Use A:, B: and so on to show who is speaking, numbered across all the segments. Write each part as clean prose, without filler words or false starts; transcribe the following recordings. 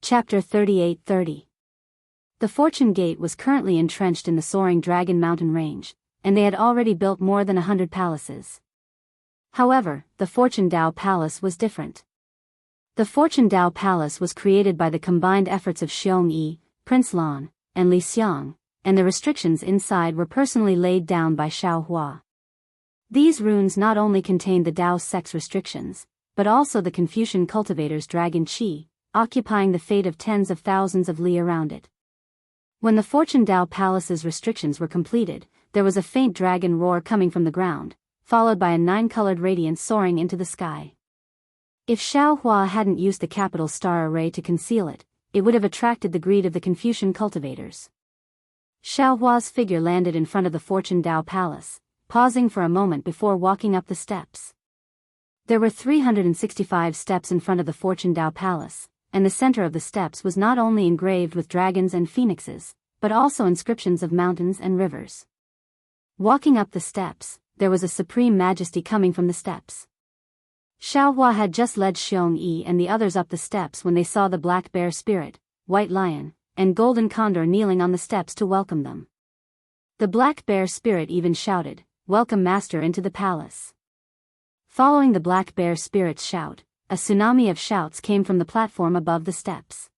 A: Chapter 38:30. The Fortune Gate was currently entrenched in the soaring Dragon Mountain range, and they had already built more than 100 palaces. However, the Fortune Dao Palace was different. The Fortune Dao Palace was created by the combined efforts of Xiong Yi, Prince Lan, and Li Xiang, and the restrictions inside were personally laid down by Xiao Hua. These runes not only contained the Dao sect's restrictions, but also the Confucian cultivator's dragon qi, occupying the fate of tens of thousands of li around it. When the Fortune Dao Palace's restrictions were completed, there was a faint dragon roar coming from the ground, followed by a 9-colored radiance soaring into the sky. If Xiao Hua hadn't used the capital star array to conceal it, it would have attracted the greed of the Confucian cultivators. Xiao Hua's figure landed in front of the Fortune Dao Palace, pausing for a moment before walking up the steps. There were 365 steps in front of the Fortune Dao Palace, and the center of the steps was not only engraved with dragons and phoenixes, but also inscriptions of mountains and rivers. Walking up the steps, there was a supreme majesty coming from the steps. Xiao Hua had just led Xiong Yi and the others up the steps when they saw the black bear spirit, white lion, and golden condor kneeling on the steps to welcome them. The black bear spirit even shouted, "Welcome Master into the palace." Following the black bear spirit's shout, a tsunami of shouts came from the platform above the steps.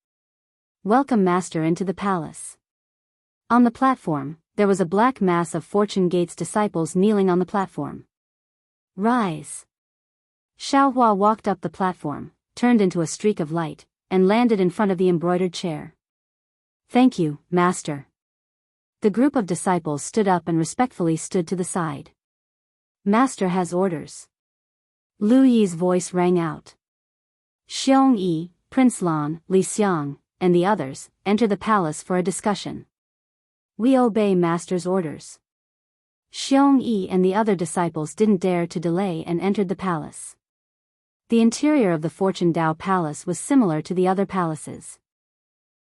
A: "Welcome Master into the palace." On the platform, there was a black mass of Fortune Gate's disciples kneeling on the platform. "Rise." Xiao Hua walked up the platform, turned into a streak of light, and landed in front of the embroidered chair. "Thank you, Master." The group of disciples stood up and respectfully stood to the side. "Master has orders." Lu Yi's voice rang out. Xiong Yi, Prince Lan, Li Xiang, and the others enter the palace for a discussion. "We obey Master's orders." Xiong Yi and the other disciples didn't dare to delay and entered the palace. The interior of the Fortune Dao Palace was similar to the other palaces.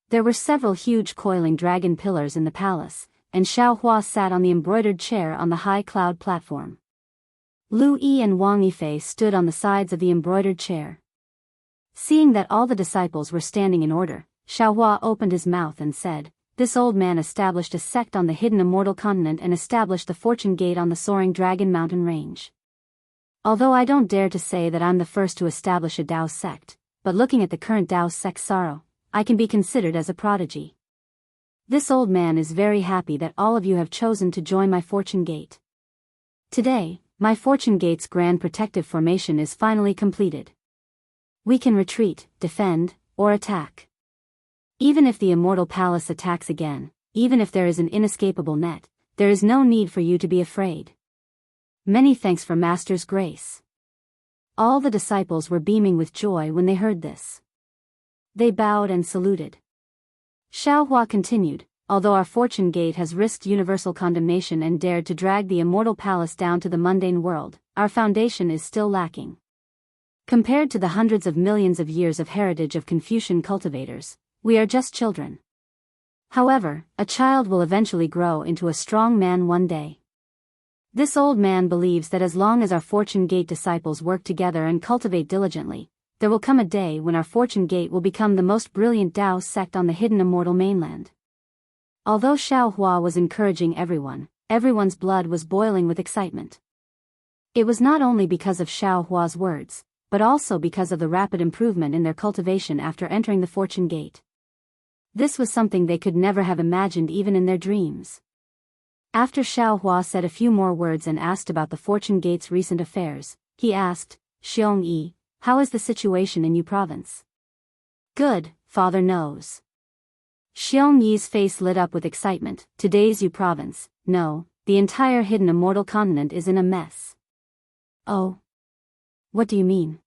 A: There were several huge coiling dragon pillars in the palace, and Xiao Hua sat on the embroidered chair on the high cloud platform. Lu Yi and Wang Yifei stood on the sides of the embroidered chair. Seeing that all the disciples were standing in order, Xiao Hua opened his mouth and said, "This old man established a sect on the hidden immortal continent and established the Fortune Gate on the soaring Dragon Mountain range. Although I don't dare to say that I'm the first to establish a Dao sect, but looking at the current Dao sect sorrow, I can be considered as a prodigy. This old man is very happy that all of you have chosen to join my Fortune Gate. Today, my Fortune Gate's grand protective formation is finally completed. We can retreat, defend, or attack. Even if the Immortal Palace attacks again, even if there is an inescapable net, there is no need for you to be afraid. Many thanks for Master's grace." All the disciples were beaming with joy when they heard this. They bowed and saluted. Xiao Hua continued, "Although our Fortune Gate has risked universal condemnation and dared to drag the Immortal Palace down to the mundane world, our foundation is still lacking. Compared to the hundreds of millions of years of heritage of Confucian cultivators, we are just children. However, a child will eventually grow into a strong man one day. This old man believes that as long as our Fortune Gate disciples work together and cultivate diligently, there will come a day when our Fortune Gate will become the most brilliant Dao sect on the hidden immortal mainland." Although Xiao Hua was encouraging everyone, everyone's blood was boiling with excitement. It was not only because of Xiao Hua's words, but also because of the rapid improvement in their cultivation after entering the Fortune Gate. This was something they could never have imagined even in their dreams. After Xiao Hua said a few more words and asked about the Fortune Gate's recent affairs, he asked, "Xiong Yi, how is the situation in Yu Province?" "Good, Father knows." Xiong Yi's face lit up with excitement. "Today's Yu Province, no, the entire hidden immortal continent is in a mess." "Oh? What do you mean?"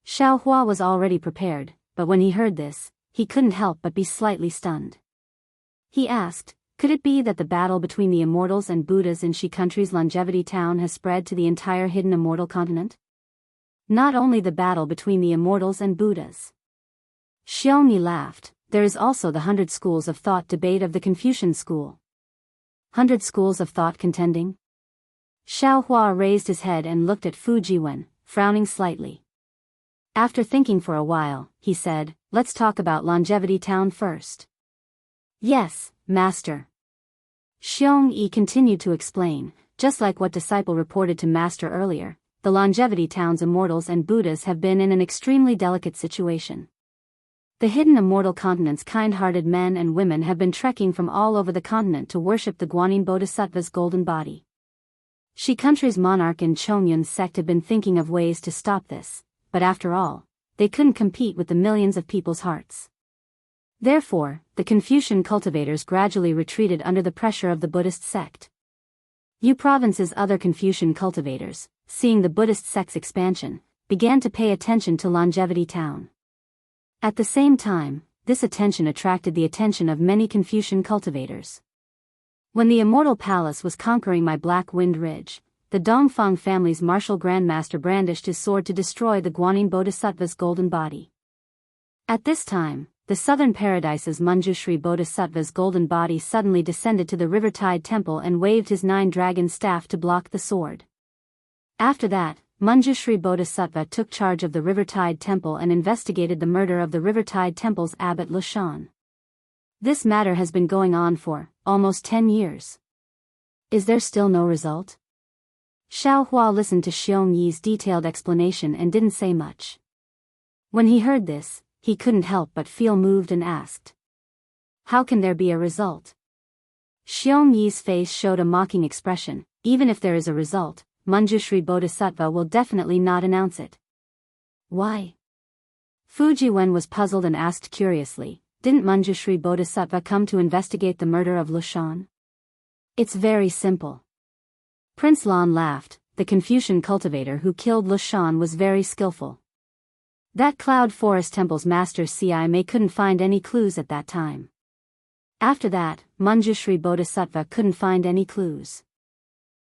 A: Xiao Hua was already prepared, but when he heard this, he couldn't help but be slightly stunned. He asked, "Could it be that the battle between the immortals and Buddhas in Shi Country's Longevity Town has spread to the entire hidden immortal continent?" "Not only the battle between the immortals and Buddhas." Xiong Yi laughed. "There is also the 100 schools of thought debate of the Confucian school." 100 schools of thought contending? Xiao Hua raised his head and looked at Fu Jiwen, frowning slightly. After thinking for a while, he said, let's talk about Longevity Town first. Yes, Master. Xiong Yi continued to explain, just like what Disciple reported to Master earlier, the Longevity Town's immortals and Buddhas have been in an extremely delicate situation. The hidden immortal continent's kind-hearted men and women have been trekking from all over the continent to worship the Guanyin Bodhisattva's golden body. Shi country's monarch and Chongyun's sect have been thinking of ways to stop this, but after all, they couldn't compete with the millions of people's hearts. Therefore, the Confucian cultivators gradually retreated under the pressure of the Buddhist sect. Yu Province's other Confucian cultivators, seeing the Buddhist sect's expansion, began to pay attention to Longevity Town. At the same time, this attention attracted the attention of many Confucian cultivators. When the Immortal Palace was conquering my Black Wind Ridge, the Dongfang family's martial grandmaster brandished his sword to destroy the Guanyin Bodhisattva's golden body. At this time, the Southern Paradise's Manjushri Bodhisattva's golden body suddenly descended to the Rivertide Temple and waved his 9-dragon staff to block the sword. After that, Manjushri Bodhisattva took charge of the Rivertide Temple and investigated the murder of the Rivertide Temple's abbot Lushan. This matter has been going on for almost 10 years. Is there still no result? Xiao Hua listened to Xiong Yi's detailed explanation and didn't say much. When he heard this, he couldn't help but feel moved and asked, "How can there be a result?" Xiong Yi's face showed a mocking expression. Even if there is a result, Manjushri Bodhisattva will definitely not announce it. Why? Fujiwen was puzzled and asked curiously, didn't Manjushri Bodhisattva come to investigate the murder of Lushan? It's very simple. Prince Lan laughed. The Confucian cultivator who killed Lushan was very skillful. That Cloud Forest Temple's master Ci couldn't find any clues at that time. After that, Manjushri Bodhisattva couldn't find any clues.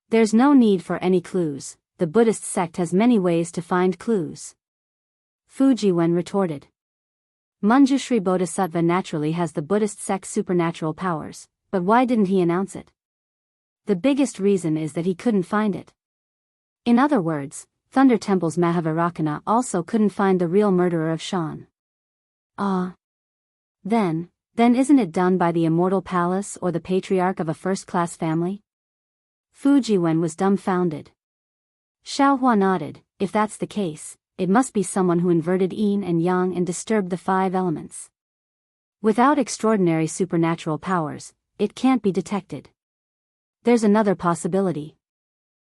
A: There's no need for any clues, the Buddhist sect has many ways to find clues. Fujiwen retorted. Manjushri Bodhisattva naturally has the Buddhist sect's supernatural powers, but why didn't he announce it? The biggest reason is that he couldn't find it. In other words, Thunder Temple's Mahavirakana also couldn't find the real murderer of Shan. Then isn't it done by the Immortal Palace or the patriarch of a first-class family? Fujiwen was dumbfounded. Xiao Hua nodded. If that's the case, it must be someone who inverted yin and yang and disturbed the 5 elements. Without extraordinary supernatural powers, it can't be detected. There's another possibility.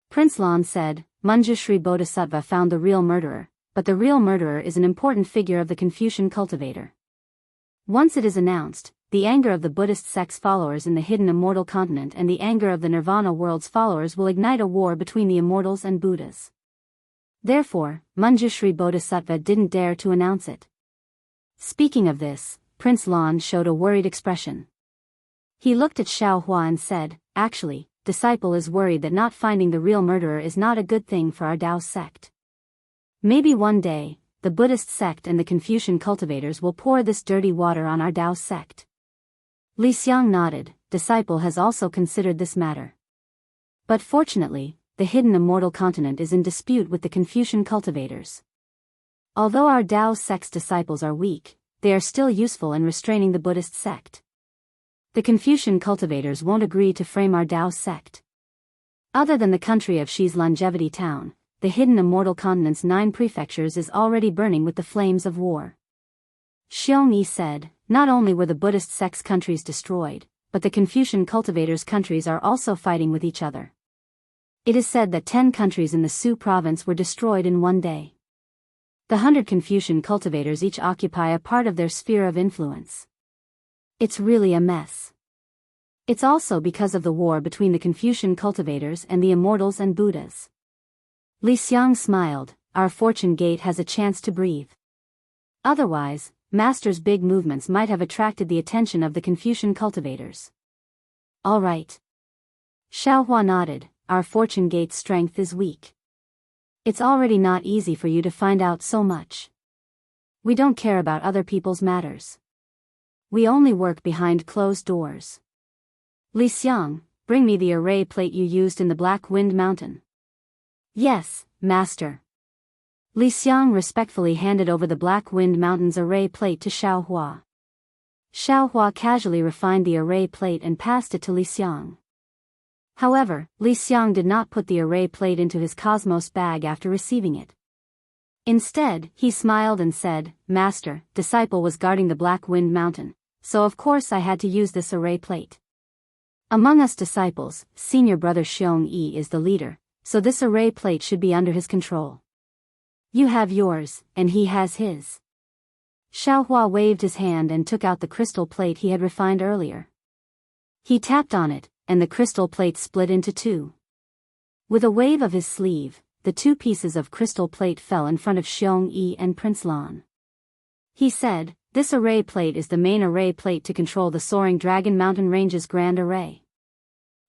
A: Prince Lan said, Manjushri Bodhisattva found the real murderer, but the real murderer is an important figure of the Confucian cultivator. Once it is announced, the anger of the Buddhist sect's followers in the hidden immortal continent and the anger of the Nirvana world's followers will ignite a war between the immortals and Buddhas. Therefore, Manjushri Bodhisattva didn't dare to announce it. Speaking of this, Prince Lan showed a worried expression. He looked at Xiao Hua and said, actually, Disciple is worried that not finding the real murderer is not a good thing for our Daoist sect. Maybe one day, the Buddhist sect and the Confucian cultivators will pour this dirty water on our Daoist sect. Li Xiang nodded. Disciple has also considered this matter. But fortunately, the hidden immortal continent is in dispute with the Confucian cultivators. Although our Dao sect's disciples are weak, they are still useful in restraining the Buddhist sect. The Confucian cultivators won't agree to frame our Dao sect. Other than the country of Shi's Longevity Town, the hidden immortal continent's 9 prefectures is already burning with the flames of war. Xiong Yi said, not only were the Buddhist sect's countries destroyed, but the Confucian cultivators' countries are also fighting with each other. It is said that 10 countries in the Su province were destroyed in one day. The 100 Confucian cultivators each occupy a part of their sphere of influence. It's really a mess. It's also because of the war between the Confucian cultivators and the immortals and Buddhas. Li Xiang smiled. Our fortune gate has a chance to breathe. Otherwise, Master's big movements might have attracted the attention of the Confucian cultivators. All right. Xiao Hua nodded. Our fortune gate's strength is weak. It's already not easy for you to find out so much. We don't care about other people's matters. We only work behind closed doors. Li Xiang, bring me the array plate you used in the Black Wind Mountain. Yes, Master. Li Xiang respectfully handed over the Black Wind Mountain's array plate to Xiao Hua. Xiao Hua casually refined the array plate and passed it to Li Xiang. However, Li Xiang did not put the array plate into his cosmos bag after receiving it. Instead, he smiled and said, "Master, disciple was guarding the Black Wind Mountain, so of course I had to use this array plate. Among us disciples, senior brother Xiong Yi is the leader, so this array plate should be under his control. You have yours, and he has his." Xiao Hua waved his hand and took out the crystal plate he had refined earlier. He tapped on it, and the crystal plate split into two. With a wave of his sleeve, the two pieces of crystal plate fell in front of Xiong Yi and Prince Lan. He said, "This array plate is the main array plate to control the soaring Dragon Mountain Range's grand array.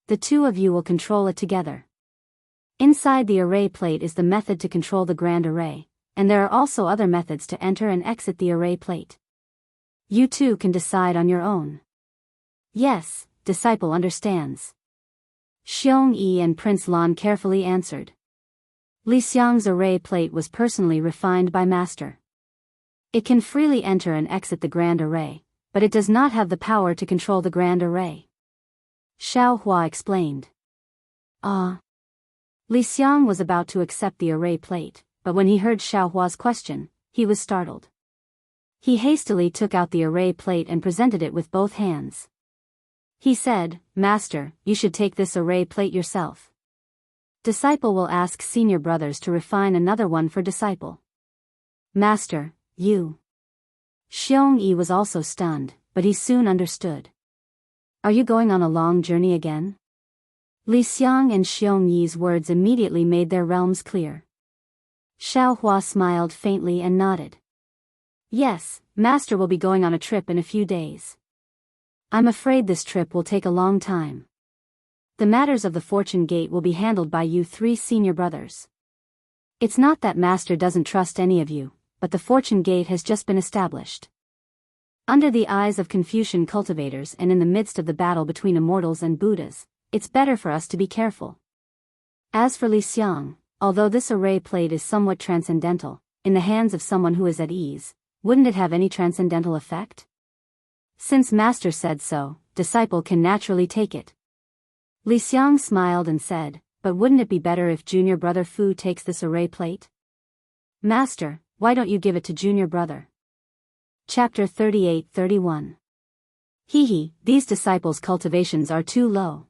A: The two of you will control it together. Inside the array plate is the method to control the grand array, and there are also other methods to enter and exit the array plate. You two can decide on your own." "Yes, disciple understands." Xiong Yi and Prince Lan carefully answered. Li Xiang's array plate was personally refined by Master. It can freely enter and exit the grand array, but it does not have the power to control the grand array. Xiao Hua explained. "Ah." Li Xiang was about to accept the array plate, but when he heard Xiao Hua's question, he was startled. He hastily took out the array plate and presented it with both hands. He said, "Master, you should take this array plate yourself. Disciple will ask senior brothers to refine another one for disciple." "Master, you." Xiong Yi was also stunned, but he soon understood. "Are you going on a long journey again?" Li Xiang and Xiong Yi's words immediately made their realms clear. Xiao Hua smiled faintly and nodded. "Yes, Master will be going on a trip in a few days. I'm afraid this trip will take a long time. The matters of the Fortune Gate will be handled by you three senior brothers. It's not that Master doesn't trust any of you, but the Fortune Gate has just been established. Under the eyes of Confucian cultivators and in the midst of the battle between immortals and Buddhas, it's better for us to be careful. As for Li Xiang, although this array plate is somewhat transcendental, in the hands of someone who is at ease, wouldn't it have any transcendental effect? Since Master said so, disciple can naturally take it." Li Xiang smiled and said, "But wouldn't it be better if junior brother Fu takes this array plate?" "Master, why don't you give it to junior brother?" Chapter 38-31. These disciples' cultivations are too low.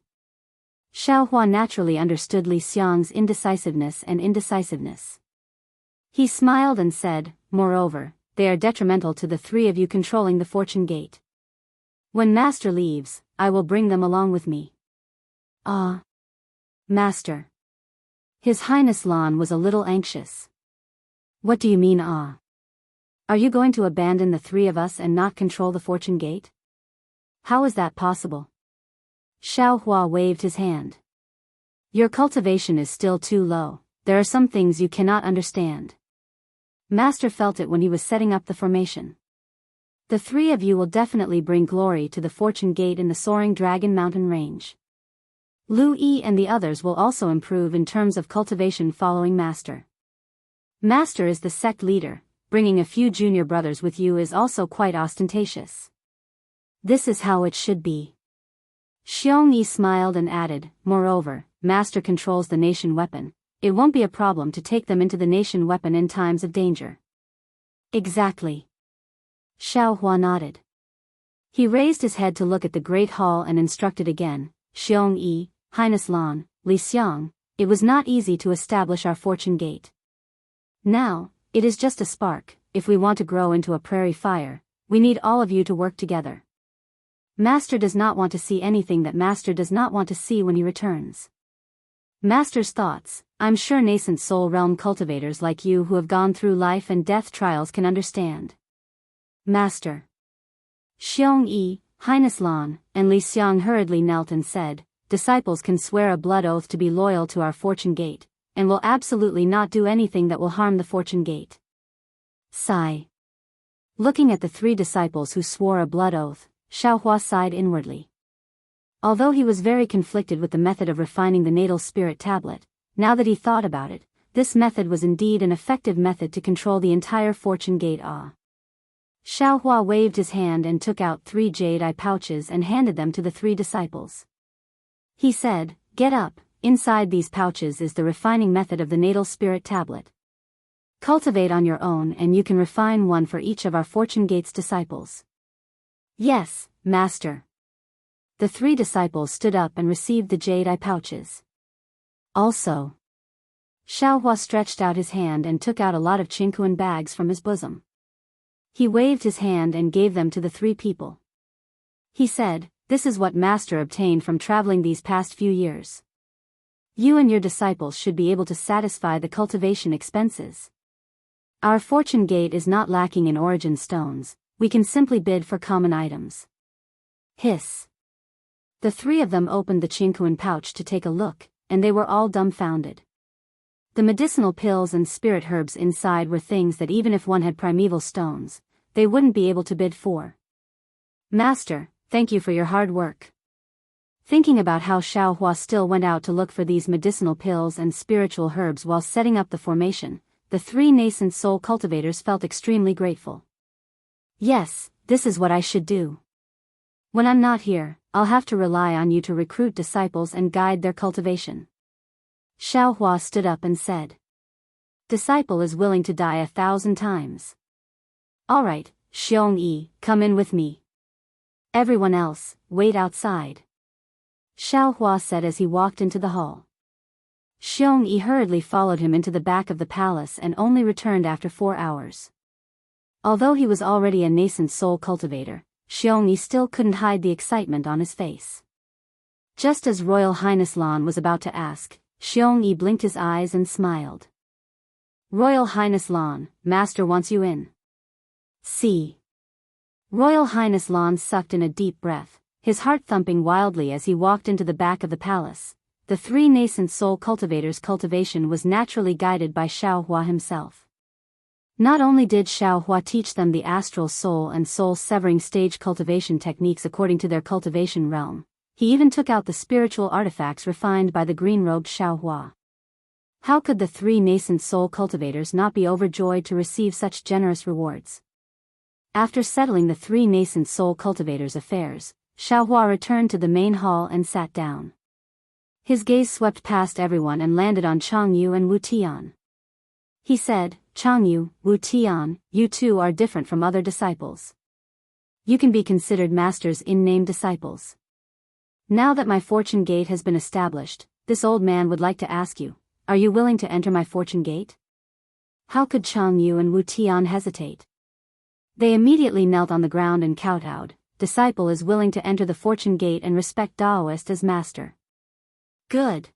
A: Xiao Hua naturally understood Li Xiang's indecisiveness and indecisiveness. He smiled and said, "Moreover, they are detrimental to the three of you controlling the Fortune Gate. When Master leaves, I will bring them along with me." "Ah, Master." His Highness Lan was a little anxious. "What do you mean, ah? Are you going to abandon the three of us and not control the Fortune Gate? How is that possible?" Xiao Hua waved his hand. "Your cultivation is still too low, there are some things you cannot understand. Master felt it when he was setting up the formation. The three of you will definitely bring glory to the Fortune Gate in the soaring Dragon Mountain Range. Lu Yi and the others will also improve in terms of cultivation following Master. Master is the sect leader, bringing a few junior brothers with you is also quite ostentatious. This is how it should be." Xiong Yi smiled and added, "Moreover, Master controls the nation weapon. It won't be a problem to take them into the nation weapon in times of danger." "Exactly." Xiao Hua nodded. He raised his head to look at the Great Hall and instructed again, "Xiong Yi, Highness Lan, Li Xiang, it was not easy to establish our Fortune Gate. Now, it is just a spark. If we want to grow into a prairie fire, we need all of you to work together. Master does not want to see anything that Master does not want to see when he returns. Master's thoughts, I'm sure nascent soul realm cultivators like you who have gone through life and death trials can understand. Master." Xiong Yi, Highness Lan, and Li Xiang hurriedly knelt and said, "Disciples can swear a blood oath to be loyal to our Fortune Gate, and will absolutely not do anything that will harm the Fortune Gate." Sigh. Looking at the three disciples who swore a blood oath, Xiao Hua sighed inwardly. Although he was very conflicted with the method of refining the natal spirit tablet, now that he thought about it, this method was indeed an effective method to control the entire fortune gate. Xiaohua waved his hand and took out 3 jade-eye pouches and handed them to the 3 disciples. He said, "Get up, inside these pouches is the refining method of the natal spirit tablet. Cultivate on your own and you can refine one for each of our fortune gate's disciples." "Yes, master." The 3 disciples stood up and received the jade-eye pouches. Also, Xiaohua stretched out his hand and took out a lot of Qingquan bags from his bosom. He waved his hand and gave them to the 3 people. He said, "This is what master obtained from traveling these past few years. You and your disciples should be able to satisfy the cultivation expenses. Our fortune gate is not lacking in origin stones, we can simply bid for common items." Hiss. The 3 of them opened the Qingquan pouch to take a look, and they were all dumbfounded. The medicinal pills and spirit herbs inside were things that even if one had primeval stones, they wouldn't be able to bid for. "Master, thank you for your hard work." Thinking about how Xiaohua still went out to look for these medicinal pills and spiritual herbs while setting up the formation, the 3 nascent soul cultivators felt extremely grateful. "Yes, this is what I should do. When I'm not here, I'll have to rely on you to recruit disciples and guide their cultivation." Xiaohua stood up and said, "Disciple is willing to die 1,000 times. All right, Xiongyi, come in with me. Everyone else, wait outside," Xiaohua said as he walked into the hall. Xiongyi hurriedly followed him into the back of the palace and only returned after 4 hours. Although he was already a nascent soul cultivator, Xiongyi still couldn't hide the excitement on his face. Just as Royal Highness Lan was about to ask, Xiongyi blinked his eyes and smiled. "Royal Highness Lan, master wants you in." "See." Royal Highness Lan sucked in a deep breath, his heart thumping wildly as he walked into the back of the palace. The 3 nascent soul cultivators' cultivation was naturally guided by Xiaohua himself. Not only did Xiaohua teach them the astral soul and soul severing stage cultivation techniques according to their cultivation realm, he even took out the spiritual artifacts refined by the green-robed Xiaohua. How could the 3 nascent soul cultivators not be overjoyed to receive such generous rewards? After settling the 3 nascent soul cultivators' affairs, Xiaohua returned to the main hall and sat down. His gaze swept past everyone and landed on Changyu and Wu Tian. He said, "Changyu, Wu Tian, you 2 are different from other disciples. You can be considered master's in-name disciples. Now that my fortune gate has been established, this old man would like to ask you, are you willing to enter my fortune gate?" How could Changyu and Wu Tian hesitate? They immediately knelt on the ground and kowtowed. "Disciple is willing to enter the fortune gate and respect Daoist as master." "Good."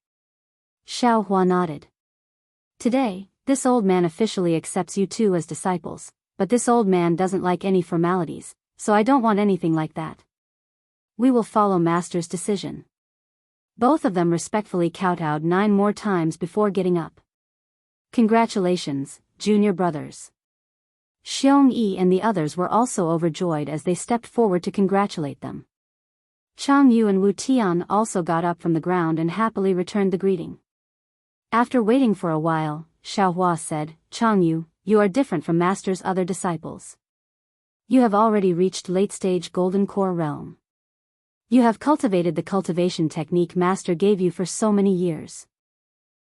A: Xiaohua nodded. "Today, this old man officially accepts you 2 as disciples, but this old man doesn't like any formalities, so I don't want anything like that. We will follow master's decision." Both of them respectfully kowtowed 9 more times before getting up. "Congratulations, junior brothers." Xiongyi and the others were also overjoyed as they stepped forward to congratulate them. Changyu and Wu Tian also got up from the ground and happily returned the greeting. After waiting for a while, Xiaohua said, "Changyu, you are different from master's other disciples. You have already reached late-stage golden core realm. You have cultivated the cultivation technique master gave you for so many years.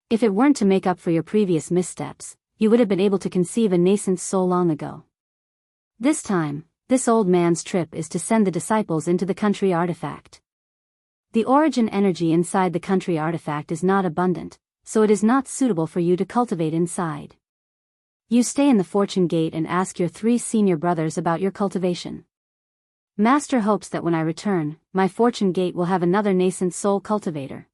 A: If it weren't to make up for your previous missteps, you would have been able to conceive a nascent soul long ago. This time, this old man's trip is to send the disciples into the country artifact. The origin energy inside the country artifact is not abundant, so it is not suitable for you to cultivate inside. You stay in the fortune gate and ask your 3 senior brothers about your cultivation. Master hopes that when I return, my fortune gate will have another nascent soul cultivator."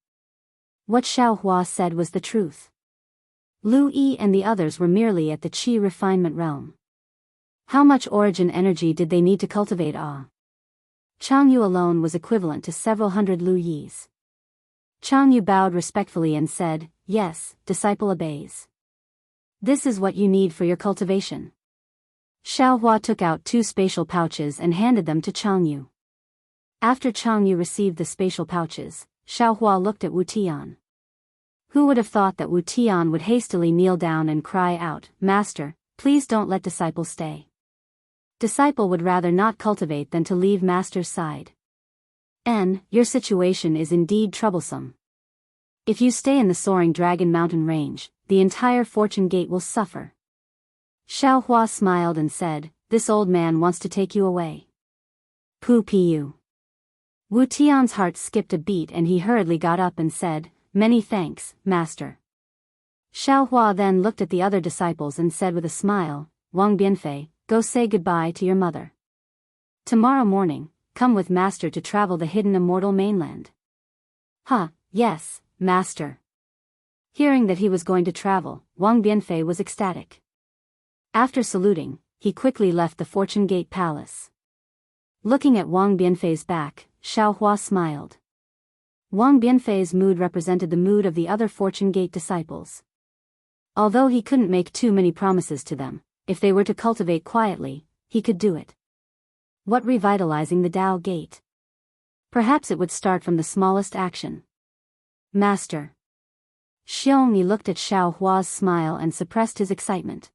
A: What Xiaohua said was the truth. Lu Yi and the others were merely at the qi refinement realm. How much origin energy did they need to cultivate? Changyu alone was equivalent to several hundred Lu Yis. Changyu bowed respectfully and said, "Yes, disciple obeys. This is what you need for your cultivation." Xiaohua took out 2 spatial pouches and handed them to Changyu. After Changyu received the spatial pouches, Xiaohua looked at Wu Tian. Who would have thought that Wu Tian would hastily kneel down and cry out, "Master, please don't let disciple stay." Disciple would rather not cultivate than to leave master's side. Your situation is indeed troublesome. If you stay in the soaring dragon mountain range, the entire fortune gate will suffer. Xiaohua smiled and said, "This old man wants to take you away." Pu. Wu Tian's heart skipped a beat and he hurriedly got up and said, "Many thanks, master." Xiaohua then looked at the other disciples and said with a smile, "Wang Bianfei, go say goodbye to your mother. Tomorrow morning, come with master to travel the hidden immortal mainland." Yes, master." Hearing that he was going to travel, Wang Bianfei was ecstatic. After saluting, he quickly left the Fortune Gate Palace. Looking at Wang Bianfei's back, Xiaohua smiled. Wang Bianfei's mood represented the mood of the other Fortune Gate disciples. Although he couldn't make too many promises to them, if they were to cultivate quietly, he could do it. What revitalizing the Dao Gate? Perhaps it would start from the smallest action. Master. Xiongyi looked at Xiaohua's smile and suppressed his excitement.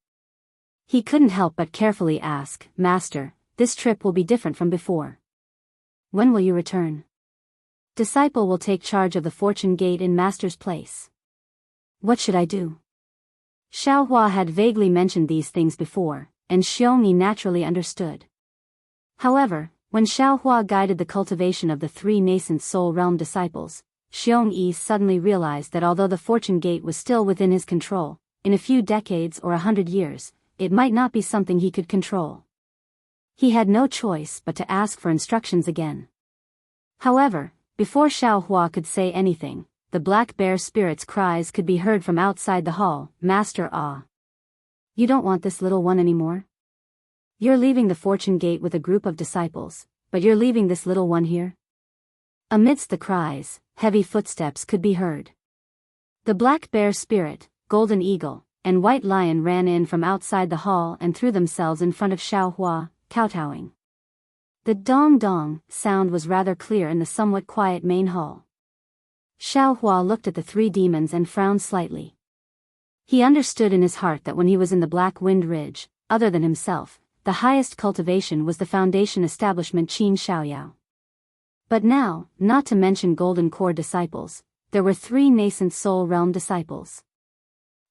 A: He couldn't help but carefully ask, "Master, this trip will be different from before. When will you return?" "Disciple will take charge of the Fortune Gate in Master's place." "What should I do?" Xiaohua had vaguely mentioned these things before, and Xiongyi naturally understood. However, when Xiaohua guided the cultivation of the three nascent soul realm disciples, Xiongyi suddenly realized that although the Fortune Gate was still within his control, in a few decades or 100 years, it might not be something he could control. He had no choice but to ask for instructions again. However, before Xiaohua could say anything, the black bear spirit's cries could be heard from outside the hall, "Master You don't want this little one anymore? You're leaving the Fortune Gate with a group of disciples, but you're leaving this little one here?" Amidst the cries, heavy footsteps could be heard. The black bear spirit, golden eagle, and white lion ran in from outside the hall and threw themselves in front of Xiaohua, kowtowing. The dong-dong sound was rather clear in the somewhat quiet main hall. Xiaohua looked at the three demons and frowned slightly. He understood in his heart that when he was in the Black Wind Ridge, other than himself, the highest cultivation was the foundation establishment Qin Shaoyao. But now, not to mention Golden Core disciples, there were three nascent soul realm disciples.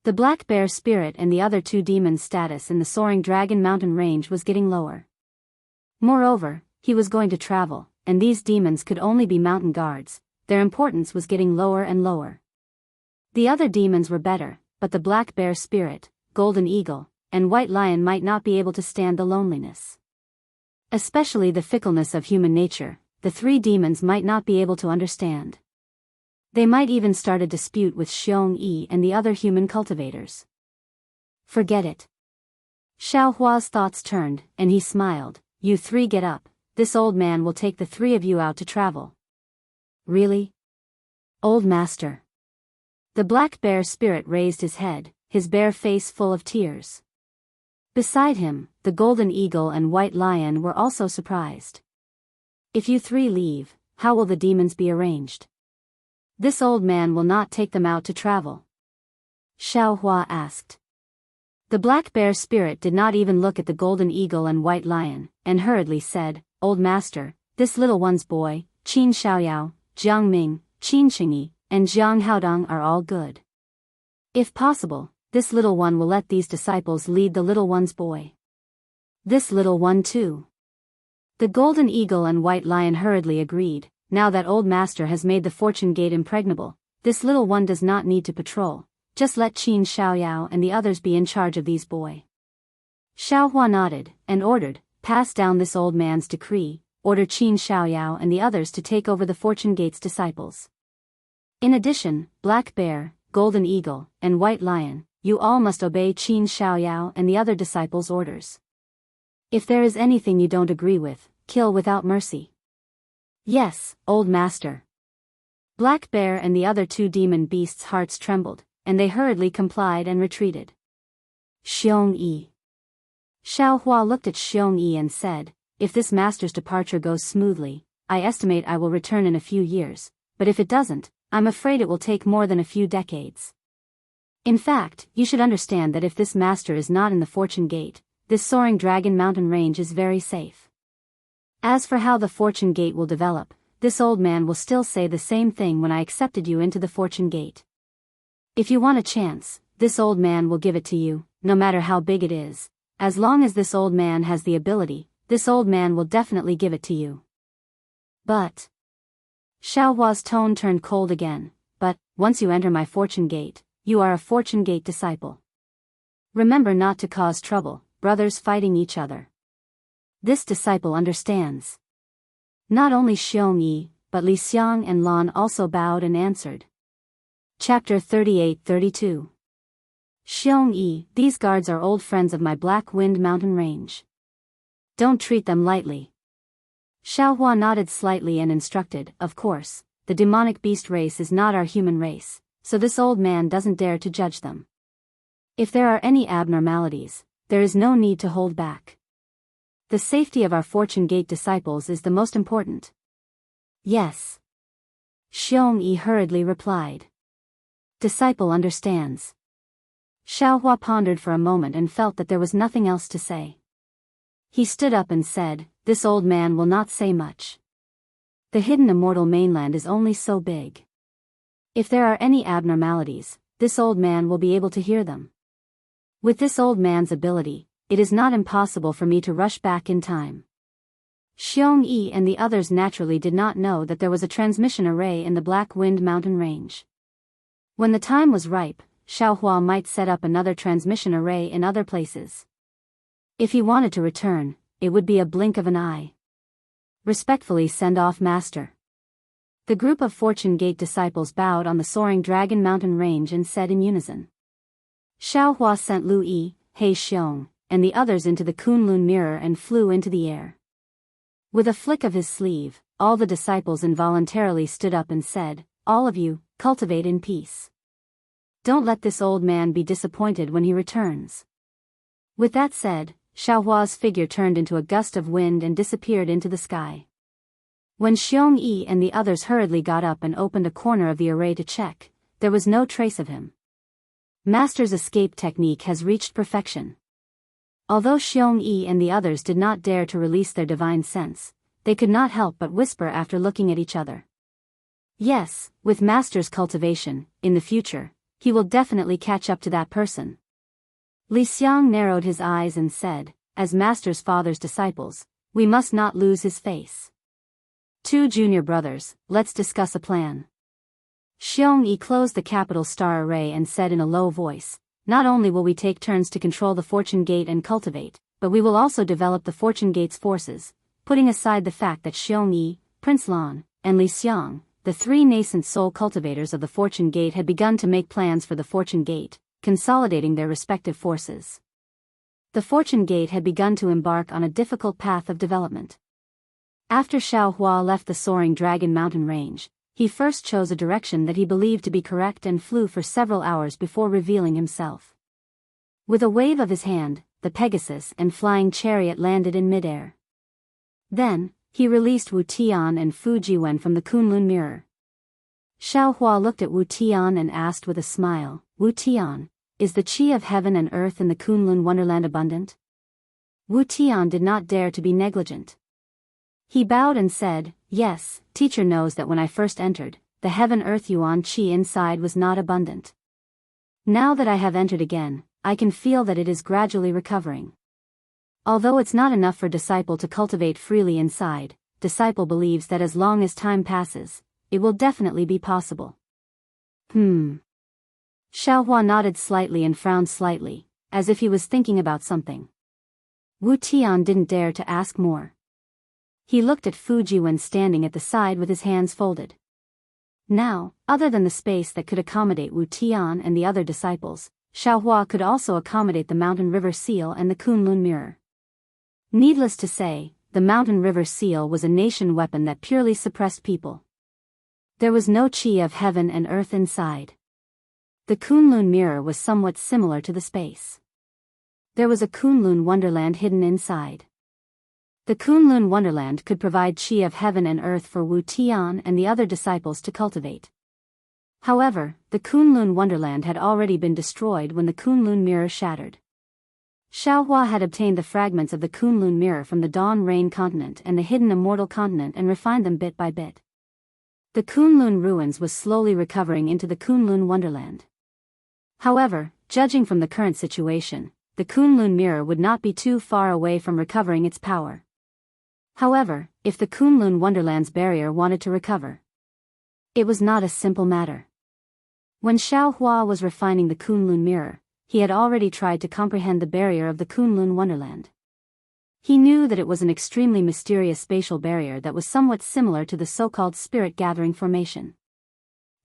A: The black bear spirit and the other two demons' status in the soaring dragon mountain range was getting lower. Moreover, he was going to travel, and these demons could only be mountain guards. Their importance was getting lower and lower. The other demons were better, but the black bear spirit, golden eagle, and white lion might not be able to stand the loneliness. Especially the fickleness of human nature, the three demons might not be able to understand. They might even start a dispute with Xiongyi and the other human cultivators. Forget it. Xiaohua's thoughts turned, and he smiled. "You three get up, this old man will take the three of you out to travel." "Really? Old master?" The black bear spirit raised his head, his bare face full of tears. Beside him, the golden eagle and white lion were also surprised. "If you three leave, how will the demons be arranged? This old man will not take them out to travel?" Xiaohua asked. The black bear spirit did not even look at the golden eagle and white lion, and hurriedly said, "Old master, this little one's boy, Qin Shaoyao, Jiang Ming, Qin Qingyi, and Jiang Haodong are all good. If possible, this little one will let these disciples lead the little one's boy." "This little one too." The golden eagle and white lion hurriedly agreed. "Now that old master has made the Fortune Gate impregnable, this little one does not need to patrol, just let Qin Shaoyao and the others be in charge of these boy." Xiaohua nodded, and ordered, "Pass down this old man's decree, order Qin Shaoyao and the others to take over the Fortune Gate's disciples. In addition, Black Bear, Golden Eagle, and White Lion, you all must obey Qin Shaoyao and the other disciples' orders. If there is anything you don't agree with, kill without mercy." "Yes, old master." Black Bear and the other two demon beasts' hearts trembled, and they hurriedly complied and retreated. Xiongyi. Xiaohua looked at Xiongyi and said, "If this master's departure goes smoothly, I estimate I will return in a few years, but if it doesn't, I'm afraid it will take more than a few decades. In fact, you should understand that if this master is not in the Fortune Gate, this soaring dragon mountain range is very safe. As for how the Fortune Gate will develop, this old man will still say the same thing when I accepted you into the Fortune Gate. If you want a chance, this old man will give it to you, no matter how big it is. As long as this old man has the ability, this old man will definitely give it to you. But... Xiao Hua's tone turned cold again. But, once you enter my Fortune Gate, you are a Fortune Gate disciple. Remember not to cause trouble, brothers fighting each other. This disciple understands. Not only Xiong Yi, but Li Xiang and Lan also bowed and answered. Chapter 38-32. Xiong Yi, these guards are old friends of my Black Wind Mountain Range. Don't treat them lightly. Xiao Hua nodded slightly and instructed, of course, the demonic beast race is not our human race, so this old man doesn't dare to judge them. If there are any abnormalities, there is no need to hold back. The safety of our Fortune Gate disciples is the most important. Yes. Xiong Yi hurriedly replied. Disciple understands. Xiao Hua pondered for a moment and felt that there was nothing else to say. He stood up and said, this old man will not say much. The hidden immortal mainland is only so big. If there are any abnormalities, this old man will be able to hear them. With this old man's ability, it is not impossible for me to rush back in time. Xiong Yi and the others naturally did not know that there was a transmission array in the Black Wind Mountain Range. When the time was ripe, Xiao Hua might set up another transmission array in other places. If he wanted to return, it would be a blink of an eye. Respectfully send off, Master. The group of Fortune Gate disciples bowed on the soaring Dragon Mountain Range and said in unison. Xiao Hua sent Lu Yi, He Xiong, and the others into the Kunlun mirror and flew into the air. With a flick of his sleeve, all the disciples involuntarily stood up and said, all of you, cultivate in peace. Don't let this old man be disappointed when he returns. With that said, Xiao Hua's figure turned into a gust of wind and disappeared into the sky. When Xiong Yi and the others hurriedly got up and opened a corner of the array to check, there was no trace of him. Master's escape technique has reached perfection. Although Xiong Yi and the others did not dare to release their divine sense, they could not help but whisper after looking at each other. Yes, with Master's cultivation, in the future, he will definitely catch up to that person. Li Xiang narrowed his eyes and said, as Master's father's disciples, we must not lose his face. Two junior brothers, let's discuss a plan. Xiong Yi closed the capital star array and said in a low voice, not only will we take turns to control the Fortune Gate and cultivate, but we will also develop the Fortune Gate's forces, putting aside the fact that Xiong Yi, Prince Lan, and Li Xiang, the three nascent soul cultivators of the Fortune Gate, had begun to make plans for the Fortune Gate, consolidating their respective forces. The Fortune Gate had begun to embark on a difficult path of development. After Xiao Hua left the soaring Dragon Mountain Range, he first chose a direction that he believed to be correct and flew for several hours before revealing himself. With a wave of his hand, the Pegasus and flying chariot landed in midair. Then, he released Wu Tian and Fu Jiwen from the Kunlun mirror. Xiao Hua looked at Wu Tian and asked with a smile, Wu Tian, is the qi of heaven and earth in the Kunlun wonderland abundant? Wu Tian did not dare to be negligent. He bowed and said, yes, teacher knows that when I first entered, the heaven-earth yuan qi inside was not abundant. Now that I have entered again, I can feel that it is gradually recovering. Although it's not enough for disciple to cultivate freely inside, disciple believes that as long as time passes, it will definitely be possible. Xiao Hua nodded slightly and frowned slightly, as if he was thinking about something. Wu Tian didn't dare to ask more. He looked at Fu Jiwen standing at the side with his hands folded. Now, other than the space that could accommodate Wu Tian and the other disciples, Xiao Hua could also accommodate the Mountain River Seal and the Kunlun Mirror. Needless to say, the Mountain River Seal was a nation weapon that purely suppressed people. There was no qi of heaven and earth inside. The Kunlun Mirror was somewhat similar to the space. There was a Kunlun Wonderland hidden inside. The Kunlun Wonderland could provide qi of heaven and earth for Wu Tian and the other disciples to cultivate. However, the Kunlun Wonderland had already been destroyed when the Kunlun Mirror shattered. Xiaohua had obtained the fragments of the Kunlun Mirror from the Dawn Rain continent and the hidden Immortal continent and refined them bit by bit. The Kunlun ruins was slowly recovering into the Kunlun Wonderland. However, judging from the current situation, the Kunlun Mirror would not be too far away from recovering its power. However, if the Kunlun Wonderland's barrier wanted to recover, it was not a simple matter. When Xiaohua was refining the Kunlun Mirror, he had already tried to comprehend the barrier of the Kunlun Wonderland. He knew that it was an extremely mysterious spatial barrier that was somewhat similar to the so-called spirit-gathering formation.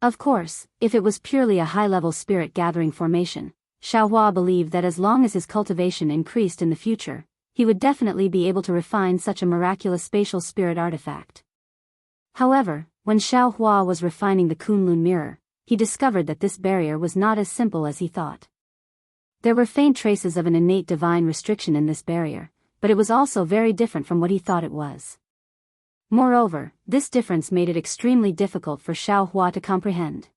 A: Of course, if it was purely a high-level spirit-gathering formation, Xiaohua believed that as long as his cultivation increased in the future, he would definitely be able to refine such a miraculous spatial spirit artifact. However, when Xiaohua was refining the Kunlun Mirror, he discovered that this barrier was not as simple as he thought. There were faint traces of an innate divine restriction in this barrier, but it was also very different from what he thought it was. Moreover, this difference made it extremely difficult for Xiaohua to comprehend.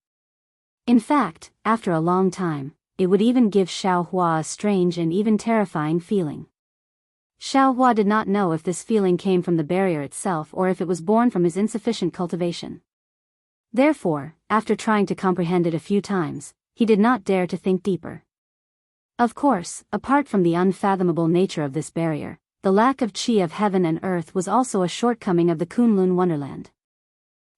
A: In fact, after a long time, it would even give Xiaohua a strange and even terrifying feeling. Xiaohua did not know if this feeling came from the barrier itself or if it was born from his insufficient cultivation. Therefore, after trying to comprehend it a few times, he did not dare to think deeper. Of course, apart from the unfathomable nature of this barrier, the lack of qi of heaven and earth was also a shortcoming of the Kunlun Wonderland.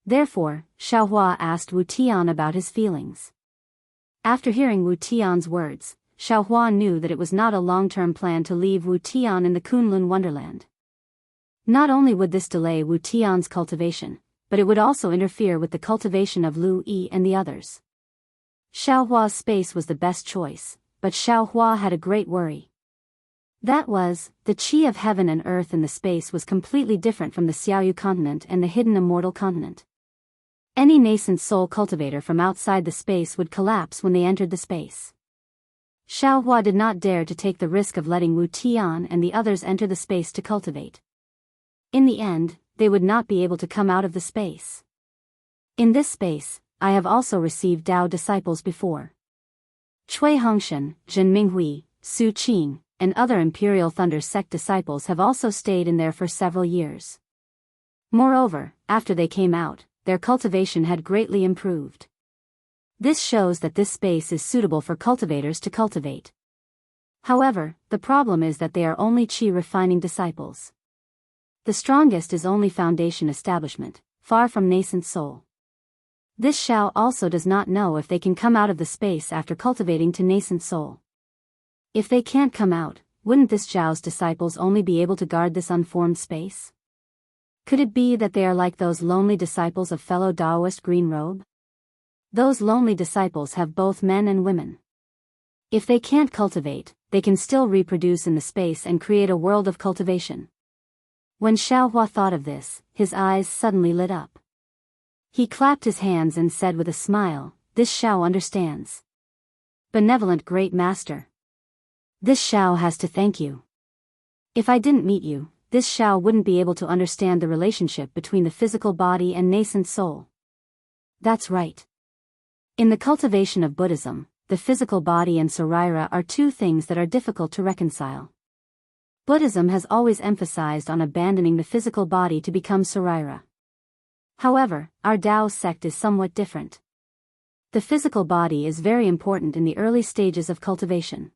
A: Therefore, Xiaohua asked Wu Tian about his feelings. After hearing Wu Tian's words, Xiaohua knew that it was not a long-term plan to leave Wu Tian in the Kunlun Wonderland. Not only would this delay Wu Tian's cultivation, but it would also interfere with the cultivation of Lu Yi and the others. Xiaohua's space was the best choice, but Xiaohua had a great worry. That was, the qi of heaven and earth in the space was completely different from the Xiaoyu continent and the hidden immortal continent. Any nascent soul cultivator from outside the space would collapse when they entered the space. Xiaohua did not dare to take the risk of letting Wu Tian and the others enter the space to cultivate. In the end, they would not be able to come out of the space. In this space, I have also received Dao disciples before. Cui Hongshan, Zhen Minghui, Su Qing, and other Imperial Thunder sect disciples have also stayed in there for several years. Moreover, after they came out, their cultivation had greatly improved. This shows that this space is suitable for cultivators to cultivate. However, the problem is that they are only qi refining disciples. The strongest is only foundation establishment, far from nascent soul. This Xiao also does not know if they can come out of the space after cultivating to nascent soul. If they can't come out, wouldn't this Zhao's disciples only be able to guard this unformed space? Could it be that they are like those lonely disciples of fellow Daoist Green Robe? Those lonely disciples have both men and women. If they can't cultivate, they can still reproduce in the space and create a world of cultivation. When Xiaohua thought of this, his eyes suddenly lit up. He clapped his hands and said with a smile, "This Xiao understands. Benevolent Great Master. This Xiao has to thank you. If I didn't meet you, this Xiao wouldn't be able to understand the relationship between the physical body and nascent soul." That's right. In the cultivation of Buddhism, the physical body and Sarira are two things that are difficult to reconcile. Buddhism has always emphasized on abandoning the physical body to become Sarira. However, our Dao sect is somewhat different. The physical body is very important in the early stages of cultivation.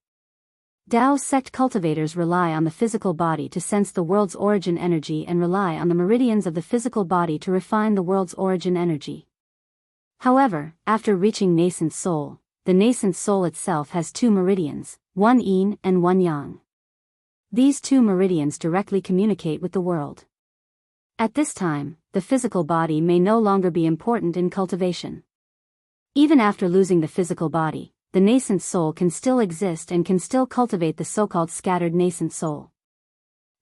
A: Dao sect cultivators rely on the physical body to sense the world's origin energy and rely on the meridians of the physical body to refine the world's origin energy. However, after reaching nascent soul, the nascent soul itself has two meridians, one yin and one yang. These two meridians directly communicate with the world. At this time, the physical body may no longer be important in cultivation. Even after losing the physical body, the nascent soul can still exist and can still cultivate the so-called scattered nascent soul.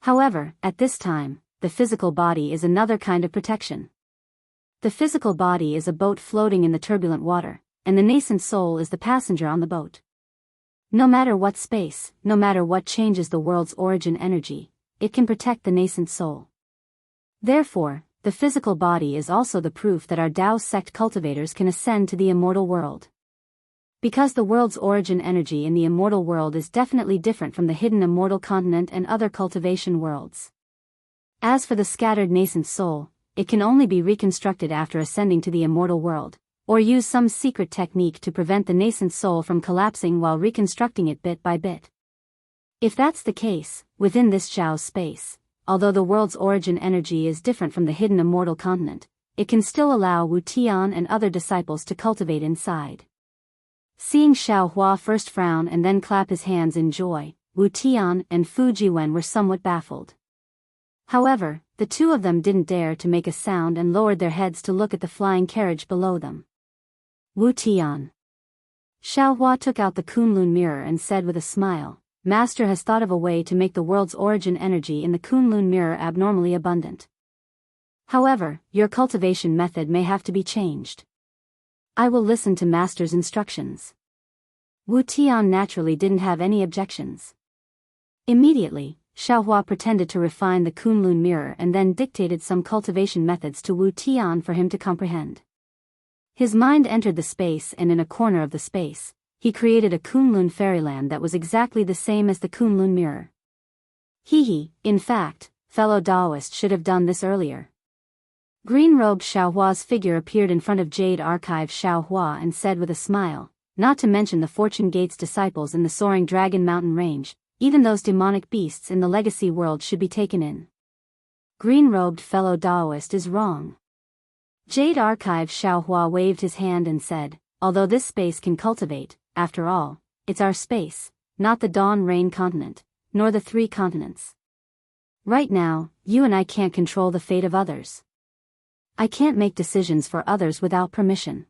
A: However, at this time, the physical body is another kind of protection. The physical body is a boat floating in the turbulent water, and the nascent soul is the passenger on the boat. No matter what space, no matter what changes the world's origin energy, it can protect the nascent soul. Therefore, the physical body is also the proof that our Dao sect cultivators can ascend to the immortal world. Because the world's origin energy in the immortal world is definitely different from the hidden immortal continent and other cultivation worlds. As for the scattered nascent soul, it can only be reconstructed after ascending to the immortal world, or use some secret technique to prevent the nascent soul from collapsing while reconstructing it bit by bit. If that's the case, within this Zhao's space, although the world's origin energy is different from the hidden immortal continent, it can still allow Wu Tian and other disciples to cultivate inside. Seeing Xiao Hua first frown and then clap his hands in joy, Wu Tian and Fu Jiwen were somewhat baffled. However, the two of them didn't dare to make a sound and lowered their heads to look at the flying carriage below them. Wu Tian. Xiao Hua took out the Kunlun mirror and said with a smile, Master has thought of a way to make the world's origin energy in the Kunlun mirror abnormally abundant. However, your cultivation method may have to be changed. I will listen to Master's instructions. Wu Tian naturally didn't have any objections. Immediately, Xiao Hua pretended to refine the Kunlun mirror and then dictated some cultivation methods to Wu Tian for him to comprehend. His mind entered the space, and in a corner of the space, he created a Kunlun fairyland that was exactly the same as the Kunlun mirror. In fact, fellow Daoist should have done this earlier. Green-robed Xiao Hua's figure appeared in front of Jade Archive Xiao Hua and said with a smile, not to mention the Fortune Gate's disciples in the soaring Dragon Mountain range, even those demonic beasts in the legacy world should be taken in. Green-robed fellow Daoist is wrong. Jade Archive Xiao Hua waved his hand and said, although this space can cultivate, after all, it's our space, not the Dawn Rain continent, nor the 3 continents. Right now, you and I can't control the fate of others. I can't make decisions for others without permission.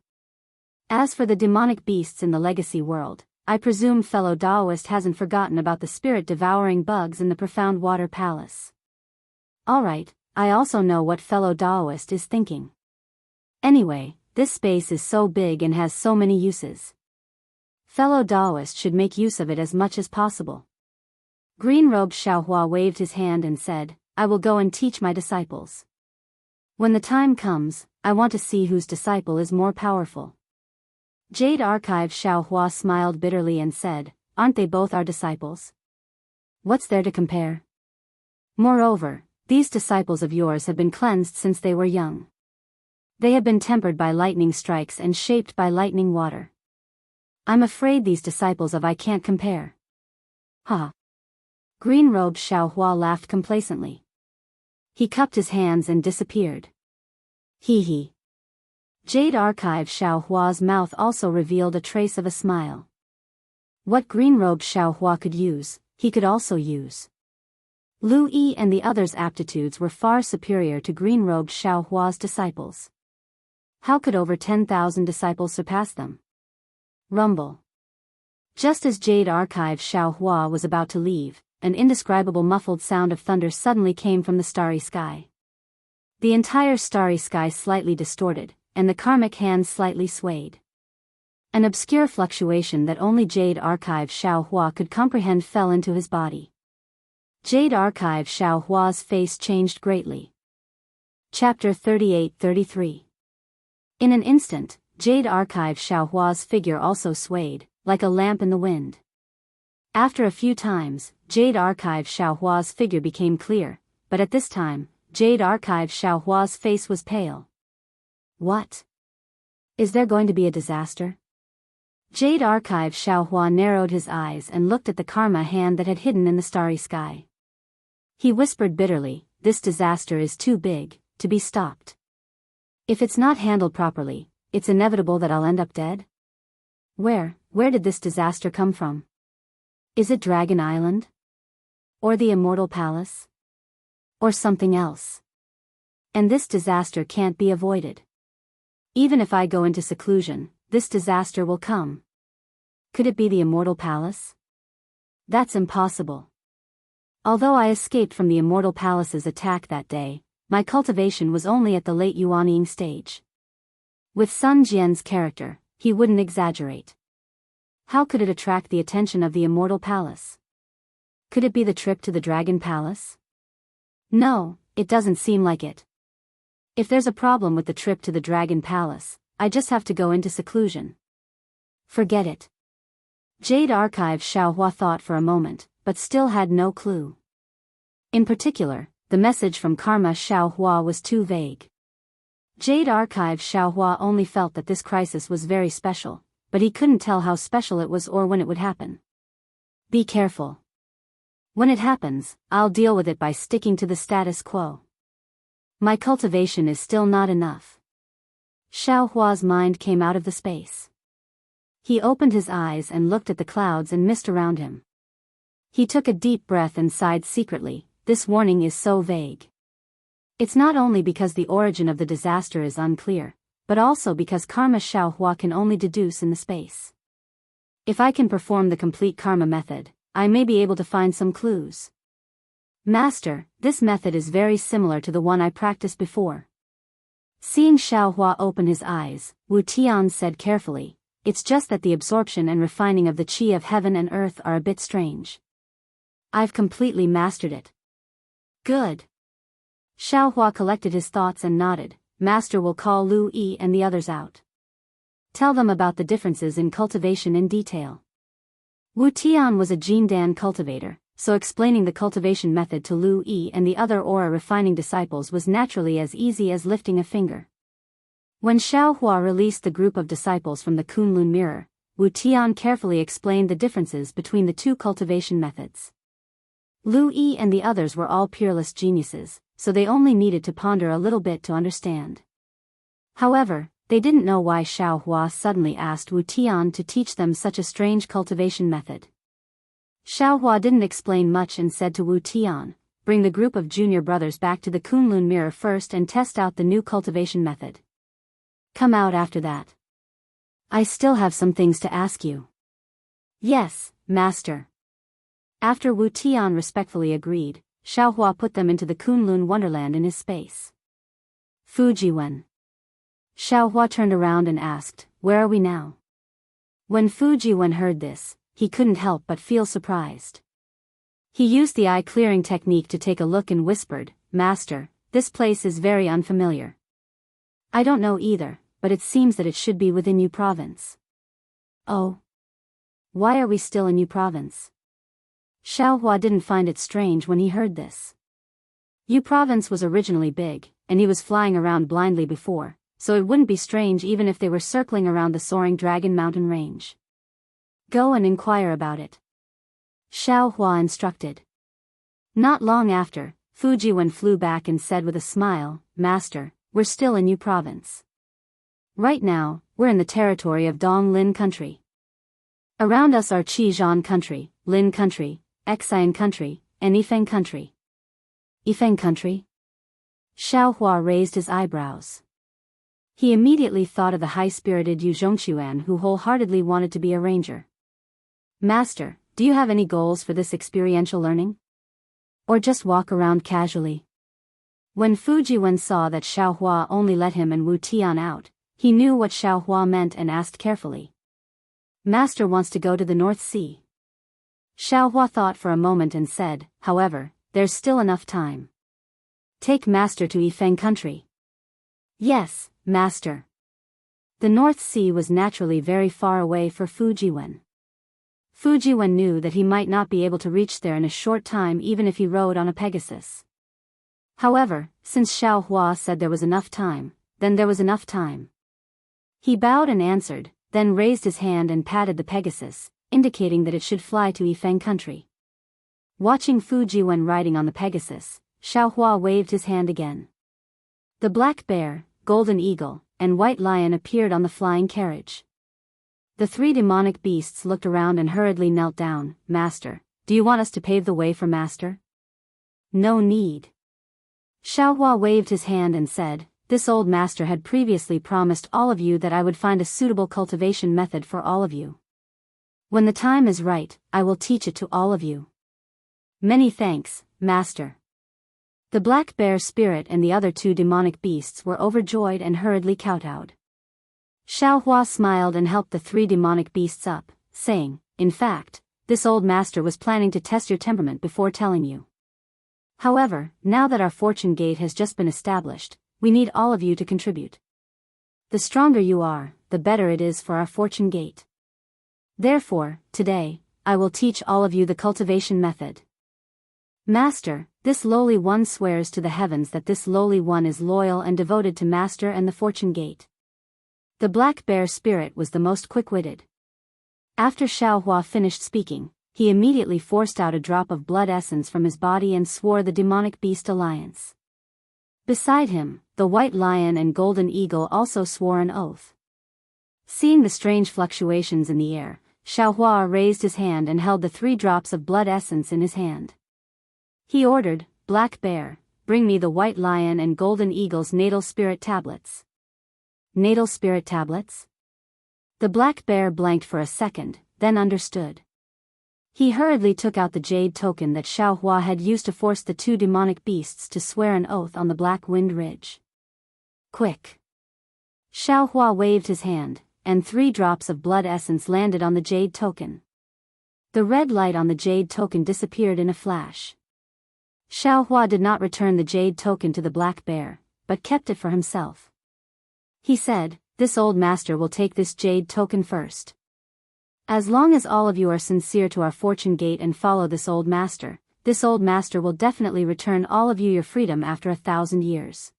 A: As for the demonic beasts in the legacy world, I presume fellow Daoist hasn't forgotten about the spirit-devouring bugs in the Profound Water Palace. Alright, I also know what fellow Daoist is thinking. Anyway, this space is so big and has so many uses. Fellow Daoist should make use of it as much as possible. Green-robed Xiao Hua waved his hand and said, I will go and teach my disciples. When the time comes, I want to see whose disciple is more powerful. Jade Archive Xiao Hua smiled bitterly and said, aren't they both our disciples? What's there to compare? Moreover, these disciples of yours have been cleansed since they were young. They have been tempered by lightning strikes and shaped by lightning water. I'm afraid these disciples of I can't compare. Ha! Green-robed Xiao Hua laughed complacently. He cupped his hands and disappeared. Jade Archive Xiao Hua's mouth also revealed a trace of a smile. What green-robed Xiao Hua could use, he could also use. Lu Yi and the others' aptitudes were far superior to green-robed Xiao Hua's disciples. How could over 10,000 disciples surpass them? Rumble. Just as Jade Archive Xiao Hua was about to leave, an indescribable muffled sound of thunder suddenly came from the starry sky. The entire starry sky slightly distorted, and the karmic hand slightly swayed. An obscure fluctuation that only Jade Archive Xiao Hua could comprehend fell into his body. Jade Archive Xiao Hua's face changed greatly. Chapter 38-33. In an instant, Jade Archive Xiao Hua's figure also swayed, like a lamp in the wind. After a few times, Jade Archive Xiao Hua's figure became clear, but at this time, Jade Archive Xiao Hua's face was pale. What? Is there going to be a disaster? Jade Archive Xiao Hua narrowed his eyes and looked at the karma hand that had hidden in the starry sky. He whispered bitterly, this disaster is too big to be stopped. If it's not handled properly, it's inevitable that I'll end up dead? Where did this disaster come from? Is it Dragon Island? Or the Immortal Palace? Or something else? And this disaster can't be avoided. Even if I go into seclusion, this disaster will come. Could it be the Immortal Palace? That's impossible. Although I escaped from the Immortal Palace's attack that day, my cultivation was only at the late Yuanying stage. With Sun Jian's character, he wouldn't exaggerate. How could it attract the attention of the Immortal Palace? Could it be the trip to the Dragon Palace? No, it doesn't seem like it. If there's a problem with the trip to the Dragon Palace, I just have to go into seclusion. Forget it. Jade Archive Xiaohua thought for a moment, but still had no clue. In particular, the message from Karma Xiaohua was too vague. Jade Archive Xiaohua only felt that this crisis was very special, but he couldn't tell how special it was or when it would happen. Be careful. When it happens, I'll deal with it by sticking to the status quo. My cultivation is still not enough. Xiaohua's mind came out of the space. He opened his eyes and looked at the clouds and mist around him. He took a deep breath and sighed secretly. This warning is so vague. It's not only because the origin of the disaster is unclear, but also because Karma Xiaohua can only deduce in the space. If I can perform the complete karma method, I may be able to find some clues. Master, this method is very similar to the one I practiced before. Seeing Xiaohua open his eyes, Wu Tian said carefully, it's just that the absorption and refining of the qi of heaven and earth are a bit strange. I've completely mastered it. Good. Xiaohua collected his thoughts and nodded. Master will call Lu Yi and the others out. Tell them about the differences in cultivation in detail. Wu Tian was a Jindan cultivator, so explaining the cultivation method to Lu Yi and the other aura refining disciples was naturally as easy as lifting a finger. When Xiaohua released the group of disciples from the Kunlun mirror, Wu Tian carefully explained the differences between the two cultivation methods. Lu Yi and the others were all peerless geniuses, so they only needed to ponder a little bit to understand. However, they didn't know why Xiaohua suddenly asked Wu Tian to teach them such a strange cultivation method. Xiaohua didn't explain much and said to Wu Tian, bring the group of junior brothers back to the Kunlun mirror first and test out the new cultivation method. Come out after that. I still have some things to ask you. Yes, Master. After Wu Tian respectfully agreed, Xiaohua put them into the Kunlun wonderland in his space. Fujiwen. Xiaohua turned around and asked, where are we now? When Fujiwen heard this, he couldn't help but feel surprised. He used the eye-clearing technique to take a look and whispered, Master, this place is very unfamiliar. I don't know either, but it seems that it should be within Yu Province. Oh. Why are we still in Yu Province? Xiaohua didn't find it strange when he heard this. Yu Province was originally big, and he was flying around blindly before, so it wouldn't be strange even if they were circling around the soaring Dragon Mountain range. Go and inquire about it. Xiaohua instructed. Not long after, Fujiwen flew back and said with a smile, Master, we're still in Yu Province. Right now, we're in the territory of Donglin country. Around us are Qizhan country, Lin country, Xian country, and Yifeng country. Yifeng country? Xiaohua raised his eyebrows. He immediately thought of the high-spirited Yu Zhongquan who wholeheartedly wanted to be a ranger. Master, do you have any goals for this experiential learning? Or just walk around casually? When Fujiwen saw that Xiaohua only let him and Wu Tian out, he knew what Xiaohua meant and asked carefully. Master wants to go to the North Sea. Xiaohua thought for a moment and said, however, there's still enough time. Take Master to Yifeng country. Yes, Master. The North Sea was naturally very far away for Fujiwen. Fujiwen knew that he might not be able to reach there in a short time even if he rode on a Pegasus. However, since Xiaohua said there was enough time, then there was enough time. He bowed and answered, then raised his hand and patted the Pegasus, indicating that it should fly to Yifeng country. Watching Fujiwen riding on the Pegasus, Xiaohua waved his hand again. The black bear, golden eagle, and white lion appeared on the flying carriage. The three demonic beasts looked around and hurriedly knelt down. Master, do you want us to pave the way for Master? No need. Xiaohua waved his hand and said, this old master had previously promised all of you that I would find a suitable cultivation method for all of you. When the time is right, I will teach it to all of you. Many thanks, Master. The black bear spirit and the other two demonic beasts were overjoyed and hurriedly kowtowed. Xiaohua smiled and helped the three demonic beasts up, saying, in fact, this old master was planning to test your temperament before telling you. However, now that our fortune gate has just been established, we need all of you to contribute. The stronger you are, the better it is for our fortune gate. Therefore, today, I will teach all of you the cultivation method. Master, this lowly one swears to the heavens that this lowly one is loyal and devoted to Master and the fortune gate. The black bear spirit was the most quick-witted. After Xiaohua finished speaking, he immediately forced out a drop of blood essence from his body and swore the demonic beast alliance. Beside him, the white lion and golden eagle also swore an oath. Seeing the strange fluctuations in the air, Xiaohua raised his hand and held the 3 drops of blood essence in his hand. He ordered, Black Bear, bring me the white lion and golden eagle's natal spirit tablets. Natal spirit tablets? The black bear blanked for a second, then understood. He hurriedly took out the jade token that Xiaohua had used to force the 2 demonic beasts to swear an oath on the Black Wind Ridge. Quick! Xiaohua waved his hand, and 3 drops of blood essence landed on the jade token. The red light on the jade token disappeared in a flash. Xiaohua did not return the jade token to the black bear, but kept it for himself. He said, this old master will take this jade token first. As long as all of you are sincere to our fortune gate and follow this old master will definitely return all of you your freedom after 1,000 years.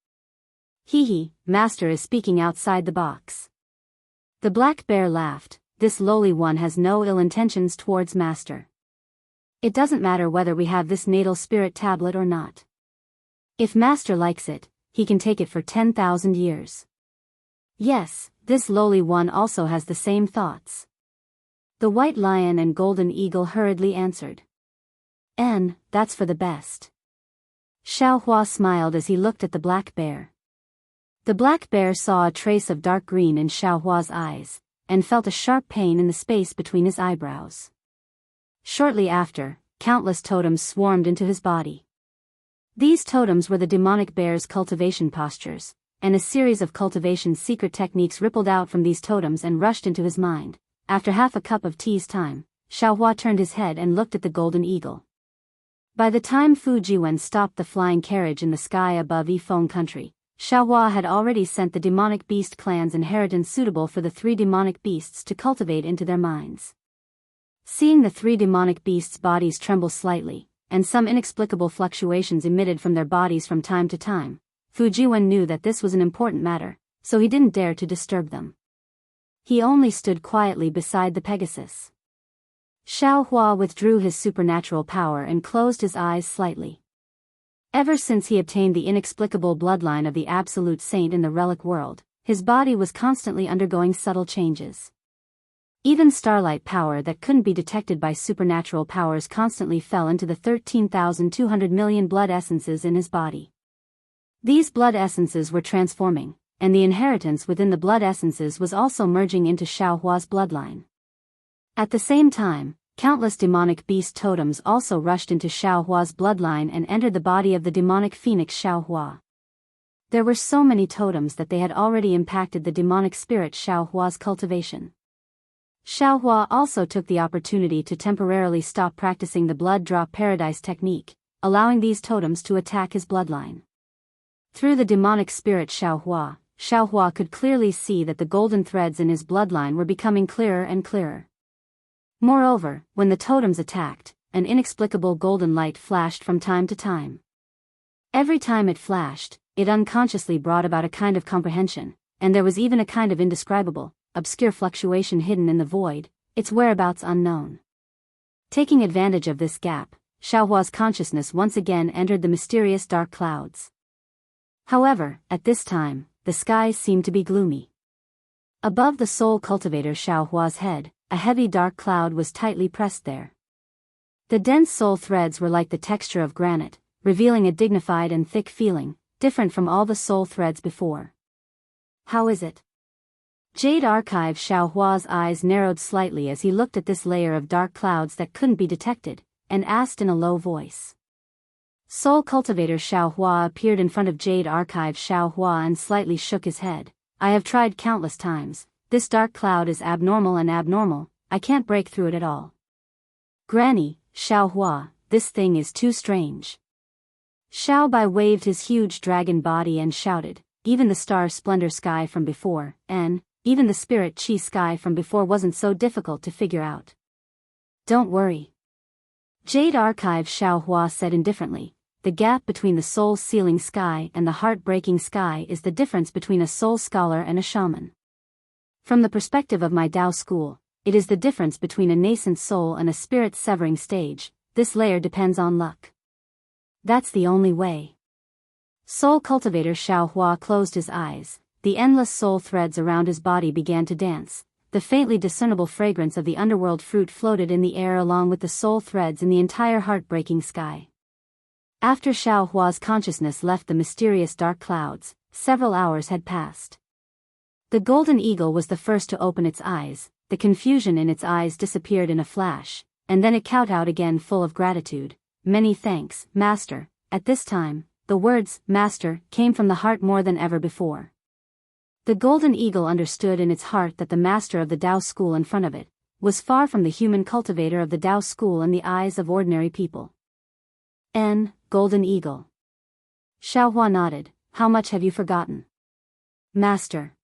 A: Hee, master is speaking outside the box. The black bear laughed, this lowly one has no ill intentions towards master. It doesn't matter whether we have this natal spirit tablet or not. If master likes it, he can take it for 10,000 years. Yes, this lowly one also has the same thoughts. The white lion and golden eagle hurriedly answered. That's for the best. Xiaohua smiled as he looked at the black bear. The black bear saw a trace of dark green in Xiaohua's eyes, and felt a sharp pain in the space between his eyebrows. Shortly after, countless totems swarmed into his body. These totems were the demonic bear's cultivation postures, and a series of cultivation secret techniques rippled out from these totems and rushed into his mind. After half a cup of tea's time, Xiaohua turned his head and looked at the golden eagle. By the time Fu Jiwen stopped the flying carriage in the sky above Yifeng country, Xiaohua had already sent the demonic beast clan's inheritance suitable for the 3 demonic beasts to cultivate into their minds. Seeing the 3 demonic beasts' bodies tremble slightly, and some inexplicable fluctuations emitted from their bodies from time to time, Fu Jiwen knew that this was an important matter, so he didn't dare to disturb them. He only stood quietly beside the Pegasus. Xiaohua withdrew his supernatural power and closed his eyes slightly. Ever since he obtained the inexplicable bloodline of the absolute saint in the relic world, his body was constantly undergoing subtle changes. Even starlight power that couldn't be detected by supernatural powers constantly fell into the 13,200 million blood essences in his body. These blood essences were transforming, and the inheritance within the blood essences was also merging into Xiaohua's bloodline. At the same time, countless demonic beast totems also rushed into Xiaohua's bloodline and entered the body of the demonic phoenix Xiaohua. There were so many totems that they had already impacted the demonic spirit Xiaohua's cultivation. Xiaohua also took the opportunity to temporarily stop practicing the blood drop paradise technique, allowing these totems to attack his bloodline. Through the demonic spirit Xiaohua could clearly see that the golden threads in his bloodline were becoming clearer and clearer. Moreover, when the totems attacked, an inexplicable golden light flashed from time to time. Every time it flashed, it unconsciously brought about a kind of comprehension, and there was even a kind of indescribable, obscure fluctuation hidden in the void, its whereabouts unknown. Taking advantage of this gap, Xiaohua's consciousness once again entered the mysterious dark clouds. However, at this time, the skies seemed to be gloomy. Above the soul cultivator Xiaohua's head, a heavy dark cloud was tightly pressed there. The dense soul threads were like the texture of granite, revealing a dignified and thick feeling, different from all the soul threads before. How is it? Jade Archive Xiaohua's eyes narrowed slightly as he looked at this layer of dark clouds that couldn't be detected, and asked in a low voice. Soul Cultivator Xiaohua appeared in front of Jade Archive Xiaohua and slightly shook his head. I have tried countless times, this dark cloud is abnormal, I can't break through it at all. Granny, Xiaohua, this thing is too strange. Xiaobai waved his huge dragon body and shouted, even the star splendor sky from before, and even the spirit chi sky from before wasn't so difficult to figure out. Don't worry. Jade Archive Xiao Hua said indifferently. The gap between the soul-sealing sky and the heart-breaking sky is the difference between a soul scholar and a shaman. From the perspective of my Dao school, it is the difference between a nascent soul and a spirit-severing stage. This layer depends on luck. That's the only way. Soul Cultivator Xiao Hua closed his eyes. The endless soul threads around his body began to dance. The faintly discernible fragrance of the underworld fruit floated in the air along with the soul threads in the entire heartbreaking sky. After Xiao Hua's consciousness left the mysterious dark clouds, several hours had passed. The golden eagle was the first to open its eyes. The confusion in its eyes disappeared in a flash, and then it kowtowed again full of gratitude. Many thanks, Master. At this time, the words, Master, came from the heart more than ever before. The golden eagle understood in its heart that the master of the Dao school in front of it was far from the human cultivator of the Dao school in the eyes of ordinary people. Golden eagle. Xiao Hua nodded. How much have you forgotten? Master.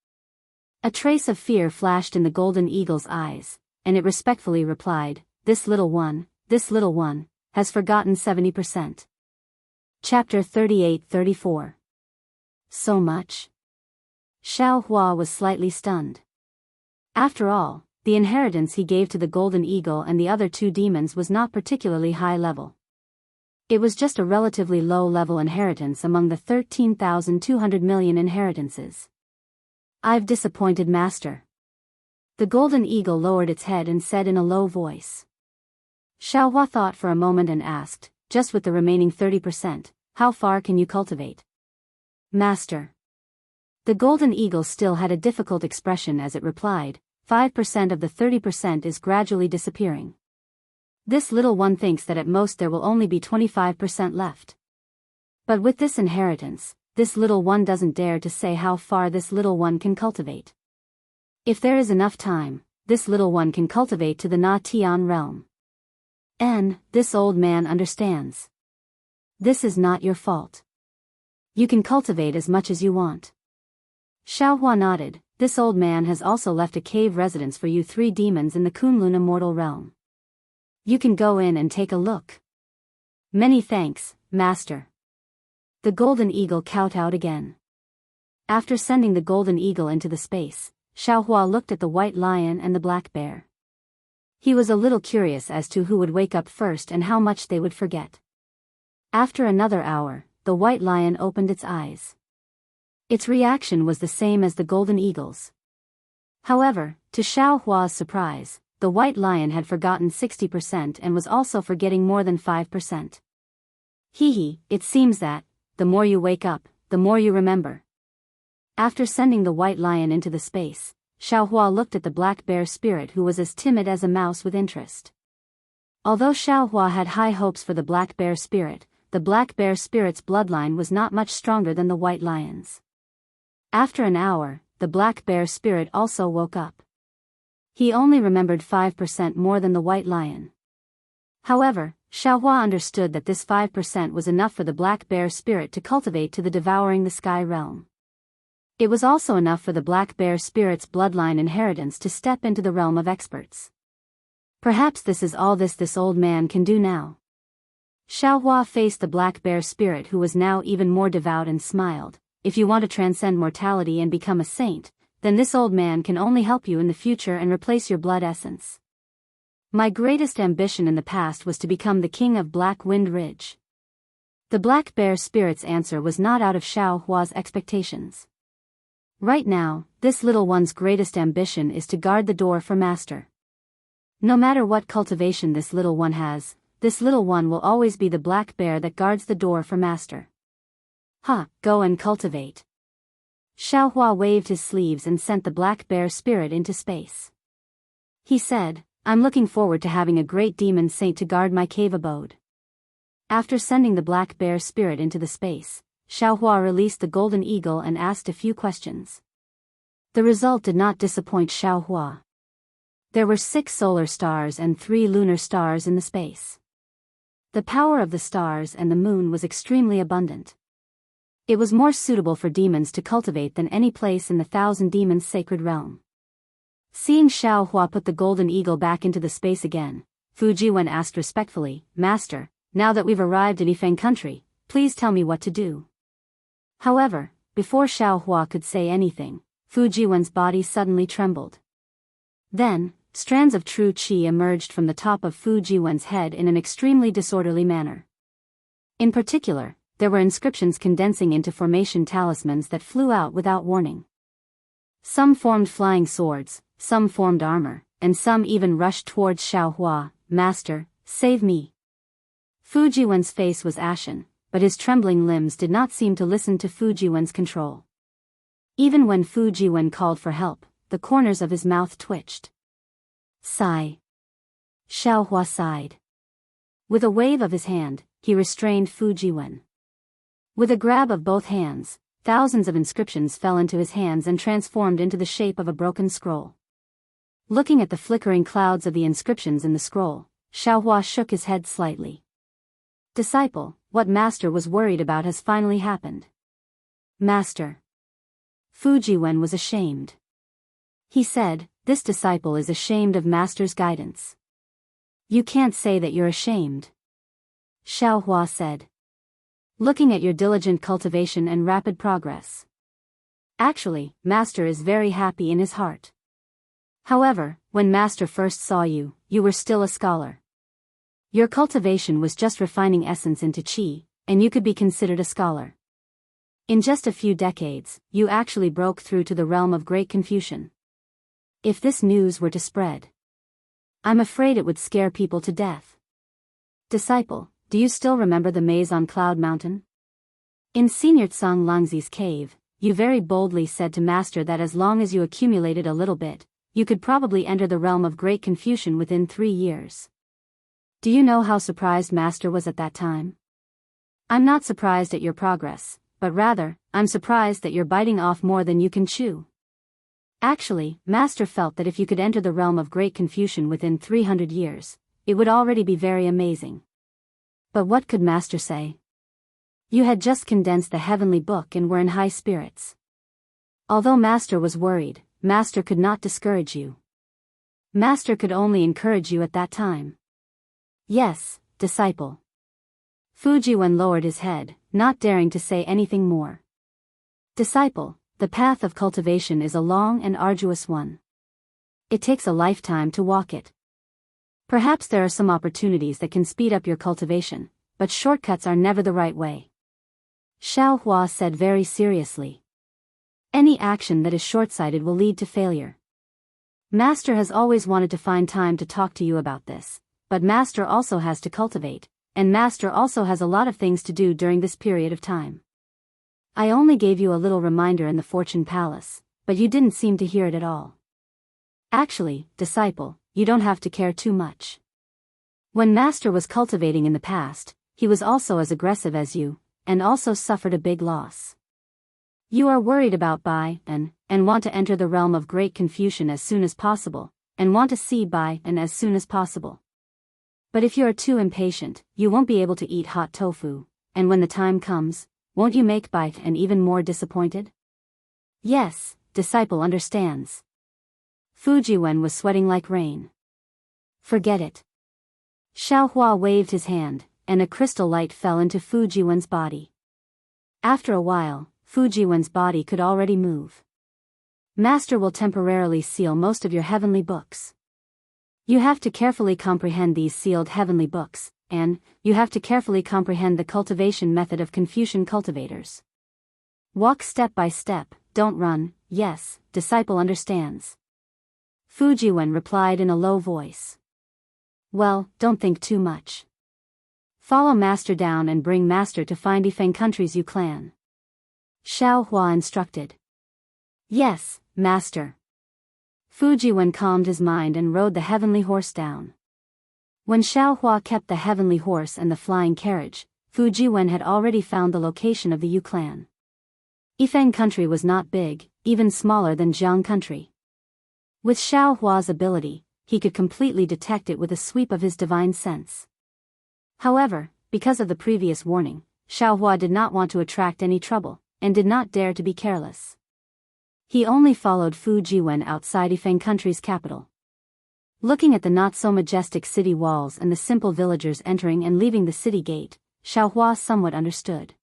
A: A trace of fear flashed in the golden eagle's eyes, and it respectfully replied, this little one, has forgotten 70%. Chapter 38-34. So much? Xiao Hua was slightly stunned. After all, the inheritance he gave to the golden eagle and the other two demons was not particularly high level. It was just a relatively low-level inheritance among the 13,200 million inheritances. I've disappointed Master. The golden eagle lowered its head and said in a low voice. Xiao Hua thought for a moment and asked, just with the remaining 30%, how far can you cultivate? Master. The golden eagle still had a difficult expression as it replied, 5% of the 30% is gradually disappearing. This little one thinks that at most there will only be 25% left. But with this inheritance, this little one doesn't dare to say how far this little one can cultivate. If there is enough time, this little one can cultivate to the Na Tian realm. This old man understands. This is not your fault. You can cultivate as much as you want. Xiao Hua nodded. This old man has also left a cave residence for you three demons in the Kunlun immortal realm. You can go in and take a look. Many thanks, Master. The golden eagle kowtowed again. After sending the golden eagle into the space, Xiao Hua looked at the white lion and the black bear. He was a little curious as to who would wake up first and how much they would forget. After another hour, the white lion opened its eyes. Its reaction was the same as the golden eagle's. However, to Xiao Hua's surprise, the white lion had forgotten 60% and was also forgetting more than 5%. It seems that, the more you wake up, the more you remember. After sending the white lion into the space, Xiao Hua looked at the black bear spirit who was as timid as a mouse with interest. Although Xiao Hua had high hopes for the black bear spirit, the black bear spirit's bloodline was not much stronger than the white lion's. After an hour, the black bear spirit also woke up. He only remembered 5% more than the white lion. However, Xiao Hua understood that this 5% was enough for the black bear spirit to cultivate to the devouring the sky realm. It was also enough for the black bear spirit's bloodline inheritance to step into the realm of experts. Perhaps this is all this old man can do now. Xiao Hua faced the black bear spirit who was now even more devout and smiled. If you want to transcend mortality and become a saint, then this old man can only help you in the future and replace your blood essence. My greatest ambition in the past was to become the king of Black Wind Ridge. The black bear spirit's answer was not out of Xiao Hua's expectations. Right now, this little one's greatest ambition is to guard the door for Master. No matter what cultivation this little one has, this little one will always be the black bear that guards the door for Master. Go and cultivate. Xiao Hua waved his sleeves and sent the black bear spirit into space. He said, I'm looking forward to having a great demon saint to guard my cave abode. After sending the black bear spirit into the space, Xiao Hua released the golden eagle and asked a few questions. The result did not disappoint Xiao Hua. There were 6 solar stars and 3 lunar stars in the space. The power of the stars and the moon was extremely abundant. It was more suitable for demons to cultivate than any place in the Thousand Demons' sacred realm. Seeing Xiao Hua put the golden eagle back into the space again, Fu Jiwen asked respectfully, "Master, now that we've arrived in Yifeng country, please tell me what to do." However, before Xiao Hua could say anything, Fu Jiwen's body suddenly trembled. Then, strands of true qi emerged from the top of Fu Jiwen's head in an extremely disorderly manner. In particular, there were inscriptions condensing into formation talismans that flew out without warning. Some formed flying swords, some formed armor, and some even rushed towards Xiao Hua. "Master, save me." Fu Jiwen's face was ashen, but his trembling limbs did not seem to listen to Fu Jiwen's control. Even when Fu Jiwen called for help, the corners of his mouth twitched. Sigh. Xiao Hua sighed. With a wave of his hand, he restrained Fu Jiwen. With a grab of both hands, thousands of inscriptions fell into his hands and transformed into the shape of a broken scroll. Looking at the flickering clouds of the inscriptions in the scroll, Xiao Hua shook his head slightly. "Disciple, what Master was worried about has finally happened." "Master." Fu Jiwen was ashamed. He said, "This disciple is ashamed of Master's guidance." "You can't say that you're ashamed." Xiao Hua said. "Looking at your diligent cultivation and rapid progress. Actually, Master is very happy in his heart. However, when Master first saw you, you were still a scholar. Your cultivation was just refining essence into qi, and you could be considered a scholar. In just a few decades, you actually broke through to the realm of great Confucian. If this news were to spread, I'm afraid it would scare people to death. Disciple, do you still remember the maze on Cloud Mountain? In Senior Tsang Langzi's cave, you very boldly said to Master that as long as you accumulated a little bit, you could probably enter the realm of great Confucian within 3 years. Do you know how surprised Master was at that time? I'm not surprised at your progress, but rather, I'm surprised that you're biting off more than you can chew. Actually, Master felt that if you could enter the realm of great Confucian within 300 years, it would already be very amazing. But what could Master say? You had just condensed the heavenly book and were in high spirits. Although Master was worried, Master could not discourage you. Master could only encourage you at that time. Yes, disciple. Fu Jiwen lowered his head, not daring to say anything more. Disciple, the path of cultivation is a long and arduous one. It takes a lifetime to walk it. Perhaps there are some opportunities that can speed up your cultivation, but shortcuts are never the right way. Xiao Hua said very seriously. Any action that is short-sighted will lead to failure. Master has always wanted to find time to talk to you about this, but Master also has to cultivate, and Master also has a lot of things to do during this period of time. I only gave you a little reminder in the Fortune Palace, but you didn't seem to hear it at all. Actually, disciple, you don't have to care too much. When Master was cultivating in the past, he was also as aggressive as you, and also suffered a big loss. You are worried about Bai and want to enter the realm of great Confucian as soon as possible, and want to see Bai and as soon as possible. But if you are too impatient, you won't be able to eat hot tofu, and when the time comes, won't you make Bai and even more disappointed? Yes, disciple understands. Fu Jiwen was sweating like rain. Forget it. Xiao Hua waved his hand, and a crystal light fell into Fu Jiwen's body. After a while, Fu Jiwen's body could already move. Master will temporarily seal most of your heavenly books. You have to carefully comprehend these sealed heavenly books, and you have to carefully comprehend the cultivation method of Confucian cultivators. Walk step by step, don't run. Yes, disciple understands. Fu Jiwen replied in a low voice. Well, don't think too much. Follow Master down and bring Master to find Yifeng country's Yu clan. Xiao Hua instructed. Yes, Master. Fu Jiwen calmed his mind and rode the heavenly horse down. When Xiao Hua kept the heavenly horse and the flying carriage, Fu Jiwen had already found the location of the Yu clan. Yifeng country was not big, even smaller than Jiang country. With Xiao Hua's ability, he could completely detect it with a sweep of his divine sense. However, because of the previous warning, Xiaohua did not want to attract any trouble, and did not dare to be careless. He only followed Fu Jiwen outside Yifeng country's capital. Looking at the not-so-majestic city walls and the simple villagers entering and leaving the city gate, Xiaohua somewhat understood.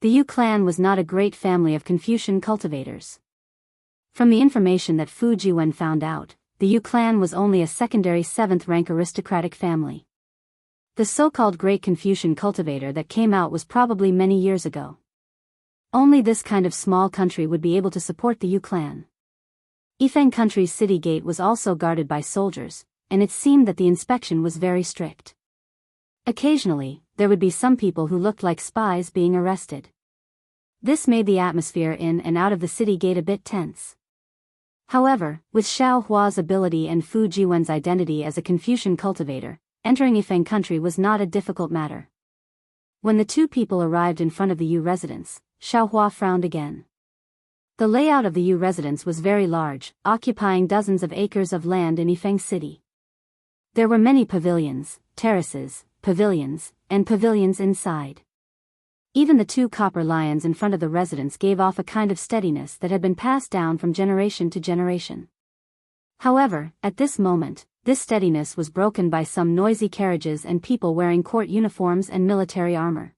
A: The Yu clan was not a great family of Confucian cultivators. From the information that Fu Jiwen found out, the Yu clan was only a secondary 7th-rank aristocratic family. The so-called Great Confucian Cultivator that came out was probably many years ago. Only this kind of small country would be able to support the Yu clan. Yifeng country's city gate was also guarded by soldiers, and it seemed that the inspection was very strict. Occasionally, there would be some people who looked like spies being arrested. This made the atmosphere in and out of the city gate a bit tense. However, with Xiao Hua's ability and Fu Jiwen's identity as a Confucian cultivator, entering Yifeng country was not a difficult matter. When the two people arrived in front of the Yu residence, Xiao Hua frowned again. The layout of the Yu residence was very large, occupying dozens of acres of land in Yifeng city. There were many pavilions, terraces, and pavilions inside. Even the 2 copper lions in front of the residence gave off a kind of steadiness that had been passed down from generation to generation. However, at this moment, this steadiness was broken by some noisy carriages and people wearing court uniforms and military armor.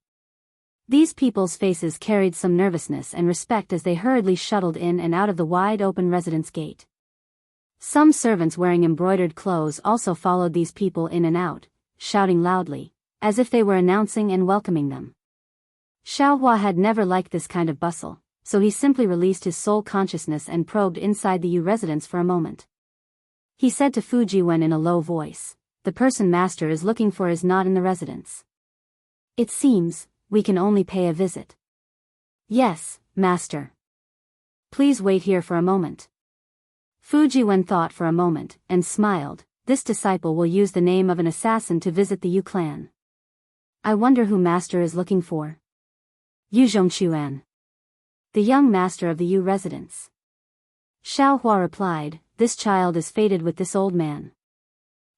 A: These people's faces carried some nervousness and respect as they hurriedly shuttled in and out of the wide-open residence gate. Some servants wearing embroidered clothes also followed these people in and out, shouting loudly, as if they were announcing and welcoming them. Xiao Hua had never liked this kind of bustle, so he simply released his soul consciousness and probed inside the Yu residence for a moment. He said to Fu Jiwen in a low voice, "The person master is looking for is not in the residence. It seems, we can only pay a visit." "Yes, master. Please wait here for a moment." Fu Jiwen thought for a moment, and smiled. This disciple will use the name of an assassin to visit the Yu clan. I wonder who master is looking for. Yu Zhongquan, the young master of the Yu residence. Xiao Hua replied, "This child is fated with this old man.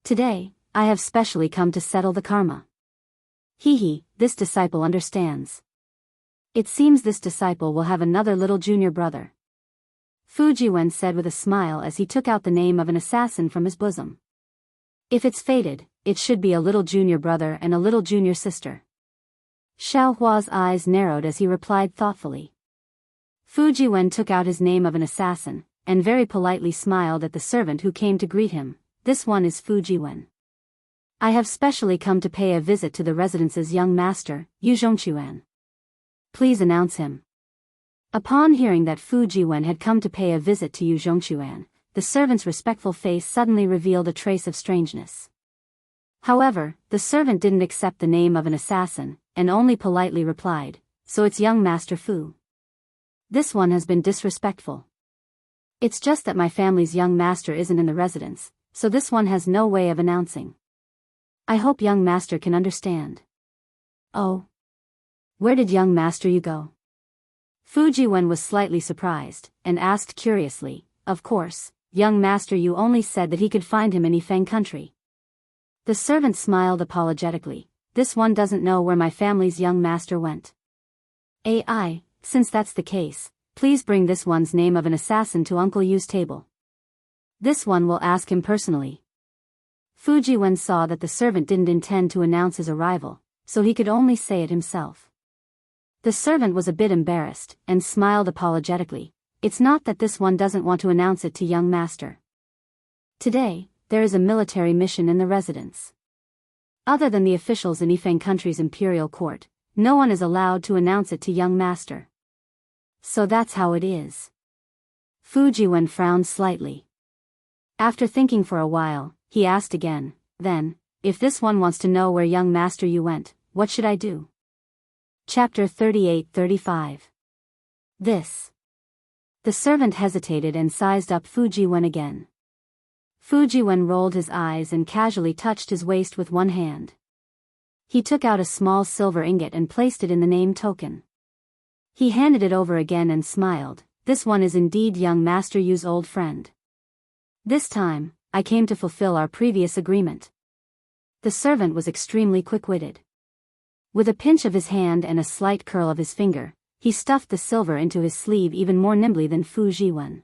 A: Today, I have specially come to settle the karma." This disciple understands. It seems this disciple will have another little junior brother. Fu Jiwen said with a smile as he took out the name of an assassin from his bosom. If it's fated, it should be a little junior brother and a little junior sister. Xiao Hua's eyes narrowed as he replied thoughtfully. Fu Jiwen took out his name of an assassin, and very politely smiled at the servant who came to greet him. "This one is Fu Jiwen. I have specially come to pay a visit to the residence's young master, Yu Zhongquan. Please announce him." Upon hearing that Fu Jiwen had come to pay a visit to Yu Zhongquan, the servant's respectful face suddenly revealed a trace of strangeness. However, the servant didn't accept the name of an assassin, and only politely replied, "So it's young Master Fu. This one has been disrespectful. It's just that my family's young master isn't in the residence, so this one has no way of announcing. I hope young master can understand." "Oh. Where did young master you go?" Fu Jiwen was slightly surprised, and asked curiously, "Of course, young master you only said that he could find him in Yifeng country." The servant smiled apologetically. "This one doesn't know where my family's young master went." Since that's the case, please bring this one's name of an assassin to Uncle Yu's table. This one will ask him personally." Fu Jiwen saw that the servant didn't intend to announce his arrival, so he could only say it himself. The servant was a bit embarrassed, and smiled apologetically. "It's not that this one doesn't want to announce it to young master. Today, there is a military mission in the residence. Other than the officials in Yifeng country's imperial court, no one is allowed to announce it to young master. So that's how it is." Fu Jiwen frowned slightly. After thinking for a while, he asked again, "Then, if this one wants to know where young master you went, what should I do?" Chapter 38-35. This. The servant hesitated and sized up Fu Jiwen again. Fu Jiwen rolled his eyes and casually touched his waist with one hand. He took out a small silver ingot and placed it in the name token. He handed it over again and smiled. "This one is indeed young Master Yu's old friend. This time, I came to fulfill our previous agreement." The servant was extremely quick-witted. With a pinch of his hand and a slight curl of his finger, he stuffed the silver into his sleeve even more nimbly than Fu Jiwen.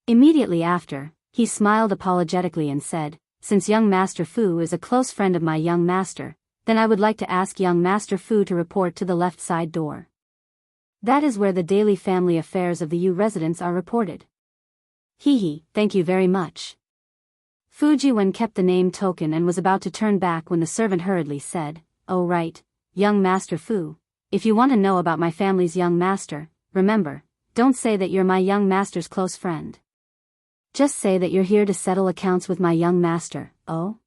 A: Immediately after, he smiled apologetically and said, "Since young Master Fu is a close friend of my young master, then I would like to ask young Master Fu to report to the left side door. That is where the daily family affairs of the Yu residents are reported." "Hee, thank you very much." Fu Jiwen kept the name token and was about to turn back when the servant hurriedly said, "Oh right, young Master Fu, if you want to know about my family's young master, remember, don't say that you're my young master's close friend. Just say that you're here to settle accounts with my young master." "Oh?"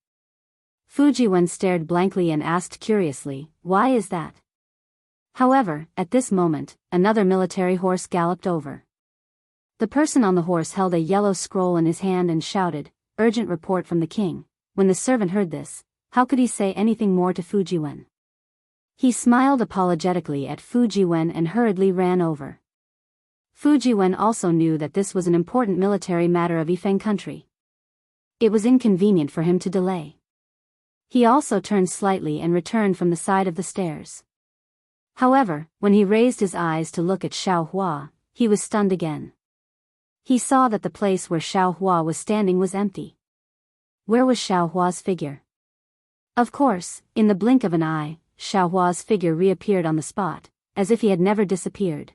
A: Fu Jiwen stared blankly and asked curiously, "Why is that?" However, at this moment, another military horse galloped over. The person on the horse held a yellow scroll in his hand and shouted, "Urgent report from the king." When the servant heard this, how could he say anything more to Fu Jiwen? He smiled apologetically at Fu Jiwen and hurriedly ran over. Fu Jiwen also knew that this was an important military matter of Yifeng country. It was inconvenient for him to delay. He also turned slightly and returned from the side of the stairs. However, when he raised his eyes to look at Xiao Hua, he was stunned again. He saw that the place where Xiao Hua was standing was empty. Where was Xiao Hua's figure? Of course, in the blink of an eye, Xiao Hua's figure reappeared on the spot, as if he had never disappeared.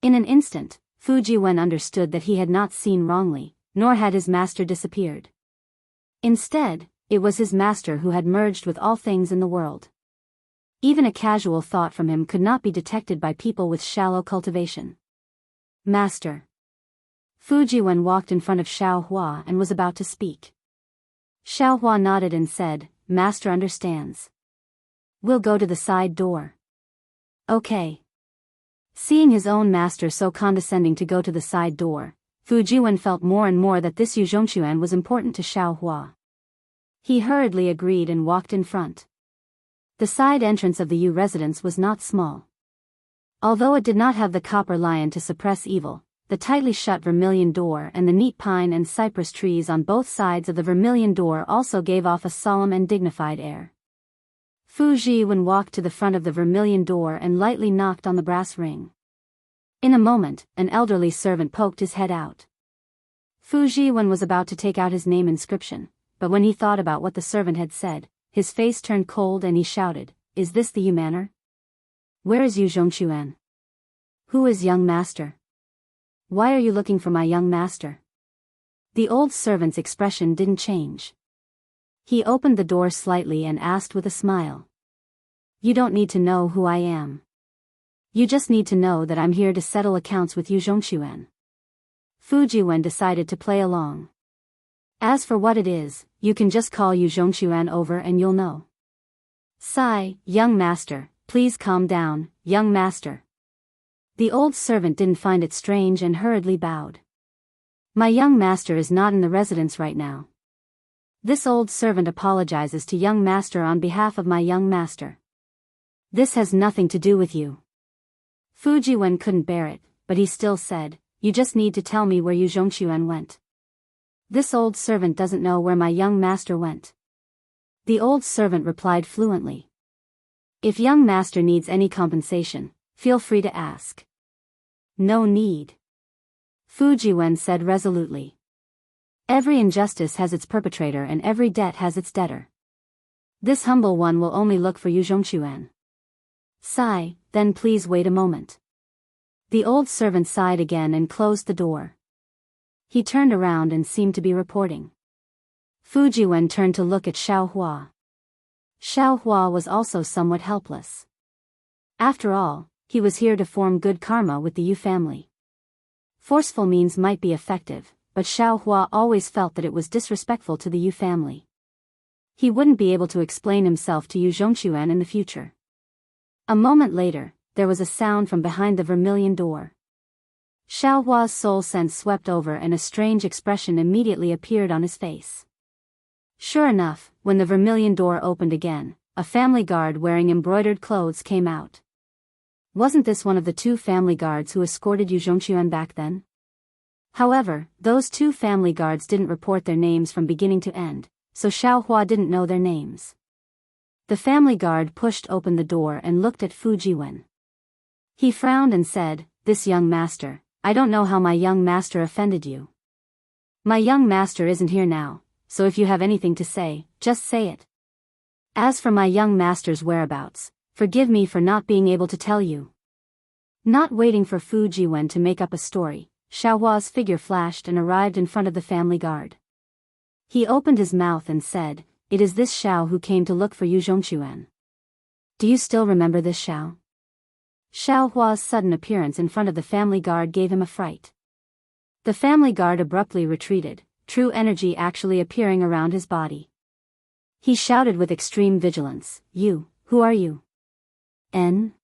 A: In an instant, Fu Jiwen understood that he had not seen wrongly, nor had his master disappeared. Instead, it was his master who had merged with all things in the world. Even a casual thought from him could not be detected by people with shallow cultivation. "Master." Fu Jiwen walked in front of Xiao Hua and was about to speak. Xiao Hua nodded and said, "Master understands. We'll go to the side door." "Okay." Seeing his own master so condescending to go to the side door, Fu Jiwen felt more and more that this Yu Zhongquan was important to Xiao Hua. He hurriedly agreed and walked in front. The side entrance of the Yu residence was not small. Although it did not have the copper lion to suppress evil, the tightly shut vermilion door and the neat pine and cypress trees on both sides of the vermilion door also gave off a solemn and dignified air. Fu Jiwen walked to the front of the vermilion door and lightly knocked on the brass ring. In a moment, an elderly servant poked his head out. Fu Jiwen was about to take out his name inscription, but when he thought about what the servant had said, his face turned cold and he shouted, "Is this the Yu manor? Where is Yu Zhongquan? Who is young master? Why are you looking for my young master?" The old servant's expression didn't change. He opened the door slightly and asked with a smile, "You don't need to know who I am. You just need to know that I'm here to settle accounts with Yu Zhongquan." Fu Jiwen decided to play along. "As for what it is, you can just call Yu Zhongquan over and you'll know." "Sigh, young master, please calm down, young master." The old servant didn't find it strange and hurriedly bowed. "My young master is not in the residence right now. This old servant apologizes to young master on behalf of my young master. This has nothing to do with you." Fu Jiwen couldn't bear it, but he still said, "You just need to tell me where Yu Zhongquan went. This old servant doesn't know where my young master went." The old servant replied fluently, "If young master needs any compensation, feel free to ask." "No need," Fu Jiwen said resolutely. "Every injustice has its perpetrator and every debt has its debtor. This humble one will only look for Yu Zhongquan." "Sigh, then please wait a moment." The old servant sighed again and closed the door. He turned around and seemed to be reporting. Fu Jiwen turned to look at Xiao Hua. Xiao Hua was also somewhat helpless. After all, he was here to form good karma with the Yu family. Forceful means might be effective, but Xiao Hua always felt that it was disrespectful to the Yu family. He wouldn't be able to explain himself to Yu Zhongquan in the future. A moment later, there was a sound from behind the vermilion door. Xiao Hua's soul sense swept over and a strange expression immediately appeared on his face. Sure enough, when the vermilion door opened again, a family guard wearing embroidered clothes came out. Wasn't this one of the two family guards who escorted Yu Zhongquan back then? However, those two family guards didn't report their names from beginning to end, so Xiao Hua didn't know their names. The family guard pushed open the door and looked at Fu Jiwen. He frowned and said, "This young master, I don't know how my young master offended you. My young master isn't here now, so if you have anything to say, just say it. As for my young master's whereabouts, forgive me for not being able to tell you." Not waiting for Fu Jiwen to make up a story, Xiaohua's figure flashed and arrived in front of the family guard. He opened his mouth and said, "It is this Xiao who came to look for you, Zhongquan. Do you still remember this Xiao?" Xiaohua's sudden appearance in front of the family guard gave him a fright. The family guard abruptly retreated, true energy actually appearing around his body. He shouted with extreme vigilance, Who are you?" "N?"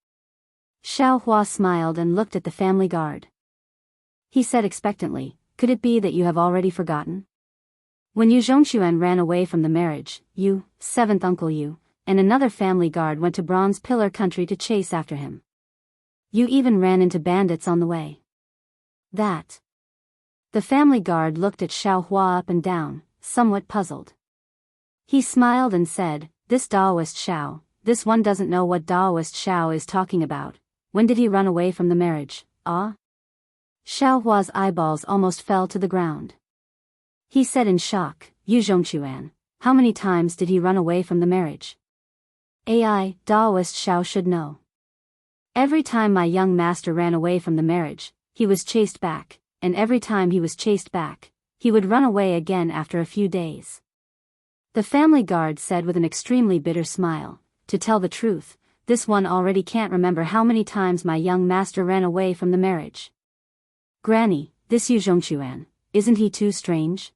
A: Xiaohua smiled and looked at the family guard. He said expectantly, "Could it be that you have already forgotten? When Yu Zhongquan ran away from the marriage, you, seventh uncle Yu, and another family guard went to Bronze Pillar country to chase after him. You even ran into bandits on the way." "That." The family guard looked at Xiaohua up and down, somewhat puzzled. He smiled and said, "This Daoist Xiao, this one doesn't know what Daoist Xiao is talking about. When did he run away from the marriage, ah?" Xiaohua's eyeballs almost fell to the ground. He said in shock, "Yu Zhongquan, how many times did he run away from the marriage? AI, Daoist Xiao should know. Every time my young master ran away from the marriage, he was chased back, and every time he was chased back, he would run away again after a few days." The family guard said with an extremely bitter smile, "To tell the truth, this one already can't remember how many times my young master ran away from the marriage. Granny, this Yu Zhongquan, isn't he too strange?"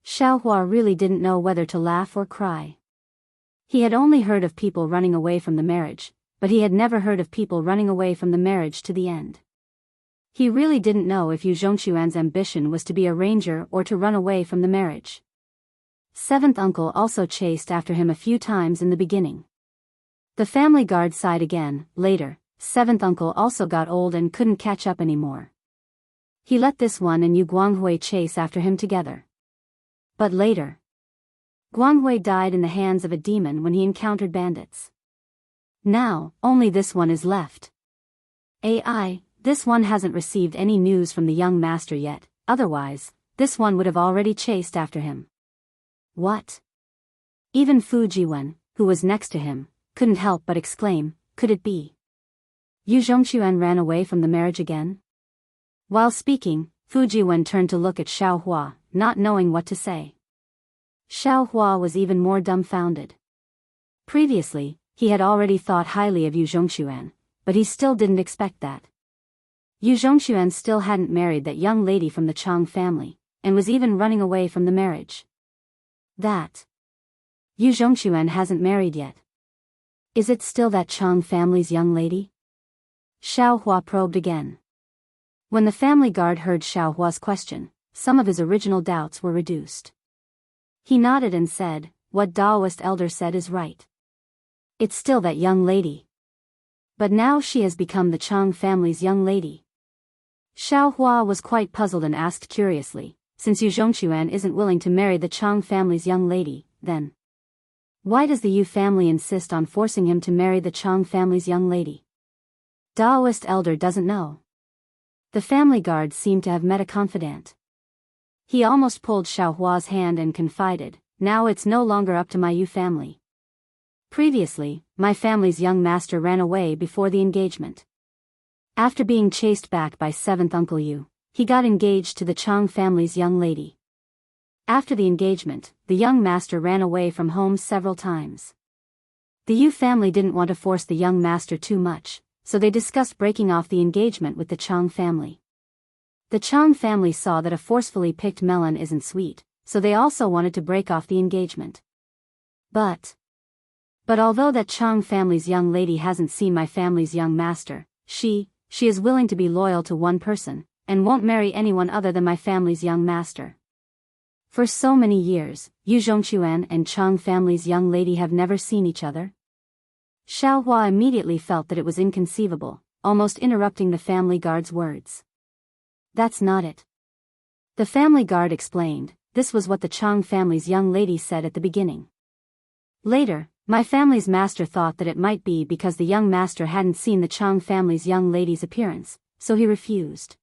A: Xiaohua really didn't know whether to laugh or cry. He had only heard of people running away from the marriage, but he had never heard of people running away from the marriage to the end. He really didn't know if Yu Zhongquan's ambition was to be a ranger or to run away from the marriage. Seventh uncle also chased after him a few times in the beginning. The family guard sighed again. Later, seventh uncle also got old and couldn't catch up anymore. He let this one and Yu Guanghui chase after him together. But later, Guanghui died in the hands of a demon when he encountered bandits. Now, only this one is left. AI, this one hasn't received any news from the young master yet, otherwise, this one would have already chased after him." "What?" Even Fu Jiwen, who was next to him, couldn't help but exclaim, "Could it be? Yu Zhongquan ran away from the marriage again?" While speaking, Fu Jiwen turned to look at Xiaohua, not knowing what to say. Xiaohua was even more dumbfounded. Previously, he had already thought highly of Yu Zhongquan, but he still didn't expect that. Yu Zhongquan still hadn't married that young lady from the Chang family, and was even running away from the marriage. That Yu Zhongquan hasn't married yet. Is it still that Chang family's young lady? Xiaohua probed again. When the family guard heard Xiaohua's question, some of his original doubts were reduced. He nodded and said, "What Daoist elder said is right. It's still that young lady. But now she has become the Chang family's young lady." Xiaohua was quite puzzled and asked curiously, "Since Yu Zhongquan isn't willing to marry the Chang family's young lady, then why does the Yu family insist on forcing him to marry the Chang family's young lady?" Daoist elder doesn't know. The family guard seemed to have met a confidant. He almost pulled Xiaohua's hand and confided, "Now it's no longer up to my Yu family. Previously, my family's young master ran away before the engagement. After being chased back by seventh uncle Yu, he got engaged to the Chang family's young lady. After the engagement, the young master ran away from home several times. The Yu family didn't want to force the young master too much, so they discussed breaking off the engagement with the Chang family. The Chang family saw that a forcefully picked melon isn't sweet, so they also wanted to break off the engagement. But although that Chang family's young lady hasn't seen my family's young master, she is willing to be loyal to one person, and won't marry anyone other than my family's young master. For so many years, Yu Zhongquan and Chang family's young lady have never seen each other." Xiaohua immediately felt that it was inconceivable, almost interrupting the family guard's words. "That's not it." The family guard explained, this was what the Chang family's young lady said at the beginning. Later, My family's master thought that it might be because the young master hadn't seen the Chang family's young lady's appearance, so he refused.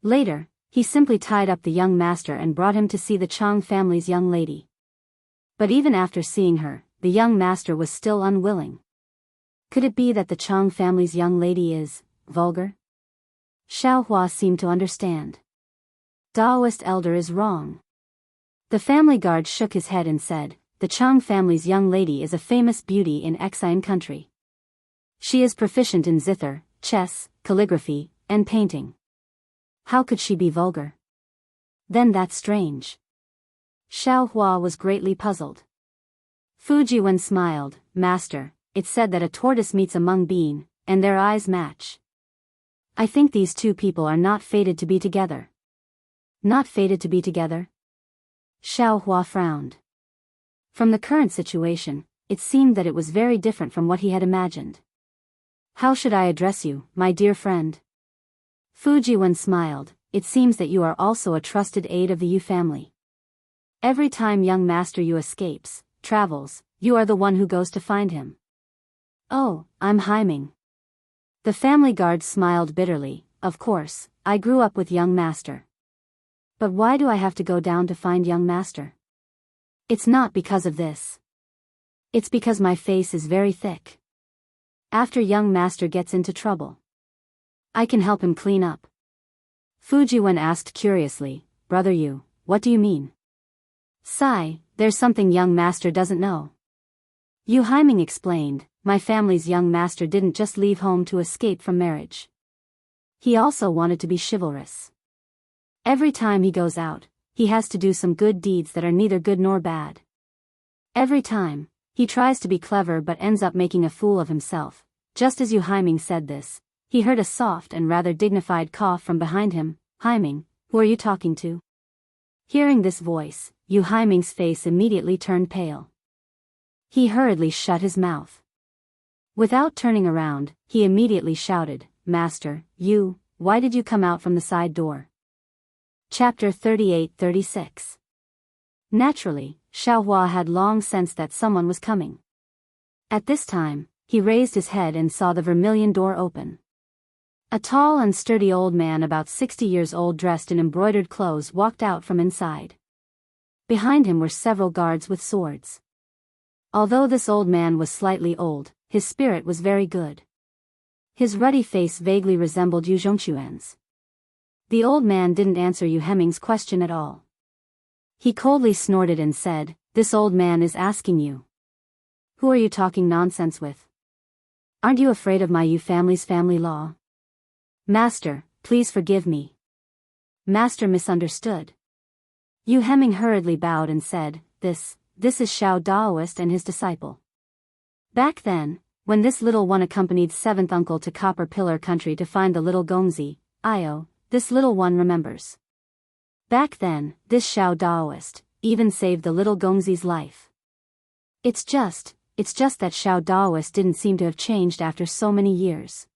A: Later, he simply tied up the young master and brought him to see the Chang family's young lady. But even after seeing her, the young master was still unwilling. Could it be that the Chang family's young lady is vulgar? Xiao Hua seemed to understand. Daoist elder is wrong. The family guard shook his head and said, the Chang family's young lady is a famous beauty in Xian country. She is proficient in zither, chess, calligraphy, and painting. How could she be vulgar? Then that's strange. Xiao Hua was greatly puzzled. Fujiwen smiled, Master, it's said that a tortoise meets a mung bean, and their eyes match. I think these two people are not fated to be together. Not fated to be together? Xiao Hua frowned. From the current situation, it seemed that it was very different from what he had imagined. How should I address you, my dear friend? Fujiwen smiled, it seems that you are also a trusted aide of the Yu family. Every time young Master Yu escapes, travels, you are the one who goes to find him. Oh, I'm Haiming. The family guard smiled bitterly, of course, I grew up with young Master. But why do I have to go down to find young Master? It's not because of this. It's because my face is very thick. After young Master gets into trouble, I can help him clean up. Fujiwen asked curiously, Brother Yu, what do you mean? Sigh, there's something young Master doesn't know. Yu Haiming explained, my family's young master didn't just leave home to escape from marriage. He also wanted to be chivalrous. Every time he goes out, he has to do some good deeds that are neither good nor bad. Every time, he tries to be clever but ends up making a fool of himself. Just as Yu Haiming said this, he heard a soft and rather dignified cough from behind him. Haiming, who are you talking to? Hearing this voice, Yu Haiming's face immediately turned pale. He hurriedly shut his mouth. Without turning around, he immediately shouted, Master, you, why did you come out from the side door? Chapter 38-36. Naturally, Xiao Hua had long sensed that someone was coming. At this time, he raised his head and saw the vermilion door open. A tall and sturdy old man about 60 years old dressed in embroidered clothes walked out from inside. Behind him were several guards with swords. Although this old man was slightly old, his spirit was very good. His ruddy face vaguely resembled Yu Zhongquan's. The old man didn't answer Yu Heming's question at all. He coldly snorted and said, This old man is asking you. Who are you talking nonsense with? Aren't you afraid of my Yu family's family law? Master, please forgive me. Master misunderstood. Yu Heming hurriedly bowed and said, This is Xiao Daoist and his disciple. Back then, when this little one accompanied seventh uncle to Copper Pillar country to find the little Gongzi, Io, this little one remembers. Back then, this Xiao Daoist even saved the little Gongzi's life. It's just that Xiao Daoist didn't seem to have changed after so many years.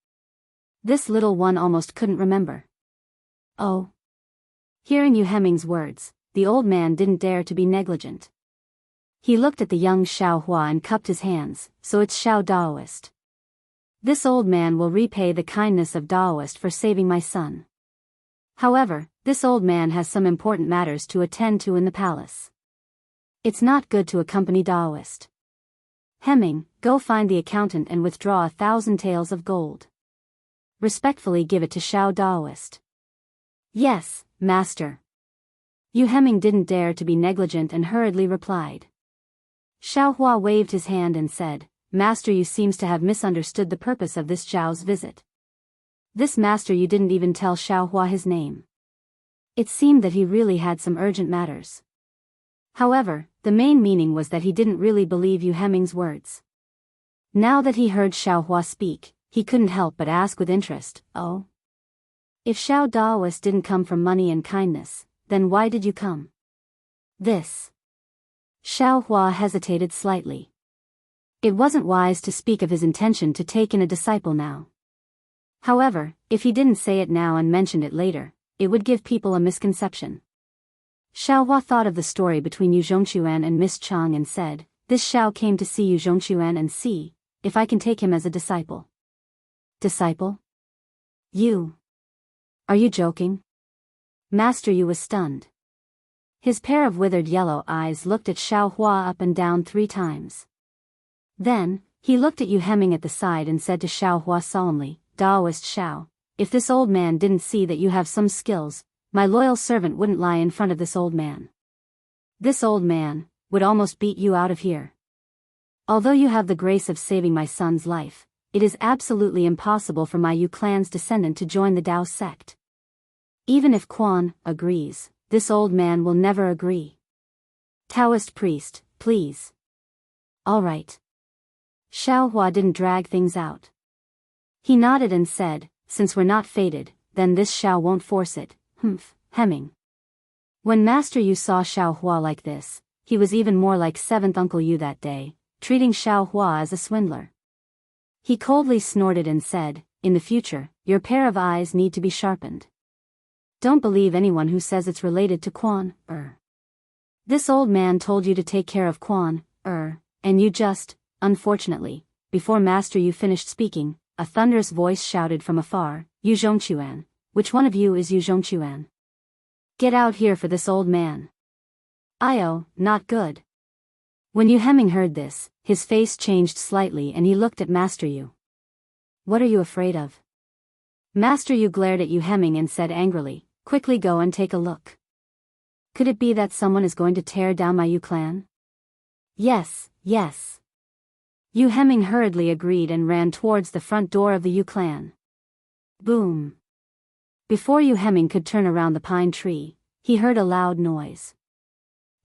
A: This little one almost couldn't remember. Oh. Hearing Yu Heming's words, the old man didn't dare to be negligent. He looked at the young Xiao Hua and cupped his hands, so it's Xiao Daoist. This old man will repay the kindness of Daoist for saving my son. However, this old man has some important matters to attend to in the palace. It's not good to accompany Daoist. Heming, go find the accountant and withdraw 1,000 taels of gold. Respectfully give it to Xiao Daoist. Yes, master. Yu Heming didn't dare to be negligent and hurriedly replied. Xiao Hua waved his hand and said, Master Yu seems to have misunderstood the purpose of this Zhao's visit. This Master Yu didn't even tell Xiao Hua his name. It seemed that he really had some urgent matters. However, the main meaning was that he didn't really believe Yu Heming's words. Now that he heard Xiao Hua speak, he couldn't help but ask with interest, Oh? If Xiao Daoist didn't come from money and kindness, then why did you come? This. Xiao Hua hesitated slightly. It wasn't wise to speak of his intention to take in a disciple now. However, if he didn't say it now and mentioned it later, it would give people a misconception. Xiao Hua thought of the story between Yu Zhongquan and Miss Chang and said, This Xiao came to see Yu Zhongquan and see if I can take him as a disciple. Disciple? You? Are you joking? Master Yu was stunned. His pair of withered yellow eyes looked at Xiao Hua up and down 3 times. Then, he looked at Yu Hemming at the side and said to Xiao Hua solemnly, Daoist Xiao, if this old man didn't see that you have some skills, my loyal servant wouldn't lie in front of this old man. This old man would almost beat you out of here. Although you have the grace of saving my son's life, it is absolutely impossible for my Yu clan's descendant to join the Dao sect. Even if Quan agrees, this old man will never agree. Taoist priest, please. All right. Xiao Hua didn't drag things out. He nodded and said, since we're not fated, then this Xiao won't force it. Hemming. When Master Yu saw Xiao Hua like this, he was even more like 7th Uncle Yu that day, treating Xiao Hua as a swindler. He coldly snorted and said, in the future, your pair of eyes need to be sharpened. Don't believe anyone who says it's related to Quan, This old man told you to take care of Quan, and you just, unfortunately, before Master Yu finished speaking, a thunderous voice shouted from afar, Yu Zhongquan, which one of you is Yu Zhongquan? Get out here for this old man. Io, not good. When Yu Hemming heard this, his face changed slightly and he looked at Master Yu. What are you afraid of? Master Yu glared at Yu Hemming and said angrily, quickly go and take a look. Could it be that someone is going to tear down my Yu clan? Yes, yes. Yu Hemming hurriedly agreed and ran towards the front door of the Yu clan. Boom. Before Yu Hemming could turn around the pine tree, he heard a loud noise.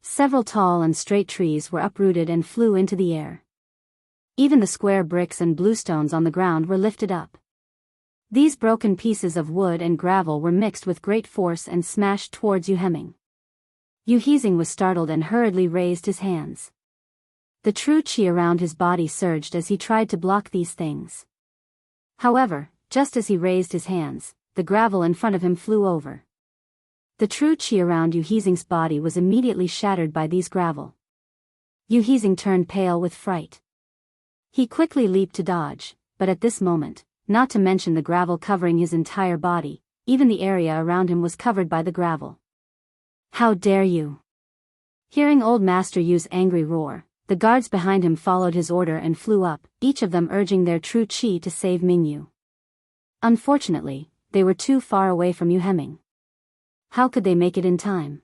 A: Several tall and straight trees were uprooted and flew into the air. Even the square bricks and bluestones on the ground were lifted up. These broken pieces of wood and gravel were mixed with great force and smashed towards Yu Hemming. Yu Hezing was startled and hurriedly raised his hands. The true qi around his body surged as he tried to block these things. However, just as he raised his hands, the gravel in front of him flew over. The true qi around Yu Hezing's body was immediately shattered by these gravel. Yu Hezing turned pale with fright. He quickly leaped to dodge, but at this moment, not to mention the gravel covering his entire body, even the area around him was covered by the gravel. How dare you! Hearing old Master Yu's angry roar, the guards behind him followed his order and flew up, each of them urging their true qi to save Mingyu. Unfortunately, they were too far away from Yu Hemming. How could they make it in time?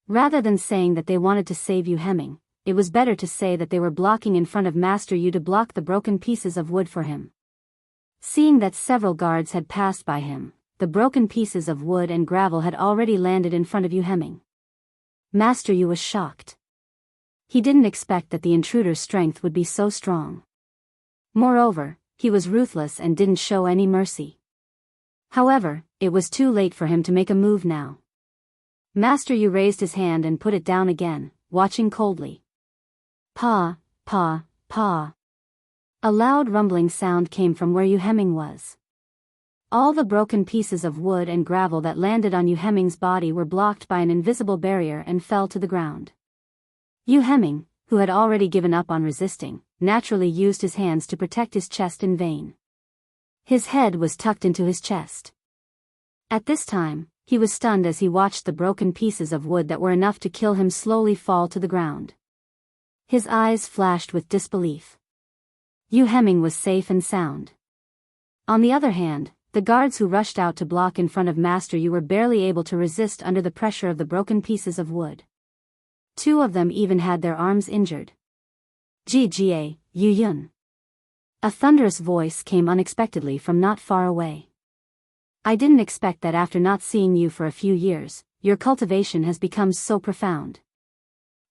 A: Rather than saying that they wanted to save Yu Hemming, it was better to say that they were blocking in front of Master Yu to block the broken pieces of wood for him. Seeing that several guards had passed by him, the broken pieces of wood and gravel had already landed in front of Yu Hemming. Master Yu was shocked. He didn't expect that the intruder's strength would be so strong. Moreover, he was ruthless and didn't show any mercy. However, it was too late for him to make a move now. Master Yu raised his hand and put it down again, watching coldly. Pa, pa, pa. A loud rumbling sound came from where Yu Hemming was. All the broken pieces of wood and gravel that landed on Yu Hemming's body were blocked by an invisible barrier and fell to the ground. Yu Hemming, who had already given up on resisting, naturally used his hands to protect his chest in vain. His head was tucked into his chest. At this time, he was stunned as he watched the broken pieces of wood that were enough to kill him slowly fall to the ground. His eyes flashed with disbelief. Yu Hemming was safe and sound. On the other hand, the guards who rushed out to block in front of Master Yu were barely able to resist under the pressure of the broken pieces of wood. 2 of them even had their arms injured. Jie, Yu Yun. A thunderous voice came unexpectedly from not far away. I didn't expect that after not seeing you for a few years, your cultivation has become so profound.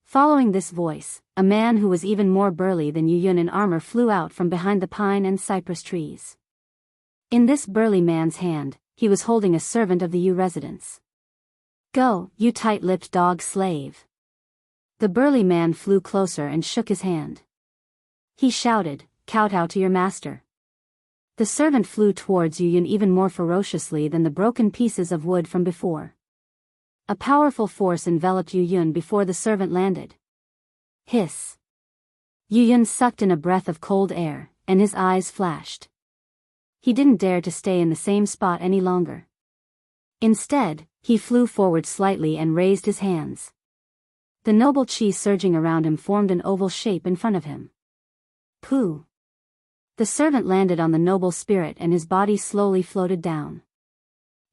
A: Following this voice, a man who was even more burly than Yu Yun in armor flew out from behind the pine and cypress trees. In this burly man's hand, he was holding a servant of the Yu residence. Go, you tight-lipped dog slave. The burly man flew closer and shook his hand. He shouted, kowtow to your master. The servant flew towards Yu Yun even more ferociously than the broken pieces of wood from before. A powerful force enveloped Yu Yun before the servant landed. Hiss. Yu Yun sucked in a breath of cold air, and his eyes flashed. He didn't dare to stay in the same spot any longer. Instead, he flew forward slightly and raised his hands. The noble chi surging around him formed an oval shape in front of him. Pooh! The servant landed on the noble spirit and his body slowly floated down.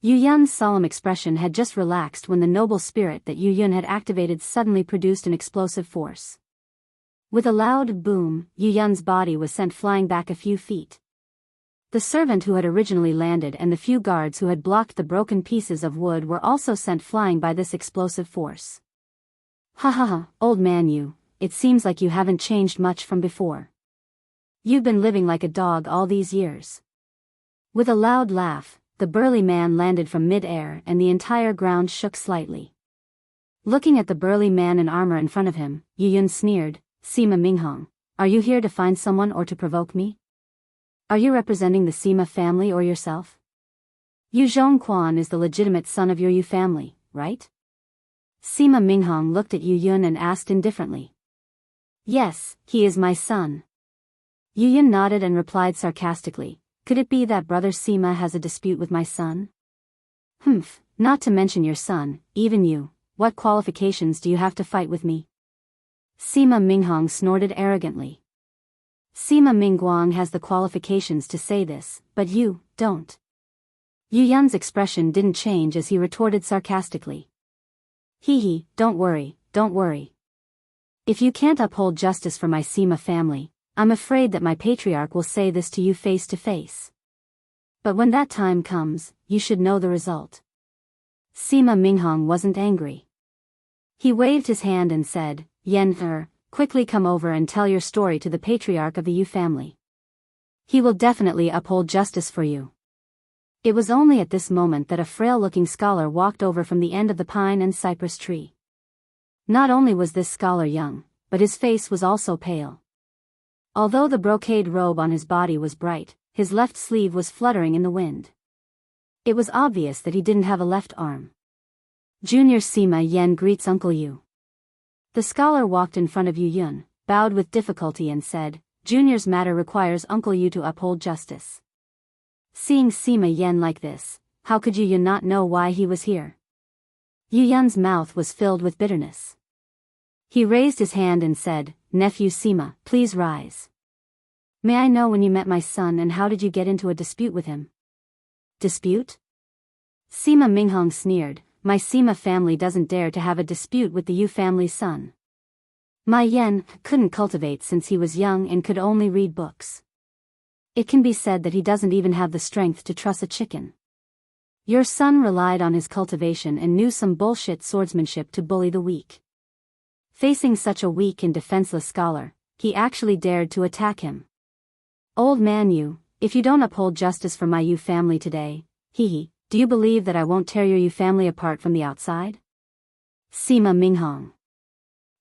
A: Yu Yun's solemn expression had just relaxed when the noble spirit that Yu Yun had activated suddenly produced an explosive force. With a loud boom, Yu Yun's body was sent flying back a few feet. The servant who had originally landed and the few guards who had blocked the broken pieces of wood were also sent flying by this explosive force. Ha ha ha, old man you, it seems like you haven't changed much from before. You've been living like a dog all these years. With a loud laugh, the burly man landed from mid-air and the entire ground shook slightly. Looking at the burly man in armor in front of him, Yu Yun sneered, Sima Minghong, are you here to find someone or to provoke me? Are you representing the Sima family or yourself? Yu Zhongquan is the legitimate son of your Yu family, right? Sima Minghong looked at Yu Yun and asked indifferently. Yes, he is my son. Yu Yun nodded and replied sarcastically, could it be that brother Sima has a dispute with my son? Humph, not to mention your son, even you, what qualifications do you have to fight with me? Sima Minghong snorted arrogantly. Sima Mingguang has the qualifications to say this, but you don't. Yu Yun's expression didn't change as he retorted sarcastically. Hee hee, don't worry, don't worry. If you can't uphold justice for my Sima family, I'm afraid that my patriarch will say this to you face to face. But when that time comes, you should know the result. Sima Minghong wasn't angry. He waved his hand and said, Yen, quickly come over and tell your story to the patriarch of the Yu family. He will definitely uphold justice for you. It was only at this moment that a frail-looking scholar walked over from the end of the pine and cypress tree. Not only was this scholar young, but his face was also pale. Although the brocade robe on his body was bright, his left sleeve was fluttering in the wind. It was obvious that he didn't have a left arm. Junior Sima Yen greets Uncle Yu. The scholar walked in front of Yu Yun, bowed with difficulty and said, Junior's matter requires Uncle Yu to uphold justice. Seeing Sima Yen like this, how could Yu Yun not know why he was here? Yu Yun's mouth was filled with bitterness. He raised his hand and said, Nephew Sima, please rise. May I know when you met my son and how did you get into a dispute with him? Dispute? Sima Minghong sneered, my Sima family doesn't dare to have a dispute with the Yu family's son. My Yen couldn't cultivate since he was young and could only read books. It can be said that he doesn't even have the strength to truss a chicken. Your son relied on his cultivation and knew some bullshit swordsmanship to bully the weak. Facing such a weak and defenseless scholar, he actually dared to attack him. Old man Yu, if you don't uphold justice for my Yu family today, do you believe that I won't tear your Yu family apart from the outside? Sima Minghong.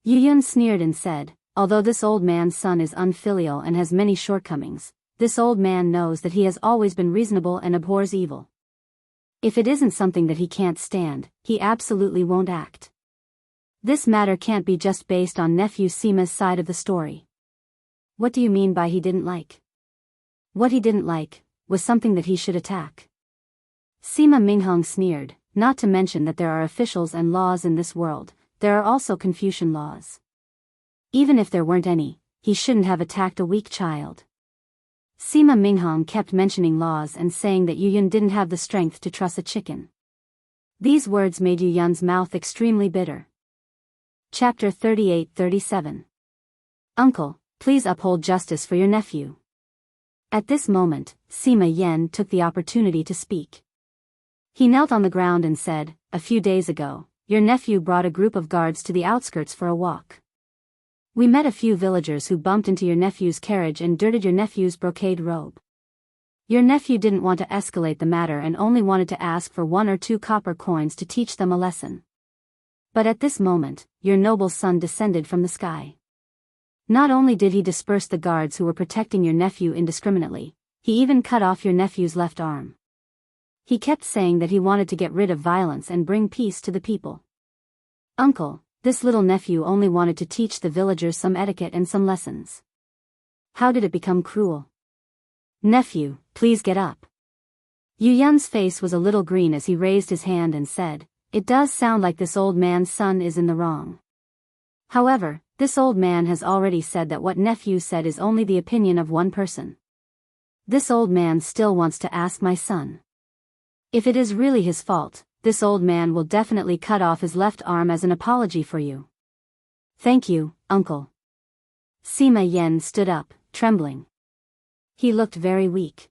A: Yu Yun sneered and said, although this old man's son is unfilial and has many shortcomings, this old man knows that he has always been reasonable and abhors evil. If it isn't something that he can't stand, he absolutely won't act. This matter can't be just based on nephew Sima's side of the story. What do you mean by he didn't like? What he didn't like was something that he should attack. Sima Minghong sneered, not to mention that there are officials and laws in this world, there are also Confucian laws. Even if there weren't any, he shouldn't have attacked a weak child. Sima Minghong kept mentioning laws and saying that Yu Yun didn't have the strength to truss a chicken. These words made Yu Yun's mouth extremely bitter. Chapter 38-37. Uncle, please uphold justice for your nephew. At this moment, Sima Yen took the opportunity to speak. He knelt on the ground and said, a few days ago, your nephew brought a group of guards to the outskirts for a walk. We met a few villagers who bumped into your nephew's carriage and dirted your nephew's brocade robe. Your nephew didn't want to escalate the matter and only wanted to ask for 1 or 2 copper coins to teach them a lesson. But at this moment, your noble son descended from the sky. Not only did he disperse the guards who were protecting your nephew indiscriminately, he even cut off your nephew's left arm. He kept saying that he wanted to get rid of violence and bring peace to the people. Uncle, this little nephew only wanted to teach the villagers some etiquette and some lessons. How did it become cruel? Nephew, please get up. Yu Yun's face was a little green as he raised his hand and said, "It does sound like this old man's son is in the wrong. However, this old man has already said that what nephew said is only the opinion of one person. This old man still wants to ask my son. If it is really his fault, this old man will definitely cut off his left arm as an apology for you." "Thank you, uncle." Sima Yan stood up, trembling. He looked very weak.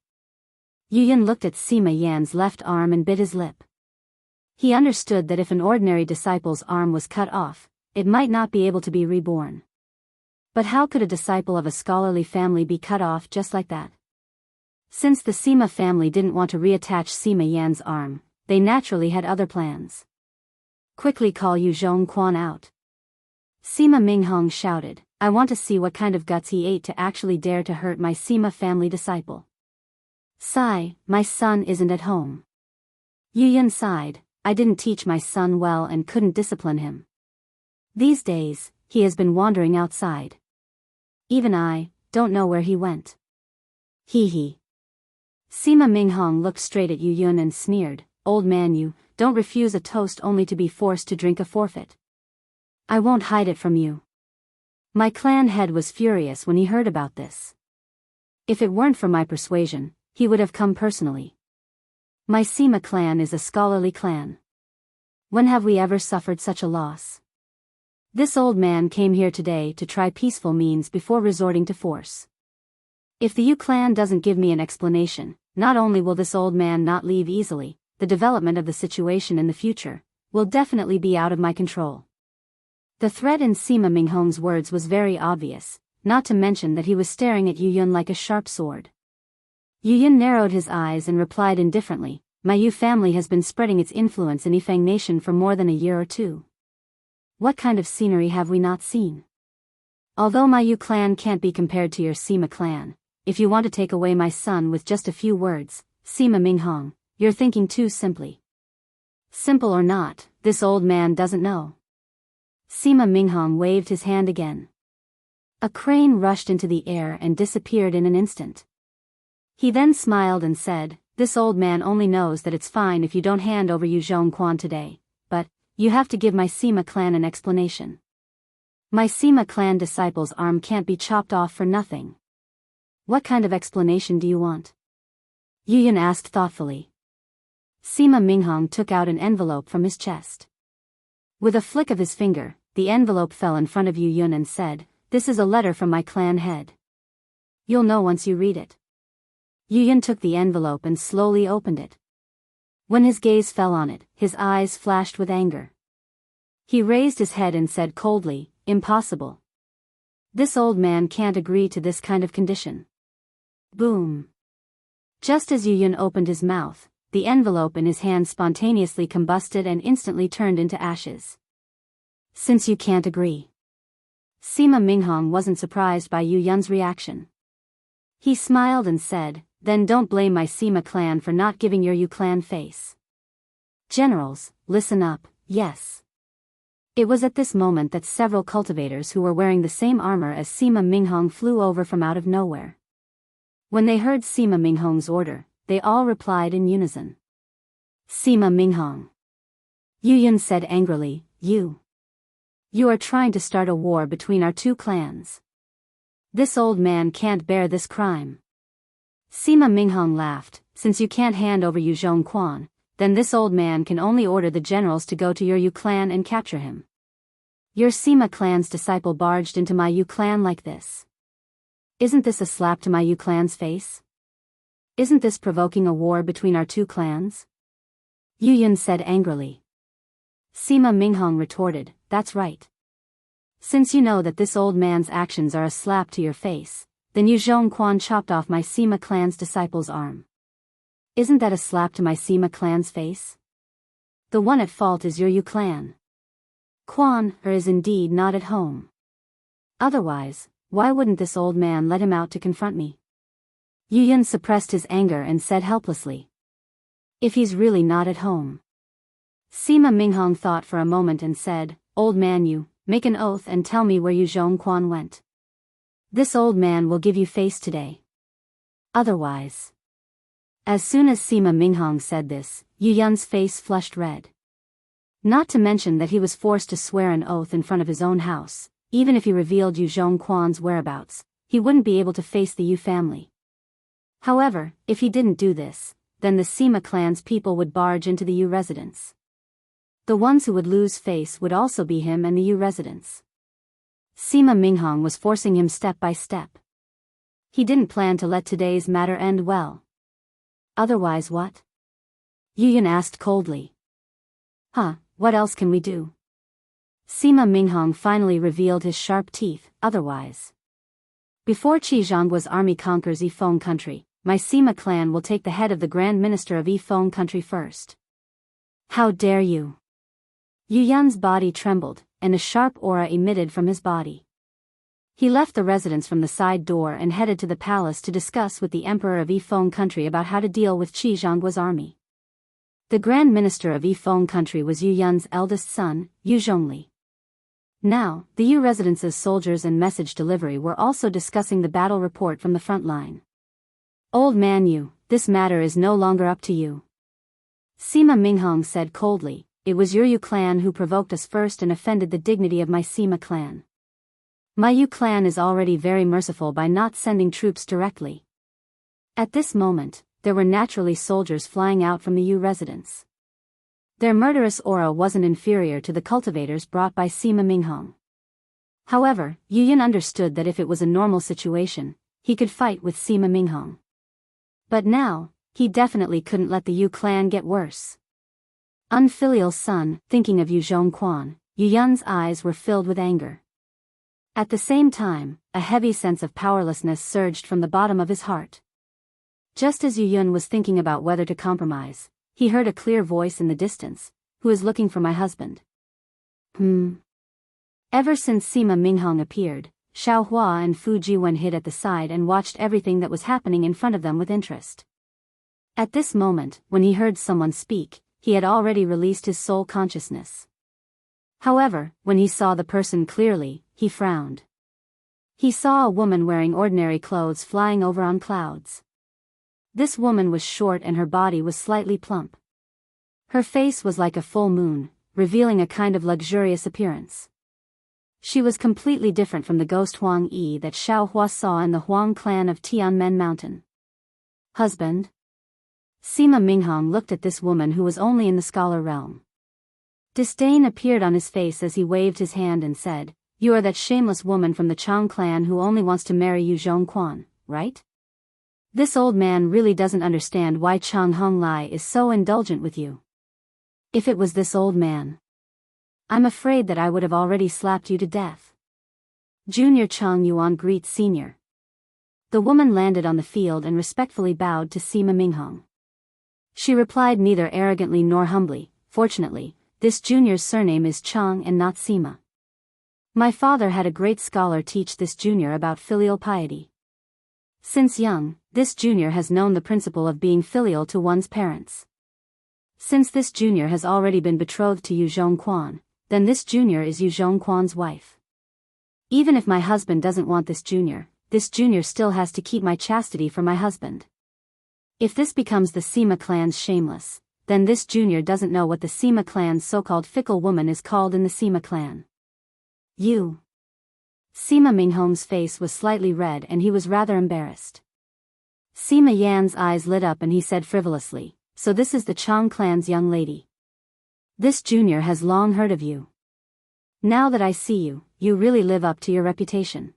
A: Yu Yun looked at Sima Yan's left arm and bit his lip. He understood that if an ordinary disciple's arm was cut off, it might not be able to be reborn. But how could a disciple of a scholarly family be cut off just like that? Since the Sima family didn't want to reattach Sima Yan's arm, they naturally had other plans. "Quickly call Yu Zhongquan out." Sima Minghong shouted, "I want to see what kind of guts he ate to actually dare to hurt my Sima family disciple." "Sigh, my son isn't at home." Yu Yun sighed, "I didn't teach my son well and couldn't discipline him. These days, he has been wandering outside. Even I don't know where he went." "Hee hee." Sima Minghong looked straight at Yu Yun and sneered, "Old man, you don't refuse a toast only to be forced to drink a forfeit. I won't hide it from you." My clan head was furious when he heard about this. If it weren't for my persuasion, he would have come personally. My Sima clan is a scholarly clan. When have we ever suffered such a loss? This old man came here today to try peaceful means before resorting to force. If the Yu clan doesn't give me an explanation, not only will this old man not leave easily, the development of the situation in the future will definitely be out of my control. The threat in Sima Minghong's words was very obvious, not to mention that he was staring at Yu Yun like a sharp sword. Yu Yun narrowed his eyes and replied indifferently, "My Yu family has been spreading its influence in Yifeng Nation for more than a year or two. What kind of scenery have we not seen? Although my Yu clan can't be compared to your Sima clan, if you want to take away my son with just a few words, Sima Minghong, you're thinking too simply." "Simple or not, this old man doesn't know." Sima Minghong waved his hand again. A crane rushed into the air and disappeared in an instant. He then smiled and said, "This old man only knows that it's fine if you don't hand over Yu Zhongquan today, but you have to give my Sima clan an explanation. My Sima clan disciple's arm can't be chopped off for nothing." "What kind of explanation do you want?" Yu Yun asked thoughtfully. Sima Minghong took out an envelope from his chest. With a flick of his finger, the envelope fell in front of Yu Yun and said, "This is a letter from my clan head. You'll know once you read it." Yu Yun took the envelope and slowly opened it. When his gaze fell on it, his eyes flashed with anger. He raised his head and said coldly, "Impossible. This old man can't agree to this kind of condition." Boom. Just as Yu Yun opened his mouth, the envelope in his hand spontaneously combusted and instantly turned into ashes. "Since you can't agree." Sima Minghong wasn't surprised by Yu Yun's reaction. He smiled and said, "Then don't blame my Sima clan for not giving your Yu clan face. Generals, listen up, yes." It was at this moment that several cultivators who were wearing the same armor as Sima Minghong flew over from out of nowhere. When they heard Sima Minghong's order, they all replied in unison. "Sima Minghong." Yu Yun said angrily, You are trying to start a war between our two clans. This old man can't bear this crime." Sima Minghong laughed, "Since you can't hand over Yu Zhongquan, then this old man can only order the generals to go to your Yu clan and capture him. Your Sima clan's disciple barged into my Yu clan like this. Isn't this a slap to my Yu clan's face? Isn't this provoking a war between our two clans?" Yu Yun said angrily. Sima Minghong retorted, "That's right. Since you know that this old man's actions are a slap to your face, then Yu Zhongquan chopped off my Sima clan's disciple's arm. Isn't that a slap to my Sima clan's face? The one at fault is your Yu clan. Quan is indeed not at home. Otherwise, why wouldn't this old man let him out to confront me?" Yu Yun suppressed his anger and said helplessly, "If he's really not at home." Sima Minghong thought for a moment and said, "Old man, you make an oath and tell me where Yu Zhongquan went." This old man will give you face today. Otherwise. As soon as Sima Minghong said this, Yu Yun's face flushed red. Not to mention that he was forced to swear an oath in front of his own house. Even if he revealed Yu Zhongquan's whereabouts, he wouldn't be able to face the Yu family. However, if he didn't do this, then the Sima clan's people would barge into the Yu residence. The ones who would lose face would also be him and the Yu residents. Sima Minghong was forcing him step by step. He didn't plan to let today's matter end well. Otherwise what? Yu Yun asked coldly. What else can we do? Sima Minghong finally revealed his sharp teeth, otherwise. Before Zhanghua's army conquers Yifeng country, my Sima clan will take the head of the Grand Minister of Yifeng country first. How dare you? Yu Yun's body trembled, and a sharp aura emitted from his body. He left the residence from the side door and headed to the palace to discuss with the Emperor of Yifeng country about how to deal with Zhanghua's army. The Grand Minister of Yifeng country was Yu Yun's eldest son, Yu Zhongli. Now, the Yu residence's soldiers and message delivery were also discussing the battle report from the front line. Old man Yu, this matter is no longer up to you. Sima Minghong said coldly, it was your Yu clan who provoked us first and offended the dignity of my Sima clan. My Yu clan is already very merciful by not sending troops directly. At this moment, there were naturally soldiers flying out from the Yu residence. Their murderous aura wasn't inferior to the cultivators brought by Sima Minghong. However, Yu Yun understood that if it was a normal situation, he could fight with Sima Minghong. But now, he definitely couldn't let the Yu clan get worse. Unfilial son, thinking of Yu Zhongquan, Yu Yun's eyes were filled with anger. At the same time, a heavy sense of powerlessness surged from the bottom of his heart. Just as Yu Yun was thinking about whether to compromise, he heard a clear voice in the distance, who is looking for my husband. Ever since Sima Minghong appeared, Xiao Hua and Fu Jiwen hid at the side and watched everything that was happening in front of them with interest. At this moment, when he heard someone speak, he had already released his soul consciousness. However, when he saw the person clearly, he frowned. He saw a woman wearing ordinary clothes flying over on clouds. This woman was short and her body was slightly plump. Her face was like a full moon, revealing a kind of luxurious appearance. She was completely different from the ghost Huang Yi that Xiao Hua saw in the Huang clan of Tianmen Mountain. Husband? Sima Minghong looked at this woman who was only in the scholar realm. Disdain appeared on his face as he waved his hand and said, "You are that shameless woman from the Chang clan who only wants to marry Yu Zhongquan, right? This old man really doesn't understand why Chang Honglai is so indulgent with you. If it was this old man, I'm afraid that I would have already slapped you to death." Junior Chang Yuan greets Senior. The woman landed on the field and respectfully bowed to Sima Minghong. She replied neither arrogantly nor humbly, "Fortunately, this junior's surname is Chang and not Sima. My father had a great scholar teach this junior about filial piety. Since young, this junior has known the principle of being filial to one's parents. Since this junior has already been betrothed to Yu Zhongquan, then this junior is Yu Zhongquan's wife. Even if my husband doesn't want this junior still has to keep my chastity for my husband. If this becomes the Sima clan's shameless, then this junior doesn't know what the Sima clan's so-called fickle woman is called in the Sima clan. You." Sima Minghong's face was slightly red and he was rather embarrassed. Sima Yan's eyes lit up and he said frivolously, "So this is the Chang clan's young lady. This junior has long heard of you. Now that I see you, you really live up to your reputation.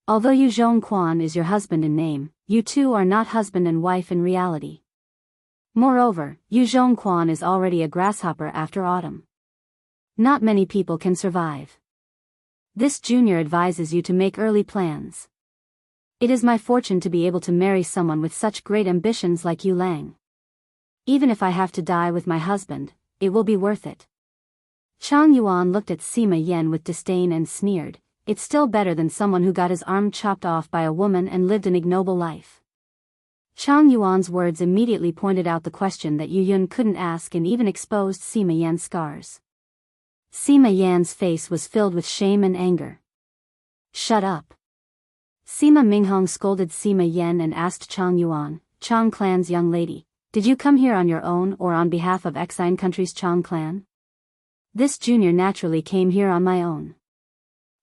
A: Although Yu Zhongquan is your husband in name, you two are not husband and wife in reality. Moreover, Yu Zhongquan is already a grasshopper after autumn. Not many people can survive. This junior advises you to make early plans. It is my fortune to be able to marry someone with such great ambitions like Yu Lang. Even if I have to die with my husband, it will be worth it." Chang Yuan looked at Sima Yan with disdain and sneered, "It's still better than someone who got his arm chopped off by a woman and lived an ignoble life." Chang Yuan's words immediately pointed out the question that Yu Yun couldn't ask and even exposed Sima Yan's scars. Sima Yan's face was filled with shame and anger. "Shut up. Sima Minghong scolded Sima Yan and asked Chang Yuan, Chang clan's young lady, did you come here on your own or on behalf of Exine country's Chang clan? This junior naturally came here on my own.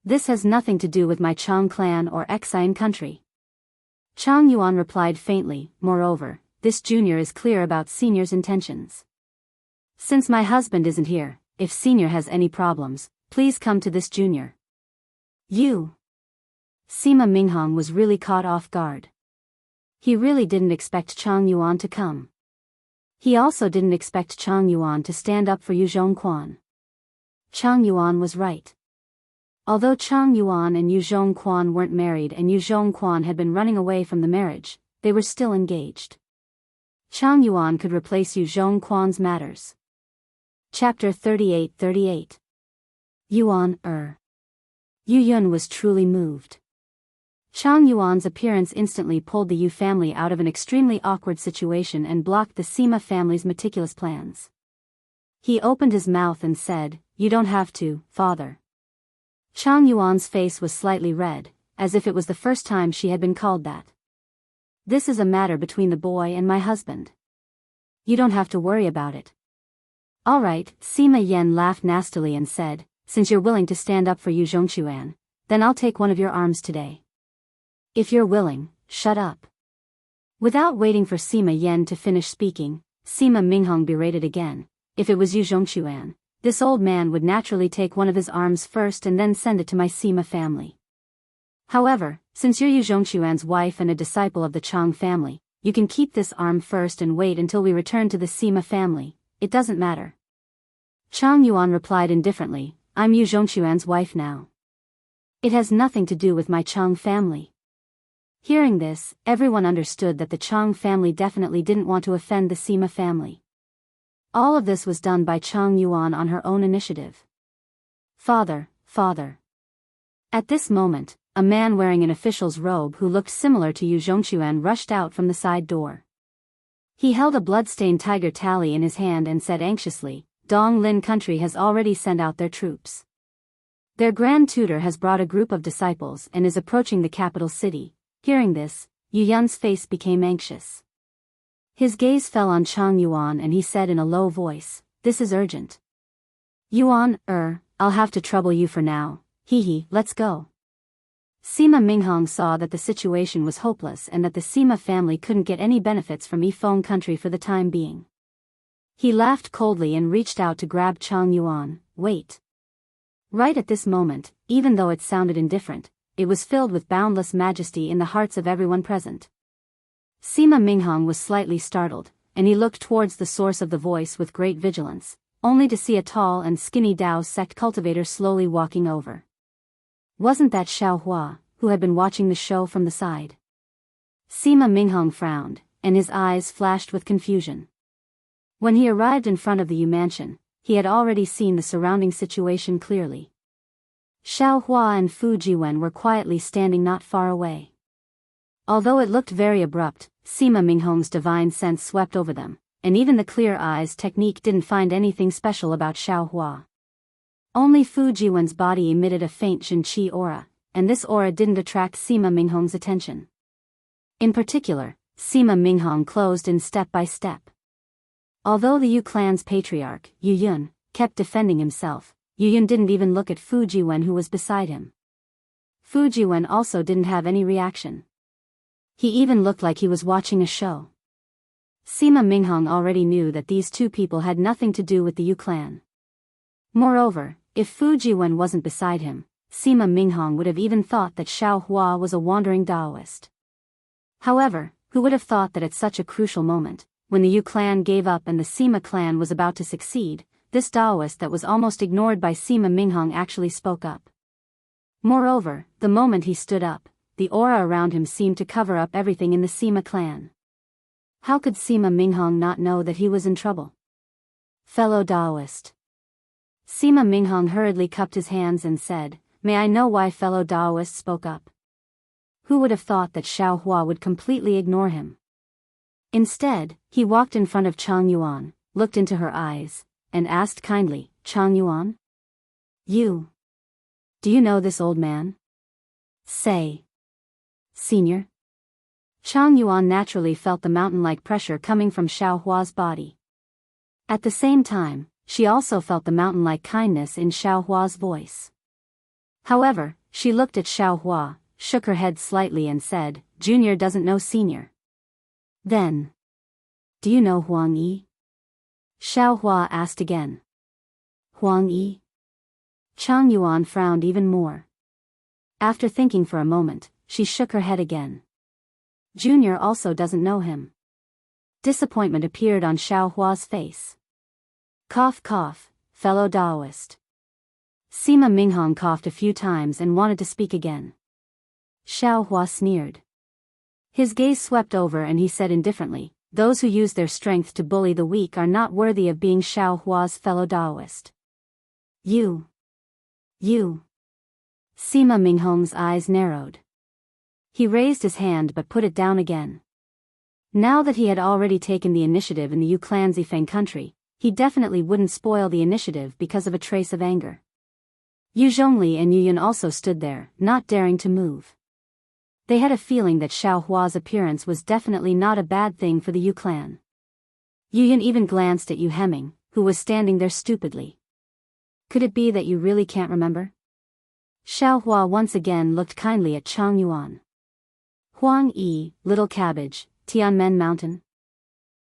A: This has nothing to do with my Chang clan or Exine country. Chang Yuan replied faintly, moreover, this junior is clear about senior's intentions. Since my husband isn't here, if senior has any problems, please come to this junior. You. Sima Minghong was really caught off guard. He really didn't expect Chang Yuan to come. He also didn't expect Chang Yuan to stand up for Yu Zhongquan. Chang Yuan was right. Although Chang Yuan and Yu Zhongquan weren't married and Yu Zhongquan had been running away from the marriage, they were still engaged. Chang Yuan could replace Yu Zhongquan's matters. Chapter 38. Yuan, Yu Yun was truly moved. Chang Yuan's appearance instantly pulled the Yu family out of an extremely awkward situation and blocked the Sima family's meticulous plans. He opened his mouth and said, "You don't have to, father." Chang Yuan's face was slightly red, as if it was the first time she had been called that. This is a matter between the boy and my husband. You don't have to worry about it. All right, Sima Yan laughed nastily and said, since you're willing to stand up for Yu Zhongquan, then I'll take one of your arms today. If you're willing, shut up. Without waiting for Sima Yan to finish speaking, Sima Minghong berated again, if it was Yu Zhongquan, this old man would naturally take one of his arms first and then send it to my Sima family. However, since you're Yu Zhongquan's wife and a disciple of the Chang family, you can keep this arm first and wait until we return to the Sima family, it doesn't matter. Chang Yuan replied indifferently, I'm Yu Zhongquan's wife now. It has nothing to do with my Chang family. Hearing this, everyone understood that the Chang family definitely didn't want to offend the Sima family. All of this was done by Chang Yuan on her own initiative. Father. At this moment, a man wearing an official's robe who looked similar to Yu Zhongquan rushed out from the side door. He held a blood-stained tiger tally in his hand and said anxiously, Dong Lin country has already sent out their troops. Their grand tutor has brought a group of disciples and is approaching the capital city. Hearing this, Yu Yun's face became anxious. His gaze fell on Chang Yuan and he said in a low voice, this is urgent. Yuan, I'll have to trouble you for now, let's go. Sima Minghong saw that the situation was hopeless and that the Sima family couldn't get any benefits from Yifeng country for the time being. He laughed coldly and reached out to grab Chang Yuan, wait. Right at this moment, even though it sounded indifferent, it was filled with boundless majesty in the hearts of everyone present. Sima Minghong was slightly startled, and he looked towards the source of the voice with great vigilance, only to see a tall and skinny Daoist sect cultivator slowly walking over. Wasn't that Xiao Hua, who had been watching the show from the side? Sima Minghong frowned, and his eyes flashed with confusion. When he arrived in front of the Yu mansion, he had already seen the surrounding situation clearly. Xiao Hua and Fu Jiwen were quietly standing not far away. Although it looked very abrupt, Sima Minghong's divine sense swept over them, and even the clear eyes technique didn't find anything special about Xiao Hua. Only Fu Jiwen's body emitted a faint Xinqi aura, and this aura didn't attract Sima Minghong's attention. In particular, Sima Minghong closed in step by step. Although the Yu clan's patriarch, Yu Yun, kept defending himself, Yu Yun didn't even look at Fu Jiwen who was beside him. Fu Jiwen also didn't have any reaction. He even looked like he was watching a show. Sima Minghong already knew that these two people had nothing to do with the Yu clan. Moreover, if Fu Jiwen wasn't beside him, Sima Minghong would have even thought that Xiao Hua was a wandering Daoist. However, who would have thought that at such a crucial moment, when the Yu clan gave up and the Sima clan was about to succeed, this Daoist that was almost ignored by Sima Minghong actually spoke up. Moreover, the moment he stood up, the aura around him seemed to cover up everything in the Sima clan. How could Sima Minghong not know that he was in trouble? Fellow Daoist. Sima Minghong hurriedly cupped his hands and said, may I know why fellow Daoist spoke up? Who would have thought that Xiao Hua would completely ignore him? Instead, he walked in front of Chang Yuan, looked into her eyes, and asked kindly, Chang Yuan? Do you know this old man? Say. senior? Chang Yuan naturally felt the mountain-like pressure coming from Xiao Hua's body. At the same time, she also felt the mountain-like kindness in Xiao Hua's voice. However, she looked at Xiao Hua, shook her head slightly and said, "Junior doesn't know senior." Then, "Do you know Huang Yi?" Xiao Hua asked again. Huang Yi? Chang Yuan frowned even more. After thinking for a moment, she shook her head again. Junior also doesn't know him. Disappointment appeared on Xiao Hua's face. Cough cough, fellow Daoist. Sima Minghong coughed a few times and wanted to speak again. Xiao Hua sneered. His gaze swept over and he said indifferently, "Those who use their strength to bully the weak are not worthy of being Xiao Hua's fellow Daoist." You. Sima Minghong's eyes narrowed. He raised his hand but put it down again. Now that he had already taken the initiative in the Yu clan Zifeng country, he definitely wouldn't spoil the initiative because of a trace of anger. Yu Zhongli and Yu Yun also stood there, not daring to move. They had a feeling that Xiao Hua's appearance was definitely not a bad thing for the Yu clan. Yu Yun even glanced at Yu Hemming, who was standing there stupidly. Could it be that you really can't remember? Xiao Hua once again looked kindly at Chang Yuan. Huang Yi, Little Cabbage, Tianmen Mountain.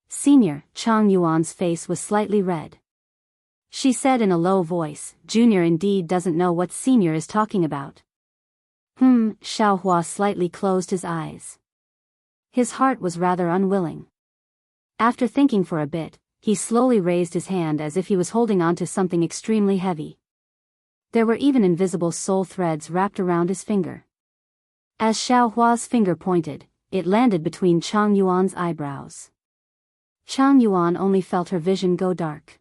A: Senior, Chang Yuan's face was slightly red. She said in a low voice, "Junior indeed doesn't know what senior is talking about." Xiao Hua slightly closed his eyes. His heart was rather unwilling. After thinking for a bit, he slowly raised his hand as if he was holding on to something extremely heavy. There were even invisible soul threads wrapped around his finger. As Xiao Hua's finger pointed, it landed between Chang Yuan's eyebrows. Chang Yuan only felt her vision go dark.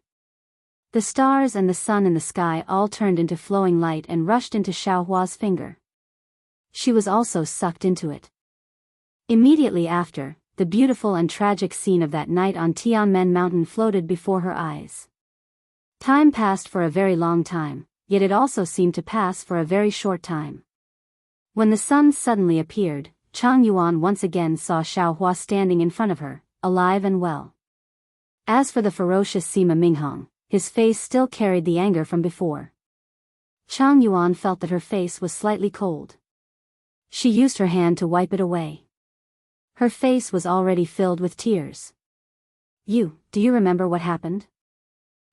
A: The stars and the sun in the sky all turned into flowing light and rushed into Xiao Hua's finger. She was also sucked into it. Immediately after, the beautiful and tragic scene of that night on Tianmen Mountain floated before her eyes. Time passed for a very long time, yet it also seemed to pass for a very short time. When the sun suddenly appeared, Chang Yuan once again saw Xiao Hua standing in front of her, alive and well. As for the ferocious Sima Minghong, his face still carried the anger from before. Chang Yuan felt that her face was slightly cold. She used her hand to wipe it away. Her face was already filled with tears. Do you remember what happened?"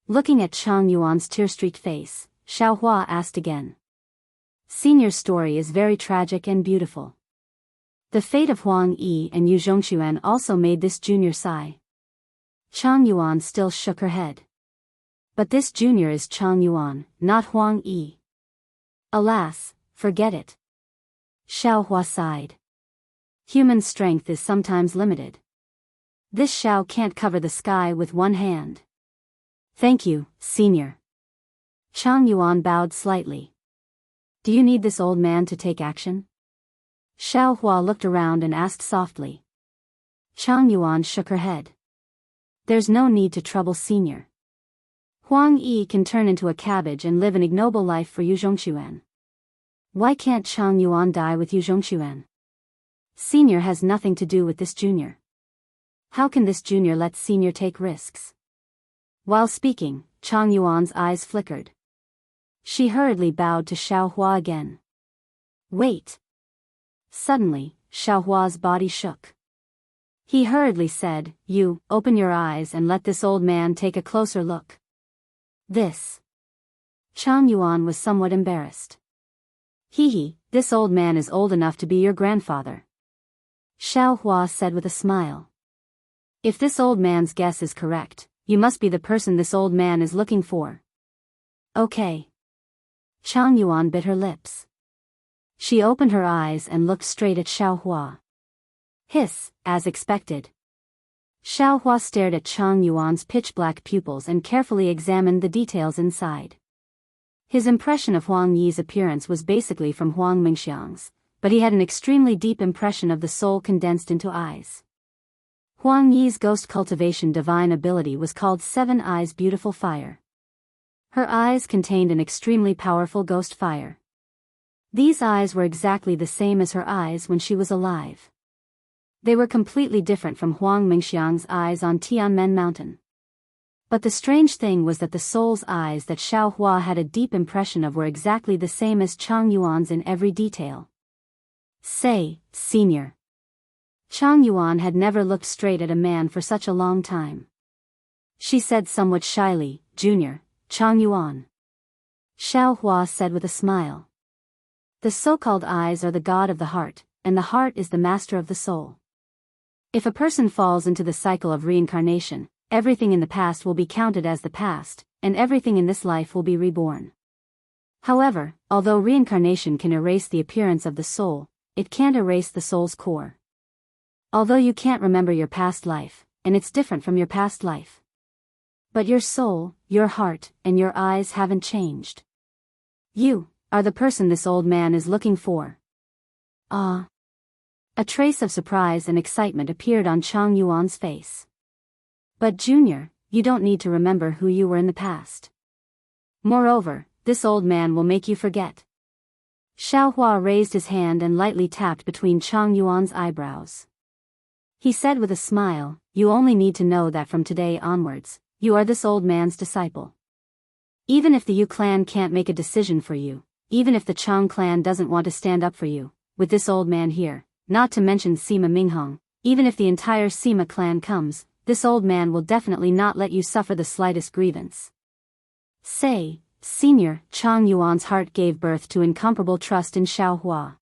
A: Looking at Chang Yuan's tear-streaked face, Xiao Hua asked again. Senior's story is very tragic and beautiful. The fate of Huang Yi and Yu Zhongxuan also made this junior sigh. Chang Yuan still shook her head. But this junior is Chang Yuan, not Huang Yi. Alas, forget it. Xiao Hua sighed. Human strength is sometimes limited. This Xiao can't cover the sky with one hand. Thank you, senior. Chang Yuan bowed slightly. Do you need this old man to take action? Xiao Hua looked around and asked softly. Chang Yuan shook her head. There's no need to trouble senior. Huang Yi can turn into a cabbage and live an ignoble life for Yu Zhongxuan. Why can't Chang Yuan die with Yu Zhongxuan? Senior has nothing to do with this junior. How can this junior let senior take risks? While speaking, Chang Yuan's eyes flickered. She hurriedly bowed to Xiao Hua again. Wait. Suddenly, Xiao Hua's body shook. He hurriedly said, "You, open your eyes and let this old man take a closer look." This. Chang Yuan was somewhat embarrassed. This old man is old enough to be your grandfather. Xiao Hua said with a smile. If this old man's guess is correct, you must be the person this old man is looking for. Okay. Chang Yuan bit her lips. She opened her eyes and looked straight at Xiao Hua. Hiss, as expected. Xiao Hua stared at Chang Yuan's pitch-black pupils and carefully examined the details inside. His impression of Huang Yi's appearance was basically from Huang Mingxiang's, but he had an extremely deep impression of the soul condensed into eyes. Huang Yi's ghost cultivation divine ability was called Seven Eyes Beautiful Fire. Her eyes contained an extremely powerful ghost fire. These eyes were exactly the same as her eyes when she was alive. They were completely different from Huang Mingxiang's eyes on Tianmen Mountain. But the strange thing was that the soul's eyes that Xiao Hua had a deep impression of were exactly the same as Chang Yuan's in every detail. Say, senior. Chang Yuan had never looked straight at a man for such a long time. She said somewhat shyly, Junior, Chang Yuan. Xiao Hua said with a smile. The so-called eyes are the god of the heart, and the heart is the master of the soul. If a person falls into the cycle of reincarnation, everything in the past will be counted as the past, and everything in this life will be reborn. However, although reincarnation can erase the appearance of the soul, it can't erase the soul's core. Although you can't remember your past life, and it's different from your past life. But your soul, your heart, and your eyes haven't changed. You are the person this old man is looking for. Ah. A trace of surprise and excitement appeared on Chang Yuan's face. But Junior, you don't need to remember who you were in the past. Moreover, this old man will make you forget. Xiao Hua raised his hand and lightly tapped between Chang Yuan's eyebrows. He said with a smile, you only need to know that from today onwards, you are this old man's disciple. Even if the Yu clan can't make a decision for you, even if the Chang clan doesn't want to stand up for you, with this old man here, not to mention Sima Minghong, even if the entire Sima clan comes, this old man will definitely not let you suffer the slightest grievance. Say, senior, Chang Yuan's heart gave birth to incomparable trust in Xiao Hua.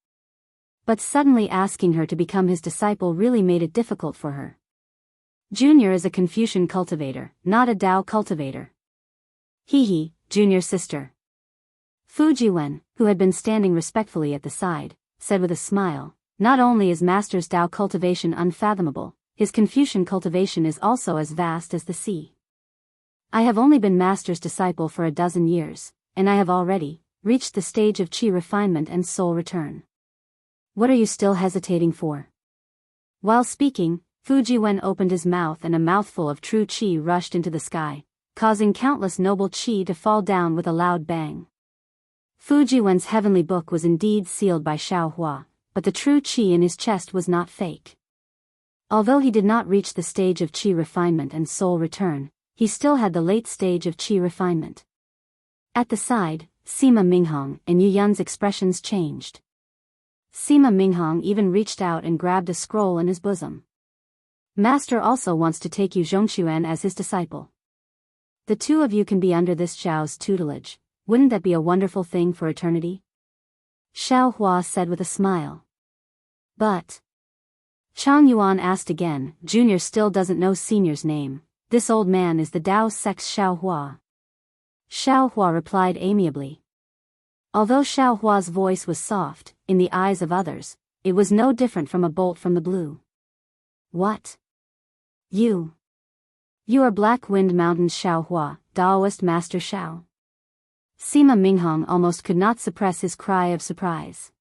A: But suddenly asking her to become his disciple really made it difficult for her. Junior is a Confucian cultivator, not a Dao cultivator. Hee, junior sister. Fu Jiwen, who had been standing respectfully at the side, said with a smile, not only is Master's Dao cultivation unfathomable, his Confucian cultivation is also as vast as the sea. I have only been Master's disciple for 12 years, and I have already reached the stage of qi refinement and soul return. What are you still hesitating for? While speaking, Fu Jiwen opened his mouth and a mouthful of true qi rushed into the sky, causing countless noble qi to fall down with a loud bang. Fu Jiwen's heavenly book was indeed sealed by Xiao Hua, but the true qi in his chest was not fake. Although he did not reach the stage of qi refinement and soul return, he still had the late stage of qi refinement. At the side, Sima Minghong and Yu Yun's expressions changed. Sima Minghong even reached out and grabbed a scroll in his bosom. Master also wants to take Yu Zhongquan as his disciple. The two of you can be under this Zhao's tutelage. Wouldn't that be a wonderful thing for eternity? Xiao Hua said with a smile. But Chang Yuan asked again, Junior still doesn't know Senior's name. This old man is the Dao sect's Xiao Hua. Xiao Hua replied amiably. Although Xiao Hua's voice was soft, in the eyes of others, it was no different from a bolt from the blue. What? You are Black Wind Mountain's Xiao Hua, Daoist Master Xiao. Sima Minghong almost could not suppress his cry of surprise.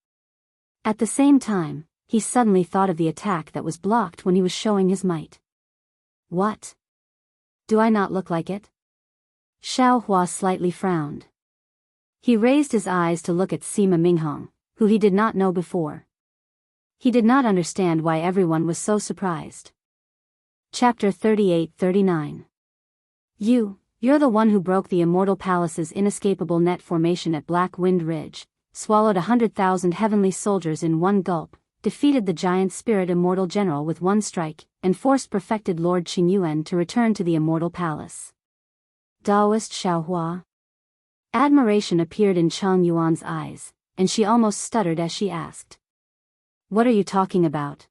A: At the same time, he suddenly thought of the attack that was blocked when he was showing his might. What? Do I not look like it? Xiao Hua slightly frowned. He raised his eyes to look at Sima Minghong, who he did not know before. He did not understand why everyone was so surprised. Chapter 38-39. You're the one who broke the Immortal Palace's inescapable net formation at Black Wind Ridge, swallowed 100,000 heavenly soldiers in one gulp, defeated the giant spirit Immortal General with one strike, and forced perfected Lord Qingyuan to return to the Immortal Palace. Daoist Xiao Hua. Admiration appeared in Chang Yuan's eyes, and she almost stuttered as she asked. What are you talking about?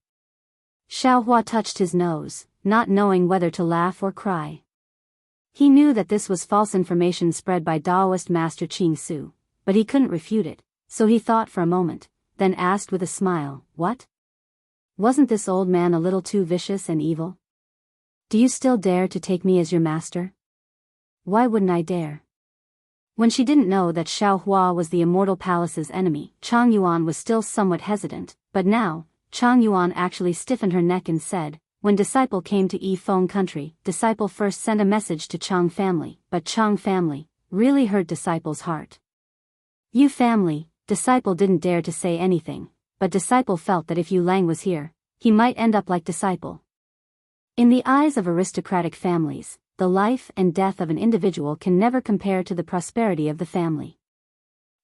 A: Xiao Hua touched his nose, not knowing whether to laugh or cry. He knew that this was false information spread by Daoist Master Qing Su, but he couldn't refute it, so he thought for a moment, then asked with a smile, what? Wasn't this old man a little too vicious and evil? Do you still dare to take me as your master? Why wouldn't I dare? When she didn't know that Xiao Hua was the Immortal Palace's enemy, Chang Yuan was still somewhat hesitant, but now, Chang Yuan actually stiffened her neck and said, when Disciple came to Yifeng country, Disciple first sent a message to Chang family, but Chang family really hurt Disciple's heart. You family, Disciple didn't dare to say anything, but Disciple felt that if Yu Lang was here, he might end up like Disciple. In the eyes of aristocratic families, the life and death of an individual can never compare to the prosperity of the family.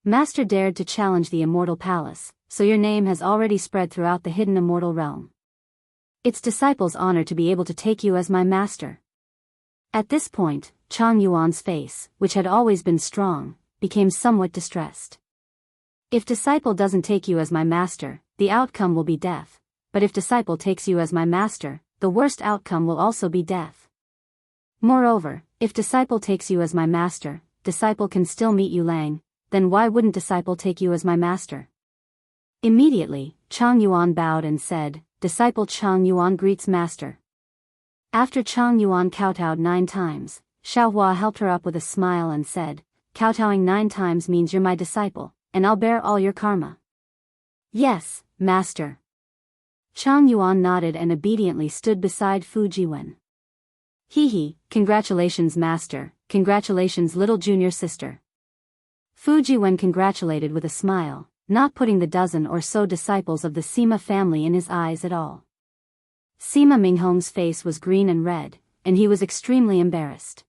A: Master dared to challenge the immortal palace, so your name has already spread throughout the hidden immortal realm. It's Disciple's honor to be able to take you as my master. At this point, Chang Yuan's face, which had always been strong, became somewhat distressed. If Disciple doesn't take you as my master, the outcome will be death, but if Disciple takes you as my master, the worst outcome will also be death. Moreover, if Disciple takes you as my master, Disciple can still meet Yu Lang, then why wouldn't Disciple take you as my master? Immediately, Chang Yuan bowed and said, Disciple Chang Yuan greets master. After Chang Yuan kowtowed 9 times, Xiaohua helped her up with a smile and said, Kowtowing 9 times means you're my disciple, and I'll bear all your karma. Yes, master. Chang Yuan nodded and obediently stood beside Fu Jiwen. Hee, congratulations master, congratulations little junior sister. Fu Jiwen congratulated with a smile, not putting the dozen or so disciples of the Sima family in his eyes at all. Sima Minghong's face was green and red, and he was extremely embarrassed.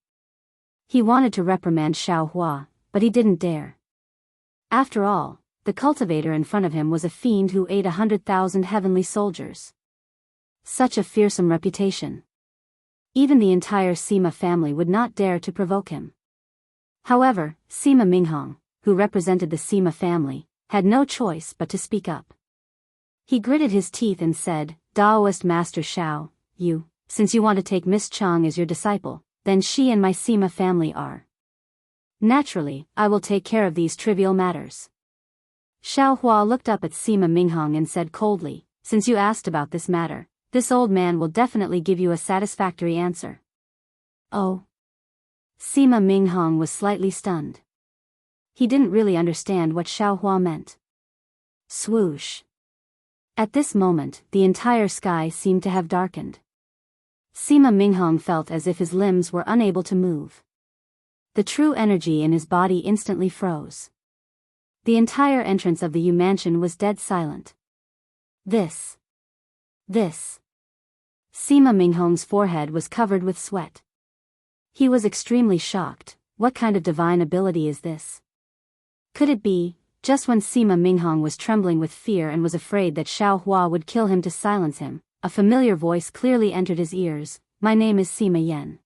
A: He wanted to reprimand Xiaohua, but he didn't dare. After all, the cultivator in front of him was a fiend who ate 100,000 heavenly soldiers. Such a fearsome reputation. Even the entire Sima family would not dare to provoke him. However, Sima Minghong, who represented the Sima family, had no choice but to speak up. He gritted his teeth and said, Daoist Master Xiao, since you want to take Miss Chang as your disciple, then she and my Sima family are. Naturally, I will take care of these trivial matters. Xiaohua looked up at Sima Minghong and said coldly, since you asked about this matter, this old man will definitely give you a satisfactory answer. Oh. Sima Minghong was slightly stunned. He didn't really understand what Xiaohua meant. Swoosh. At this moment, the entire sky seemed to have darkened. Sima Minghong felt as if his limbs were unable to move. The true energy in his body instantly froze. The entire entrance of the Yu mansion was dead silent. This. Sima Minghong's forehead was covered with sweat. He was extremely shocked. What kind of divine ability is this? Could it be, just when Sima Minghong was trembling with fear and was afraid that Xiaohua would kill him to silence him, a familiar voice clearly entered his ears, my name is Sima Yan.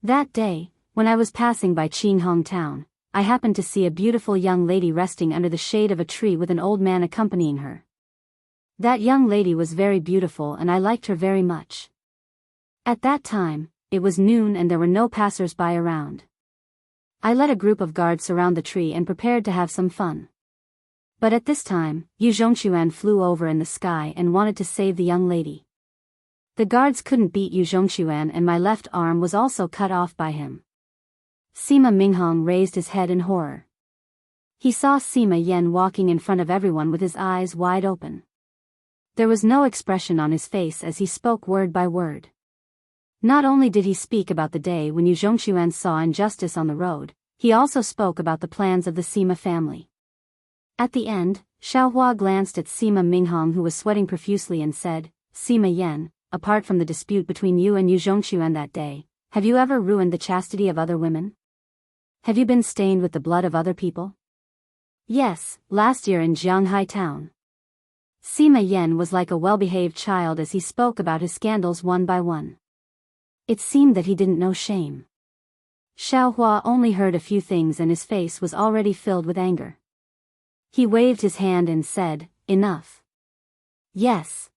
A: That day, when I was passing by Qinghong town, I happened to see a beautiful young lady resting under the shade of a tree with an old man accompanying her. That young lady was very beautiful and I liked her very much. At that time, it was noon and there were no passers-by around. I led a group of guards surround the tree and prepared to have some fun. But at this time, Yu Zhongquan flew over in the sky and wanted to save the young lady. The guards couldn't beat Yu Zhongquan and my left arm was also cut off by him. Sima Minghong raised his head in horror. He saw Sima Yan walking in front of everyone with his eyes wide open. There was no expression on his face as he spoke word by word. Not only did he speak about the day when Yu Zhongquan saw injustice on the road, he also spoke about the plans of the Sima family. At the end, Xiaohua glanced at Sima Minghong who was sweating profusely and said, Sima Yan, apart from the dispute between you and Yu Zhongquan that day, have you ever ruined the chastity of other women? Have you been stained with the blood of other people? Yes, last year in Jianghu town. Sima Yan was like a well-behaved child as he spoke about his scandals one by one. It seemed that he didn't know shame. Xiaohua only heard a few things and his face was already filled with anger. He waved his hand and said, enough. Yes.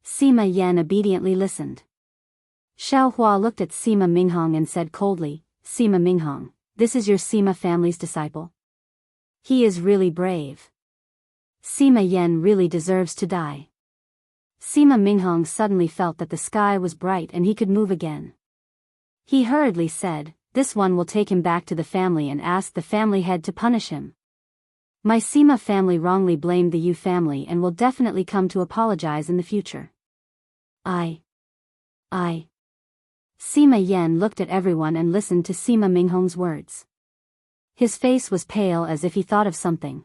A: Sima Yan obediently listened. Xiaohua looked at Sima Minghong and said coldly, Sima Minghong, this is your Sima family's disciple? He is really brave. Sima Yan really deserves to die. Sima Minghong suddenly felt that the sky was bright and he could move again. He hurriedly said, this one will take him back to the family and ask the family head to punish him. My Sima family wrongly blamed the Yu family and will definitely come to apologize in the future. I. Sima Yan looked at everyone and listened to Sima Minghong's words. His face was pale as if he thought of something.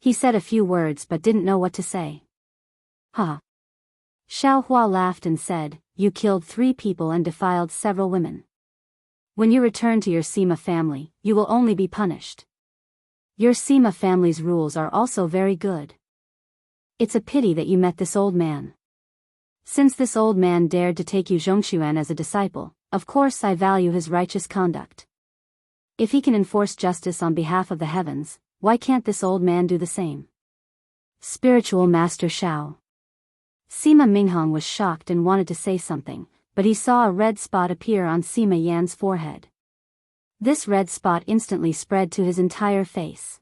A: He said a few words but didn't know what to say. Ha! Xiao Hua laughed and said, you killed 3 people and defiled several women. When you return to your Sima family, you will only be punished. Your Sima family's rules are also very good. It's a pity that you met this old man. Since this old man dared to take you Zhongshuan as a disciple, of course I value his righteous conduct. If he can enforce justice on behalf of the heavens, why can't this old man do the same? Spiritual Master Xiao. Sima Minghong was shocked and wanted to say something, but he saw a red spot appear on Sima Yan's forehead. This red spot instantly spread to his entire face.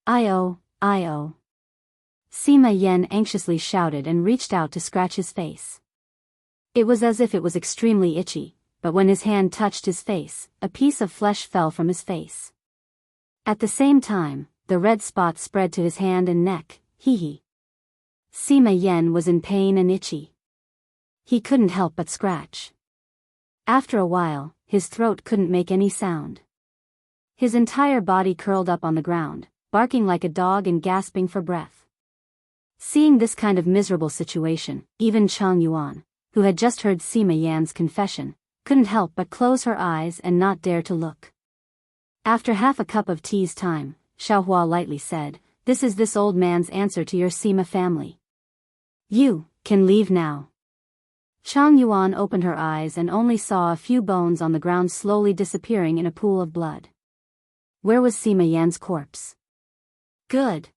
A: "I-oh, I-oh." Sima Yan anxiously shouted and reached out to scratch his face. It was as if it was extremely itchy, but when his hand touched his face, a piece of flesh fell from his face. At the same time, the red spot spread to his hand and neck. Hee. Sima Yan was in pain and itchy. He couldn't help but scratch. After a while, his throat couldn't make any sound. His entire body curled up on the ground, barking like a dog and gasping for breath. Seeing this kind of miserable situation, even Chang Yuan, who had just heard Sima Yan's confession, couldn't help but close her eyes and not dare to look. After half a cup of tea's time, Xiaohua lightly said, "This is this old man's answer to your Sima family. You can leave now." Chang Yuan opened her eyes and only saw a few bones on the ground slowly disappearing in a pool of blood. Where was Sima Yan's corpse? Good.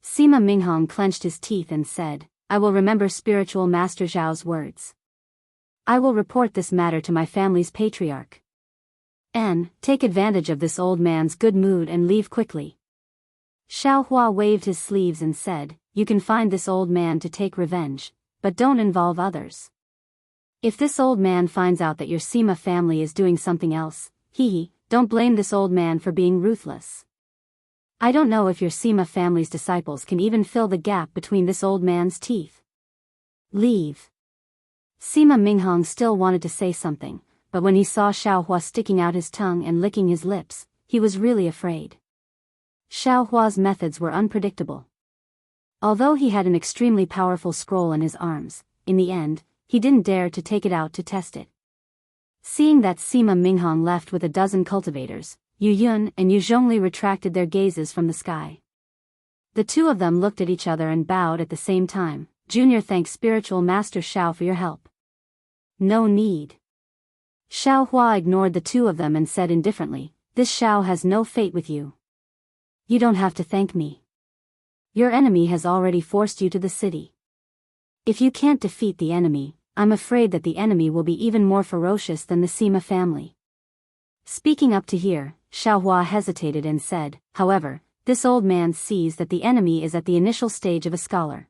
A: Sima Minghong clenched his teeth and said, "I will remember spiritual Master Zhao's words. I will report this matter to my family's patriarch. And take advantage of this old man's good mood and leave quickly." Xiao Hua waved his sleeves and said, "You can find this old man to take revenge, but don't involve others. If this old man finds out that your Sima family is doing something else, don't blame this old man for being ruthless. I don't know if your Sima family's disciples can even fill the gap between this old man's teeth. Leave." Sima Minghong still wanted to say something, but when he saw Xiao Hua sticking out his tongue and licking his lips, he was really afraid. Xiao Hua's methods were unpredictable. Although he had an extremely powerful scroll in his arms, in the end, he didn't dare to take it out to test it. Seeing that Sima Minghong left with a dozen cultivators, Yu Yun and Yu Zhongli retracted their gazes from the sky. The two of them looked at each other and bowed at the same time. "Junior thanks spiritual Master Xiao for your help." "No need." Xiao Hua ignored the two of them and said indifferently, "This Xiao has no fate with you. You don't have to thank me. Your enemy has already forced you to the city. If you can't defeat the enemy, I'm afraid that the enemy will be even more ferocious than the Sima family." Speaking up to here, Xiao Hua hesitated and said, "However, this old man sees that the enemy is at the initial stage of a scholar.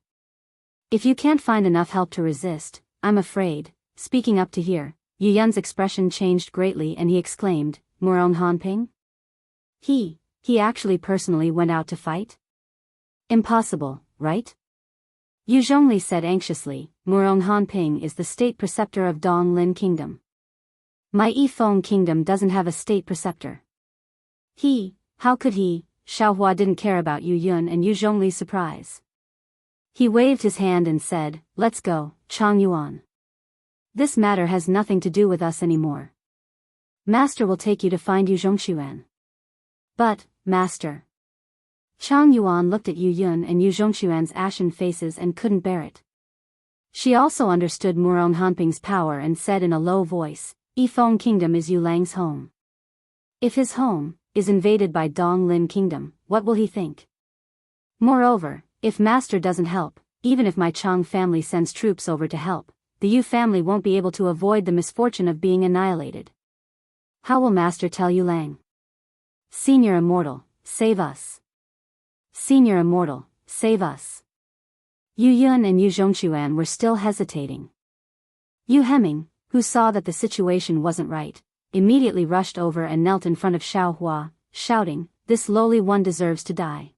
A: If you can't find enough help to resist, I'm afraid." Speaking up to here, Yu Yun's expression changed greatly and he exclaimed, "Murong Hanping? He actually personally went out to fight? Impossible, right?" Yu Zhongli said anxiously, "Murong Hanping is the state preceptor of Donglin Kingdom. My Yifeng Kingdom doesn't have a state preceptor." How could he? Xiao Hua didn't care about Yu Yun and Yu Zhongli's surprise. He waved his hand and said, "Let's go, Chang Yuan. This matter has nothing to do with us anymore. Master will take you to find Yu Zhongshuan." "But, Master." Chang Yuan looked at Yu Yun and Yu Zhongshuan's ashen faces and couldn't bear it. She also understood Murong Hanping's power and said in a low voice, "Yifeng Kingdom is Yu Lang's home. If his home is invaded by Donglin Kingdom, what will he think? Moreover, if Master doesn't help, even if my Chang family sends troops over to help, the Yu family won't be able to avoid the misfortune of being annihilated. How will Master tell Yu Lang? Senior Immortal, save us. Senior Immortal, save us." Yu Yun and Yu Zhongshuan were still hesitating. Yu Hemming, who saw that the situation wasn't right, immediately rushed over and knelt in front of Xiao Hua, shouting, "This lowly one deserves to die."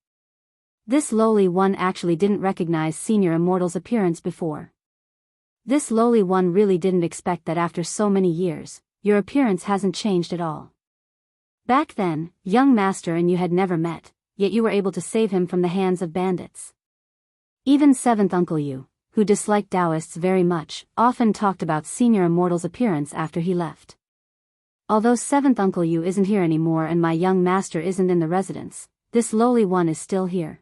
A: This lowly one actually didn't recognize Senior Immortal's appearance before. This lowly one really didn't expect that after so many years, your appearance hasn't changed at all. Back then, young Master and you had never met, yet you were able to save him from the hands of bandits. Even seventh Uncle Yu, who disliked Daoists very much, often talked about Senior Immortal's appearance after he left. Although seventh Uncle Yu isn't here anymore and my young master isn't in the residence, this lowly one is still here.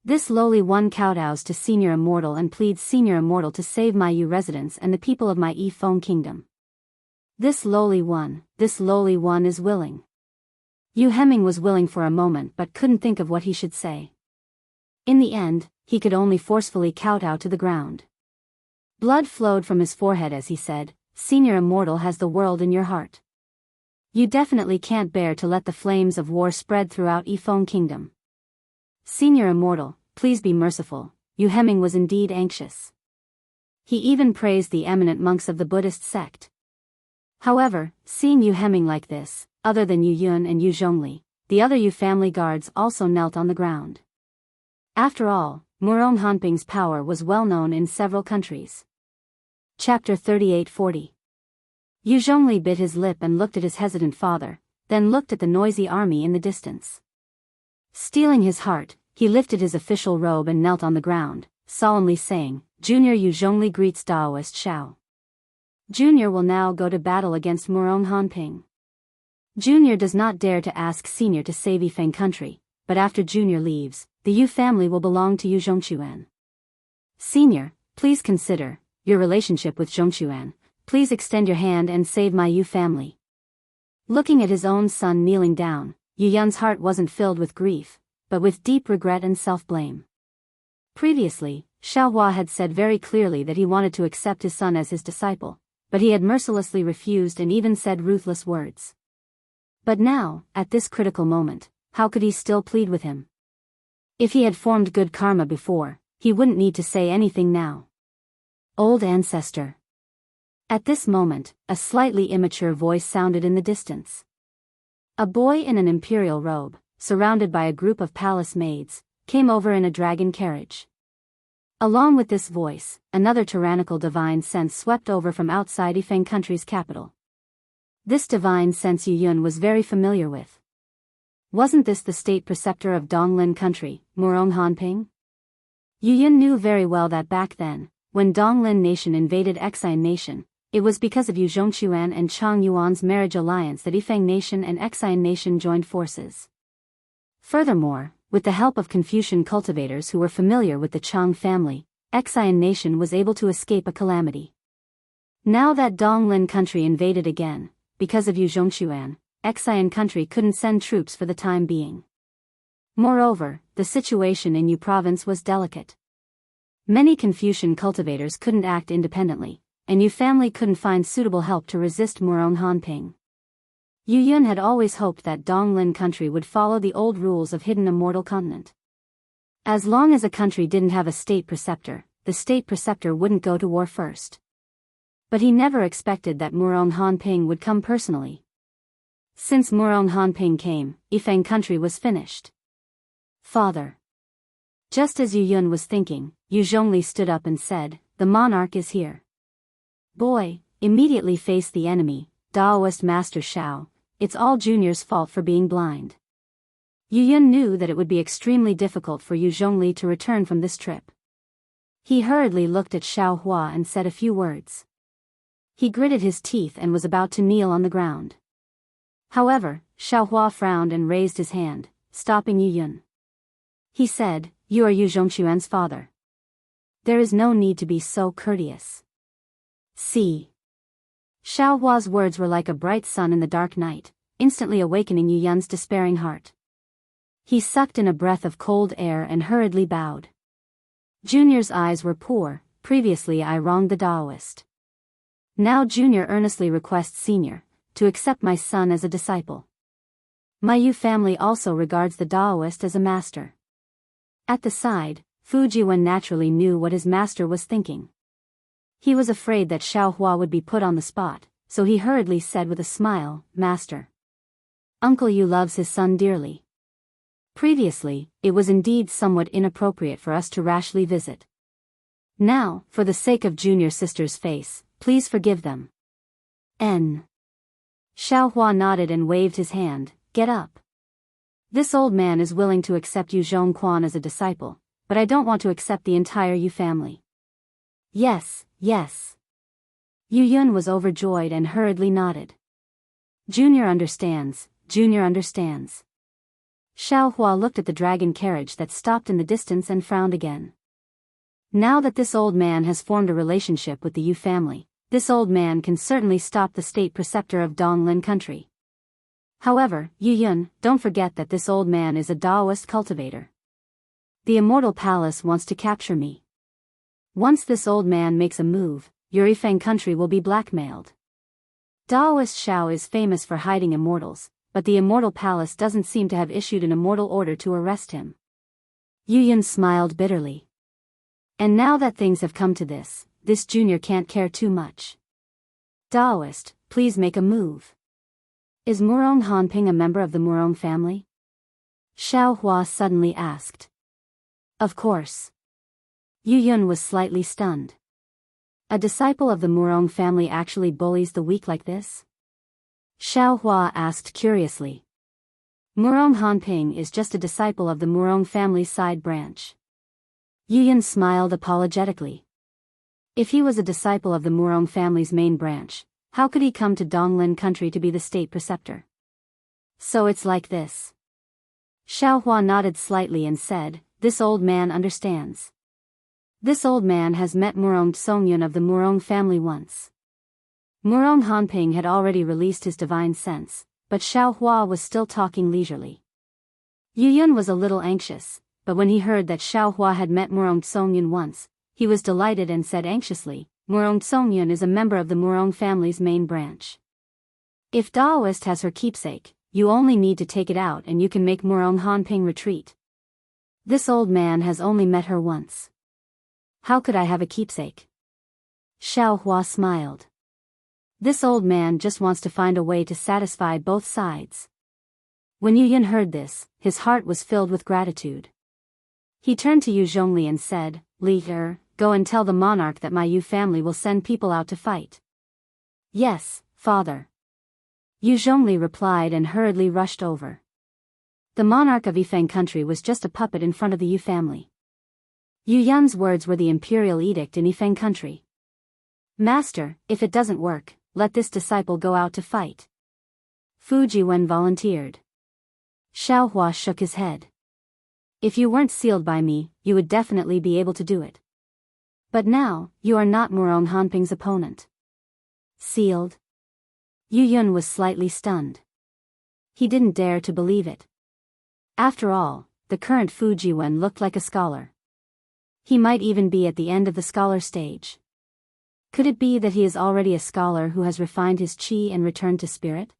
A: This lowly one kowtows to Senior Immortal and pleads Senior Immortal to save my Yu residence and the people of my Yifeng kingdom. This lowly one is willing. Yu Hemming was willing for a moment but couldn't think of what he should say. In the end, he could only forcefully kowtow to the ground. Blood flowed from his forehead as he said, Senior Immortal has the world in your heart. You definitely can't bear to let the flames of war spread throughout Yifeng kingdom. Senior Immortal, please be merciful. Yu Hemming was indeed anxious. He even praised the eminent monks of the Buddhist sect. However, seeing Yu Hemming like this, other than Yu Yun and Yu Zhongli, the other Yu family guards also knelt on the ground. After all, Murong Hanping's power was well known in several countries. Chapter 38-40. Yu Zhongli bit his lip and looked at his hesitant father, then looked at the noisy army in the distance. Steeling his heart, he lifted his official robe and knelt on the ground, solemnly saying, Junior Yu Zhongli greets Daoist Shao. Junior will now go to battle against Murong Hanping. Junior does not dare to ask Senior to save Yifeng country, but after Junior leaves, the Yu family will belong to Yu Zhongquan. Senior, please consider your relationship with Zhongquan. Please extend your hand and save my Yu family. Looking at his own son kneeling down, Yu Yun's heart wasn't filled with grief, but with deep regret and self-blame. Previously, Xiaohua had said very clearly that he wanted to accept his son as his disciple, but he had mercilessly refused and even said ruthless words. But now, at this critical moment, how could he still plead with him? If he had formed good karma before, he wouldn't need to say anything now. Old ancestor. At this moment, a slightly immature voice sounded in the distance. A boy in an imperial robe, surrounded by a group of palace maids, came over in a dragon carriage. Along with this voice, another tyrannical divine sense swept over from outside Yifeng country's capital. This divine sense Yu Yun was very familiar with. Wasn't this the state preceptor of Donglin country, Murong Hanping? Yu Yun knew very well that back then, when Donglin nation invaded Xian nation, it was because of Yu Zhongquan and Chang Yuan's marriage alliance that Yifeng nation and Xian nation joined forces. Furthermore, with the help of Confucian cultivators who were familiar with the Chang family, Xian nation was able to escape a calamity. Now that Donglin country invaded again, because of Yu Zhongquan, Xian country couldn't send troops for the time being. Moreover, the situation in Yu province was delicate. Many Confucian cultivators couldn't act independently, and Yu family couldn't find suitable help to resist Murong Hanping. Yu Yun had always hoped that Donglin country would follow the old rules of hidden immortal continent. As long as a country didn't have a state preceptor, the state preceptor wouldn't go to war first. But he never expected that Murong Hanping would come personally. Since Murong Hanping came, Yifeng country was finished. Father. Just as Yu Yun was thinking, Yu Zhongli stood up and said, the monarch is here. Boy, immediately face the enemy, Daoist Master Shao, it's all Junior's fault for being blind. Yu Yun knew that it would be extremely difficult for Yu Zhongli to return from this trip. He hurriedly looked at Xiaohua and said a few words. He gritted his teeth and was about to kneel on the ground. However, Xiaohua frowned and raised his hand, stopping Yu Yun. He said, you are Yu Zhongquan's father. There is no need to be so courteous. See. Xiaohua's words were like a bright sun in the dark night, instantly awakening Yu Yun's despairing heart. He sucked in a breath of cold air and hurriedly bowed. Junior's eyes were poor, previously I wronged the Daoist. Now Junior earnestly requests Senior to accept my son as a disciple. My Yu family also regards the Daoist as a master. At the side, Fujiwen naturally knew what his master was thinking. He was afraid that Xiaohua would be put on the spot, so he hurriedly said with a smile, Master. Uncle Yu loves his son dearly. Previously, it was indeed somewhat inappropriate for us to rashly visit. Now, for the sake of Junior sister's face, please forgive them. Xiaohua nodded and waved his hand, get up. This old man is willing to accept Yu Zhongquan as a disciple, but I don't want to accept the entire Yu family. Yes, yes. Yu Yun was overjoyed and hurriedly nodded. Junior understands, Junior understands. Xiao Hua looked at the dragon carriage that stopped in the distance and frowned again. Now that this old man has formed a relationship with the Yu family, this old man can certainly stop the state preceptor of Donglin country. However, Yu Yun, don't forget that this old man is a Daoist cultivator. The Immortal Palace wants to capture me. Once this old man makes a move, your Yifeng country will be blackmailed. Daoist Xiao is famous for hiding immortals, but the Immortal Palace doesn't seem to have issued an immortal order to arrest him. Yu Yun smiled bitterly. And now that things have come to this junior can't care too much. Daoist, please make a move. Is Murong Hanping a member of the Murong family? Xiao Hua suddenly asked. Of course. Yu Yun was slightly stunned. A disciple of the Murong family actually bullies the weak like this? Xiao Hua asked curiously. Murong Hanping is just a disciple of the Murong family's side branch. Yu Yun smiled apologetically. If he was a disciple of the Murong family's main branch, how could he come to Donglin country to be the state preceptor? So it's like this. Xiao Hua nodded slightly and said, this old man understands. This old man has met Murong Tsongyun of the Murong family once. Murong Hanping had already released his divine sense, but Xiao Hua was still talking leisurely. Yu Yun was a little anxious, but when he heard that Xiao Hua had met Murong Tsongyun once, he was delighted and said anxiously, Murong Tsongyun is a member of the Murong family's main branch. If Daoist has her keepsake, you only need to take it out and you can make Murong Hanping retreat. This old man has only met her once. How could I have a keepsake? Xiao Hua smiled. This old man just wants to find a way to satisfy both sides. When Yu Yun heard this, his heart was filled with gratitude. He turned to Yu Zhongli and said, Li, go and tell the monarch that my Yu family will send people out to fight. Yes, father. Yu Zhongli replied and hurriedly rushed over. The monarch of Yifeng country was just a puppet in front of the Yu family. Yu Yun's words were the imperial edict in Yifeng country. Master, if it doesn't work, let this disciple go out to fight. Fu Jiwen volunteered. Xiao Hua shook his head. If you weren't sealed by me, you would definitely be able to do it. But now, you are not Murong Hanping's opponent. Sealed? Yu Yun was slightly stunned. He didn't dare to believe it. After all, the current Fu Jiwen looked like a scholar. He might even be at the end of the scholar stage. Could it be that he is already a scholar who has refined his qi and returned to spirit?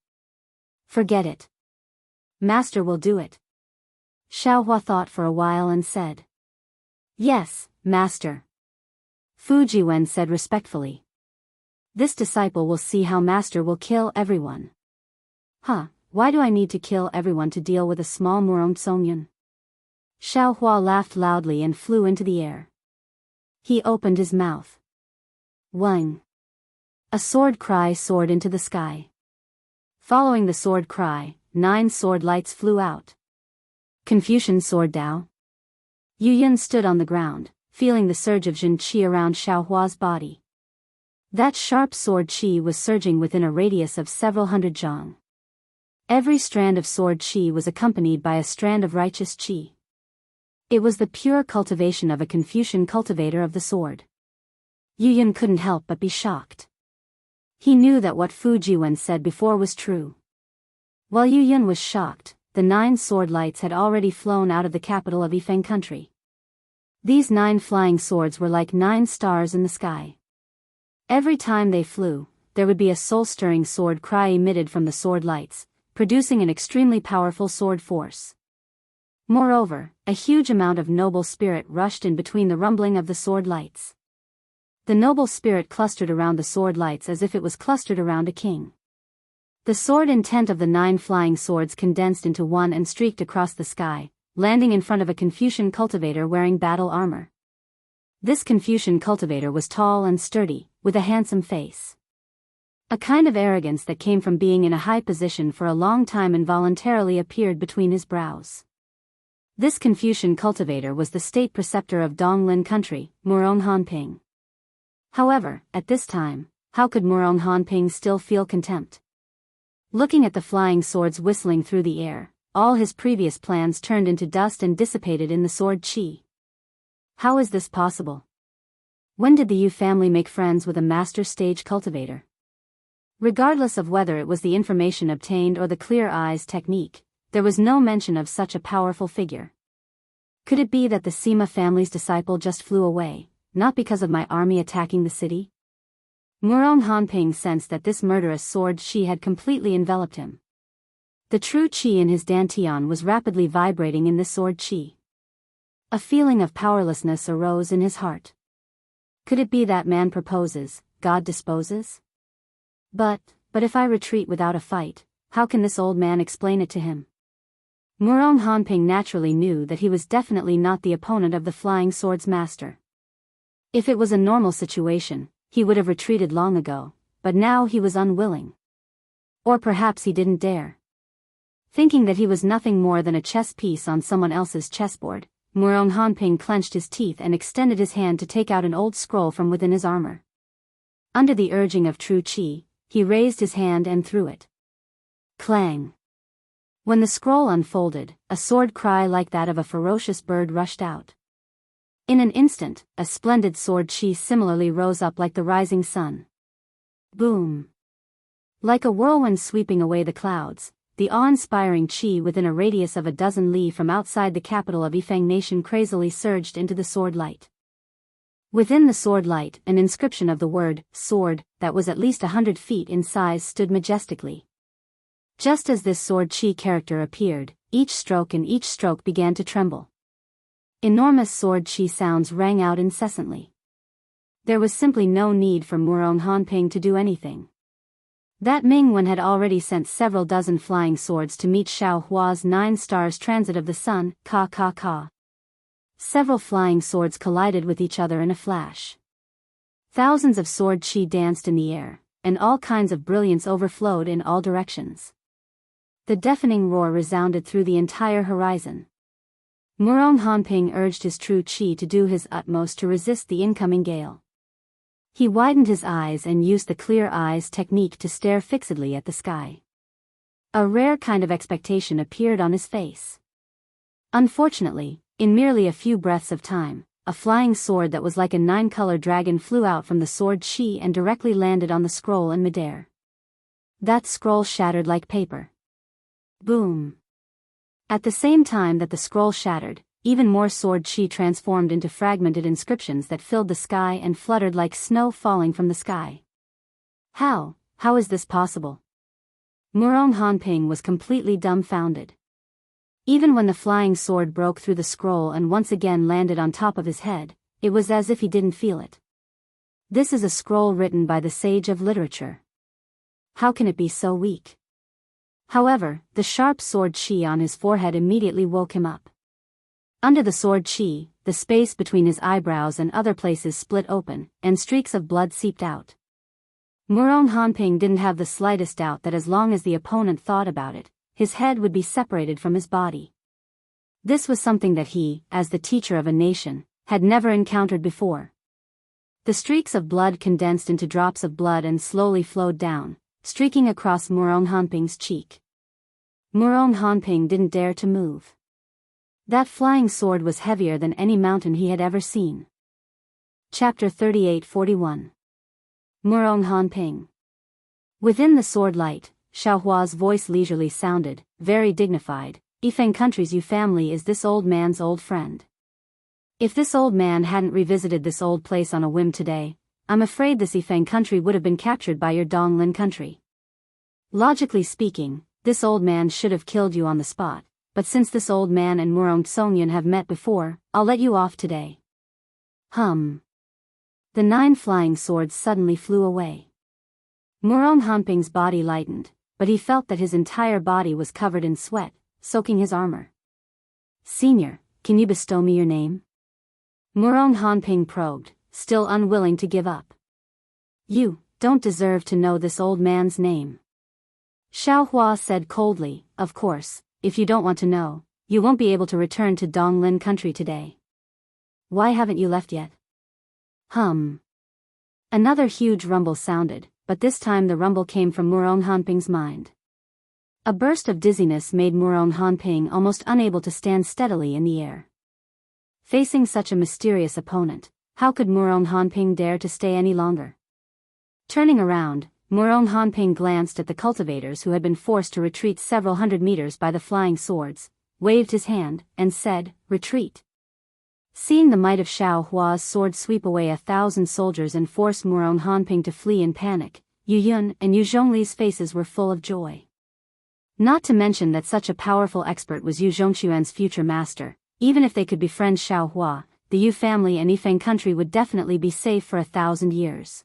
A: Forget it. Master will do it. Xiao Hua thought for a while and said. Yes, master. Fu Jiwen said respectfully. This disciple will see how master will kill everyone. Why do I need to kill everyone to deal with a small Murong Tsongyun? Xiao Hua laughed loudly and flew into the air. He opened his mouth. Wang. A sword cry soared into the sky. Following the sword cry, 9 sword lights flew out. Confucian sword Dao. Yu Yun stood on the ground, feeling the surge of Jin Qi around Xiao Hua's body. That sharp sword Qi was surging within a radius of several hundred zhang. Every strand of sword Qi was accompanied by a strand of righteous Qi. It was the pure cultivation of a Confucian cultivator of the sword. Yu Yun couldn't help but be shocked. He knew that what Fu Jiwen said before was true. While Yu Yun was shocked, the 9 sword lights had already flown out of the capital of Yifeng country. These 9 flying swords were like 9 stars in the sky. Every time they flew, there would be a soul-stirring sword cry emitted from the sword lights, producing an extremely powerful sword force. Moreover, a huge amount of noble spirit rushed in between the rumbling of the sword lights. The noble spirit clustered around the sword lights as if it was clustered around a king. The sword intent of the 9 flying swords condensed into one and streaked across the sky, landing in front of a Confucian cultivator wearing battle armor. This Confucian cultivator was tall and sturdy, with a handsome face. A kind of arrogance that came from being in a high position for a long time involuntarily appeared between his brows. This Confucian cultivator was the state preceptor of Donglin country, Murong Hanping. However, at this time, how could Murong Hanping still feel contempt? Looking at the flying swords whistling through the air, all his previous plans turned into dust and dissipated in the sword qi. How is this possible? When did the Yu family make friends with a master stage cultivator? Regardless of whether it was the information obtained or the clear eyes technique, there was no mention of such a powerful figure. Could it be that the Sima family's disciple just flew away, not because of my army attacking the city? Murong Hanping sensed that this murderous sword qi had completely enveloped him. The true qi in his dantian was rapidly vibrating in this sword qi. A feeling of powerlessness arose in his heart. Could it be that man proposes, God disposes? But if I retreat without a fight, how can this old man explain it to him? Murong Hanping naturally knew that he was definitely not the opponent of the flying sword's master. If it was a normal situation, he would have retreated long ago, but now he was unwilling. Or perhaps he didn't dare. Thinking that he was nothing more than a chess piece on someone else's chessboard, Murong Hanping clenched his teeth and extended his hand to take out an old scroll from within his armor. Under the urging of true qi, he raised his hand and threw it. Clang! When the scroll unfolded, a sword cry like that of a ferocious bird rushed out. In an instant, a splendid sword qi similarly rose up like the rising sun. Boom! Like a whirlwind sweeping away the clouds, the awe-inspiring qi within a radius of a dozen li from outside the capital of Yifeng Nation crazily surged into the sword light. Within the sword light, an inscription of the word, sword, that was at least 100 feet in size stood majestically. Just as this sword qi character appeared, each stroke began to tremble. Enormous sword qi sounds rang out incessantly. There was simply no need for Murong Hanping to do anything. That Mingwen had already sent several dozen flying swords to meet Xiao Hua's 9 stars transit of the sun, ka. Several flying swords collided with each other in a flash. Thousands of sword qi danced in the air, and all kinds of brilliance overflowed in all directions. The deafening roar resounded through the entire horizon. Murong Hanping urged his true qi to do his utmost to resist the incoming gale. He widened his eyes and used the clear eyes technique to stare fixedly at the sky. A rare kind of expectation appeared on his face. Unfortunately, in merely a few breaths of time, a flying sword that was like a 9-color dragon flew out from the sword qi and directly landed on the scroll in midair. That scroll shattered like paper. Boom! At the same time that the scroll shattered, even more sword qi transformed into fragmented inscriptions that filled the sky and fluttered like snow falling from the sky. How is this possible? Murong Hanping was completely dumbfounded. Even when the flying sword broke through the scroll and once again landed on top of his head, it was as if he didn't feel it. This is a scroll written by the sage of literature. How can it be so weak? However, the sharp sword qi on his forehead immediately woke him up. Under the sword qi, the space between his eyebrows and other places split open, and streaks of blood seeped out. Murong Hanping didn't have the slightest doubt that as long as the opponent thought about it, his head would be separated from his body. This was something that he, as the teacher of a nation, had never encountered before. The streaks of blood condensed into drops of blood and slowly flowed down, streaking across Murong Hanping's cheek. Murong Hanping didn't dare to move. That flying sword was heavier than any mountain he had ever seen. Chapter 38-41. Murong Hanping. Within the sword light, Xiaohua's voice leisurely sounded, very dignified. Yifeng country's Yu family is this old man's old friend. If this old man hadn't revisited this old place on a whim today, I'm afraid this Yifeng country would have been captured by your Donglin country. Logically speaking, this old man should have killed you on the spot, but since this old man and Murong Tsongyun have met before, I'll let you off today. The 9 flying swords suddenly flew away. Murong Hanping's body lightened, but he felt that his entire body was covered in sweat, soaking his armor. Senior, can you bestow me your name? Murong Hanping probed, still unwilling to give up. You don't deserve to know this old man's name. Xiao Hua said coldly, of course, if you don't want to know, you won't be able to return to Donglin country today. Why haven't you left yet? Another huge rumble sounded, but this time the rumble came from Murong Hanping's mind. A burst of dizziness made Murong Hanping almost unable to stand steadily in the air. Facing such a mysterious opponent, how could Murong Hanping dare to stay any longer? Turning around, Murong Hanping glanced at the cultivators who had been forced to retreat several hundred meters by the flying swords, waved his hand, and said, "Retreat." Seeing the might of Xiao Hua's sword sweep away 1,000 soldiers and force Murong Hanping to flee in panic, Yu Yun and Yu Zhongli's faces were full of joy. Not to mention that such a powerful expert was Yu Zhongxuan's future master. Even if they could befriend Xiao Hua, the Yu family and Yifeng country would definitely be safe for 1,000 years.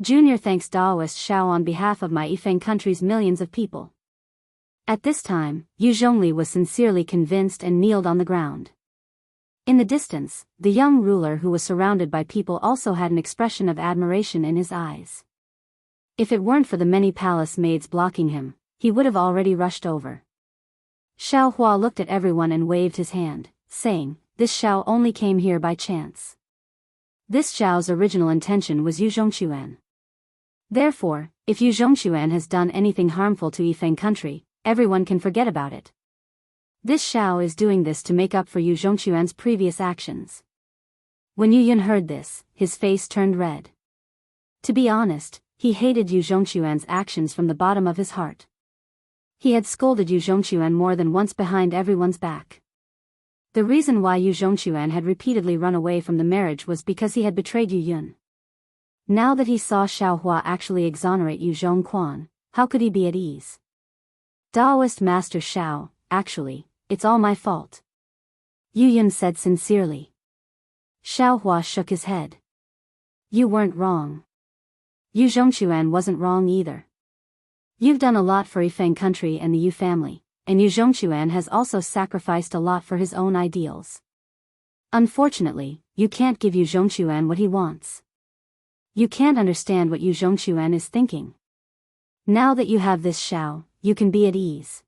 A: Junior thanks Daoist Xiao on behalf of my Yifeng country's millions of people. At this time, Yu Zhongli was sincerely convinced and kneeled on the ground. In the distance, the young ruler who was surrounded by people also had an expression of admiration in his eyes. If it weren't for the many palace maids blocking him, he would have already rushed over. Xiao Hua looked at everyone and waved his hand, saying, "This Xiao only came here by chance." This Xiao's original intention was Yu Zhongxuan. Therefore, if Yu Zhongxuan has done anything harmful to Yifeng country, everyone can forget about it. This Xiao is doing this to make up for Yu Zhongxuan's previous actions. When Yu Yun heard this, his face turned red. To be honest, he hated Yu Zhongxuan's actions from the bottom of his heart. He had scolded Yu Zhongxuan more than once behind everyone's back. The reason why Yu Zhongxuan had repeatedly run away from the marriage was because he had betrayed Yu Yun. Now that he saw Xiao Hua actually exonerate Yu Zhongquan, how could he be at ease? Daoist Master Xiao, actually, it's all my fault, Yu Yun said sincerely. Xiao Hua shook his head. You weren't wrong. Yu Zhongxuan wasn't wrong either. You've done a lot for Yifeng country and the Yu family, and Yu Zhongxuan has also sacrificed a lot for his own ideals. Unfortunately, you can't give Yu Zhongxuan what he wants. You can't understand what Yu Zhongxuan is thinking. Now that you have this Xiao, you can be at ease.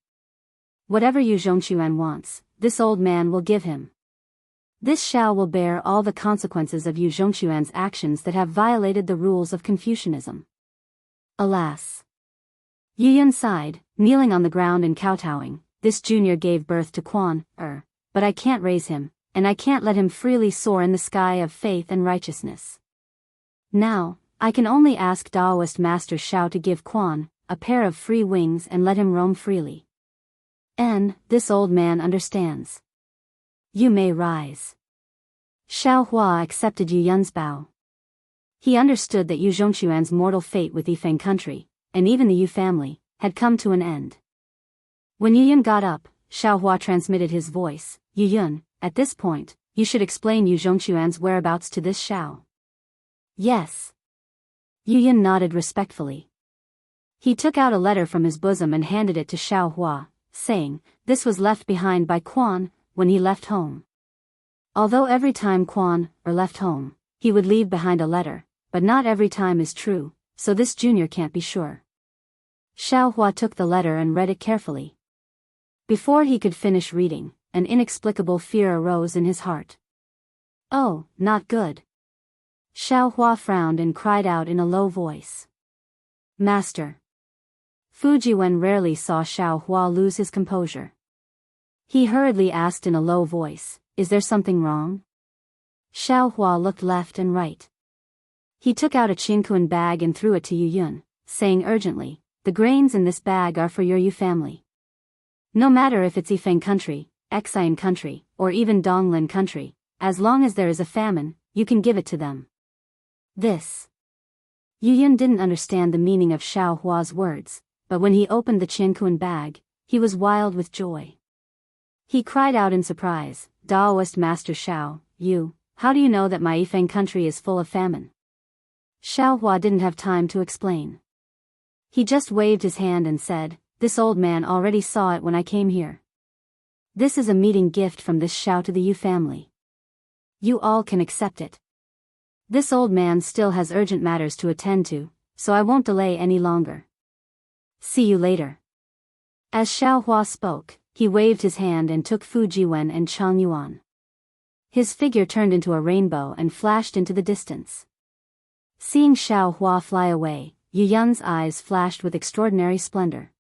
A: Whatever Yu Zhongxuan wants, this old man will give him. This Xiao will bear all the consequences of Yu Zhongxuan's actions that have violated the rules of Confucianism. Alas. Yu Yun sighed, kneeling on the ground and kowtowing, this junior gave birth to Quan, but I can't raise him, and I can't let him freely soar in the sky of faith and righteousness. Now, I can only ask Daoist Master Xiao to give Quan a pair of free wings and let him roam freely. And, this old man understands. You may rise. Xiao Hua accepted Yu Yun's bow. He understood that Yu Zhongxuan's mortal fate with Yifeng country, and even the Yu family, had come to an end. When Yu Yun got up, Xiao Hua transmitted his voice, Yu Yun, at this point, you should explain Yu Zhongxuan's whereabouts to this Xiao. Yes. Yu Yun nodded respectfully. He took out a letter from his bosom and handed it to Xiao Hua, saying, this was left behind by Quan, when he left home. Although every time Quan, left home, he would leave behind a letter, but not every time is true, so this junior can't be sure. Xiao Hua took the letter and read it carefully. Before he could finish reading, an inexplicable fear arose in his heart. Oh, not good. Xiao Hua frowned and cried out in a low voice. Master. Fujiwen rarely saw Xiao Hua lose his composure. He hurriedly asked in a low voice, is there something wrong? Xiao Hua looked left and right. He took out a Qingquan bag and threw it to Yu Yun, saying urgently, the grains in this bag are for your Yu family. No matter if it's Yifeng country, Xian country, or even Donglin country, as long as there is a famine, you can give it to them. This. Yu Yun didn't understand the meaning of Xiao Hua's words, but when he opened the Qingquan bag, he was wild with joy. He cried out in surprise, Daoist Master Xiao, how do you know that my Yifeng country is full of famine? Xiao Hua didn't have time to explain. He just waved his hand and said, this old man already saw it when I came here. This is a meeting gift from this Xiao to the Yu family. You all can accept it. This old man still has urgent matters to attend to, so I won't delay any longer. See you later. As Xiaohua spoke, he waved his hand and took Fu Jiwen and Chang Yuan. His figure turned into a rainbow and flashed into the distance. Seeing Xiaohua fly away, Yu Yun's eyes flashed with extraordinary splendor.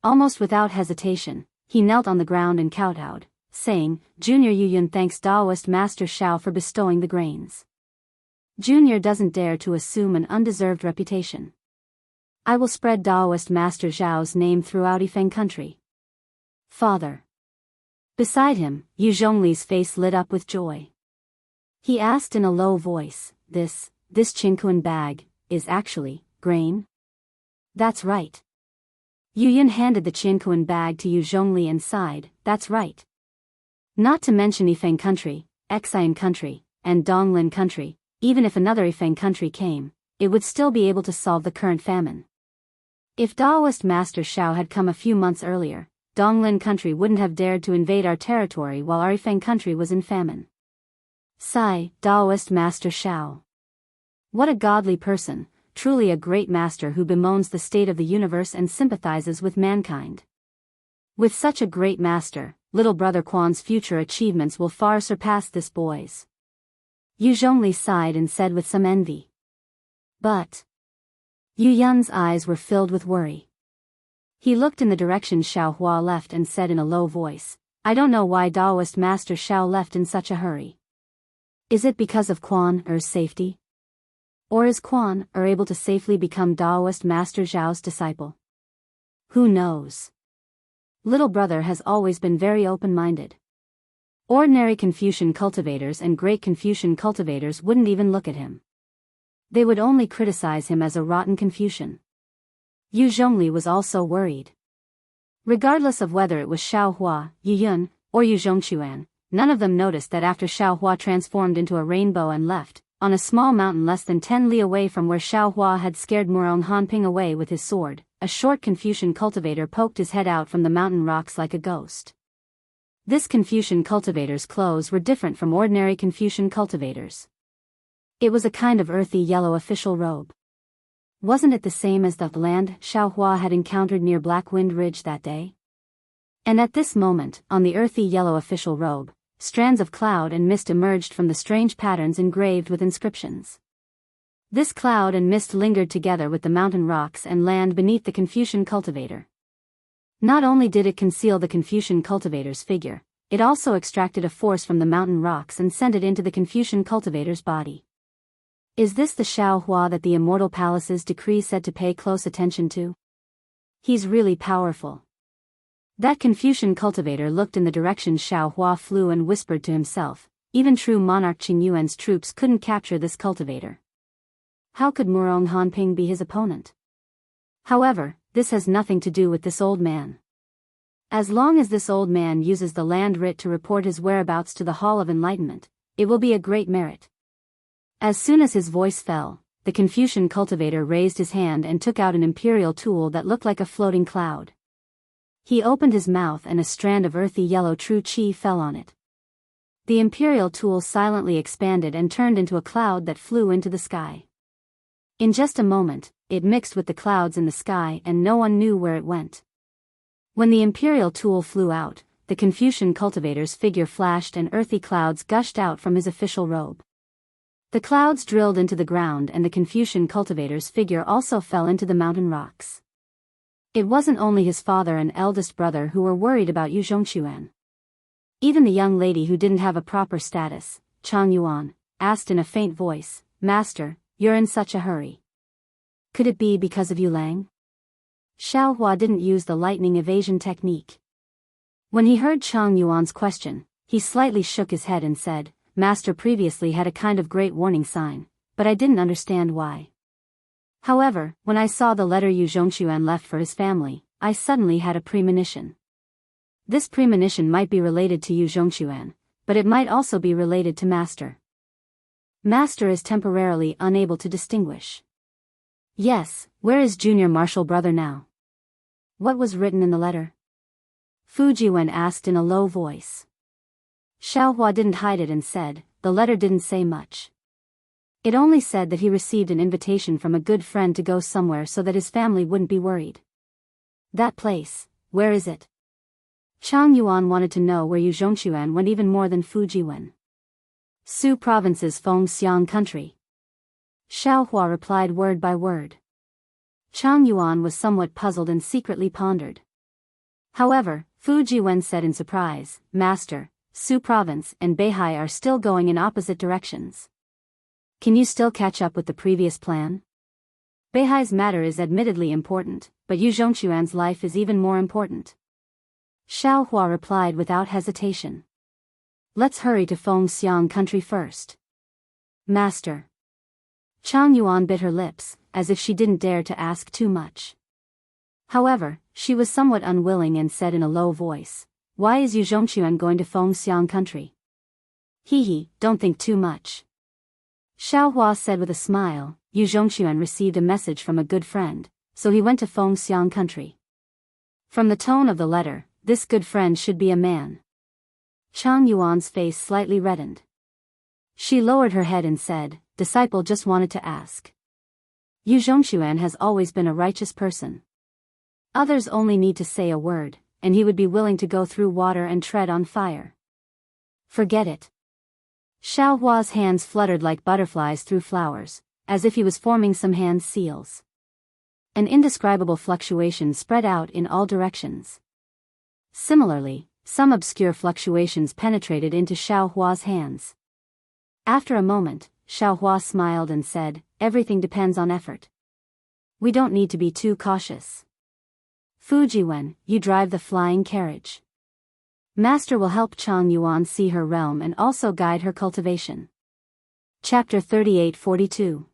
A: Almost without hesitation, he knelt on the ground and kowtowed, saying, Junior Yu Yun thanks Daoist Master Xiao for bestowing the grains. Junior doesn't dare to assume an undeserved reputation. I will spread Daoist Master Zhao's name throughout Yifeng country. Father. Beside him, Yu Zhongli's face lit up with joy. He asked in a low voice, This Qinkuan bag, is actually, grain? That's right. Yu Yun handed the Qinkuan bag to Yu Zhongli and sighed, That's right. Not to mention Yifeng country, Xian country, and Donglin country, even if another Yifeng country came, it would still be able to solve the current famine. If Daoist Master Xiao had come a few months earlier, Donglin country wouldn't have dared to invade our territory while our Yifeng country was in famine. Sigh, Daoist Master Xiao. What a godly person, truly a great master who bemoans the state of the universe and sympathizes with mankind. With such a great master, little brother Quan's future achievements will far surpass this boy's. Yu Zhongli sighed and said with some envy. But Yu Yun's eyes were filled with worry. He looked in the direction Xiaohua left and said in a low voice, I don't know why Daoist Master Xiao left in such a hurry. Is it because of Quan Er's safety? Or is Quan Er able to safely become Daoist Master Zhao's disciple? Who knows? Little brother has always been very open-minded. Ordinary Confucian cultivators and great Confucian cultivators wouldn't even look at him. They would only criticize him as a rotten Confucian. Yu Zhongli was also worried. Regardless of whether it was Xiaohua, Yu Yun, or Yu Zhongquan, none of them noticed that after Xiaohua transformed into a rainbow and left, on a small mountain less than 10 li away from where Xiaohua had scared Murong Hanping away with his sword, a short Confucian cultivator poked his head out from the mountain rocks like a ghost. This Confucian cultivator's clothes were different from ordinary Confucian cultivators. It was a kind of earthy yellow official robe. Wasn't it the same as the land Xiaohua had encountered near Black Wind Ridge that day? And at this moment, on the earthy yellow official robe, strands of cloud and mist emerged from the strange patterns engraved with inscriptions. This cloud and mist lingered together with the mountain rocks and land beneath the Confucian cultivator. Not only did it conceal the Confucian cultivator's figure, it also extracted a force from the mountain rocks and sent it into the Confucian cultivator's body. Is this the Xiaohua that the Immortal Palace's decree said to pay close attention to? He's really powerful. That Confucian cultivator looked in the direction Xiaohua flew and whispered to himself, even true monarch Qing Yuan's troops couldn't capture this cultivator. How could Murong Hanping be his opponent? However, this has nothing to do with this old man. As long as this old man uses the land writ to report his whereabouts to the Hall of Enlightenment, it will be a great merit. As soon as his voice fell, the Confucian cultivator raised his hand and took out an imperial tool that looked like a floating cloud. He opened his mouth and a strand of earthy yellow true qi fell on it. The imperial tool silently expanded and turned into a cloud that flew into the sky. In just a moment, it mixed with the clouds in the sky and no one knew where it went. When the imperial tool flew out, the Confucian cultivator's figure flashed and earthy clouds gushed out from his official robe. The clouds drilled into the ground and the Confucian cultivator's figure also fell into the mountain rocks. It wasn't only his father and eldest brother who were worried about Yu Zhongquan. Even the young lady who didn't have a proper status, Chang Yuan, asked in a faint voice, Master, you're in such a hurry. Could it be because of Yu Lang? Xiaohua didn't use the lightning evasion technique. When he heard Chang Yuan's question, he slightly shook his head and said, Master previously had a kind of great warning sign, but I didn't understand why. However, when I saw the letter Yu Zhongquan left for his family, I suddenly had a premonition. This premonition might be related to Yu Zhongquan, but it might also be related to Master. Master is temporarily unable to distinguish. Yes, where is Junior Martial Brother now? What was written in the letter? Fu Jiwen asked in a low voice. Xiaohua didn't hide it and said, the letter didn't say much. It only said that he received an invitation from a good friend to go somewhere so that his family wouldn't be worried. That place, where is it? Chang Yuan wanted to know where Yu Zhongxuan went even more than Fujiwen. Su Province's Fengxiang country. Xiaohua replied word by word. Chang Yuan was somewhat puzzled and secretly pondered. However, Fujiwen said in surprise, Master, Su Province and Beihai are still going in opposite directions. Can you still catch up with the previous plan? Beihai's matter is admittedly important, but Yu Zhongxuan's life is even more important. Xiaohua replied without hesitation. Let's hurry to Fengxiang country first. Master. Chang Yuan bit her lips, as if she didn't dare to ask too much. However, she was somewhat unwilling and said in a low voice, Why is Yu Zhongxuan going to Fengxiang country? He, don't think too much. Xiaohua said with a smile, Yu Zhongxuan received a message from a good friend, so he went to Fengxiang country. From the tone of the letter, this good friend should be a man. Chang Yuan's face slightly reddened. She lowered her head and said, Disciple just wanted to ask. Yu Zhongxuan has always been a righteous person. Others only need to say a word, and he would be willing to go through water and tread on fire. Forget it. Xiaohua's hands fluttered like butterflies through flowers, as if he was forming some hand seals. An indescribable fluctuation spread out in all directions. Similarly, some obscure fluctuations penetrated into Xiaohua's hands. After a moment, Xiaohua smiled and said, Everything depends on effort. We don't need to be too cautious. Fujiwen, you drive the flying carriage. Master will help Chang Yuan see her realm and also guide her cultivation. Chapter 38-42.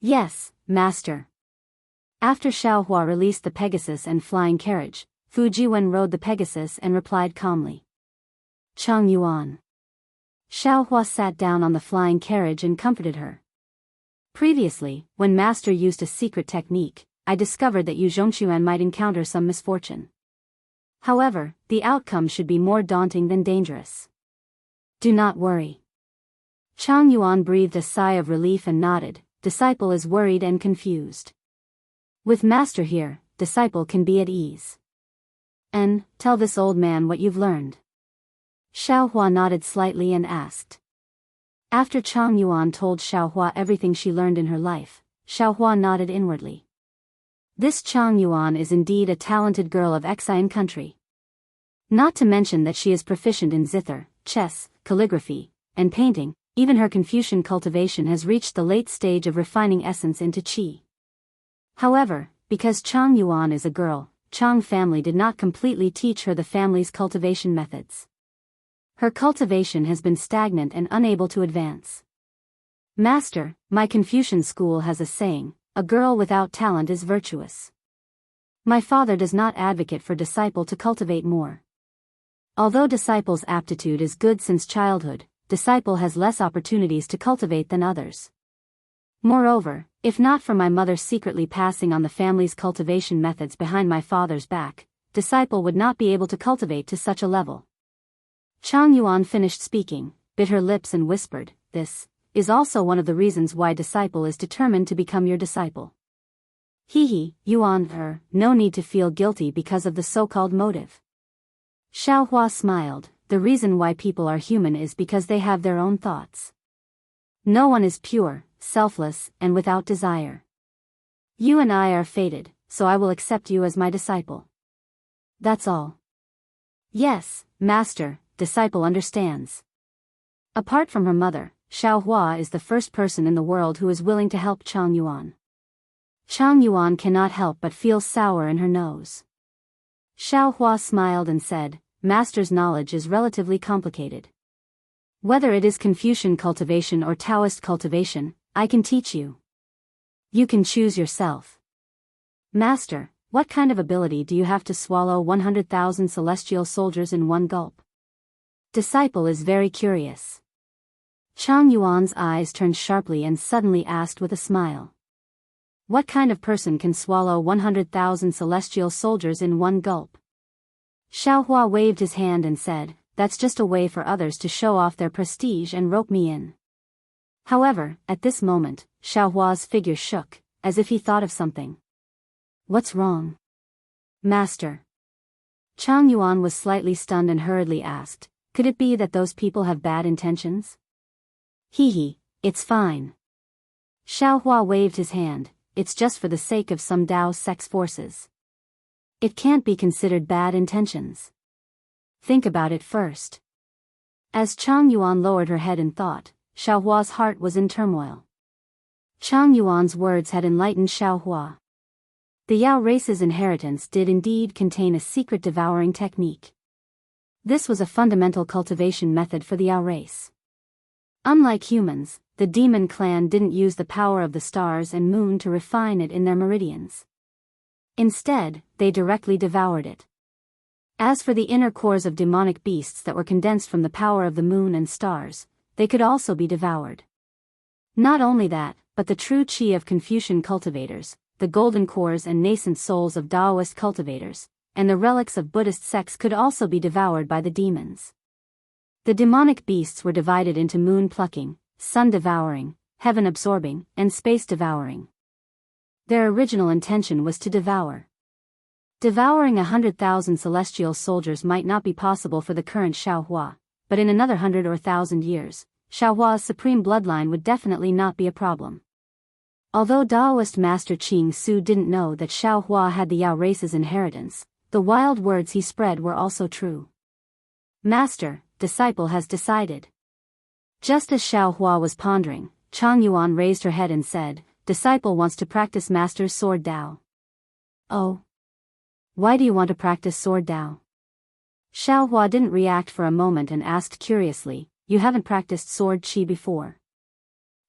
A: Yes, Master. After Xiaohua released the Pegasus and flying carriage, Fujiwen rode the Pegasus and replied calmly. Chang Yuan. Xiaohua sat down on the flying carriage and comforted her. Previously, when Master used a secret technique, I discovered that Yu Zhongxuan might encounter some misfortune. However, the outcome should be more daunting than dangerous. Do not worry. Chang Yuan breathed a sigh of relief and nodded. Disciple is worried and confused. With Master here, disciple can be at ease. And, tell this old man what you've learned. Xiaohua nodded slightly and asked. After Chang Yuan told Xiaohua everything she learned in her life, Xiaohua nodded inwardly. This Chang Yuan is indeed a talented girl of Xian country. Not to mention that she is proficient in zither, chess, calligraphy, and painting. Even her Confucian cultivation has reached the late stage of refining essence into qi. However, because Chang Yuan is a girl, Chang family did not completely teach her the family's cultivation methods. Her cultivation has been stagnant and unable to advance. Master, my Confucian school has a saying, a girl without talent is virtuous. My father does not advocate for disciple to cultivate more. Although disciple's aptitude is good since childhood, disciple has less opportunities to cultivate than others. Moreover, if not for my mother secretly passing on the family's cultivation methods behind my father's back, disciple would not be able to cultivate to such a level. Chang Yuan finished speaking, bit her lips and whispered, This is also one of the reasons why disciple is determined to become your disciple. Yuan, no need to feel guilty because of the so-called motive. Xiaohua smiled. The reason why people are human is because they have their own thoughts. No one is pure, selfless, and without desire. You and I are fated, so I will accept you as my disciple. That's all. Yes, Master, disciple understands. Apart from her mother, Xiaohua is the first person in the world who is willing to help Chang Yuan. Chang Yuan cannot help but feel sour in her nose. Xiaohua smiled and said, Master's knowledge is relatively complicated. Whether it is Confucian cultivation or Daoist cultivation, I can teach you. You can choose yourself. Master, what kind of ability do you have to swallow 100,000 celestial soldiers in one gulp? Disciple is very curious. Chang Yuan's eyes turned sharply and suddenly asked with a smile. What kind of person can swallow 100,000 celestial soldiers in one gulp? Xiaohua waved his hand and said, That's just a way for others to show off their prestige and rope me in. However, at this moment, Xiaohua's figure shook, as if he thought of something. What's wrong? Master. Chang Yuan was slightly stunned and hurriedly asked, could it be that those people have bad intentions? Hee, it's fine. Xiaohua waved his hand, it's just for the sake of some Dao sex forces. It can't be considered bad intentions. Think about it first. As Chang Yuan lowered her head in thought, Xiaohua's heart was in turmoil. Chang Yuan's words had enlightened Xiaohua. The Yao race's inheritance did indeed contain a secret devouring technique. This was a fundamental cultivation method for the Yao race. Unlike humans, the demon clan didn't use the power of the stars and moon to refine it in their meridians. Instead, they directly devoured it. As for the inner cores of demonic beasts that were condensed from the power of the moon and stars, they could also be devoured. Not only that, but the true qi of Confucian cultivators, the golden cores and nascent souls of Daoist cultivators, and the relics of Buddhist sects could also be devoured by the demons. The demonic beasts were divided into moon-plucking, sun-devouring, heaven-absorbing, and space-devouring. Their original intention was to devour. Devouring 100,000 celestial soldiers might not be possible for the current Xiaohua, but in another 100 or 1,000 years, Xiaohua's supreme bloodline would definitely not be a problem. Although Daoist Master Qing Su didn't know that Xiaohua had the Yao race's inheritance, the wild words he spread were also true. Master, disciple has decided. Just as Xiaohua was pondering, Chang Yuan raised her head and said, disciple wants to practice Master's sword Dao. Oh. Why do you want to practice sword Dao? Xiaohua didn't react for a moment and asked curiously, you haven't practiced sword qi before.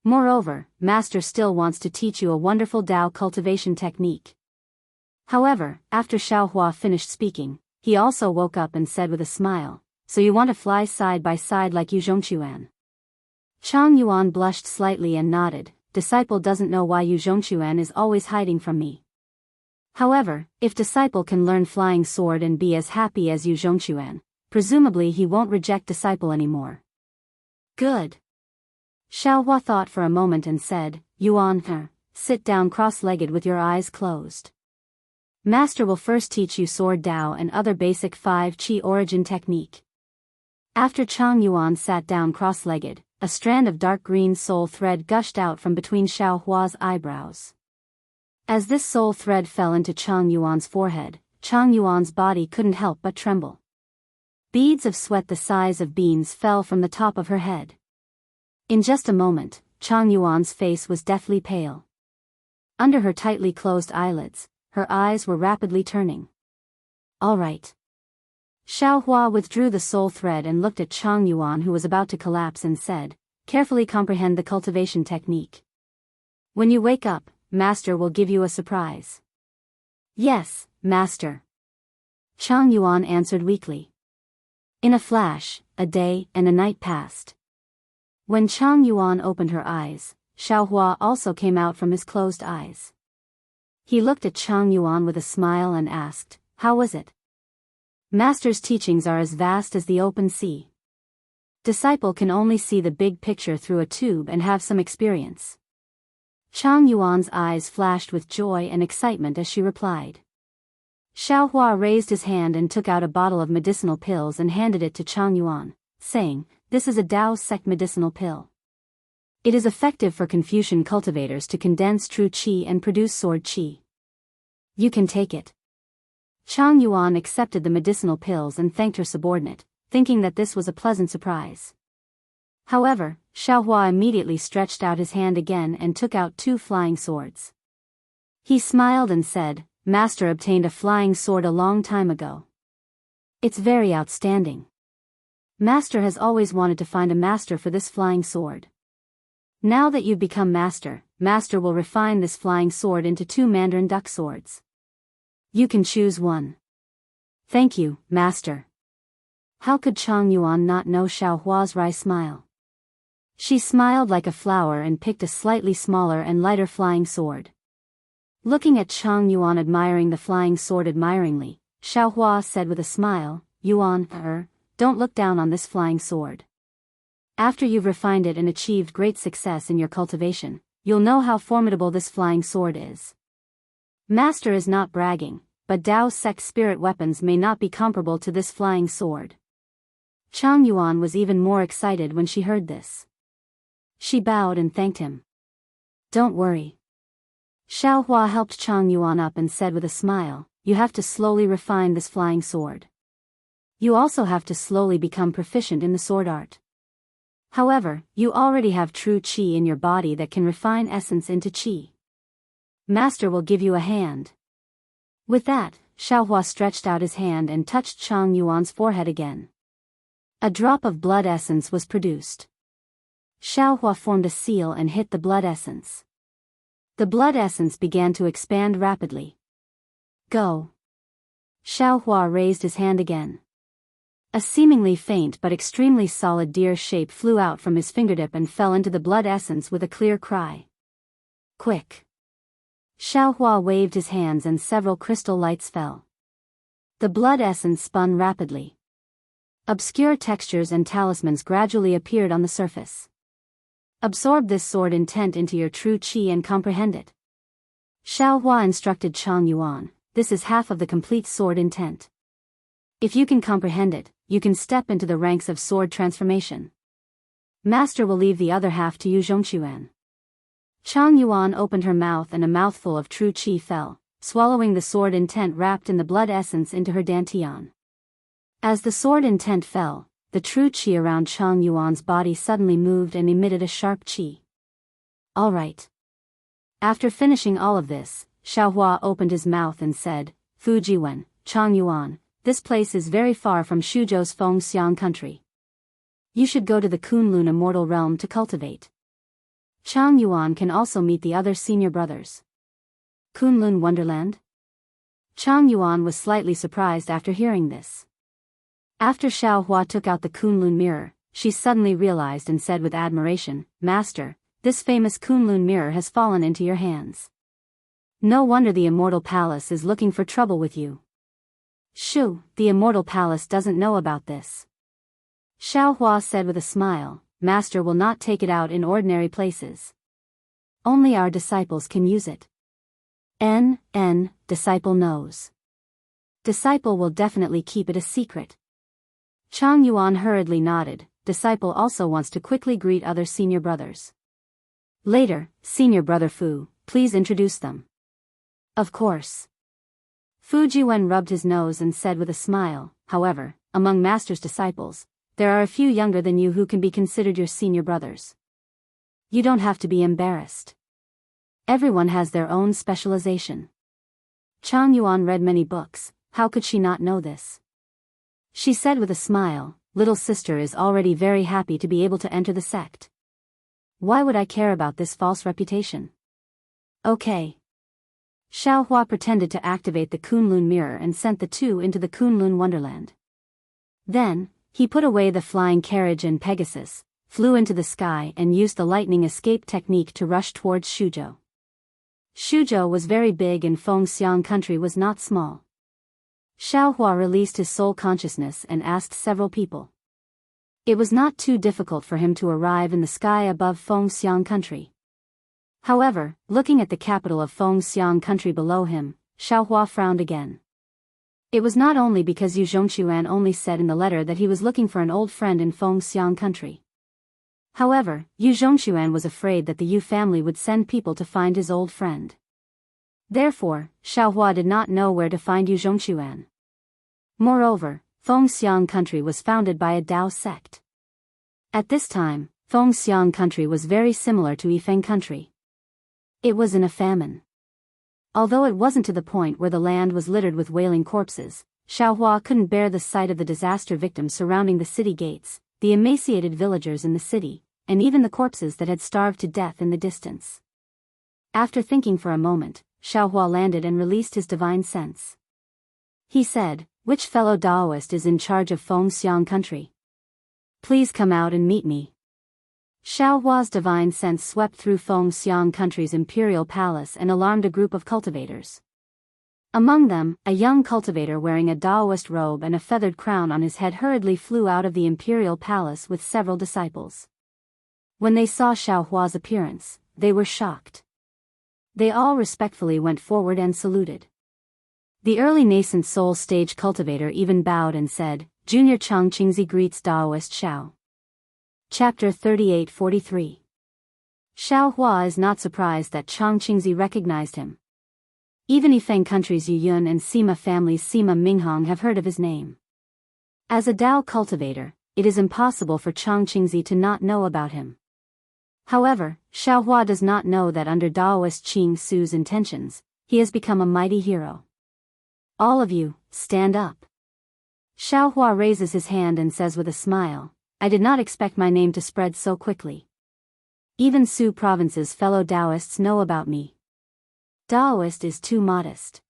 A: Moreover, Master still wants to teach you a wonderful Dao cultivation technique. However, after Xiaohua finished speaking, he also woke up and said with a smile, so you want to fly side by side like Yu Zhongquan? Chang Yuan blushed slightly and nodded, disciple doesn't know why Yu Zhongquan is always hiding from me. However, if disciple can learn flying sword and be as happy as Yu Zhongquan, presumably he won't reject disciple anymore. Good. Xiaohua thought for a moment and said, Yuan, sit down cross-legged with your eyes closed. Master will first teach you sword Dao and other basic 5 qi origin technique. After Chang Yuan sat down cross-legged, a strand of dark green soul thread gushed out from between Xiaohua's eyebrows. As this soul thread fell into Chang Yuan's forehead, Chang Yuan's body couldn't help but tremble. Beads of sweat the size of beans fell from the top of her head. In just a moment, Chang Yuan's face was deathly pale. Under her tightly closed eyelids, her eyes were rapidly turning. All right. Xiaohua withdrew the soul thread and looked at Chang Yuan, who was about to collapse, and said, carefully comprehend the cultivation technique. When you wake up, Master will give you a surprise. Yes, Master. Chang Yuan answered weakly. In a flash, a day and a night passed. When Chang Yuan opened her eyes, Xiaohua also came out from his closed eyes. He looked at Chang Yuan with a smile and asked, how was it? Master's teachings are as vast as the open sea. Disciple can only see the big picture through a tube and have some experience. Chang Yuan's eyes flashed with joy and excitement as she replied. Xiaohua raised his hand and took out a bottle of medicinal pills and handed it to Chang Yuan, saying, this is a Dao sect medicinal pill. It is effective for Confucian cultivators to condense true qi and produce sword qi. You can take it. Chang Yuan accepted the medicinal pills and thanked her subordinate, thinking that this was a pleasant surprise. However, Xiaohua immediately stretched out his hand again and took out 2 flying swords. He smiled and said, Master obtained a flying sword a long time ago. It's very outstanding. Master has always wanted to find a master for this flying sword. Now that you've become master, Master will refine this flying sword into 2 mandarin duck swords. You can choose one. Thank you, Master. How could Chang Yuan not know Xiaohua's wry smile? She smiled like a flower and picked a slightly smaller and lighter flying sword. Looking at Chang Yuan admiring the flying sword admiringly, Xiaohua said with a smile, Yuan, don't look down on this flying sword. After you've refined it and achieved great success in your cultivation, you'll know how formidable this flying sword is. Master is not bragging, but Dao sect spirit weapons may not be comparable to this flying sword. Chang Yuan was even more excited when she heard this. She bowed and thanked him. Don't worry. Xiao Hua helped Chang Yuan up and said with a smile, you have to slowly refine this flying sword. You also have to slowly become proficient in the sword art. However, you already have true qi in your body that can refine essence into qi. Master will give you a hand. With that, Xiao Hua stretched out his hand and touched Chang Yuan's forehead again. A drop of blood essence was produced. Xiao Hua formed a seal and hit the blood essence. The blood essence began to expand rapidly. Go. Xiao Hua raised his hand again. A seemingly faint but extremely solid deer shape flew out from his fingertip and fell into the blood essence with a clear cry. Quick. Xiao Hua waved his hands and several crystal lights fell. The blood essence spun rapidly. Obscure textures and talismans gradually appeared on the surface. Absorb this sword intent into your true qi and comprehend it. Xiao Hua instructed Chang Yuan, this is half of the complete sword intent. If you can comprehend it, you can step into the ranks of sword transformation. Master will leave the other half to you Zhongquan. Chang Yuan opened her mouth and a mouthful of true qi fell, swallowing the sword intent wrapped in the blood essence into her dantian. As the sword intent fell, the true qi around Chang Yuan's body suddenly moved and emitted a sharp qi. All right. After finishing all of this, Xiao Hua opened his mouth and said, Fujiwen, Chang Yuan, this place is very far from Shuzhou's Fengxiang country. You should go to the Kunlun immortal realm to cultivate. Chang Yuan can also meet the other senior brothers. Kunlun Wonderland? Chang Yuan was slightly surprised after hearing this. After Xiao Hua took out the Kunlun mirror, she suddenly realized and said with admiration, Master, this famous Kunlun mirror has fallen into your hands. No wonder the immortal palace is looking for trouble with you. Shoo, the immortal palace doesn't know about this. Xiao Hua said with a smile, Master will not take it out in ordinary places. Only our disciples can use it. Disciple knows. Disciple will definitely keep it a secret. Chang Yuan hurriedly nodded, disciple also wants to quickly greet other senior brothers. Later, senior brother Fu, please introduce them. Of course. Fu Jiwen rubbed his nose and said with a smile, however, among Master's disciples, there are a few younger than you who can be considered your senior brothers. You don't have to be embarrassed. Everyone has their own specialization. Chang Yuan read many books, how could she not know this? She said with a smile, little sister is already very happy to be able to enter the sect. Why would I care about this false reputation? Okay. Xiao Hua pretended to activate the Kunlun mirror and sent the two into the Kunlun Wonderland. Then, he put away the flying carriage and Pegasus, flew into the sky and used the lightning escape technique to rush towards Shuzhou. Shuzhou was very big and Fengxiang country was not small. Xiao Hua released his soul consciousness and asked several people. It was not too difficult for him to arrive in the sky above Fengxiang country. However, looking at the capital of Fengxiang country below him, Xiao Hua frowned again. It was not only because Yu Zhongquan only said in the letter that he was looking for an old friend in Fengxiang country. However, Yu Zhongquan was afraid that the Yu family would send people to find his old friend. Therefore, Xiao Hua did not know where to find Yu Zhongquan. Moreover, Fengxiang country was founded by a Dao sect. At this time, Fengxiang country was very similar to Yifeng country. It was in a famine. Although it wasn't to the point where the land was littered with wailing corpses, Xiao Hua couldn't bear the sight of the disaster victims surrounding the city gates, the emaciated villagers in the city, and even the corpses that had starved to death in the distance. After thinking for a moment, Xiao Hua landed and released his divine sense. He said, which fellow Daoist is in charge of Fengxiang country? Please come out and meet me. Xiao Hua's divine sense swept through Fengxiang country's imperial palace and alarmed a group of cultivators. Among them, a young cultivator wearing a Daoist robe and a feathered crown on his head hurriedly flew out of the imperial palace with several disciples. When they saw Xiaohua's appearance, they were shocked. They all respectfully went forward and saluted. The early nascent soul stage cultivator even bowed and said, Junior Chang Qingzi greets Daoist Xiao. Chapter 38-43. Xiaohua is not surprised that Chang Qingzi recognized him. Even Yifeng country's Yuyun and Sima families Sima Minghong have heard of his name. As a Dao cultivator, it is impossible for Chang Qingzi to not know about him. However, Xiaohua does not know that under Daoist Qing Su's intentions, he has become a mighty hero. All of you, stand up. Xiaohua raises his hand and says with a smile, I did not expect my name to spread so quickly. Even Su province's fellow Daoists know about me. Daoist is too modest.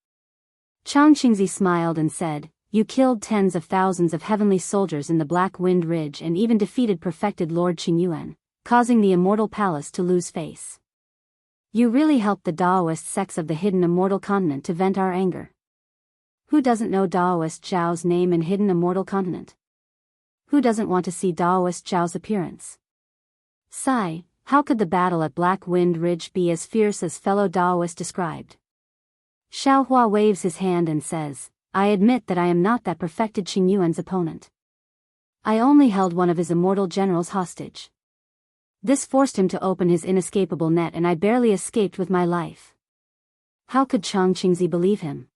A: Chang Qingzi smiled and said, You killed tens of thousands of heavenly soldiers in the Black Wind Ridge and even defeated perfected Lord Qingyuan, causing the Immortal Palace to lose face. You really helped the Daoist sects of the hidden Immortal Continent to vent our anger. Who doesn't know Daoist Zhao's name in hidden Immortal Continent? Who doesn't want to see Daoist Zhao's appearance? Sigh, how could the battle at Black Wind Ridge be as fierce as fellow Daoist described? Xiaohua waves his hand and says, I admit that I am not that perfected Qingyuan's opponent. I only held one of his immortal generals hostage. This forced him to open his inescapable net and I barely escaped with my life. How could Chang Qingzi believe him?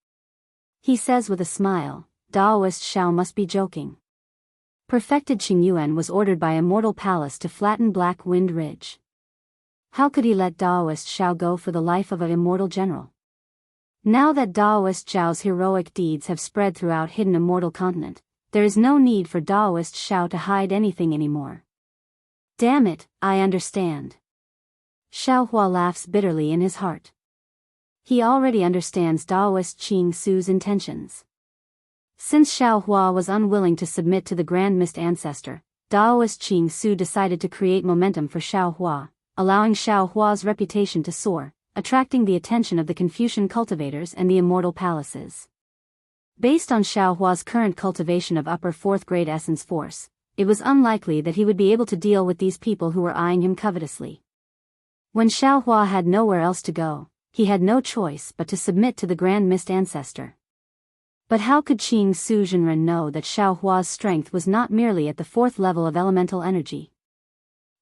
A: He says with a smile, Daoist Xiao must be joking. Perfected Qingyuan was ordered by Immortal Palace to flatten Black Wind Ridge. How could he let Daoist Xiao go for the life of an immortal general? Now that Daoist Zhao's heroic deeds have spread throughout hidden Immortal Continent, there is no need for Daoist Xiao to hide anything anymore. Damn it, I understand. Xiaohua laughs bitterly in his heart. He already understands Daoist Qing Su's intentions. Since Xiaohua was unwilling to submit to the Grand Mist Ancestor, Daoist Qing Su decided to create momentum for Xiaohua, allowing Xiaohua's reputation to soar, attracting the attention of the Confucian cultivators and the Immortal Palaces. Based on Xiaohua's current cultivation of upper 4th grade essence force, it was unlikely that he would be able to deal with these people who were eyeing him covetously. When Xiaohua had nowhere else to go, he had no choice but to submit to the Grand Mist Ancestor. But how could Qing Su Zhenren know that Xiaohua's strength was not merely at the 4th level of elemental energy?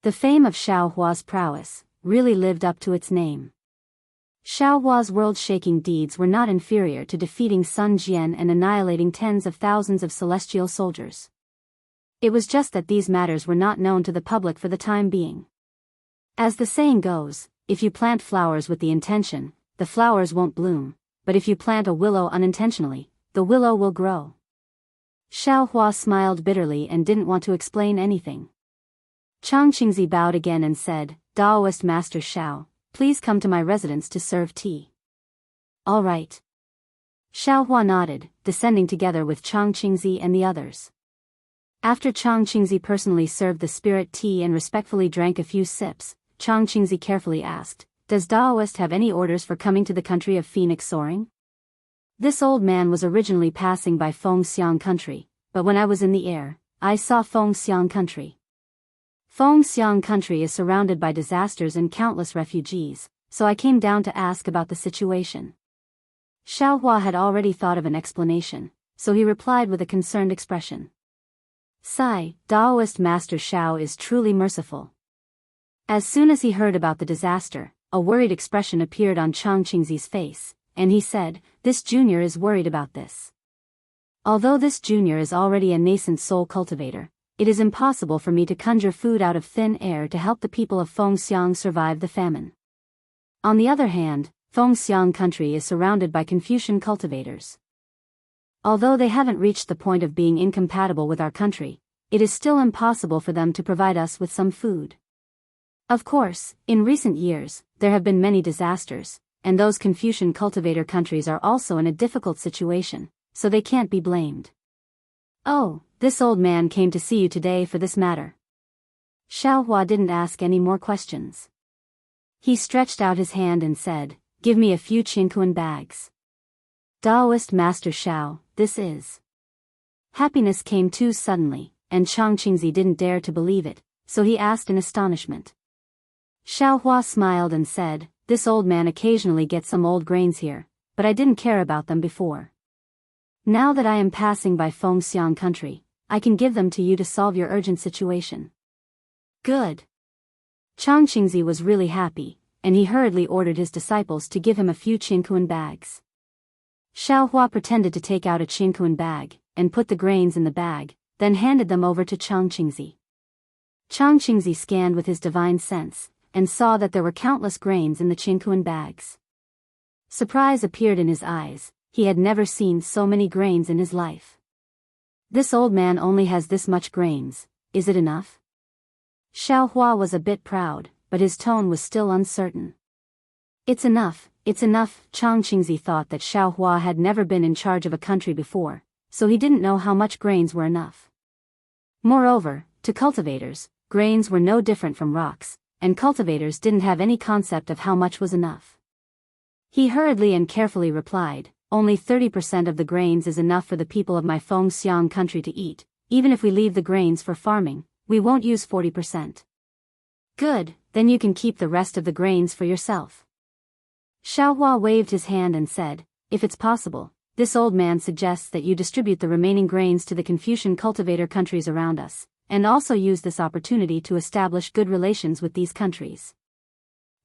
A: The fame of Xiaohua's prowess really lived up to its name. Xiaohua's world-shaking deeds were not inferior to defeating Sun Jian and annihilating tens of thousands of celestial soldiers. It was just that these matters were not known to the public for the time being. As the saying goes, if you plant flowers with the intention, the flowers won't bloom, but if you plant a willow unintentionally, the willow will grow. Xiaohua smiled bitterly and didn't want to explain anything. Chang Qingzi bowed again and said, Daoist Master Xiao, please come to my residence to serve tea. All right. Xiaohua nodded, descending together with Chang Qingzi and the others. After Chang Qingzi personally served the spirit tea and respectfully drank a few sips, Chang Qingzi carefully asked, Does Daoist have any orders for coming to the country of Phoenix Soaring? This old man was originally passing by Fengxiang country, but when I was in the air, I saw Fengxiang country. Fengxiang country is surrounded by disasters and countless refugees, so I came down to ask about the situation. Xiaohua had already thought of an explanation, so he replied with a concerned expression. Sigh, Daoist Master Xiao is truly merciful. As soon as he heard about the disaster, a worried expression appeared on Chang Qingzi's face, and he said, This junior is worried about this. Although this junior is already a nascent soul cultivator, it is impossible for me to conjure food out of thin air to help the people of Fengxiang survive the famine. On the other hand, Fengxiang country is surrounded by Confucian cultivators. Although they haven't reached the point of being incompatible with our country, it is still impossible for them to provide us with some food. Of course, in recent years, there have been many disasters, and those Confucian cultivator countries are also in a difficult situation, so they can't be blamed. Oh, this old man came to see you today for this matter. Xiaohua didn't ask any more questions. He stretched out his hand and said, Give me a few Qinkuan bags. Daoist Master Xiao, this is. Happiness came too suddenly, and Changqingzi didn't dare to believe it, so he asked in astonishment. Xiao Hua smiled and said, this old man occasionally gets some old grains here, but I didn't care about them before. Now that I am passing by Fengxiang country, I can give them to you to solve your urgent situation. Good. Changqingzi was really happy, and he hurriedly ordered his disciples to give him a few Qingkuan bags. Xiao Hua pretended to take out a Qingkuan bag, and put the grains in the bag, then handed them over to Changqingzi. Changqingzi scanned with his divine sense, and saw that there were countless grains in the Qingkuan bags. Surprise appeared in his eyes, he had never seen so many grains in his life. This old man only has this much grains, is it enough? Xiao Hua was a bit proud, but his tone was still uncertain. It's enough, Changqingzi thought that Xiao Hua had never been in charge of a country before, so he didn't know how much grains were enough. Moreover, to cultivators, grains were no different from rocks, and cultivators didn't have any concept of how much was enough. He hurriedly and carefully replied, only 30% of the grains is enough for the people of my Fengxiang country to eat, even if we leave the grains for farming, we won't use 40%. Good, then you can keep the rest of the grains for yourself. Xiao Hua waved his hand and said, if it's possible, this old man suggests that you distribute the remaining grains to the Confucian cultivator countries around us, and also use this opportunity to establish good relations with these countries.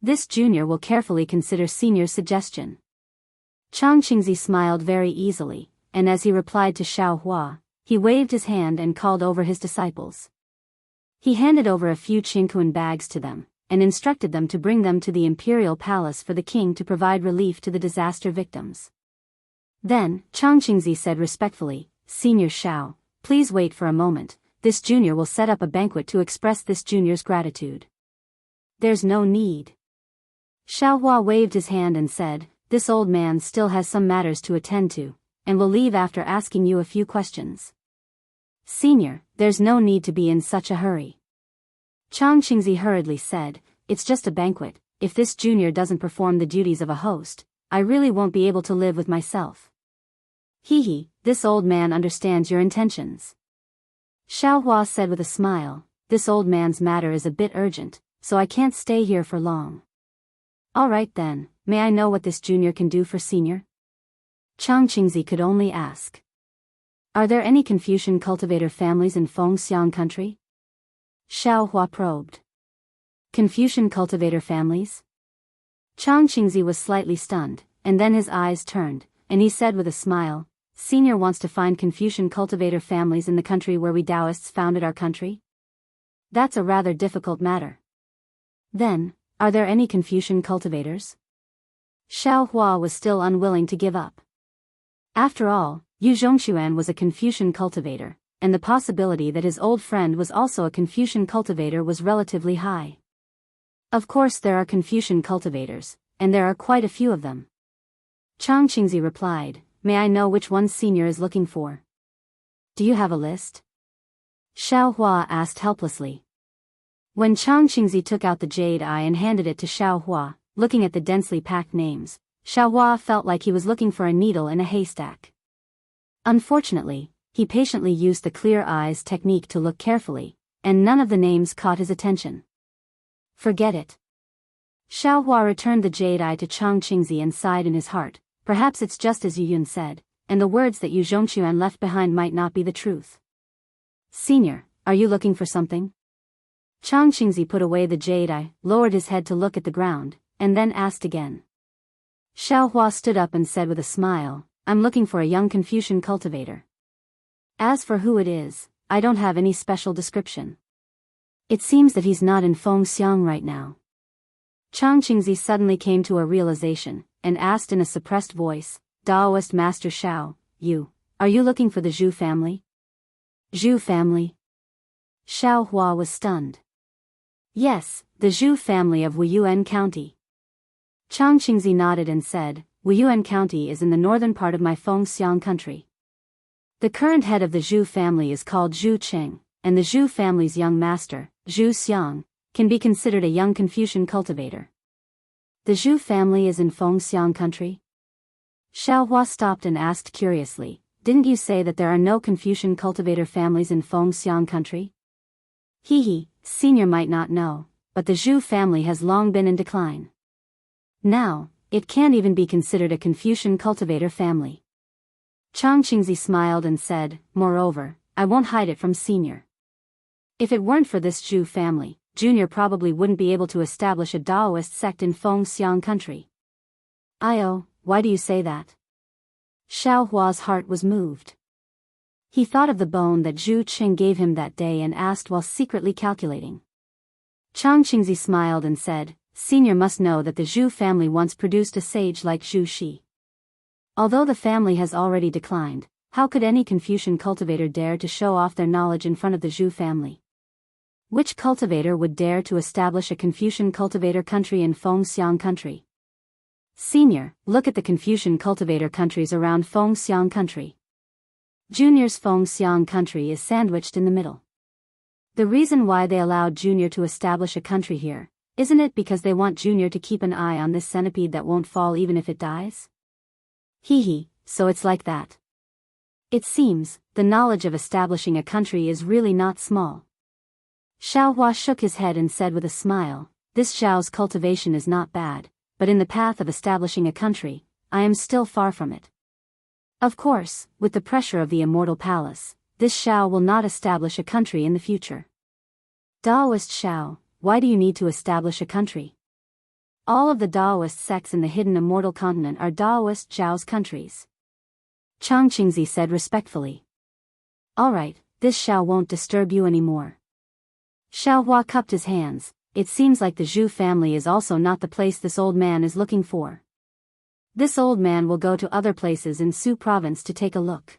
A: This junior will carefully consider senior's suggestion. Changqingzi smiled very easily, and as he replied to Xiao Hua, he waved his hand and called over his disciples. He handed over a few Qingkuan bags to them, and instructed them to bring them to the imperial palace for the king to provide relief to the disaster victims. Then, Changqingzi said respectfully, Senior Xiao, please wait for a moment, this junior will set up a banquet to express this junior's gratitude. There's no need. Xiao Hua waved his hand and said, this old man still has some matters to attend to, and will leave after asking you a few questions. Senior, there's no need to be in such a hurry. Changqingzi hurriedly said, it's just a banquet, if this junior doesn't perform the duties of a host, I really won't be able to live with myself. Hee, this old man understands your intentions. Xiao Hua said with a smile, this old man's matter is a bit urgent, so I can't stay here for long. All right then, may I know what this junior can do for senior? Changqingzi could only ask. Are there any Confucian cultivator families in Fengxiang country? Xiao Hua probed. Confucian cultivator families? Changqingzi was slightly stunned, and then his eyes turned, and he said with a smile, Senior wants to find Confucian cultivator families in the country where we Daoists founded our country? That's a rather difficult matter. Then, are there any Confucian cultivators? Xiao Hua was still unwilling to give up. After all, Yu Zhongxuan was a Confucian cultivator, and the possibility that his old friend was also a Confucian cultivator was relatively high. Of course there are Confucian cultivators, and there are quite a few of them. Changqingzi replied, may I know which one senior is looking for? Do you have a list? Xiao Hua asked helplessly. When Changqingzi took out the jade eye and handed it to Xiao Hua, looking at the densely packed names, Xiao Hua felt like he was looking for a needle in a haystack. Unfortunately, he patiently used the clear eyes technique to look carefully, and none of the names caught his attention. Forget it. Xiao Hua returned the jade eye to Changqingzi and sighed in his heart, perhaps it's just as Yu Yun said, and the words that Yu Zhongxuan left behind might not be the truth. Senior, are you looking for something? Changqingzi put away the jade eye, lowered his head to look at the ground, and then asked again. Xiao Hua stood up and said with a smile, I'm looking for a young Confucian cultivator. As for who it is, I don't have any special description. It seems that he's not in Fengxiang right now. Changqingzi suddenly came to a realization, and asked in a suppressed voice, Daoist Master Xiao, are you looking for the Zhu family? Zhu family? Xiao Hua was stunned. Yes, the Zhu family of Wuyuan County. Changqingzi nodded and said, Wuyuan County is in the northern part of my Fengxiang country. The current head of the Zhu family is called Zhu Cheng, and the Zhu family's young master, Zhu Xiang, can be considered a young Confucian cultivator. The Zhu family is in Fengxiang country? Xiaohua stopped and asked curiously, "Didn't you say that there are no Confucian cultivator families in Fengxiang country?" He, senior might not know, but the Zhu family has long been in decline. Now, it can't even be considered a Confucian cultivator family. Chang Qingzi smiled and said, "Moreover, I won't hide it from senior. If it weren't for this Zhu family, junior probably wouldn't be able to establish a Daoist sect in Fengxiang country." "Io, why do you say that?" Xiaohua's heart was moved. He thought of the bone that Zhu Qing gave him that day and asked while secretly calculating. Chang Qingzi smiled and said, "Senior must know that the Zhu family once produced a sage like Zhu Shi. Although the family has already declined, how could any Confucian cultivator dare to show off their knowledge in front of the Zhu family? Which cultivator would dare to establish a Confucian cultivator country in Fengxiang country? Senior, look at the Confucian cultivator countries around Fengxiang country. Junior's Fengxiang country is sandwiched in the middle. The reason why they allowed Junior to establish a country here, isn't it because they want Junior to keep an eye on this centipede that won't fall even if it dies?" So it's like that. It seems, the knowledge of establishing a country is really not small. Xiaohua shook his head and said with a smile, "This Zhao's cultivation is not bad, but in the path of establishing a country, I am still far from it. Of course, with the pressure of the immortal palace, this Xiao will not establish a country in the future." "Daoist Xiao, why do you need to establish a country? All of the Daoist sects in the hidden immortal continent are Daoist Zhao's countries." Chang Qingzi said respectfully. "Alright, this Xiao won't disturb you anymore." Xiaohua cupped his hands. It seems like the Zhu family is also not the place this old man is looking for. This old man will go to other places in Su province to take a look.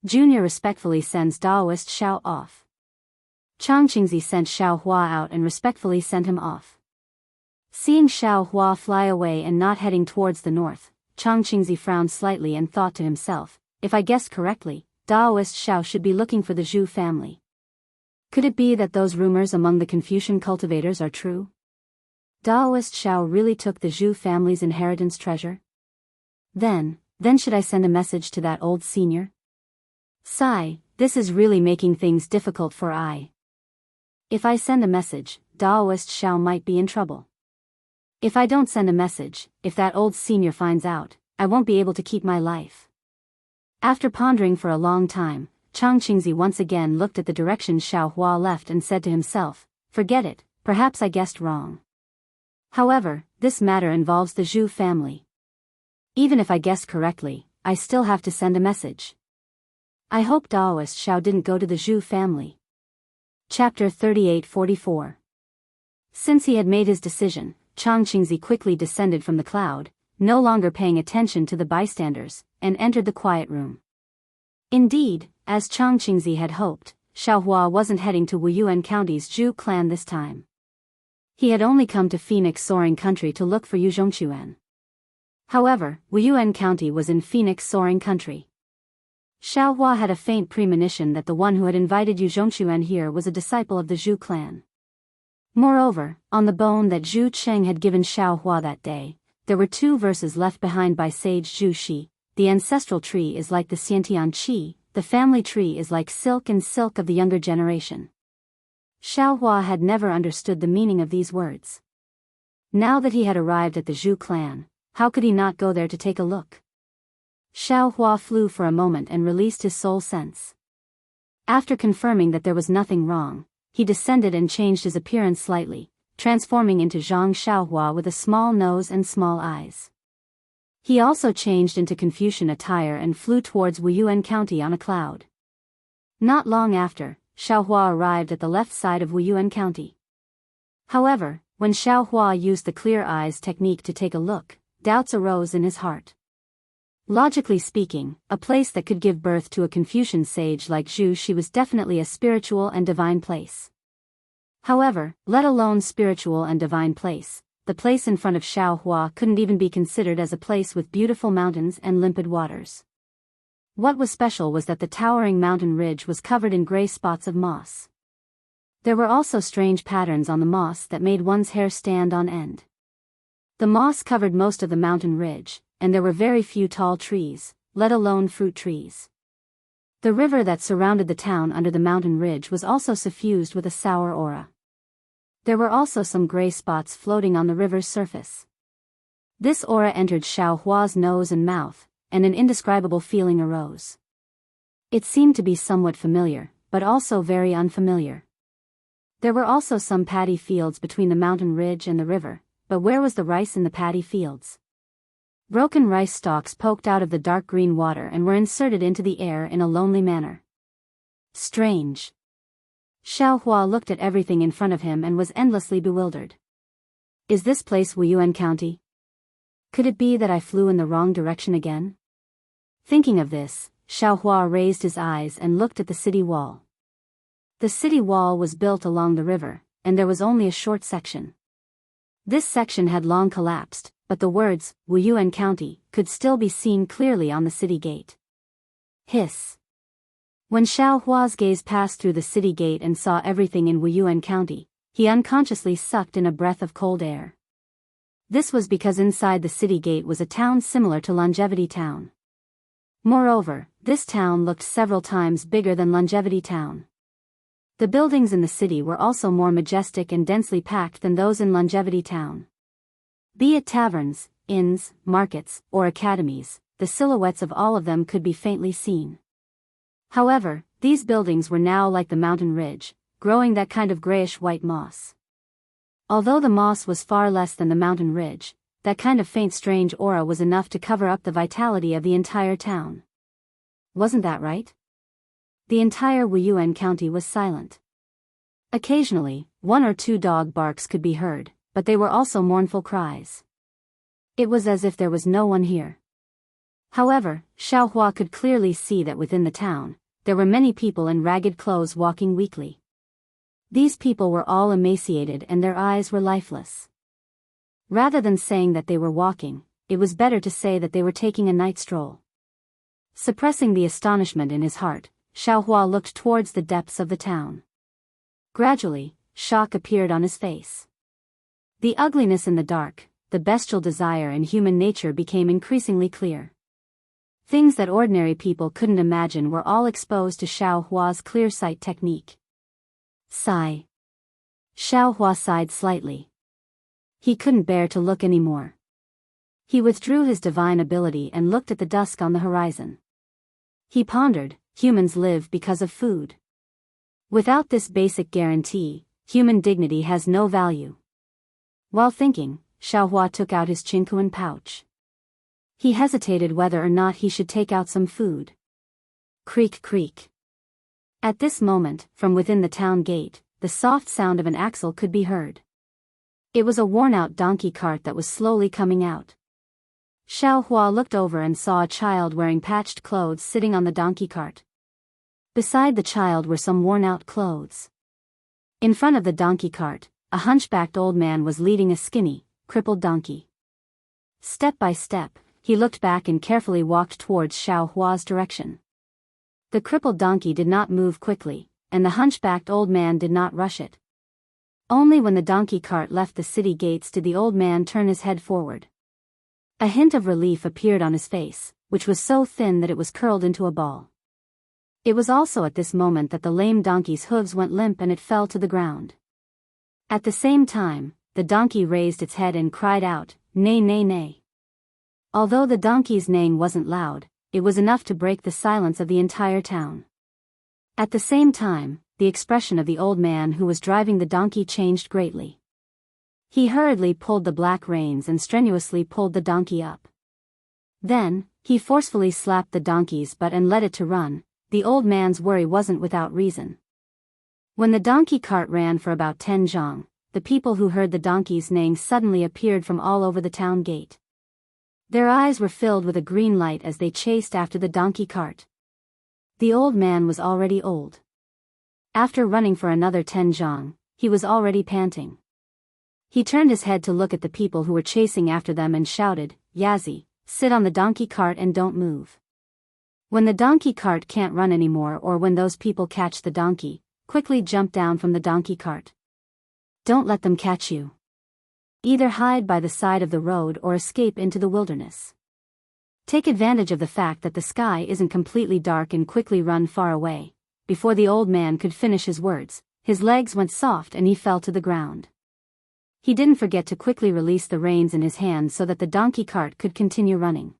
A: Junior respectfully sends Daoist Xiao off. Chang Qingzi sent Xiaohua out and respectfully sent him off. Seeing Xiaohua fly away and not heading towards the north, Chang Qingzi frowned slightly and thought to himself, "If I guessed correctly, Daoist Xiao should be looking for the Zhu family. Could it be that those rumors among the Confucian cultivators are true? Daoist Xiao really took the Zhu family's inheritance treasure? Then should I send a message to that old senior? Sigh, this is really making things difficult for I. If I send a message, Daoist Xiao might be in trouble. If I don't send a message, if that old senior finds out, I won't be able to keep my life." After pondering for a long time, Chang Qingzi once again looked at the direction Xiaohua left and said to himself, "Forget it, perhaps I guessed wrong. However, this matter involves the Zhu family. Even if I guess correctly, I still have to send a message. I hope Daoist Xiao didn't go to the Zhu family." Chapter 38-44. Since he had made his decision, Chang Qingzi quickly descended from the cloud, no longer paying attention to the bystanders, and entered the quiet room. Indeed, as Chang Qingzi had hoped, Xiaohua wasn't heading to Wuyuan County's Zhu clan this time. He had only come to Phoenix Soaring Country to look for Yu Zhongquan. However, Wuyuan County was in Phoenix Soaring Country. Xiaohua had a faint premonition that the one who had invited Yu Zhongquan here was a disciple of the Zhu clan. Moreover, on the bone that Zhu Cheng had given Xiaohua that day, there were 2 verses left behind by sage Zhu Shi. The ancestral tree is like the Xiantian Qi, the family tree is like silk and silk of the younger generation. Xiaohua had never understood the meaning of these words. Now that he had arrived at the Zhu clan, how could he not go there to take a look? Xiaohua flew for a moment and released his soul sense. After confirming that there was nothing wrong, he descended and changed his appearance slightly, transforming into Zhang Xiaohua with a small nose and small eyes. He also changed into Confucian attire and flew towards Wuyuan County on a cloud. Not long after, Xiaohua arrived at the left side of Wuyuan County. However, when Xiaohua used the clear eyes technique to take a look, doubts arose in his heart. Logically speaking, a place that could give birth to a Confucian sage like Zhu Shi was definitely a spiritual and divine place. However, let alone spiritual and divine place, the place in front of Xiaohua couldn't even be considered as a place with beautiful mountains and limpid waters. What was special was that the towering mountain ridge was covered in gray spots of moss. There were also strange patterns on the moss that made one's hair stand on end. The moss covered most of the mountain ridge, and there were very few tall trees, let alone fruit trees. The river that surrounded the town under the mountain ridge was also suffused with a sour aura. There were also some gray spots floating on the river's surface. This aura entered Xiao Hua's nose and mouth, and an indescribable feeling arose. It seemed to be somewhat familiar, but also very unfamiliar. There were also some paddy fields between the mountain ridge and the river, but where was the rice in the paddy fields? Broken rice stalks poked out of the dark green water and were inserted into the air in a lonely manner. Strange. Xiao Hua looked at everything in front of him and was endlessly bewildered. Is this place Wuyuan County? Could it be that I flew in the wrong direction again? Thinking of this, Xiao Hua raised his eyes and looked at the city wall. The city wall was built along the river, and there was only a short section. This section had long collapsed, but the words, Wuyuan County, could still be seen clearly on the city gate. Hiss. When Xiao Hua's gaze passed through the city gate and saw everything in Wuyuan County, he unconsciously sucked in a breath of cold air. This was because inside the city gate was a town similar to Longevity Town. Moreover, this town looked several times bigger than Longevity Town. The buildings in the city were also more majestic and densely packed than those in Longevity Town. Be it taverns, inns, markets, or academies, the silhouettes of all of them could be faintly seen. However, these buildings were now like the mountain ridge, growing that kind of grayish-white moss. Although the moss was far less than the mountain ridge, that kind of faint strange aura was enough to cover up the vitality of the entire town. Wasn't that right? The entire Wuyuan County was silent. Occasionally, one or two dog barks could be heard, but they were also mournful cries. It was as if there was no one here. However, Xiao Hua could clearly see that within the town, there were many people in ragged clothes walking weakly. These people were all emaciated and their eyes were lifeless. Rather than saying that they were walking, it was better to say that they were taking a night stroll. Suppressing the astonishment in his heart, Xiao Hua looked towards the depths of the town. Gradually, shock appeared on his face. The ugliness in the dark, the bestial desire in human nature became increasingly clear. Things that ordinary people couldn't imagine were all exposed to Xiao Hua's clear sight technique. Sigh. Xiao Hua sighed slightly. He couldn't bear to look anymore. He withdrew his divine ability and looked at the dusk on the horizon. He pondered, humans live because of food. Without this basic guarantee, human dignity has no value. While thinking, Xiao Hua took out his Qingkuan pouch. He hesitated whether or not he should take out some food. Creak creak. At this moment, from within the town gate, the soft sound of an axle could be heard. It was a worn-out donkey cart that was slowly coming out. Xiao Hua looked over and saw a child wearing patched clothes sitting on the donkey cart. Beside the child were some worn-out clothes. In front of the donkey cart, a hunchbacked old man was leading a skinny, crippled donkey. Step by step, he looked back and carefully walked towards Xiao Hua's direction. The crippled donkey did not move quickly, and the hunchbacked old man did not rush it. Only when the donkey cart left the city gates did the old man turn his head forward. A hint of relief appeared on his face, which was so thin that it was curled into a ball. It was also at this moment that the lame donkey's hooves went limp and it fell to the ground. At the same time, the donkey raised its head and cried out, "Neigh, neigh, neigh." Although the donkey's neighing wasn't loud, it was enough to break the silence of the entire town. At the same time, the expression of the old man who was driving the donkey changed greatly. He hurriedly pulled the black reins and strenuously pulled the donkey up. Then, he forcefully slapped the donkey's butt and led it to run. The old man's worry wasn't without reason. When the donkey cart ran for about 10 zhang, the people who heard the donkey's neighing suddenly appeared from all over the town gate. Their eyes were filled with a green light as they chased after the donkey cart. The old man was already old. After running for another 10 zhang, he was already panting. He turned his head to look at the people who were chasing after them and shouted, "Yazi, sit on the donkey cart and don't move. When the donkey cart can't run anymore or when those people catch the donkey, quickly jump down from the donkey cart. Don't let them catch you. Either hide by the side of the road or escape into the wilderness." Take advantage of the fact that the sky isn't completely dark and quickly run far away." Before the old man could finish his words, his legs went soft and he fell to the ground. He didn't forget to quickly release the reins in his hand so that the donkey cart could continue running.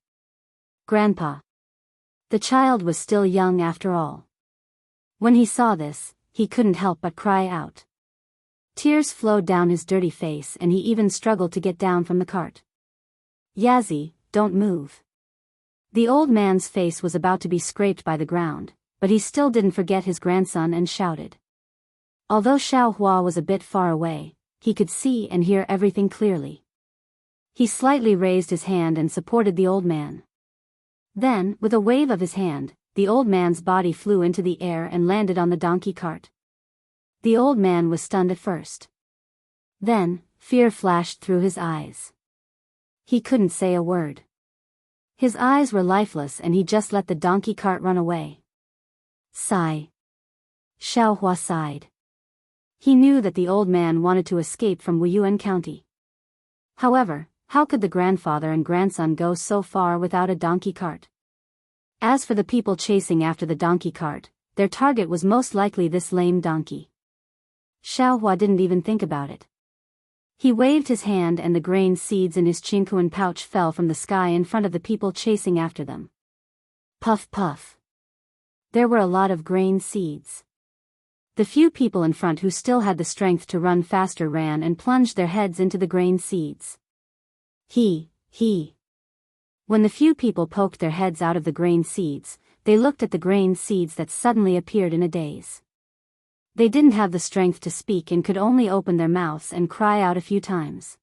A: "Grandpa." The child was still young after all. When he saw this, he couldn't help but cry out. Tears flowed down his dirty face and he even struggled to get down from the cart. "Yazzie, don't move." The old man's face was about to be scraped by the ground, but he still didn't forget his grandson and shouted. Although Xiaohua was a bit far away, he could see and hear everything clearly. He slightly raised his hand and supported the old man. Then, with a wave of his hand, the old man's body flew into the air and landed on the donkey cart. The old man was stunned at first. Then, fear flashed through his eyes. He couldn't say a word. His eyes were lifeless and he just let the donkey cart run away. Sigh. Xiaohua sighed. He knew that the old man wanted to escape from Wuyuan County. However, how could the grandfather and grandson go so far without a donkey cart? As for the people chasing after the donkey cart, their target was most likely this lame donkey. Xiaohua didn't even think about it. He waved his hand and the grain seeds in his Qingkuan pouch fell from the sky in front of the people chasing after them. Puff puff. There were a lot of grain seeds. The few people in front who still had the strength to run faster ran and plunged their heads into the grain seeds. He. When the few people poked their heads out of the grain seeds, they looked at the grain seeds that suddenly appeared in a daze. They didn't have the strength to speak and could only open their mouths and cry out a few times.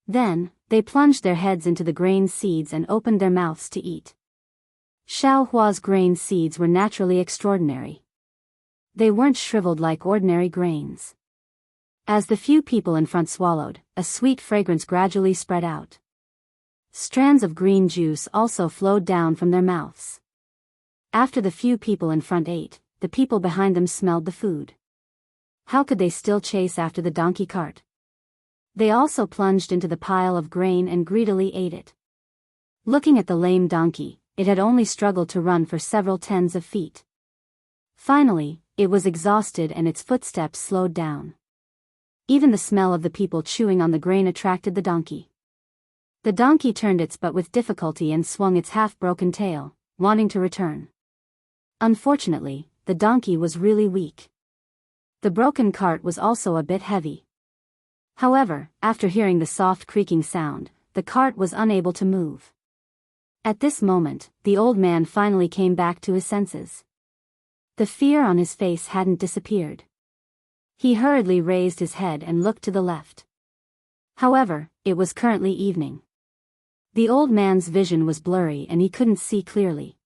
A: Then, they plunged their heads into the grain seeds and opened their mouths to eat. Xiaohua's grain seeds were naturally extraordinary. They weren't shriveled like ordinary grains. As the few people in front swallowed, a sweet fragrance gradually spread out. Strands of green juice also flowed down from their mouths. After the few people in front ate, the people behind them smelled the food. How could they still chase after the donkey cart? They also plunged into the pile of grain and greedily ate it. Looking at the lame donkey, it had only struggled to run for several tens of feet. Finally, it was exhausted and its footsteps slowed down. Even the smell of the people chewing on the grain attracted the donkey. The donkey turned its butt with difficulty and swung its half-broken tail, wanting to return. Unfortunately, the donkey was really weak. The broken cart was also a bit heavy. However, after hearing the soft creaking sound, the cart was unable to move. At this moment, the old man finally came back to his senses. The fear on his face hadn't disappeared. He hurriedly raised his head and looked to the left. However, it was currently evening. The old man's vision was blurry and he couldn't see clearly.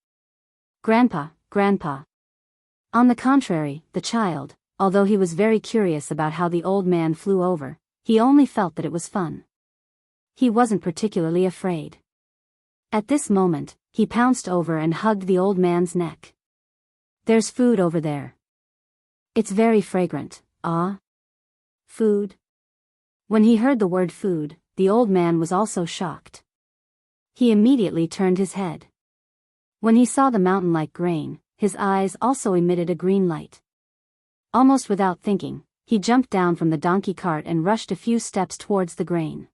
A: Grandpa. On the contrary, the child, although he was very curious about how the old man flew over, he only felt that it was fun. He wasn't particularly afraid. At this moment, he pounced over and hugged the old man's neck. There's food over there. It's very fragrant. Ah? Food? When he heard the word food, the old man was also shocked. He immediately turned his head. When he saw the mountain-like grain, his eyes also emitted a green light. Almost without thinking, he jumped down from the donkey cart and rushed a few steps towards the grain.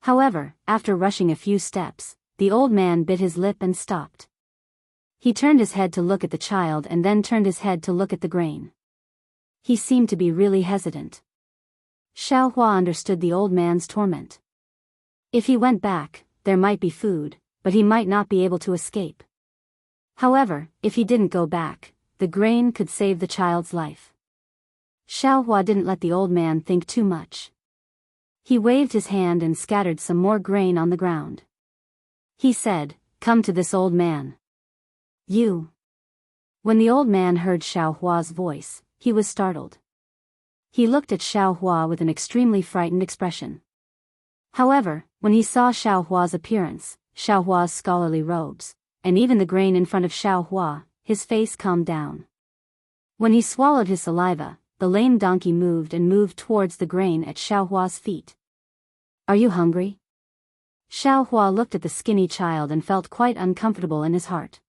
A: However, after rushing a few steps, the old man bit his lip and stopped. He turned his head to look at the child and then turned his head to look at the grain. He seemed to be really hesitant. Xiaohua understood the old man's torment. If he went back, there might be food, but he might not be able to escape. However, if he didn't go back, the grain could save the child's life. Xiaohua didn't let the old man think too much. He waved his hand and scattered some more grain on the ground. He said, "Come to this old man." You. When the old man heard Xiaohua's voice, he was startled. He looked at Xiaohua with an extremely frightened expression. However, when he saw Xiaohua's appearance, Xiaohua's scholarly robes, and even the grain in front of Xiaohua, his face calmed down. When he swallowed his saliva, the lame donkey moved towards the grain at Xiaohua's feet. Are you hungry? Xiaohua looked at the skinny child and felt quite uncomfortable in his heart.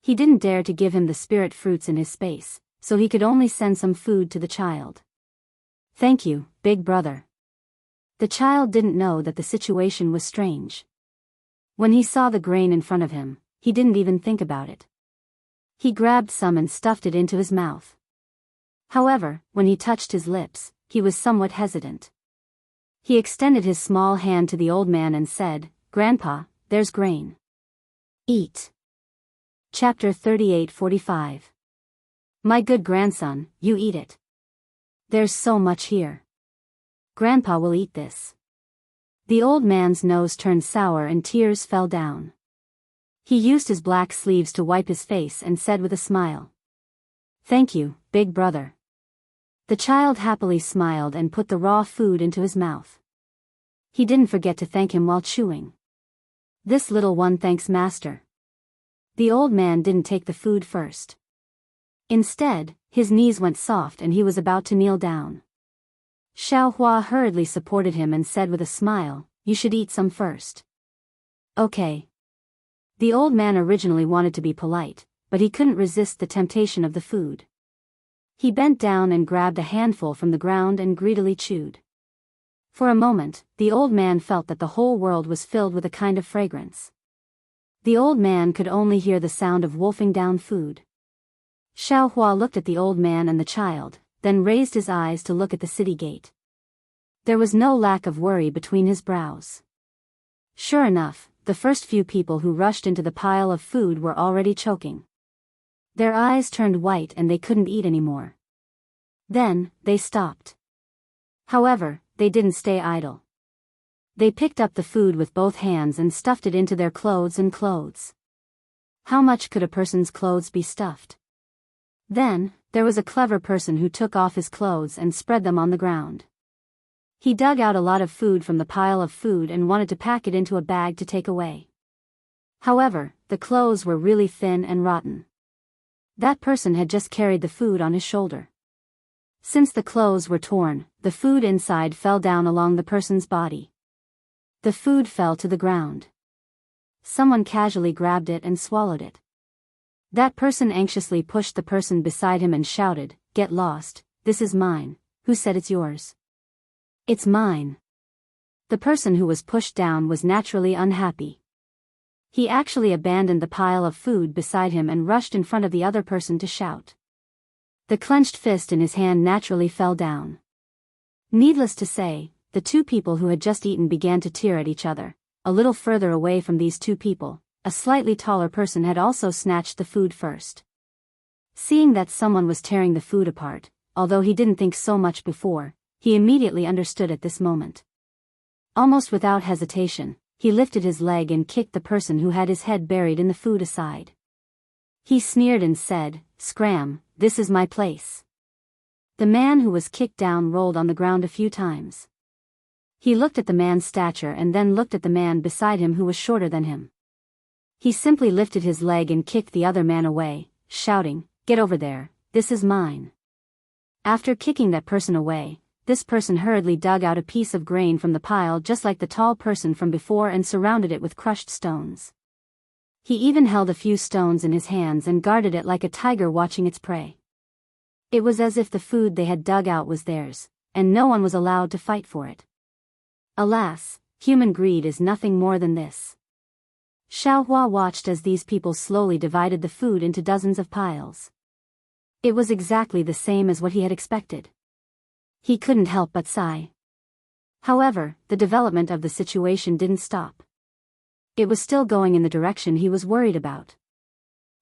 A: He didn't dare to give him the spirit fruits in his space, so he could only send some food to the child. Thank you, big brother. The child didn't know that the situation was strange. When he saw the grain in front of him, he didn't even think about it. He grabbed some and stuffed it into his mouth. However, when he touched his lips, he was somewhat hesitant. He extended his small hand to the old man and said, "Grandpa, there's grain. Eat." Chapter 38:45. My good grandson, you eat it. There's so much here. Grandpa will eat this. The old man's nose turned sour and tears fell down. He used his black sleeves to wipe his face and said with a smile, "Thank you, big brother." The child happily smiled and put the raw food into his mouth. He didn't forget to thank him while chewing. This little one thanks master. The old man didn't take the food first. Instead, his knees went soft and he was about to kneel down. Xiaohua hurriedly supported him and said with a smile, "You should eat some first." Okay. The old man originally wanted to be polite, but he couldn't resist the temptation of the food. He bent down and grabbed a handful from the ground and greedily chewed. For a moment, the old man felt that the whole world was filled with a kind of fragrance. The old man could only hear the sound of wolfing down food. Xiaohua looked at the old man and the child, then raised his eyes to look at the city gate. There was no lack of worry between his brows. Sure enough, the first few people who rushed into the pile of food were already choking. Their eyes turned white and they couldn't eat anymore. Then, they stopped. However, they didn't stay idle. They picked up the food with both hands and stuffed it into their clothes and clothes. How much could a person's clothes be stuffed? Then, there was a clever person who took off his clothes and spread them on the ground. He dug out a lot of food from the pile of food and wanted to pack it into a bag to take away. However, the clothes were really thin and rotten. That person had just carried the food on his shoulder. Since the clothes were torn, the food inside fell down along the person's body. The food fell to the ground. Someone casually grabbed it and swallowed it. That person anxiously pushed the person beside him and shouted, "Get lost, this is mine." "Who said it's yours?" "It's mine." The person who was pushed down was naturally unhappy. He actually abandoned the pile of food beside him and rushed in front of the other person to shout. The clenched fist in his hand naturally fell down. Needless to say, the two people who had just eaten began to tear at each other. A little further away from these two people, a slightly taller person had also snatched the food first. Seeing that someone was tearing the food apart, although he didn't think so much before, he immediately understood at this moment. Almost without hesitation, he lifted his leg and kicked the person who had his head buried in the food aside. He sneered and said, "Scram, this is my place." The man who was kicked down rolled on the ground a few times. He looked at the man's stature and then looked at the man beside him who was shorter than him. He simply lifted his leg and kicked the other man away, shouting, "Get over there, this is mine." After kicking that person away, this person hurriedly dug out a piece of grain from the pile just like the tall person from before and surrounded it with crushed stones. He even held a few stones in his hands and guarded it like a tiger watching its prey. It was as if the food they had dug out was theirs, and no one was allowed to fight for it. Alas, human greed is nothing more than this. Xiaohua watched as these people slowly divided the food into dozens of piles. It was exactly the same as what he had expected. He couldn't help but sigh. However, the development of the situation didn't stop. It was still going in the direction he was worried about.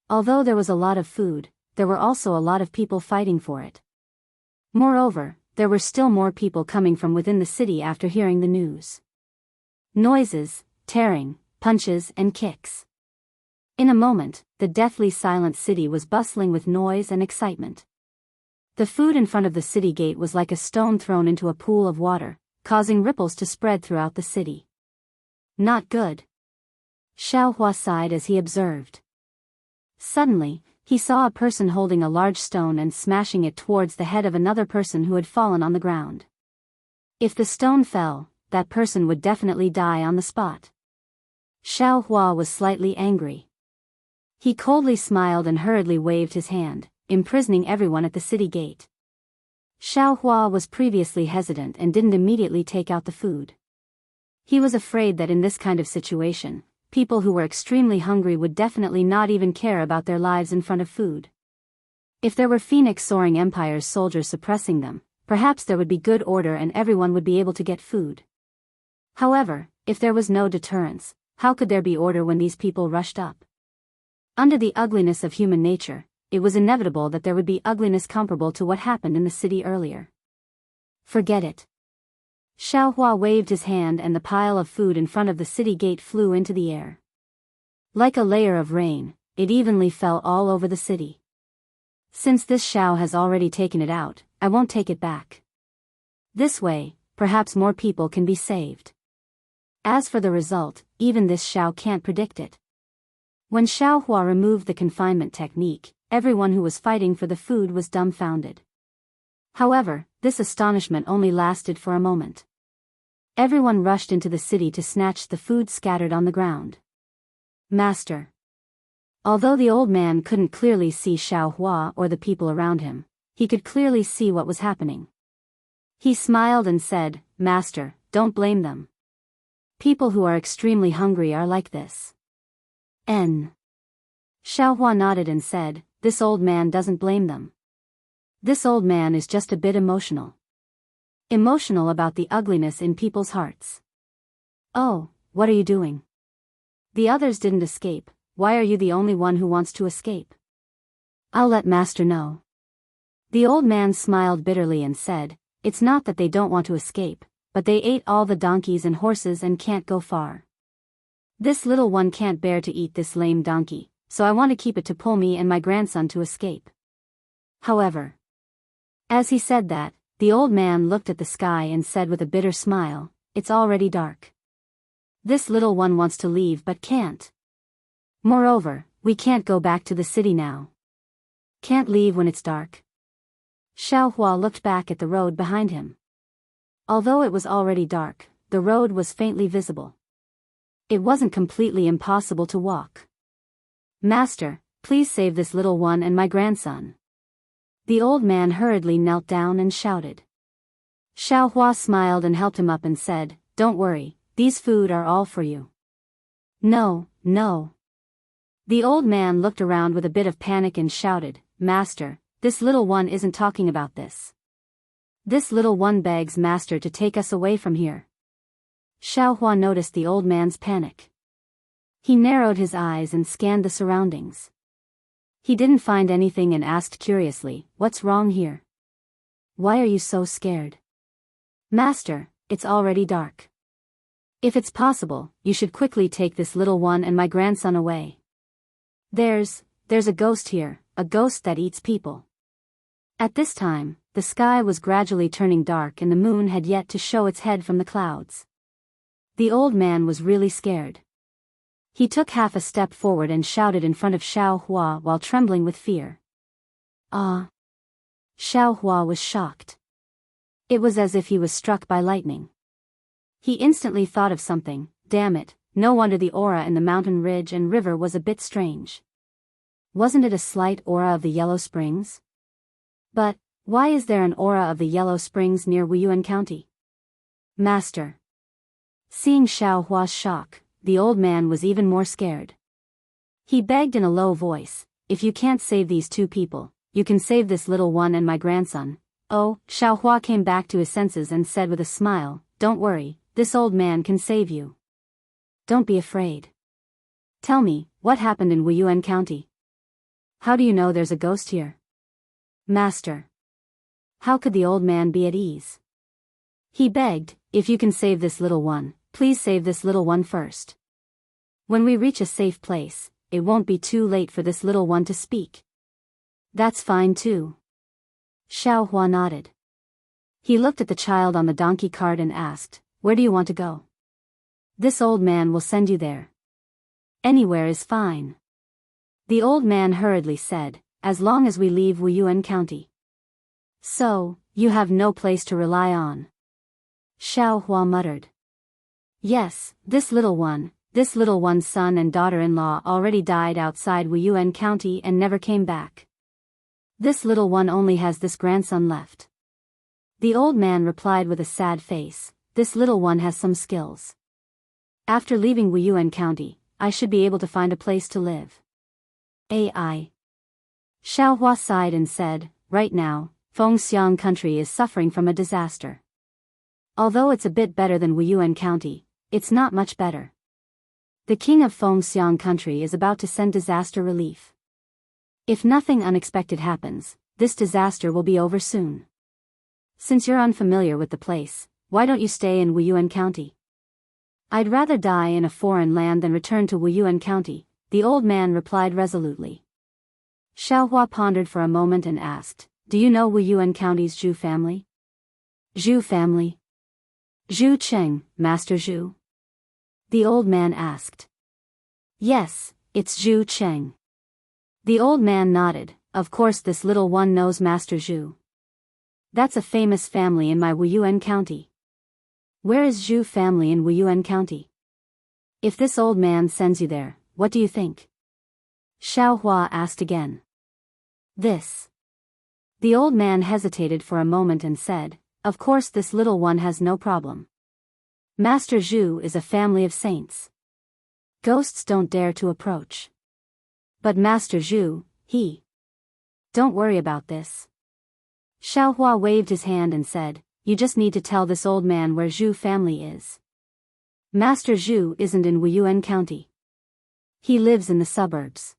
A: Although there was a lot of food, there were also a lot of people fighting for it. Moreover, there were still more people coming from within the city after hearing the news. Noises, tearing, punches and kicks. In a moment, the deathly silent city was bustling with noise and excitement. The food in front of the city gate was like a stone thrown into a pool of water, causing ripples to spread throughout the city. Not good. Xiaohua sighed as he observed. Suddenly, he saw a person holding a large stone and smashing it towards the head of another person who had fallen on the ground. If the stone fell, that person would definitely die on the spot. Xiao Hua was slightly angry. He coldly smiled and hurriedly waved his hand, imprisoning everyone at the city gate. Xiao Hua was previously hesitant and didn't immediately take out the food. He was afraid that in this kind of situation, people who were extremely hungry would definitely not even care about their lives in front of food. If there were Phoenix Soaring Empire's soldiers suppressing them, perhaps there would be good order and everyone would be able to get food. However, if there was no deterrence, how could there be order when these people rushed up? Under the ugliness of human nature, it was inevitable that there would be ugliness comparable to what happened in the city earlier. Forget it. Xiao Hua waved his hand and the pile of food in front of the city gate flew into the air. Like a layer of rain, it evenly fell all over the city. Since this Xiao has already taken it out, I won't take it back. This way, perhaps more people can be saved. As for the result, even this Xiao can't predict it. When Xiao Hua removed the confinement technique, everyone who was fighting for the food was dumbfounded. However, this astonishment only lasted for a moment. Everyone rushed into the city to snatch the food scattered on the ground. Master. Although the old man couldn't clearly see Xiao Hua or the people around him, he could clearly see what was happening. He smiled and said, "Master, don't blame them. People who are extremely hungry are like this." Xiao Hua nodded and said, "This old man doesn't blame them. This old man is just a bit emotional. Emotional about the ugliness in people's hearts." "Oh, what are you doing? The others didn't escape, why are you the only one who wants to escape?" "I'll let Master know." The old man smiled bitterly and said, "It's not that they don't want to escape, but they ate all the donkeys and horses and can't go far. This little one can't bear to eat this lame donkey, so I want to keep it to pull me and my grandson to escape." However, as he said that, the old man looked at the sky and said with a bitter smile, "It's already dark. This little one wants to leave but can't. Moreover, we can't go back to the city now. Can't leave when it's dark." Xiao Hua looked back at the road behind him. Although it was already dark, the road was faintly visible. It wasn't completely impossible to walk. "Master, please save this little one and my grandson." The old man hurriedly knelt down and shouted. Xiao Hua smiled and helped him up and said, "Don't worry, these food are all for you." "No, no." The old man looked around with a bit of panic and shouted, "Master, this little one isn't talking about this. This little one begs Master to take us away from here." Xiao Hua noticed the old man's panic. He narrowed his eyes and scanned the surroundings. He didn't find anything and asked curiously, "What's wrong here? Why are you so scared?" "Master, it's already dark. If it's possible, you should quickly take this little one and my grandson away. There's a ghost here, a ghost that eats people." At this time, the sky was gradually turning dark and the moon had yet to show its head from the clouds. The old man was really scared. He took half a step forward and shouted in front of Xiao Hua while trembling with fear. "Ah!" Xiao Hua was shocked. It was as if he was struck by lightning. He instantly thought of something. Damn it, no wonder the aura in the mountain ridge and river was a bit strange. Wasn't it a slight aura of the Yellow Springs? But, why is there an aura of the Yellow Springs near Wuyuan County? Master. Seeing Xiao Hua's shock, the old man was even more scared. He begged in a low voice, "If you can't save these two people, you can save this little one and my grandson." "Oh," Xiao Hua came back to his senses and said with a smile, "Don't worry, this old man can save you. Don't be afraid. Tell me, what happened in Wuyuan County? How do you know there's a ghost here?" "Master." How could the old man be at ease? He begged, "If you can save this little one, please save this little one first. When we reach a safe place, it won't be too late for this little one to speak." "That's fine too." Xiao Hua nodded. He looked at the child on the donkey cart and asked, "Where do you want to go?" "This old man will send you there." "Anywhere is fine." The old man hurriedly said, "As long as we leave Wuyuan County." "So, you have no place to rely on?" Xiao Hua muttered. Yes, this little one's son and daughter-in-law already died outside Wuyuan County and never came back. This little one only has this grandson left. The old man replied with a sad face, this little one has some skills. After leaving Wuyuan County, I should be able to find a place to live. AI. Xiaohua sighed and said, right now, Fengxiang Country is suffering from a disaster. Although it's a bit better than Wuyuan County, it's not much better. The king of Fengxiang Country is about to send disaster relief. If nothing unexpected happens, this disaster will be over soon. Since you're unfamiliar with the place, why don't you stay in Wuyuan County? I'd rather die in a foreign land than return to Wuyuan County, the old man replied resolutely. Xiaohua pondered for a moment and asked, do you know Wuyuan County's Zhu family? Zhu family? Zhu Cheng, Master Zhu? The old man asked. Yes, it's Zhu Cheng. The old man nodded, of course this little one knows Master Zhu. That's a famous family in my Wuyuan County. Where is Zhu family in Wuyuan County? If this old man sends you there, what do you think? Xiaohua asked again. This. The old man hesitated for a moment and said, of course this little one has no problem. Master Zhu is a family of saints. Ghosts don't dare to approach. But Master Zhu, he. Don't worry about this. Xiaohua waved his hand and said, you just need to tell this old man where Zhu family is. Master Zhu isn't in Wuyuan County. He lives in the suburbs.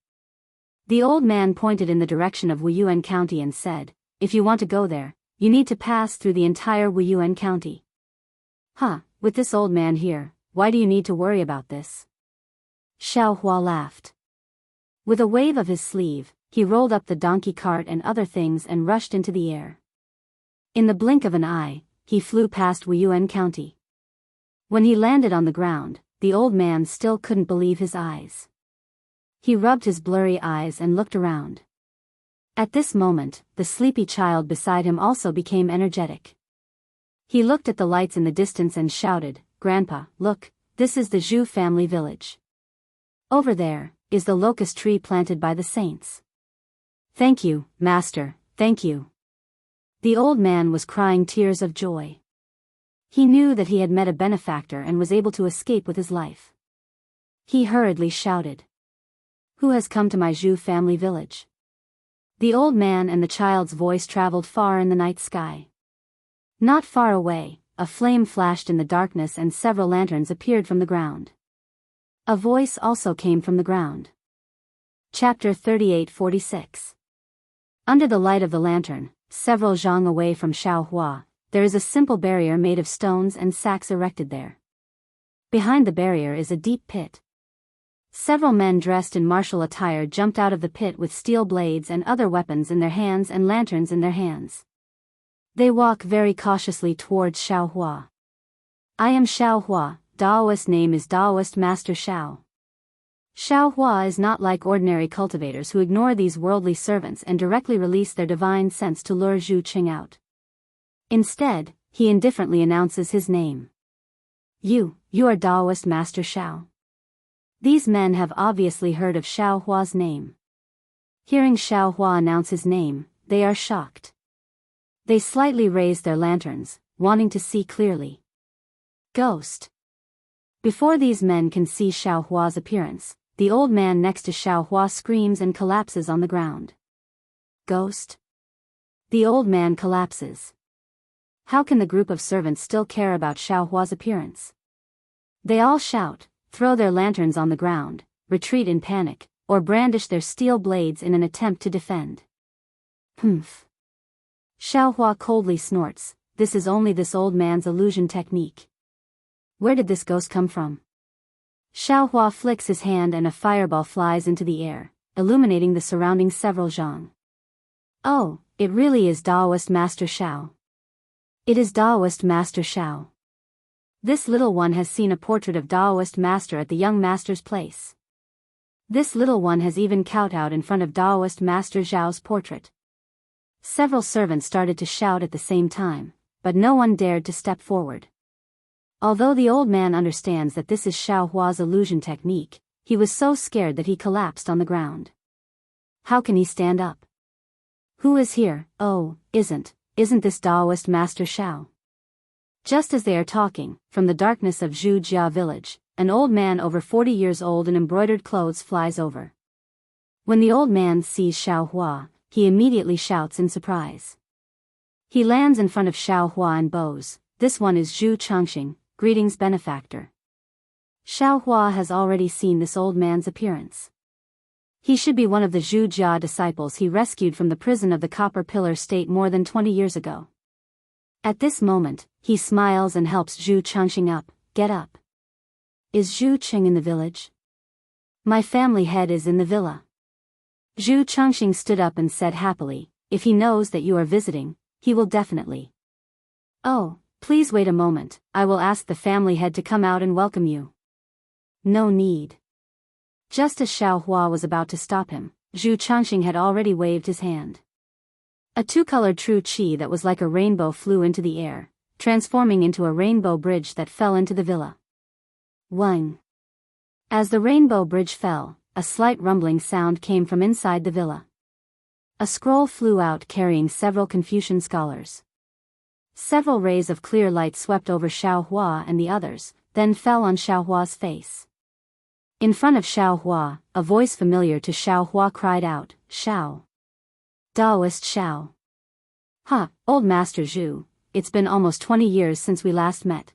A: The old man pointed in the direction of Wuyuan County and said, if you want to go there, you need to pass through the entire Wuyuan County. Huh, with this old man here, why do you need to worry about this? Xiaohua laughed. With a wave of his sleeve, he rolled up the donkey cart and other things and rushed into the air. In the blink of an eye, he flew past Wuyuan County. When he landed on the ground, the old man still couldn't believe his eyes. He rubbed his blurry eyes and looked around. At this moment, the sleepy child beside him also became energetic. He looked at the lights in the distance and shouted, Grandpa, look, this is the Zhu family village. Over there is the locust tree planted by the saints. Thank you, Master, thank you. The old man was crying tears of joy. He knew that he had met a benefactor and was able to escape with his life. He hurriedly shouted. Who has come to my Zhu family village? The old man and the child's voice traveled far in the night sky. Not far away, a flame flashed in the darkness and several lanterns appeared from the ground. A voice also came from the ground. Chapter 38-46. Under the light of the lantern, several zhang away from Xiaohua, there is a simple barrier made of stones and sacks erected there. Behind the barrier is a deep pit. Several men dressed in martial attire jumped out of the pit with steel blades and other weapons in their hands and lanterns in their hands. They walk very cautiously towards Xiaohua. I am Xiaohua, Daoist name is Daoist Master Xiao. Xiaohua is not like ordinary cultivators who ignore these worldly servants and directly release their divine sense to lure Zhu Qing out. Instead, he indifferently announces his name. You are Daoist Master Xiao. These men have obviously heard of Xiaohua's name. Hearing Xiaohua announce his name, they are shocked. They slightly raise their lanterns, wanting to see clearly. Ghost. Before these men can see Xiaohua's appearance, the old man next to Xiaohua screams and collapses on the ground. Ghost. The old man collapses. How can the group of servants still care about Xiaohua's appearance? They all shout, throw their lanterns on the ground, retreat in panic, or brandish their steel blades in an attempt to defend. Humph. Xiaohua coldly snorts, this is only this old man's illusion technique. Where did this ghost come from? Xiaohua flicks his hand and a fireball flies into the air, illuminating the surrounding several zhang. Oh, it really is Daoist Master Xiao. It is Daoist Master Xiao. This little one has seen a portrait of Daoist Master at the young master's place. This little one has even kowtowed in front of Daoist Master Xiao's portrait. Several servants started to shout at the same time, but no one dared to step forward. Although the old man understands that this is Xiao Hua's illusion technique, he was so scared that he collapsed on the ground. How can he stand up? Who is here? Oh, isn't this Daoist Master Xiao? Just as they are talking, from the darkness of Zhujia village, an old man over 40 years old in embroidered clothes flies over. When the old man sees Xiao Hua, he immediately shouts in surprise. He lands in front of Xiao Hua and bows. This one is Zhu Changxing, greetings benefactor. Xiao Hua has already seen this old man's appearance. He should be one of the Zhu Jia disciples he rescued from the prison of the Copper Pillar State more than 20 years ago. At this moment, he smiles and helps Zhu Changxing up. Get up. Is Zhu Qing in the village? My family head is in the villa. Zhu Changxing stood up and said happily, if he knows that you are visiting, he will definitely. Oh, please wait a moment, I will ask the family head to come out and welcome you. No need. Just as Xiao Hua was about to stop him, Zhu Changxing had already waved his hand. A two-colored true qi that was like a rainbow flew into the air, transforming into a rainbow bridge that fell into the villa. Wang. As the rainbow bridge fell, a slight rumbling sound came from inside the villa. A scroll flew out carrying several Confucian scholars. Several rays of clear light swept over Xiao Hua and the others, then fell on Xiao Hua's face. In front of Xiao Hua, a voice familiar to Xiao Hua cried out, Xiao. Daoist Xiao. Ha, old Master Zhu, it's been almost 20 years since we last met.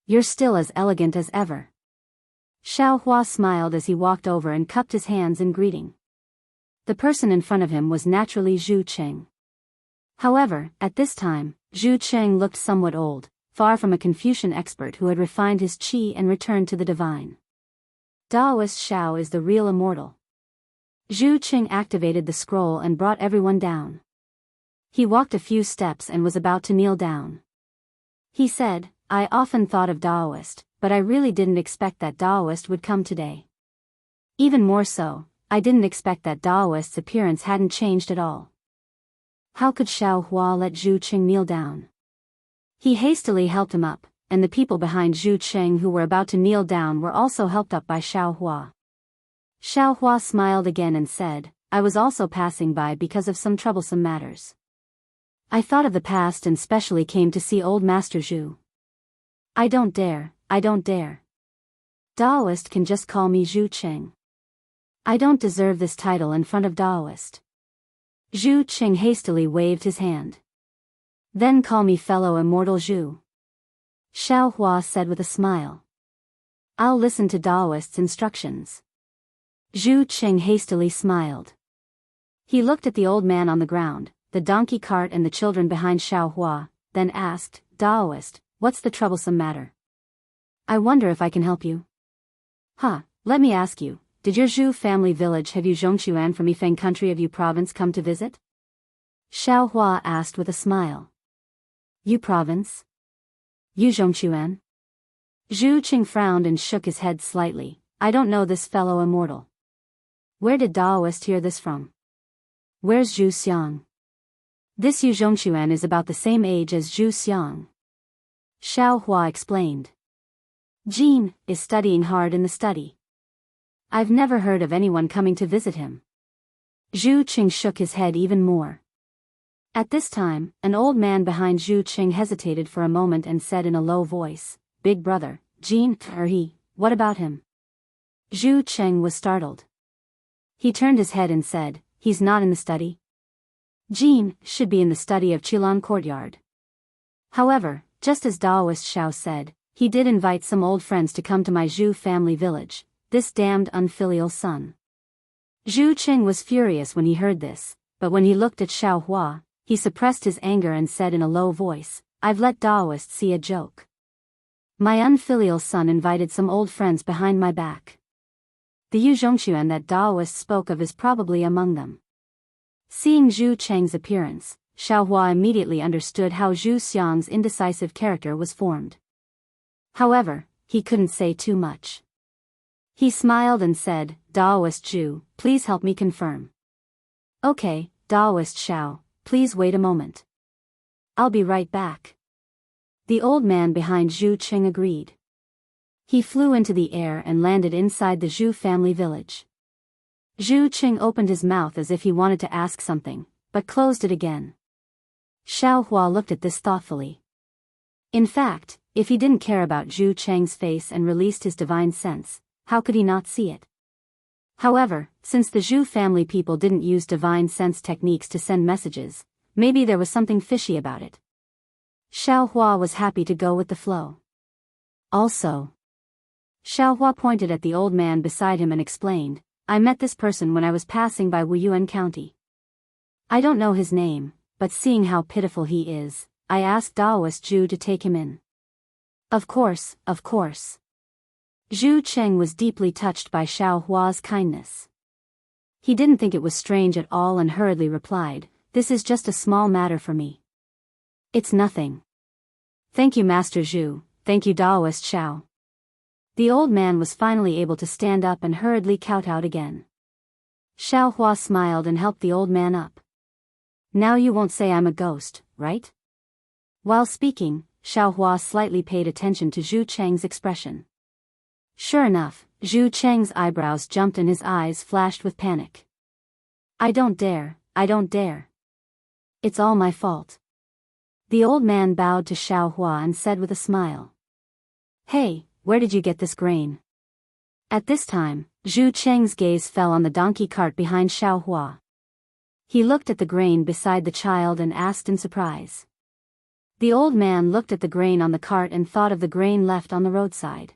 A: You're still as elegant as ever. Xiao Hua smiled as he walked over and cupped his hands in greeting. The person in front of him was naturally Zhu Qing. However, at this time, Zhu Qing looked somewhat old, far from a Confucian expert who had refined his qi and returned to the divine. Daoist Xiao is the real immortal. Zhu Qing activated the scroll and brought everyone down. He walked a few steps and was about to kneel down. He said, I often thought of Daoist, but I really didn't expect that Daoist would come today. Even more so, I didn't expect that Daoist's appearance hadn't changed at all. How could Xiao Hua let Zhu Qing kneel down? He hastily helped him up, and the people behind Zhu Qing who were about to kneel down were also helped up by Xiao Hua. Xiao Hua smiled again and said, I was also passing by because of some troublesome matters. I thought of the past and specially came to see old Master Zhu. I don't dare. Daoist can just call me Zhu Qing. I don't deserve this title in front of Daoist. Zhu Qing hastily waved his hand. Then call me fellow immortal Zhu. Xiao Hua said with a smile. I'll listen to Daoist's instructions. Zhu Qing hastily smiled. He looked at the old man on the ground, the donkey cart and the children behind Xiao Hua, then asked, Daoist, what's the troublesome matter? I wonder if I can help you. Let me ask you, did your Zhu family village have you Zhongquan from Yifeng country of Yu province come to visit? Xiao Hua asked with a smile. Yu province? Yu Zhongquan? Zhu Qing frowned and shook his head slightly. I don't know this fellow immortal. Where did Daoist hear this from? Where's Zhu Xiang? This Yu Zhongquan is about the same age as Zhu Xiang. Xiao Hua explained. Jean is studying hard in the study. I've never heard of anyone coming to visit him. Zhu Qing shook his head even more. At this time, an old man behind Zhu Qing hesitated for a moment and said in a low voice, Big brother, Jean, what about him? Zhu Qing was startled. He turned his head and said, he's not in the study. Jean should be in the study of Qilan courtyard. However, just as Daoist Xiao said, he did invite some old friends to come to my Zhu family village, this damned unfilial son. Zhu Qing was furious when he heard this, but when he looked at Xiao Hua, he suppressed his anger and said in a low voice, I've let Daoist see a joke. My unfilial son invited some old friends behind my back. The Yu Zhongquan that Daoist spoke of is probably among them. Seeing Zhu Cheng's appearance, Xiao Hua immediately understood how Zhu Xiang's indecisive character was formed. However, he couldn't say too much. He smiled and said, Daoist Zhu, please help me confirm. Okay, Daoist Xiao, please wait a moment. I'll be right back. The old man behind Zhu Qing agreed. He flew into the air and landed inside the Zhu family village. Zhu Qing opened his mouth as if he wanted to ask something, but closed it again. Xiao Hua looked at this thoughtfully. In fact, if he didn't care about Zhu Cheng's face and released his divine sense, how could he not see it? However, since the Zhu family people didn't use divine sense techniques to send messages, maybe there was something fishy about it. Xiao Hua was happy to go with the flow. Also, Xiao Hua pointed at the old man beside him and explained, I met this person when I was passing by Wuyuan County. I don't know his name, but seeing how pitiful he is, I asked Daoist Zhu to take him in. Of course, of course. Zhu Cheng was deeply touched by Xiao Hua's kindness. He didn't think it was strange at all and hurriedly replied, this is just a small matter for me. It's nothing. Thank you Master Zhu, thank you Daoist Xiao. The old man was finally able to stand up and hurriedly kowtowed again. Xiao Hua smiled and helped the old man up. Now you won't say I'm a ghost, right? While speaking, Xiao Hua slightly paid attention to Zhu Cheng's expression. Sure enough, Zhu Cheng's eyebrows jumped and his eyes flashed with panic. I don't dare, I don't dare. It's all my fault. The old man bowed to Xiao Hua and said with a smile. Hey, where did you get this grain? At this time, Zhu Cheng's gaze fell on the donkey cart behind Xiao Hua. He looked at the grain beside the child and asked in surprise. The old man looked at the grain on the cart and thought of the grain left on the roadside.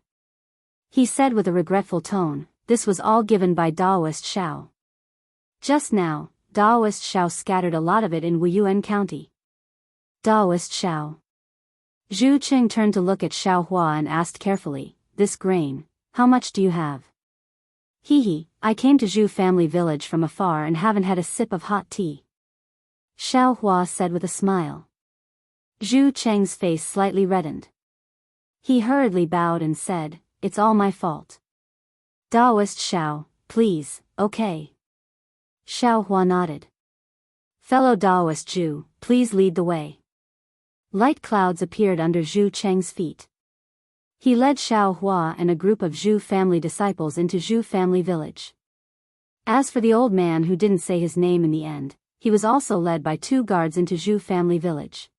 A: He said with a regretful tone, this was all given by Daoist Xiao. Just now, Daoist Xiao scattered a lot of it in Wuyuan County. Daoist Xiao. Zhu Qing turned to look at Xiao Hua and asked carefully, this grain, how much do you have? Hee, I came to Zhu family village from afar and haven't had a sip of hot tea. Xiao Hua said with a smile. Zhu Cheng's face slightly reddened. He hurriedly bowed and said, it's all my fault. Daoist Xiao, please, okay. Xiao Hua nodded. Fellow Daoist Zhu, please lead the way. Light clouds appeared under Zhu Cheng's feet. He led Xiao Hua and a group of Zhu family disciples into Zhu family village. As for the old man who didn't say his name in the end, he was also led by 2 guards into Zhu family village.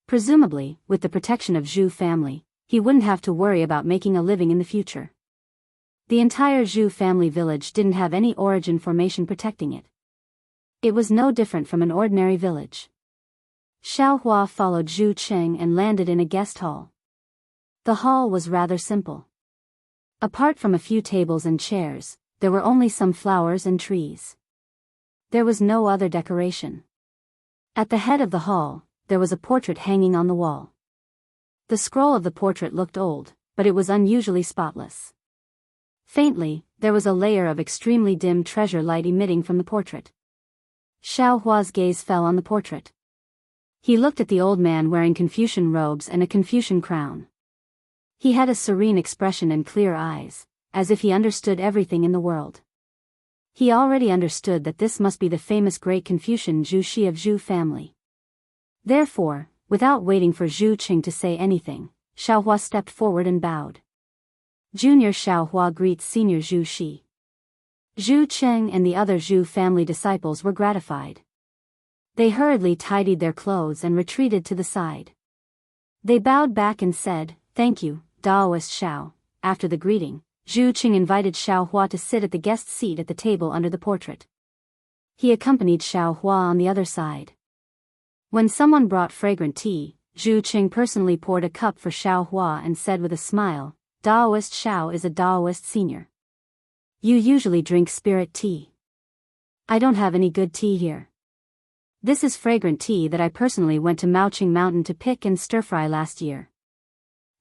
A: Presumably, with the protection of Zhu family, he wouldn't have to worry about making a living in the future. The entire Zhu family village didn't have any origin formation protecting it. It was no different from an ordinary village. Xiao Hua followed Zhu Cheng and landed in a guest hall. The hall was rather simple. Apart from a few tables and chairs, there were only some flowers and trees. There was no other decoration. At the head of the hall, there was a portrait hanging on the wall. The scroll of the portrait looked old, but it was unusually spotless. Faintly, there was a layer of extremely dim treasure light emitting from the portrait. Xiao Hua's gaze fell on the portrait. He looked at the old man wearing Confucian robes and a Confucian crown. He had a serene expression and clear eyes, as if he understood everything in the world. He already understood that this must be the famous great Confucian Zhu Xi of Zhu family. Therefore, without waiting for Zhu Qing to say anything, Xiao Hua stepped forward and bowed. Junior Xiao Hua greets Senior Zhu Xi. Zhu Qing and the other Zhu family disciples were gratified. They hurriedly tidied their clothes and retreated to the side. They bowed back and said, thank you, Daoist Xiao. After the greeting, Zhu Qing invited Xiao Hua to sit at the guest seat at the table under the portrait. He accompanied Xiao Hua on the other side. When someone brought fragrant tea, Zhu Qing personally poured a cup for Xiao Hua and said with a smile, Daoist Xiao is a Daoist senior. You usually drink spirit tea. I don't have any good tea here. This is fragrant tea that I personally went to Maoqing Mountain to pick and stir-fry last year.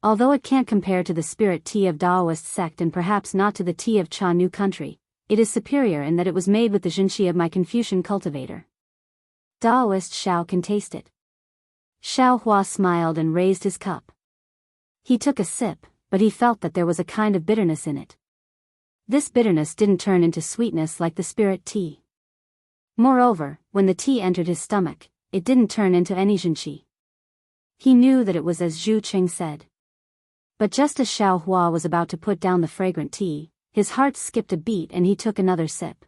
A: Although it can't compare to the spirit tea of Daoist sect and perhaps not to the tea of Cha New country, it is superior in that it was made with the Jianghu of my Confucian cultivator. Daoist Xiao can taste it. Xiao Hua smiled and raised his cup. He took a sip, but he felt that there was a kind of bitterness in it. This bitterness didn't turn into sweetness like the spirit tea. Moreover, when the tea entered his stomach, it didn't turn into any jiangxi. He knew that it was as Zhu Qing said. But just as Xiao Hua was about to put down the fragrant tea, his heart skipped a beat and he took another sip.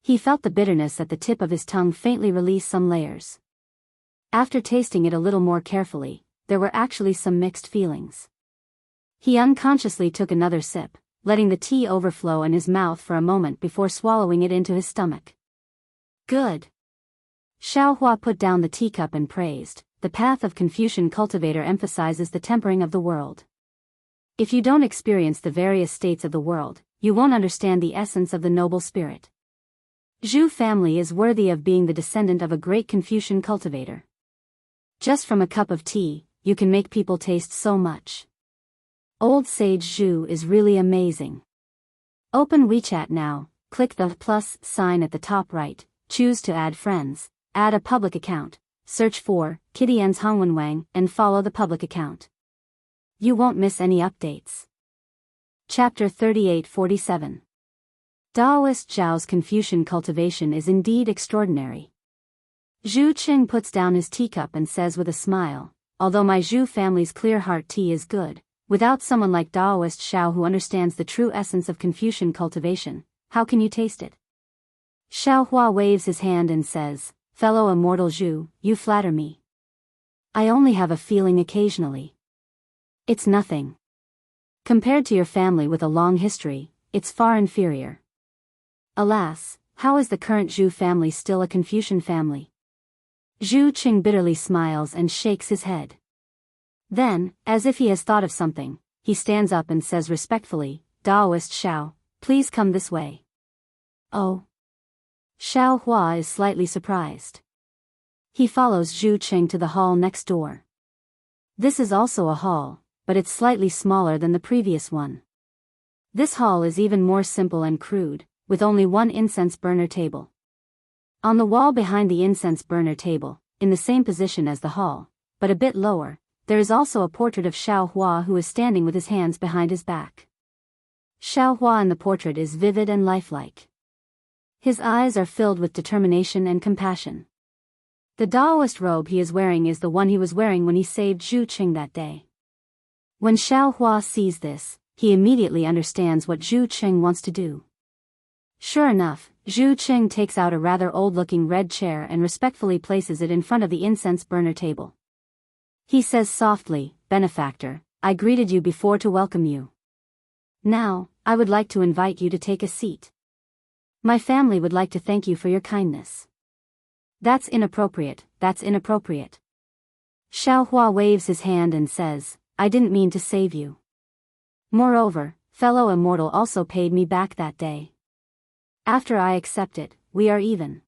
A: He felt the bitterness at the tip of his tongue faintly release some layers. After tasting it a little more carefully, there were actually some mixed feelings. He unconsciously took another sip, letting the tea overflow in his mouth for a moment before swallowing it into his stomach. Good. Xiao Hua put down the teacup and praised. The path of Confucian cultivator emphasizes the tempering of the world. If you don't experience the various states of the world, you won't understand the essence of the noble spirit. Zhu family is worthy of being the descendant of a great Confucian cultivator. Just from a cup of tea, you can make people taste so much. Old Sage Zhu is really amazing. Open WeChat now, click the plus sign at the top right, choose to add friends, add a public account, search for Kitty-En's Hongwenwang and follow the public account. You won't miss any updates. Chapter 3847. Daoist Zhao's Confucian cultivation is indeed extraordinary. Zhu Qing puts down his teacup and says with a smile, although my Zhu family's clear heart tea is good, without someone like Daoist Xiao who understands the true essence of Confucian cultivation, how can you taste it? Xiao Hua waves his hand and says, fellow immortal Zhu, you flatter me. I only have a feeling occasionally. It's nothing. Compared to your family with a long history, it's far inferior. Alas, how is the current Zhu family still a Confucian family? Zhu Qing bitterly smiles and shakes his head. Then, as if he has thought of something, he stands up and says respectfully, Daoist Xiao, please come this way. Oh. Xiao Hua is slightly surprised. He follows Zhu Qing to the hall next door. This is also a hall, but it's slightly smaller than the previous one. This hall is even more simple and crude, with only one incense burner table. On the wall behind the incense burner table, in the same position as the hall, but a bit lower, there is also a portrait of Xiao Hua who is standing with his hands behind his back. Xiao Hua in the portrait is vivid and lifelike. His eyes are filled with determination and compassion. The Daoist robe he is wearing is the one he was wearing when he saved Zhu Qing that day. When Xiao Hua sees this, he immediately understands what Zhu Qing wants to do. Sure enough, Zhu Qing takes out a rather old-looking red chair and respectfully places it in front of the incense burner table. He says softly, Benefactor, I greeted you before to welcome you. Now, I would like to invite you to take a seat. My family would like to thank you for your kindness. That's inappropriate, that's inappropriate. Xiao Hua waves his hand and says, I didn't mean to save you. Moreover, fellow immortal also paid me back that day. After I accept it, we are even.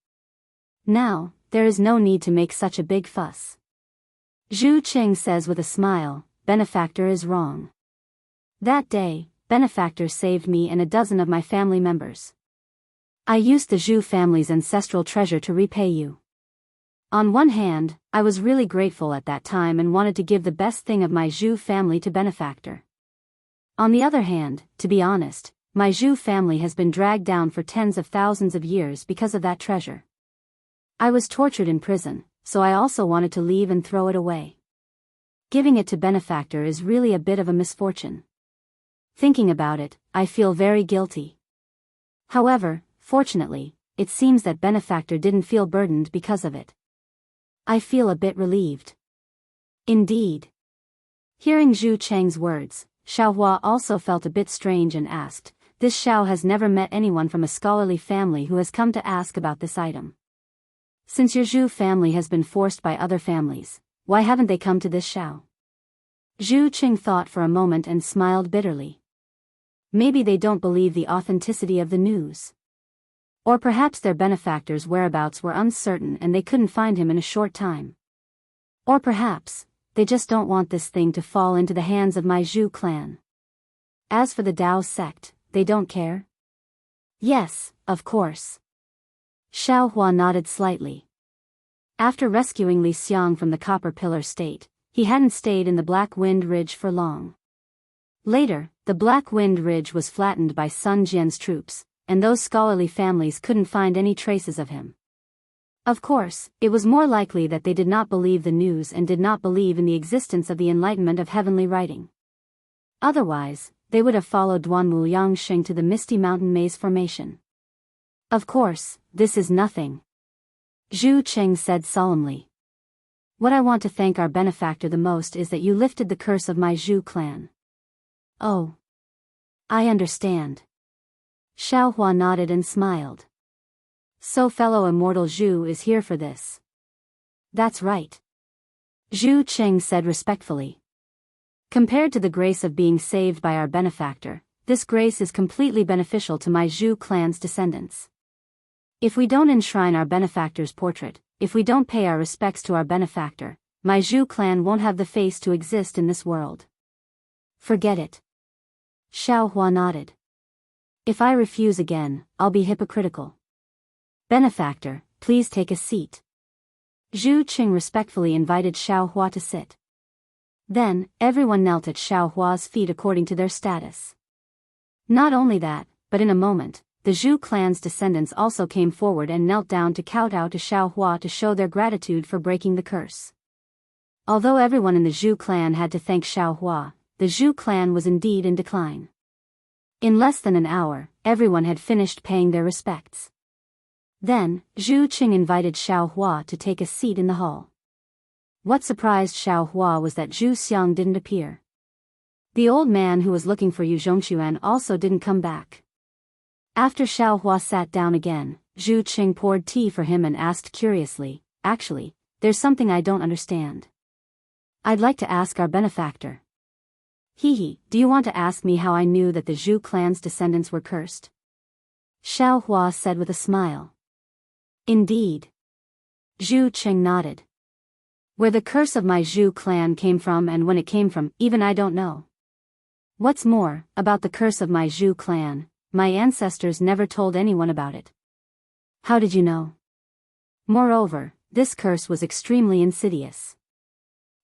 A: Now, there is no need to make such a big fuss. Zhu Qing says with a smile, Benefactor is wrong. That day, Benefactor saved me and a dozen of my family members. I used the Zhu family's ancestral treasure to repay you. On one hand, I was really grateful at that time and wanted to give the best thing of my Zhu family to Benefactor. On the other hand, to be honest, my Zhu family has been dragged down for tens of thousands of years because of that treasure. I was tortured in prison, so I also wanted to leave and throw it away. Giving it to Benefactor is really a bit of a misfortune. Thinking about it, I feel very guilty. However, fortunately, it seems that Benefactor didn't feel burdened because of it. I feel a bit relieved. Indeed. Hearing Zhu Cheng's words, Xiao Hua also felt a bit strange and asked, this Xiao has never met anyone from a scholarly family who has come to ask about this item. Since your Zhu family has been forced by other families, why haven't they come to this Xiao? Zhu Qing thought for a moment and smiled bitterly. Maybe they don't believe the authenticity of the news. Or perhaps their benefactor's whereabouts were uncertain and they couldn't find him in a short time. Or perhaps, they just don't want this thing to fall into the hands of my Zhu clan. As for the Dao sect, they don't care? Yes, of course. Xiao Hua nodded slightly. After rescuing Li Xiang from the Copper Pillar state, he hadn't stayed in the Black Wind Ridge for long. Later, the Black Wind Ridge was flattened by Sun Jian's troops, and those scholarly families couldn't find any traces of him. Of course, it was more likely that they did not believe the news and did not believe in the existence of the enlightenment of heavenly writing. Otherwise, they would have followed Duanmu Yangsheng to the misty mountain maze formation. Of course, this is nothing. Zhu Cheng said solemnly. What I want to thank our benefactor the most is that you lifted the curse of my Zhu clan. Oh. I understand. Xiaohua nodded and smiled. So fellow immortal Zhu is here for this. That's right. Zhu Cheng said respectfully. Compared to the grace of being saved by our benefactor, this grace is completely beneficial to my Zhu clan's descendants. If we don't enshrine our benefactor's portrait, if we don't pay our respects to our benefactor, my Zhu clan won't have the face to exist in this world. Forget it. Xiaohua nodded. If I refuse again, I'll be hypocritical. Benefactor, please take a seat. Zhu Qing respectfully invited Xiaohua to sit. Then, everyone knelt at Xiaohua's feet according to their status. Not only that, but in a moment, the Zhu clan's descendants also came forward and knelt down to kowtow to Xiaohua to show their gratitude for breaking the curse. Although everyone in the Zhu clan had to thank Xiaohua, the Zhu clan was indeed in decline. In less than an hour, everyone had finished paying their respects. Then, Zhu Qing invited Xiaohua to take a seat in the hall. What surprised Xiaohua was that Zhu Xiang didn't appear. The old man who was looking for Yu Zhongxuan also didn't come back. After Xiaohua sat down again, Zhu Qing poured tea for him and asked curiously, "Actually, there's something I don't understand. I'd like to ask our benefactor." "Hee, do you want to ask me how I knew that the Zhu clan's descendants were cursed?" Xiaohua said with a smile. "Indeed." Zhu Qing nodded. "Where the curse of my Zhu clan came from and when it came from, even I don't know. What's more, about the curse of my Zhu clan, my ancestors never told anyone about it." "How did you know?" "Moreover, this curse was extremely insidious.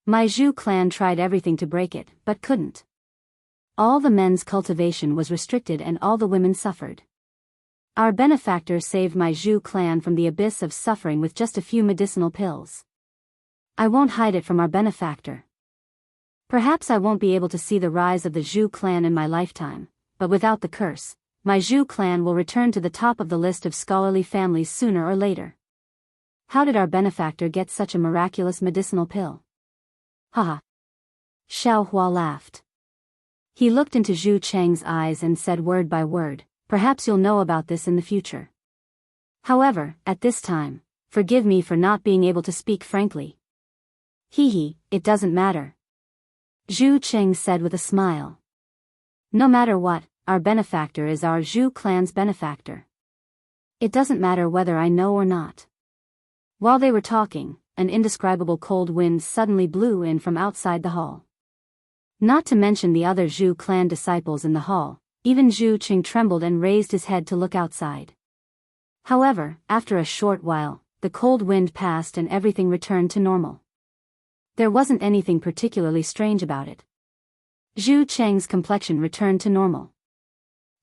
A: My Zhu clan tried everything to break it, but couldn't. All the men's cultivation was restricted and all the women suffered. Our benefactor saved my Zhu clan from the abyss of suffering with just a few medicinal pills. I won't hide it from our benefactor. Perhaps I won't be able to see the rise of the Zhu clan in my lifetime, but without the curse, my Zhu clan will return to the top of the list of scholarly families sooner or later. How did our benefactor get such a miraculous medicinal pill?" "Haha." Xiaohua laughed. He looked into Zhu Cheng's eyes and said word by word, "Perhaps you'll know about this in the future. However, at this time, forgive me for not being able to speak frankly." "Hee, it doesn't matter." Zhu Cheng said with a smile. "No matter what, our benefactor is our Zhu clan's benefactor. It doesn't matter whether I know or not." While they were talking, an indescribable cold wind suddenly blew in from outside the hall. Not to mention the other Zhu clan disciples in the hall, even Zhu Qing trembled and raised his head to look outside. However, after a short while, the cold wind passed and everything returned to normal. There wasn't anything particularly strange about it. Zhu Cheng's complexion returned to normal.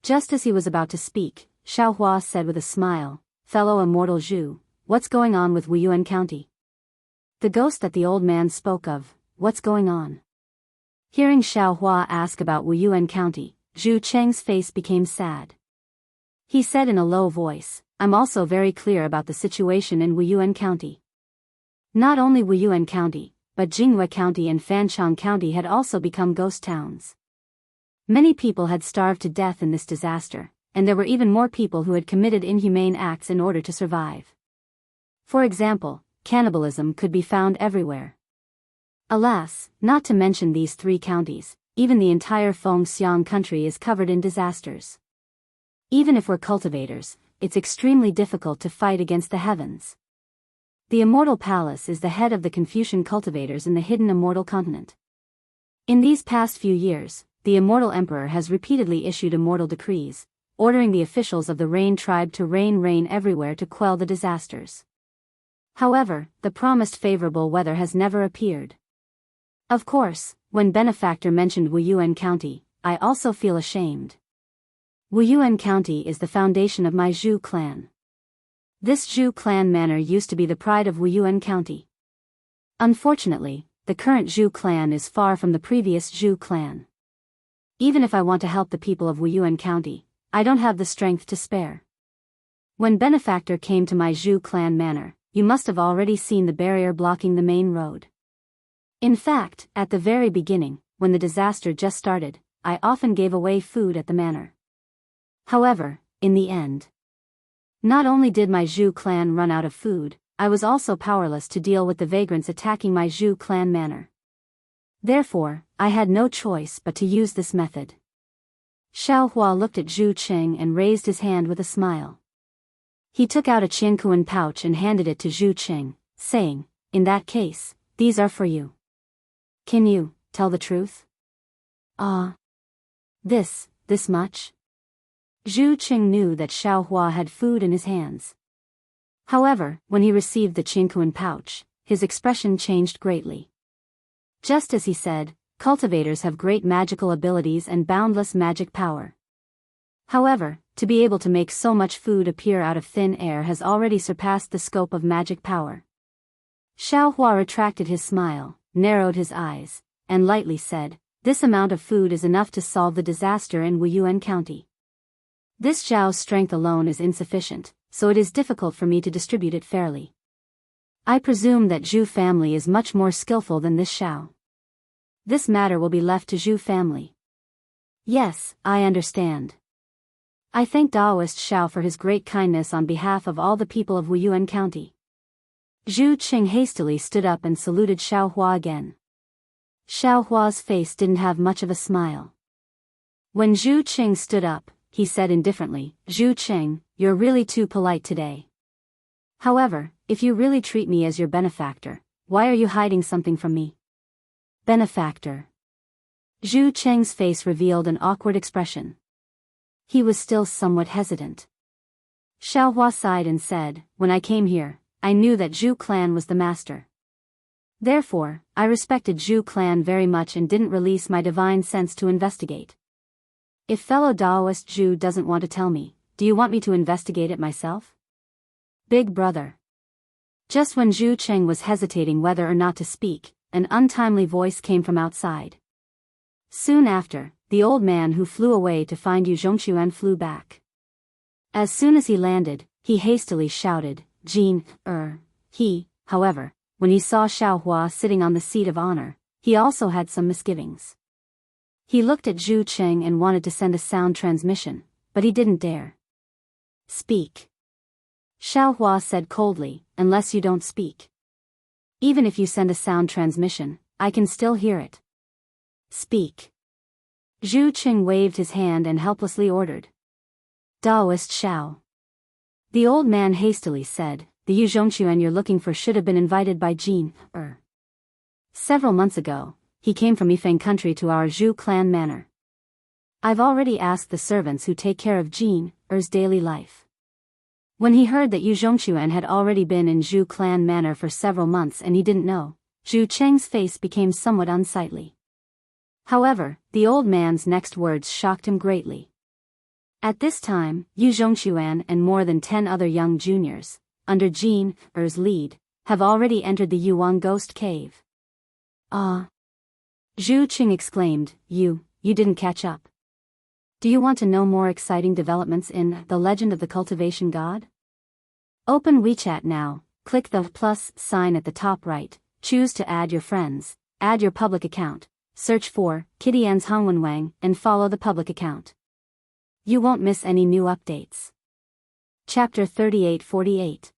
A: Just as he was about to speak, Xiaohua said with a smile, "Fellow immortal Zhu, what's going on with Wuyuan County?" "The ghost that the old man spoke of, what's going on?" Hearing Xiaohua ask about Wuyuan County, Zhu Cheng's face became sad. He said in a low voice, "I'm also very clear about the situation in Wuyuan County. Not only Wuyuan County, but Jinghua County and Fanchang County had also become ghost towns. Many people had starved to death in this disaster, and there were even more people who had committed inhumane acts in order to survive. For example, cannibalism could be found everywhere. Alas, not to mention these three counties, even the entire Fengxiang country is covered in disasters. Even if we're cultivators, it's extremely difficult to fight against the heavens. The Immortal Palace is the head of the Confucian cultivators in the hidden Immortal Continent. In these past few years, the Immortal Emperor has repeatedly issued immortal decrees, ordering the officials of the Rain tribe to rain everywhere to quell the disasters. However, the promised favorable weather has never appeared. Of course, when Benefactor mentioned Wuyuan County, I also feel ashamed. Wuyuan County is the foundation of my Zhu clan. This Zhu clan manor used to be the pride of Wuyuan County. Unfortunately, the current Zhu clan is far from the previous Zhu clan. Even if I want to help the people of Wuyuan County, I don't have the strength to spare. When Benefactor came to my Zhu clan manor, you must have already seen the barrier blocking the main road. In fact, at the very beginning, when the disaster just started, I often gave away food at the manor. However, in the end, not only did my Zhu clan run out of food, I was also powerless to deal with the vagrants attacking my Zhu clan manor. Therefore, I had no choice but to use this method. Xiao Hua looked at Zhu Qing and raised his hand with a smile. He took out a Qianquan pouch and handed it to Zhu Qing, saying, "In that case, these are for you. Can you tell the truth?" This much? Zhu Qing knew that Xiao Hua had food in his hands. However, when he received the Qianquan pouch, his expression changed greatly. Just as he said, cultivators have great magical abilities and boundless magic power. However, to be able to make so much food appear out of thin air has already surpassed the scope of magic power. Xiao Hua retracted his smile, narrowed his eyes, and lightly said, "This amount of food is enough to solve the disaster in Wuyuan County. This Zhao's strength alone is insufficient, so it is difficult for me to distribute it fairly. I presume that Zhu family is much more skillful than this Xiao. This matter will be left to Zhu family." "Yes, I understand. I thank Daoist Xiao for his great kindness on behalf of all the people of Wuyuan County." Zhu Qing hastily stood up and saluted Xiao Hua again. Xiao Hua's face didn't have much of a smile. When Zhu Qing stood up, he said indifferently, "Zhu Qing, you're really too polite today. However, if you really treat me as your benefactor, why are you hiding something from me?" "Benefactor?" Zhu Qing's face revealed an awkward expression. He was still somewhat hesitant. Xiao Hua sighed and said, "When I came here, I knew that Zhu clan was the master. Therefore, I respected Zhu clan very much and didn't release my divine sense to investigate. If fellow Daoist Zhu doesn't want to tell me, do you want me to investigate it myself?" "Big brother." Just when Zhu Qing was hesitating whether or not to speak, an untimely voice came from outside. Soon after, the old man who flew away to find Yu Zhongquan flew back. As soon as he landed, he hastily shouted, "Jin, He, however, when he saw Xiao Hua sitting on the seat of honor, he also had some misgivings. He looked at Zhu Qing and wanted to send a sound transmission, but he didn't dare. "Speak." Xiao Hua said coldly, "Unless you don't speak. Even if you send a sound transmission, I can still hear it. Speak." Zhu Qing waved his hand and helplessly ordered, "Daoist Xiao." The old man hastily said, "The Yu Zhongquan you're looking for should have been invited by Jin, Several months ago, he came from Yifeng country to our Zhu clan manor. I've already asked the servants who take care of Jin, daily life." When he heard that Yu Zhongquan had already been in Zhu clan manor for several months and he didn't know, Zhu Cheng's face became somewhat unsightly. However, the old man's next words shocked him greatly. At this time, Yu Zhongquan and more than 10 other young juniors, under Jin, lead, have already entered the Yuan Ghost Cave. "Ah!" Zhu Qing exclaimed, You didn't catch up. Do you want to know more exciting developments in The Legend of the Cultivation God? Open WeChat now, click the plus sign at the top right, choose to add your friends, add your public account, search for Kitty An's Hongwenwang and follow the public account. You won't miss any new updates. Chapter 38-48.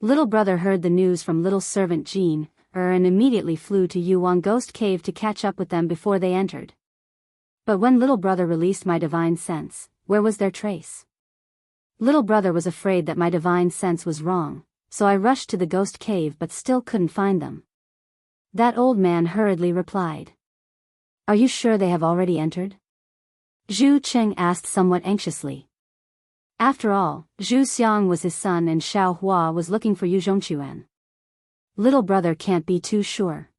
A: Little brother heard the news from little servant Jean, and immediately flew to Yuan Ghost Cave to catch up with them before they entered. But when little brother released my divine sense, where was their trace? Little brother was afraid that my divine sense was wrong, so I rushed to the ghost cave but still couldn't find them. That old man hurriedly replied, "Are you sure they have already entered?" Zhu Qing asked somewhat anxiously. After all, Zhu Xiang was his son and Xiao Hua was looking for Yu Zhongquan. Little brother can't be too sure.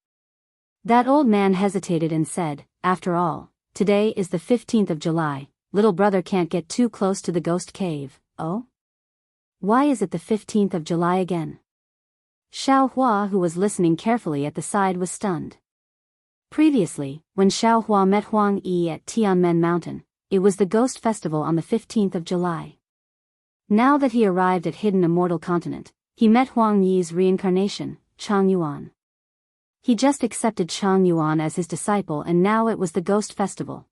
A: That old man hesitated and said, "After all, today is the 15th of July, little brother can't get too close to the ghost cave, oh?" Why is it the 15th of July again? Xiao Hua, who was listening carefully at the side, was stunned. Previously, when Xiao Hua met Huang Yi at Tianmen Mountain, it was the Ghost Festival on the 15th of July. Now that he arrived at Hidden Immortal Continent, he met Huang Yi's reincarnation, Chang Yuan. He just accepted Chang Yuan as his disciple, and now it was the Ghost Festival.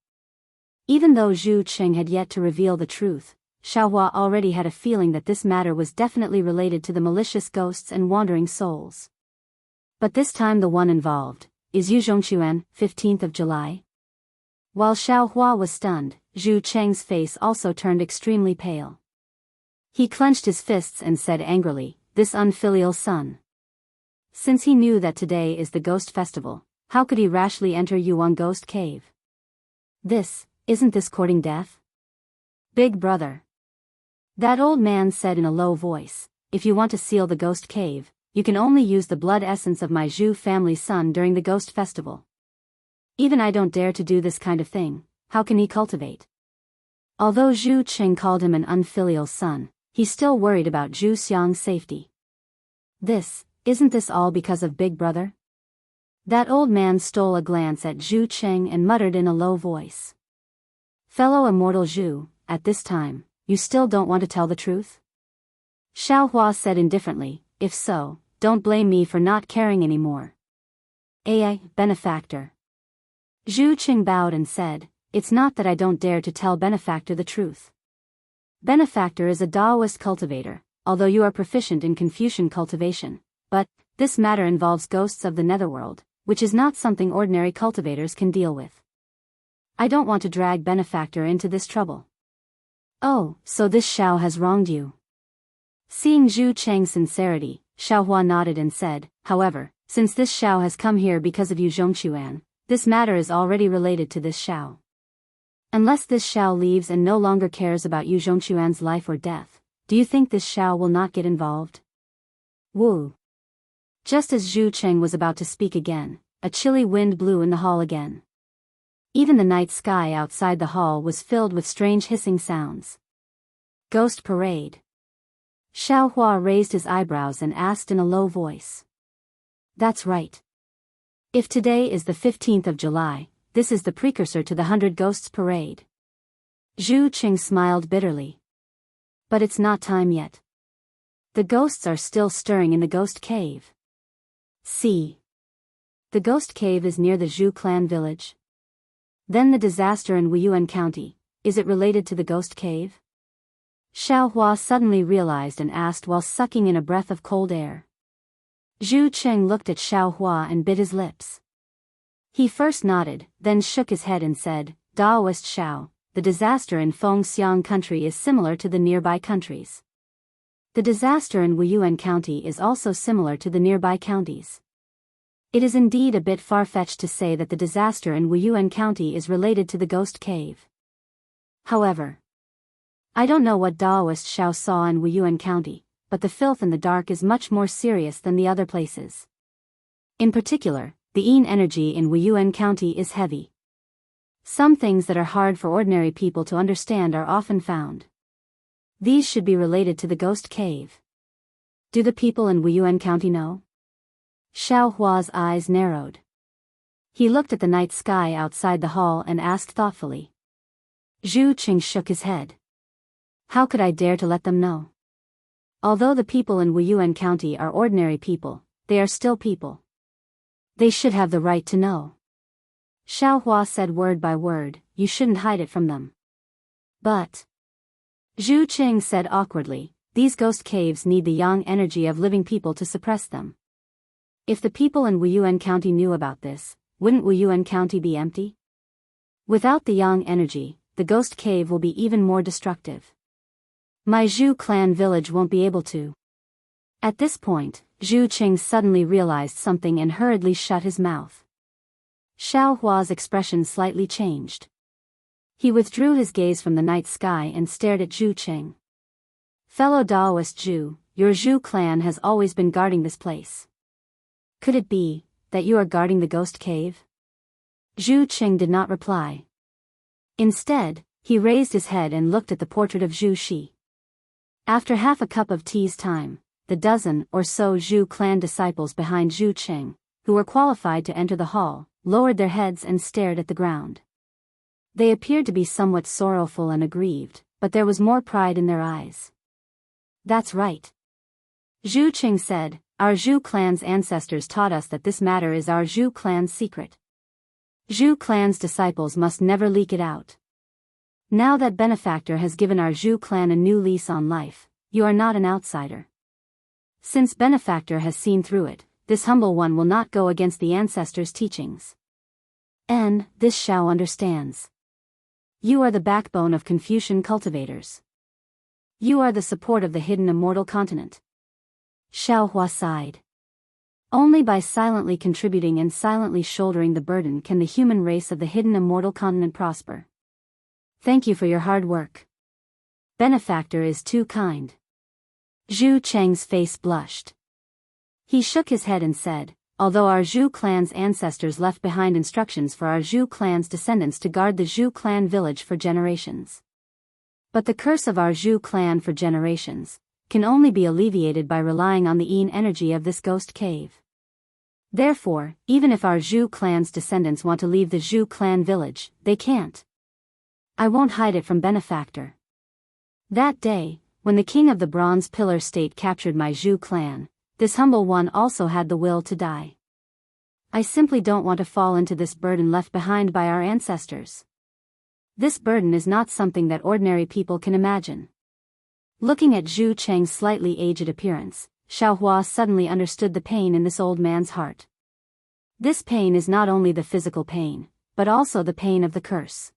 A: Even though Zhu Qing had yet to reveal the truth, Xiao Hua already had a feeling that this matter was definitely related to the malicious ghosts and wandering souls. But this time the one involved is Yu Zhongquan, 15th of July. While Xiao Hua was stunned, Zhu Cheng's face also turned extremely pale. He clenched his fists and said angrily, "This unfilial son." Since he knew that today is the Ghost Festival, how could he rashly enter Yuan Ghost Cave? Isn't this courting death? Big brother. That old man said in a low voice, "If you want to seal the Ghost Cave, you can only use the blood essence of my Zhu family's son during the Ghost Festival. Even I don't dare to do this kind of thing, how can he cultivate?" Although Zhu Qing called him an unfilial son, he still worried about Zhu Xiang's safety. Isn't this all because of Big Brother? That old man stole a glance at Zhu Qing and muttered in a low voice. "Fellow immortal Zhu, at this time, you still don't want to tell the truth?" Xiao Hua said indifferently, "If so, don't blame me for not caring anymore." Benefactor. Zhu Qing bowed and said, "It's not that I don't dare to tell Benefactor the truth. Benefactor is a Daoist cultivator, although you are proficient in Confucian cultivation. But, this matter involves ghosts of the netherworld, which is not something ordinary cultivators can deal with. I don't want to drag Benefactor into this trouble." "Oh, so this Xiao has wronged you?" Seeing Zhu Cheng's sincerity, Xiao Hua nodded and said, "However, since this Xiao has come here because of Yu Zhongquan, this matter is already related to this Xiao. Unless this Xiao leaves and no longer cares about Yu Zhongquan's life or death, do you think this Xiao will not get involved?" Wu. Just as Zhu Cheng was about to speak again, a chilly wind blew in the hall again. Even the night sky outside the hall was filled with strange hissing sounds. Ghost Parade. Xiao Hua raised his eyebrows and asked in a low voice. "That's right. If today is the 15th of July, this is the precursor to the 100 Ghosts Parade." Zhu Qing smiled bitterly. "But it's not time yet. The ghosts are still stirring in the Ghost Cave. See. The Ghost Cave is near the Zhu clan village. Then the disaster in Wuyuan County, is it related to the Ghost Cave?" Xiao Hua suddenly realized and asked while sucking in a breath of cold air. Zhu Cheng looked at Xiao Hua and bit his lips. He first nodded, then shook his head and said, "Daoist Xiao, the disaster in Fengxiang country is similar to the nearby countries. The disaster in Wuyuan County is also similar to the nearby counties. It is indeed a bit far-fetched to say that the disaster in Wuyuan County is related to the Ghost Cave. However, I don't know what Daoist Xiao saw in Wuyuan County, but the filth in the dark is much more serious than the other places. In particular, the Yin energy in Wuyuan County is heavy. Some things that are hard for ordinary people to understand are often found. These should be related to the Ghost Cave. Do the people in Wuyuan County know?" Xiao Hua's eyes narrowed. He looked at the night sky outside the hall and asked thoughtfully. Zhu Qing shook his head. "How could I dare to let them know? Although the people in Wuyuan County are ordinary people, they are still people. They should have the right to know." Xiao Hua said word by word, "You shouldn't hide it from them." "But," Zhu Qing said awkwardly, "these ghost caves need the yang energy of living people to suppress them. If the people in Wuyuan County knew about this, wouldn't Wuyuan County be empty? Without the yang energy, the ghost cave will be even more destructive. My Zhu clan village won't be able to." At this point, Zhu Qing suddenly realized something and hurriedly shut his mouth. Xiao Hua's expression slightly changed. He withdrew his gaze from the night sky and stared at Zhu Qing. "Fellow Daoist Zhu, your Zhu clan has always been guarding this place. Could it be that you are guarding the Ghost Cave?" Zhu Qing did not reply. Instead, he raised his head and looked at the portrait of Zhu Shi. After half a cup of tea's time, the dozen or so Zhu clan disciples behind Zhu Qing, who were qualified to enter the hall, lowered their heads and stared at the ground. They appeared to be somewhat sorrowful and aggrieved, but there was more pride in their eyes. That's right. Zhu Qing said, our Zhu clan's ancestors taught us that this matter is our Zhu clan's secret. Zhu clan's disciples must never leak it out. Now that Benefactor has given our Zhu clan a new lease on life, you are not an outsider. Since Benefactor has seen through it, this humble one will not go against the ancestors' teachings. And this Xiao understands. You are the backbone of Confucian cultivators. You are the support of the hidden immortal continent. Xiao Hua sighed. Only by silently contributing and silently shouldering the burden can the human race of the hidden immortal continent prosper. Thank you for your hard work. Benefactor is too kind. Zhu Cheng's face blushed. He shook his head and said, although our Zhu clan's ancestors left behind instructions for our Zhu clan's descendants to guard the Zhu clan village for generations. But the curse of our Zhu clan for generations can only be alleviated by relying on the yin energy of this ghost cave. Therefore, even if our Zhu clan's descendants want to leave the Zhu clan village, they can't. I won't hide it from Benefactor. That day, when the king of the Bronze Pillar State captured my Zhu clan, this humble one also had the will to die. I simply don't want to fall into this burden left behind by our ancestors. This burden is not something that ordinary people can imagine. Looking at Zhu Cheng's slightly aged appearance, Xiao Hua suddenly understood the pain in this old man's heart. This pain is not only the physical pain, but also the pain of the curse.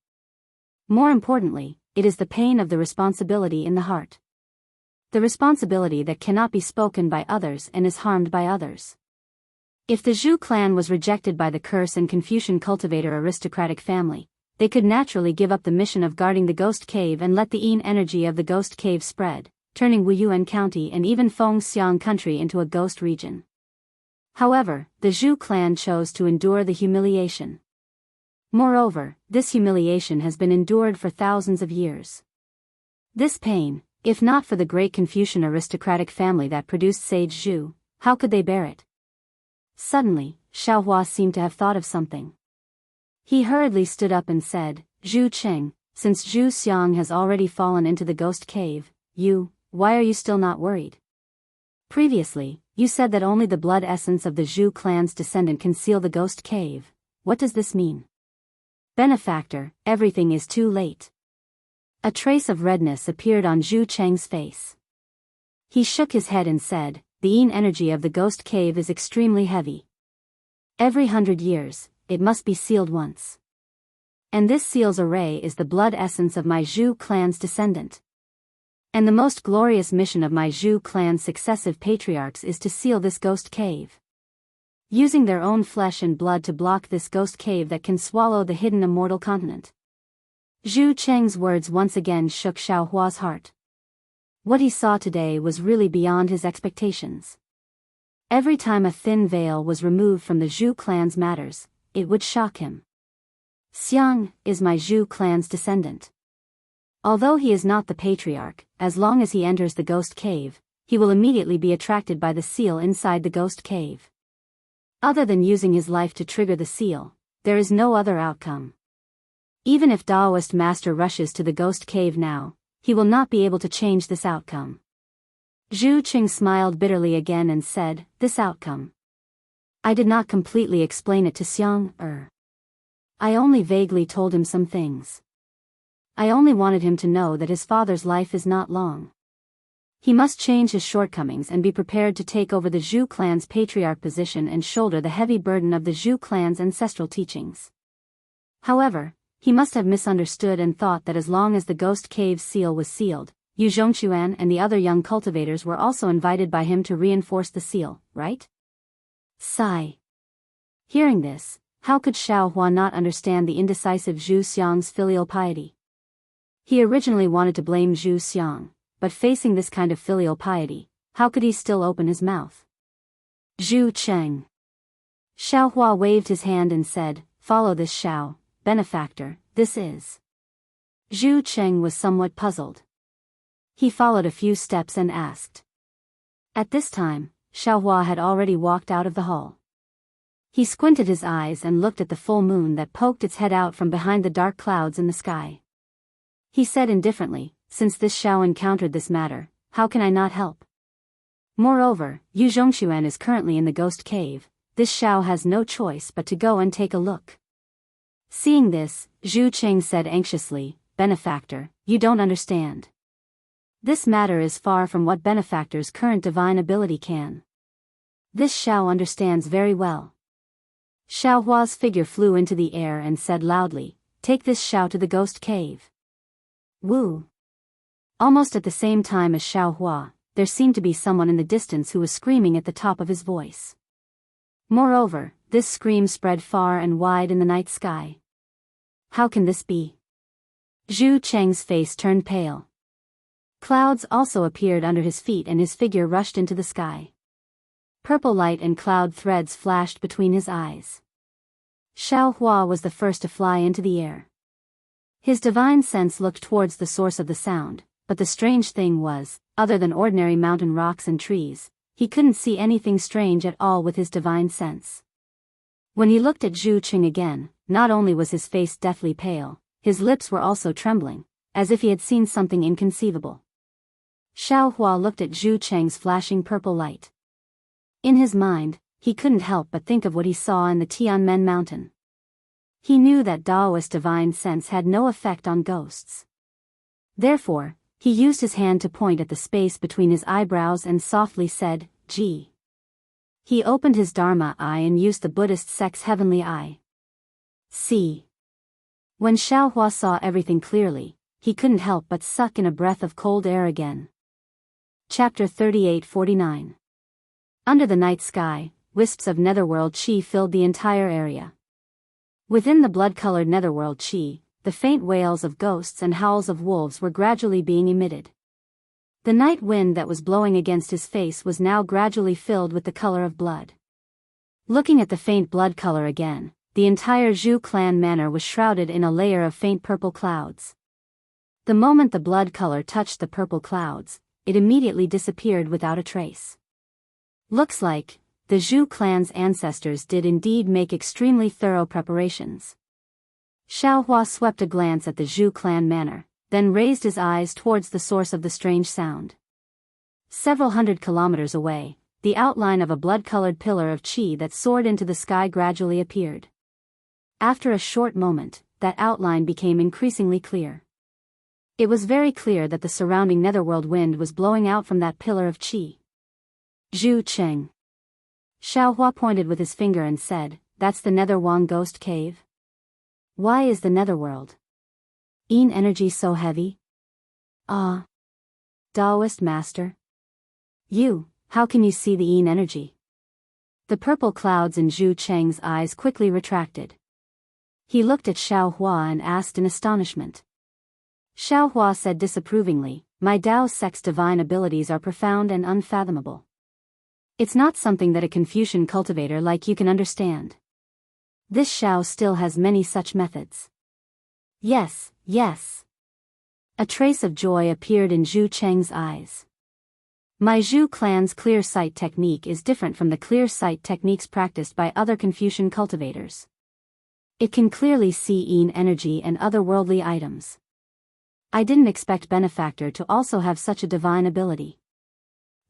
A: More importantly, it is the pain of the responsibility in the heart. The responsibility that cannot be spoken by others and is harmed by others. If the Zhu clan was rejected by the curse and Confucian cultivator aristocratic family, they could naturally give up the mission of guarding the ghost cave and let the yin energy of the ghost cave spread, turning Wuyuan County and even Fengxiang country into a ghost region. However, the Zhu clan chose to endure the humiliation. Moreover, this humiliation has been endured for thousands of years. This pain, if not for the great Confucian aristocratic family that produced Sage Zhu, how could they bear it? Suddenly, Xiao Hua seemed to have thought of something. He hurriedly stood up and said, Zhu Qing, since Zhu Xiang has already fallen into the ghost cave, why are you still not worried? Previously, you said that only the blood essence of the Zhu clan's descendant can seal the ghost cave. What does this mean? Benefactor, everything is too late. A trace of redness appeared on Zhu Cheng's face. He shook his head and said, the yin energy of the ghost cave is extremely heavy. Every 100 years, it must be sealed once. And this seal's array is the blood essence of my Zhu clan's descendant. And the most glorious mission of my Zhu clan's successive patriarchs is to seal this ghost cave. Using their own flesh and blood to block this ghost cave that can swallow the hidden immortal continent. Zhu Cheng's words once again shook Xiao Hua's heart. What he saw today was really beyond his expectations. Every time a thin veil was removed from the Zhu clan's matters, it would shock him. Xiang is my Zhu clan's descendant. Although he is not the patriarch, as long as he enters the ghost cave, he will immediately be attracted by the seal inside the ghost cave. Other than using his life to trigger the seal, there is no other outcome. Even if Daoist master rushes to the ghost cave now, he will not be able to change this outcome. Zhu Qing smiled bitterly again and said, this outcome. I did not completely explain it to Xiang. I only vaguely told him some things. I only wanted him to know that his father's life is not long. He must change his shortcomings and be prepared to take over the Zhu clan's patriarch position and shoulder the heavy burden of the Zhu clan's ancestral teachings. However, he must have misunderstood and thought that as long as the ghost cave's seal was sealed, Yu Zhongquan and the other young cultivators were also invited by him to reinforce the seal, right? Sigh. Hearing this, how could Xiao Hua not understand the indecisive Zhu Xiang's filial piety? He originally wanted to blame Zhu Xiang, but facing this kind of filial piety, how could he still open his mouth? Zhu Cheng. Xiao Hua waved his hand and said, follow this Xiao, Benefactor, this is. Zhu Cheng was somewhat puzzled. He followed a few steps and asked. At this time, Xiaohua had already walked out of the hall. He squinted his eyes and looked at the full moon that poked its head out from behind the dark clouds in the sky. He said indifferently, since this Xiao encountered this matter, how can I not help? Moreover, Yu Zhongxuan is currently in the ghost cave. This Xiao has no choice but to go and take a look. Seeing this, Zhu Qing said anxiously, Benefactor, you don't understand. This matter is far from what Benefactor's current divine ability can. This Xiao understands very well. Xiaohua's figure flew into the air and said loudly, take this Xiao to the ghost cave. Woo! Almost at the same time as Xiaohua, there seemed to be someone in the distance who was screaming at the top of his voice. Moreover, this scream spread far and wide in the night sky. How can this be? Zhu Cheng's face turned pale. Clouds also appeared under his feet and his figure rushed into the sky. Purple light and cloud threads flashed between his eyes. Xiaohua was the first to fly into the air. His divine sense looked towards the source of the sound, but the strange thing was, other than ordinary mountain rocks and trees, he couldn't see anything strange at all with his divine sense. When he looked at Zhu Qing again, not only was his face deathly pale, his lips were also trembling, as if he had seen something inconceivable. Xiaohua looked at Zhu Cheng's flashing purple light. In his mind, he couldn't help but think of what he saw in the Tianmen mountain. He knew that Daoist divine sense had no effect on ghosts. Therefore, he used his hand to point at the space between his eyebrows and softly said, Ji. He opened his Dharma eye and used the Buddhist sect's heavenly eye. See. When Xiaohua saw everything clearly, he couldn't help but suck in a breath of cold air again. Chapter 38-49. Under the night sky, wisps of netherworld qi filled the entire area. Within the blood-colored netherworld qi, the faint wails of ghosts and howls of wolves were gradually being emitted. The night wind that was blowing against his face was now gradually filled with the color of blood. Looking at the faint blood color again, the entire Zhu clan manor was shrouded in a layer of faint purple clouds. The moment the blood color touched the purple clouds, it immediately disappeared without a trace. Looks like, the Zhu clan's ancestors did indeed make extremely thorough preparations. Xiaohua swept a glance at the Zhu clan manor, then raised his eyes towards the source of the strange sound. Several hundred kilometers away, the outline of a blood-colored pillar of qi that soared into the sky gradually appeared. After a short moment, that outline became increasingly clear. It was very clear that the surrounding netherworld wind was blowing out from that pillar of qi. Zhu Cheng. Xiaohua pointed with his finger and said, that's the Nether Wang Ghost Cave? Why is the netherworld Yin energy so heavy? Ah. Daoist master. How can you see the Yin energy? The purple clouds in Zhu Cheng's eyes quickly retracted. He looked at Xiaohua and asked in astonishment. Xiaohua said disapprovingly, my Dao sect's divine abilities are profound and unfathomable. It's not something that a Confucian cultivator like you can understand. This Xiao still has many such methods. Yes. A trace of joy appeared in Zhu Cheng's eyes. My Zhu clan's clear sight technique is different from the clear sight techniques practiced by other Confucian cultivators. It can clearly see Yin energy and other worldly items. I didn't expect Benefactor to also have such a divine ability.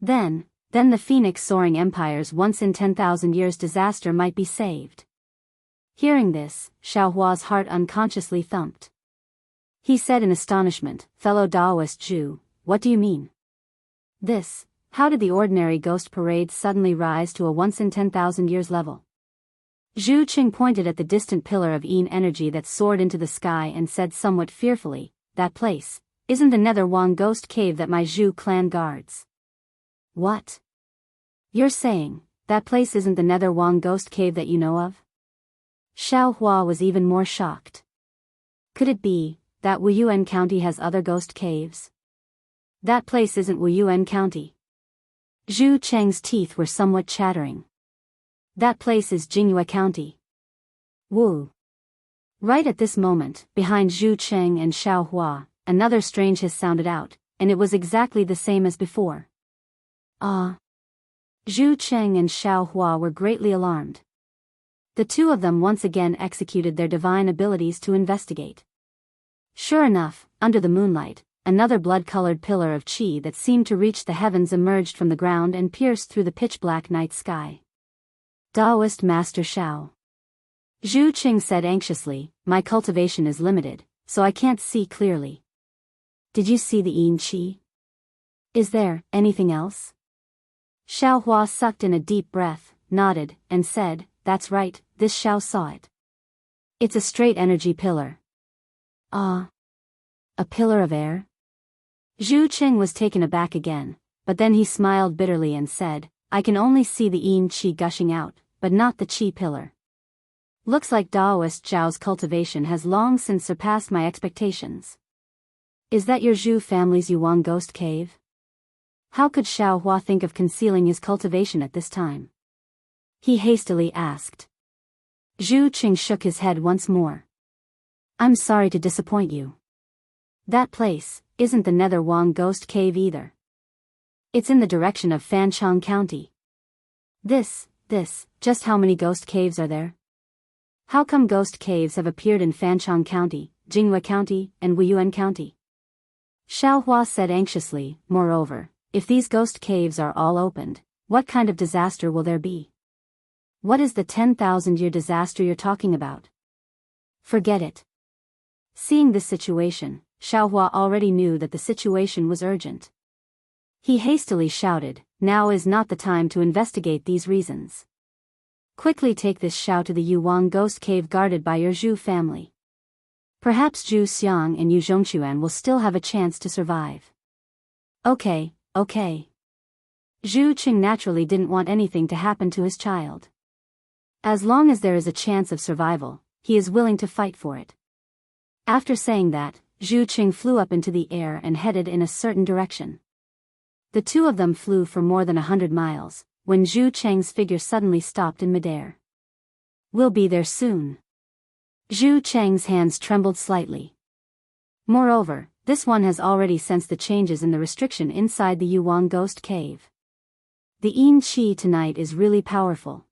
A: Then the Phoenix Soaring Empire's once in 10,000 years disaster might be saved. Hearing this, Xiaohua's heart unconsciously thumped. He said in astonishment, fellow Daoist Zhu, what do you mean? How did the ordinary ghost parade suddenly rise to a once in 10,000 years level? Zhu Qing pointed at the distant pillar of Yin energy that soared into the sky and said somewhat fearfully, that place isn't the Nether Wang Ghost Cave that my Zhu clan guards. What? You're saying, that place isn't the Nether Wang Ghost Cave that you know of? Xiaohua was even more shocked. Could it be that Wuyuan County has other ghost caves? That place isn't Wuyuan County. Zhu Cheng's teeth were somewhat chattering. That place is Jinghua County. Wu. Right at this moment, behind Zhu Cheng and Xiaohua, another strange hiss sounded out. and it was exactly the same as before. Ah! Zhu Cheng and Xiao Hua were greatly alarmed. The two of them once again executed their divine abilities to investigate. Sure enough, under the moonlight, another blood-colored pillar of qi that seemed to reach the heavens emerged from the ground and pierced through the pitch-black night sky. Daoist Master Xiao. Zhu Qing said anxiously, my cultivation is limited, so I can't see clearly. Did you see the yin qi? Is there anything else? Xiao Hua sucked in a deep breath, nodded, and said, that's right, this Xiao saw it. It's a straight energy pillar. Ah. A pillar of air? Zhu Qing was taken aback again, but then he smiled bitterly and said, I can only see the yin qi gushing out, but not the qi pillar. Looks like Daoist Zhao's cultivation has long since surpassed my expectations. Is that your Zhu family's Yuan ghost cave? How could Xiao Hua think of concealing his cultivation at this time? He hastily asked. Zhu Qing shook his head once more. I'm sorry to disappoint you. That place isn't the Nether Wang ghost cave either. It's in the direction of Fancheng County. Just how many ghost caves are there? How come ghost caves have appeared in Fancheng County, Jinghua County, and Wuyuan County? Xiao Hua said anxiously, moreover, if these ghost caves are all opened, what kind of disaster will there be? What is the 10,000-year disaster you're talking about? Forget it. Seeing this situation, Xiao Hua already knew that the situation was urgent. He hastily shouted, now is not the time to investigate these reasons. Quickly take this Xiao to the Yuan ghost cave guarded by your Zhu family. Perhaps Zhu Xiang and Yu Zhongquan will still have a chance to survive. Okay. Zhu Qing naturally didn't want anything to happen to his child. As long as there is a chance of survival, he is willing to fight for it. After saying that, Zhu Qing flew up into the air and headed in a certain direction. The two of them flew for more than 100 miles, when Zhu Cheng's figure suddenly stopped in midair. We'll be there soon. Zhu Cheng's hands trembled slightly. Moreover, this one has already sensed the changes in the restriction inside the Yuan ghost cave. The yin qi tonight is really powerful.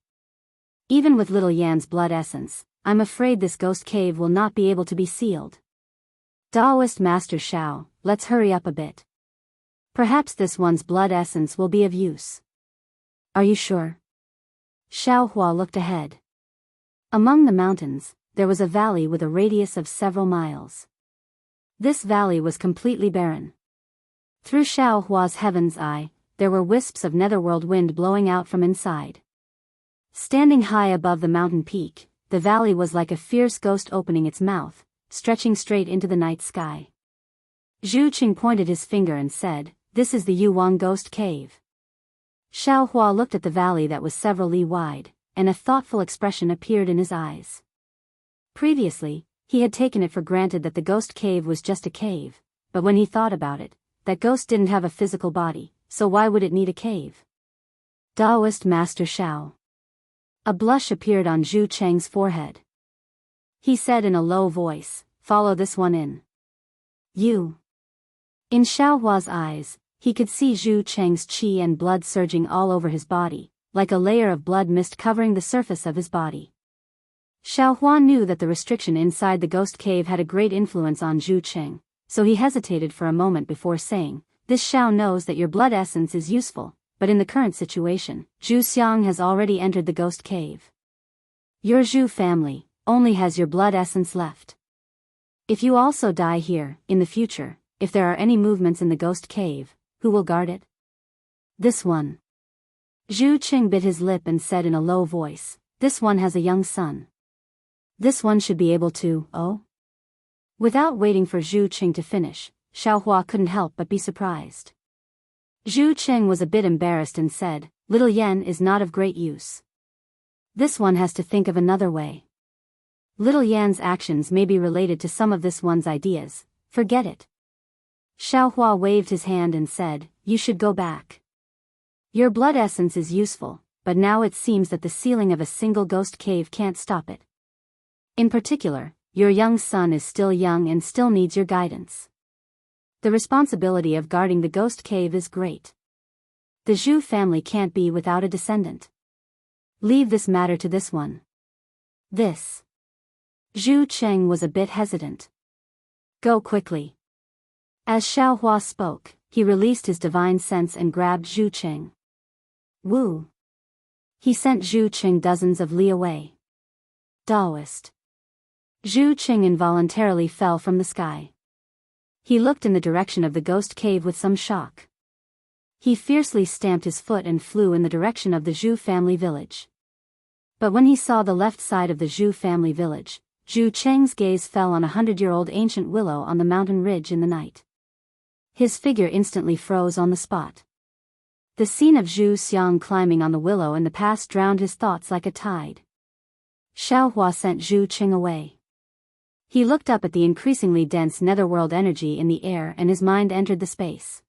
A: Even with little Yan's blood essence, I'm afraid this ghost cave will not be able to be sealed. Daoist Master Xiao, let's hurry up a bit. Perhaps this one's blood essence will be of use. Are you sure? Xiao Hua looked ahead. Among the mountains, there was a valley with a radius of several miles. This valley was completely barren. Through Xiao Hua's heaven's eye, there were wisps of netherworld wind blowing out from inside. Standing high above the mountain peak, the valley was like a fierce ghost opening its mouth, stretching straight into the night sky. Zhu Qing pointed his finger and said, this is the Yuan ghost cave. Xiao Hua looked at the valley that was several li wide, and a thoughtful expression appeared in his eyes. Previously, he had taken it for granted that the ghost cave was just a cave, but when he thought about it, that ghost didn't have a physical body, so why would it need a cave? Daoist Master Xiao. A blush appeared on Zhu Cheng's forehead. He said in a low voice, follow this one in. You. In Xiao Hua's eyes, he could see Zhu Cheng's qi and blood surging all over his body, like a layer of blood mist covering the surface of his body. Xiao Hua knew that the restriction inside the ghost cave had a great influence on Zhu Cheng, so he hesitated for a moment before saying, this Xiao knows that your blood essence is useful, but in the current situation, Zhu Xiang has already entered the ghost cave. Your Zhu family only has your blood essence left. If you also die here, in the future, if there are any movements in the ghost cave, who will guard it? This one. Zhu Qing bit his lip and said in a low voice, this one has a young son. This one should be able to, oh? Without waiting for Zhu Qing to finish, Xiao Hua couldn't help but be surprised. Zhu Qing was a bit embarrassed and said, little Yan is not of great use. This one has to think of another way. Little Yan's actions may be related to some of this one's ideas, forget it. Xiao Hua waved his hand and said, you should go back. Your blood essence is useful, but now it seems that the sealing of a single ghost cave can't stop it. In particular, your young son is still young and still needs your guidance. The responsibility of guarding the ghost cave is great. The Zhu family can't be without a descendant. Leave this matter to this one. This. Zhu Cheng was a bit hesitant. Go quickly. As Xiao Hua spoke, he released his divine sense and grabbed Zhu Cheng. Woo. He sent Zhu Cheng dozens of li away. Daoist. Zhu Cheng involuntarily fell from the sky. He looked in the direction of the ghost cave with some shock. He fiercely stamped his foot and flew in the direction of the Zhu family village. But when he saw the left side of the Zhu family village, Zhu Cheng's gaze fell on a 100-year-old ancient willow on the mountain ridge in the night. His figure instantly froze on the spot. The scene of Zhu Xiang climbing on the willow in the past drowned his thoughts like a tide. Xiao Hua sent Zhu Cheng away. He looked up at the increasingly dense netherworld energy in the air and his mind entered the space.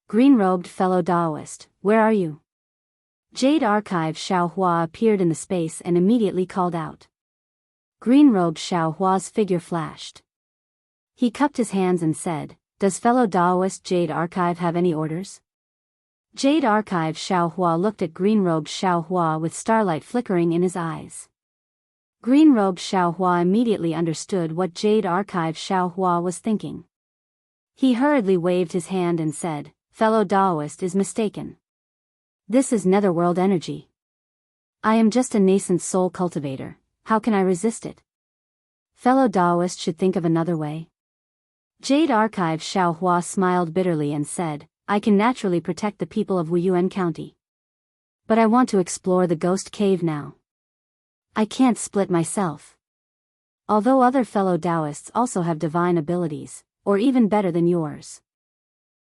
A: Green-robed fellow Daoist, where are you? Jade Archive Xiao Hua appeared in the space and immediately called out. Green-robed Xiao Hua's figure flashed. He cupped his hands and said, Does fellow Daoist Jade Archive have any orders? Jade Archive Xiao Hua looked at green-robed Xiao Hua with starlight flickering in his eyes. Green-robed Xiao Hua immediately understood what Jade Archive Xiao Hua was thinking. He hurriedly waved his hand and said, Fellow Daoist is mistaken. This is netherworld energy. I am just a nascent soul cultivator, how can I resist it? Fellow Daoist should think of another way. Jade Archive Xiao Hua smiled bitterly and said, I can naturally protect the people of Wuyuan County. But I want to explore the ghost cave now. I can't split myself. Although other fellow Daoists also have divine abilities, or even better than yours.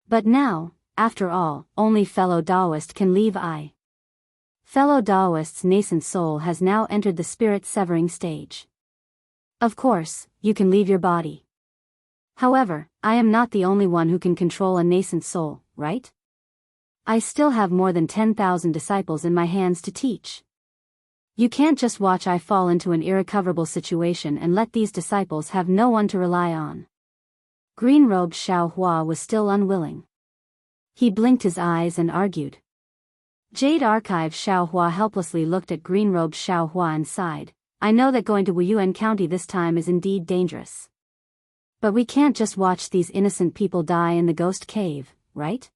A: But now, after all, only fellow Daoist can leave I. Fellow Daoist's nascent soul has now entered the spirit-severing stage. Of course, you can leave your body. However, I am not the only one who can control a nascent soul, right? I still have more than 10,000 disciples in my hands to teach. You can't just watch I fall into an irrecoverable situation and let these disciples have no one to rely on. Green-robed Xiao Hua was still unwilling. He blinked his eyes and argued. Jade Archive Xiao Hua helplessly looked at green-robed Xiao Hua and sighed, I know that going to Wuyuan County this time is indeed dangerous. But we can't just watch these innocent people die in the ghost cave, right?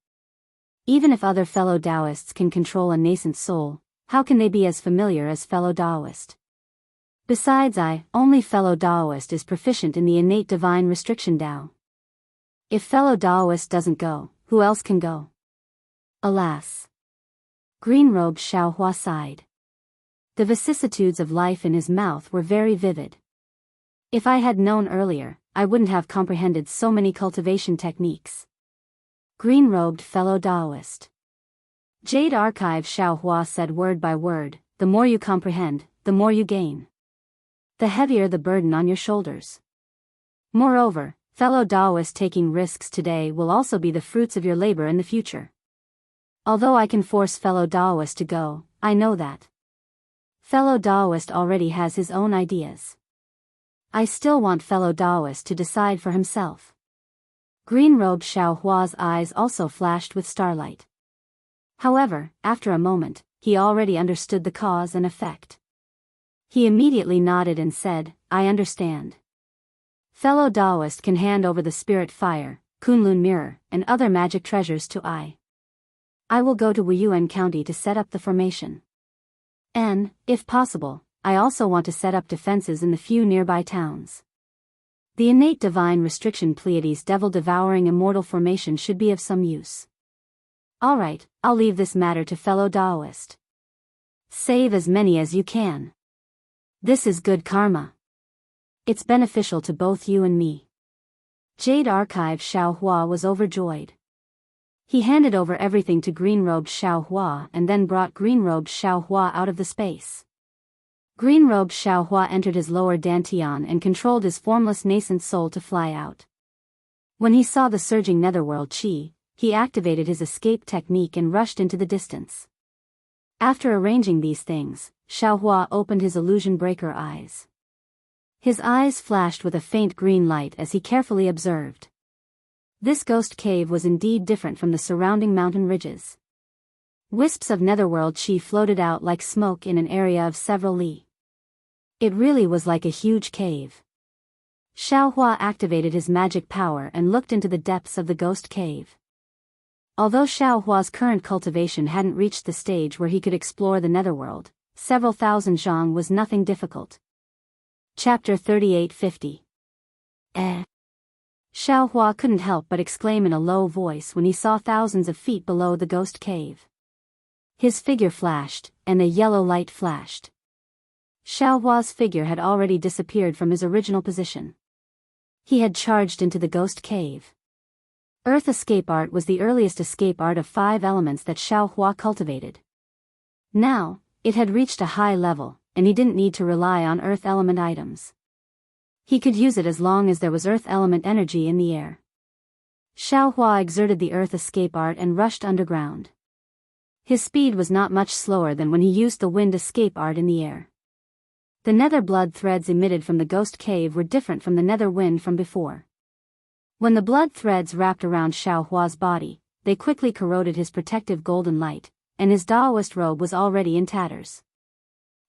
A: Even if other fellow Daoists can control a nascent soul, how can they be as familiar as fellow Daoist? Besides only fellow Daoist is proficient in the innate divine restriction Dao. If fellow Daoist doesn't go, who else can go? Alas. Green-robed Xiao Hua sighed. The vicissitudes of life in his mouth were very vivid. If I had known earlier, I wouldn't have comprehended so many cultivation techniques. Green-robed fellow Daoist. Jade Archive Xiao Hua said word by word, the more you comprehend, the more you gain. The heavier the burden on your shoulders. Moreover, fellow Daoist taking risks today will also be the fruits of your labor in the future. Although I can force fellow Daoist to go, I know that. Fellow Daoist already has his own ideas. I still want fellow Daoist to decide for himself. Green-robed Xiao Hua's eyes also flashed with starlight. However, after a moment, he already understood the cause and effect. He immediately nodded and said, I understand. Fellow Daoist can hand over the spirit fire, Kunlun mirror, and other magic treasures to I. I will go to Wuyuan County to set up the formation. And, if possible, I also want to set up defenses in the few nearby towns. The innate divine restriction Pleiades devil-devouring immortal formation should be of some use. Alright, I'll leave this matter to fellow Daoist. Save as many as you can. This is good karma. It's beneficial to both you and me. Jade Archive Xiao Hua was overjoyed. He handed over everything to green-robed Xiao Hua and then brought green-robed Xiao Hua out of the space. Green-robed Xiao Hua entered his lower dantian and controlled his formless nascent soul to fly out. When he saw the surging netherworld chi, he activated his escape technique and rushed into the distance. After arranging these things, Xiao Hua opened his illusion breaker eyes. His eyes flashed with a faint green light as he carefully observed. This ghost cave was indeed different from the surrounding mountain ridges. Wisps of netherworld chi floated out like smoke in an area of several li. It really was like a huge cave. Xiaohua activated his magic power and looked into the depths of the ghost cave. Although Xiaohua's current cultivation hadn't reached the stage where he could explore the netherworld, several thousand zhang was nothing difficult. Chapter 3850. Xiaohua couldn't help but exclaim in a low voice when he saw thousands of feet below the ghost cave. His figure flashed, and a yellow light flashed. Xiaohua's figure had already disappeared from his original position. He had charged into the ghost cave. Earth escape art was the earliest escape art of 5 elements that Xiaohua cultivated. Now, it had reached a high level, and he didn't need to rely on earth element items. He could use it as long as there was earth element energy in the air. Xiaohua exerted the earth escape art and rushed underground. His speed was not much slower than when he used the wind escape art in the air. The nether blood threads emitted from the ghost cave were different from the nether wind from before. When the blood threads wrapped around Xiaohua's body, they quickly corroded his protective golden light, and his Daoist robe was already in tatters.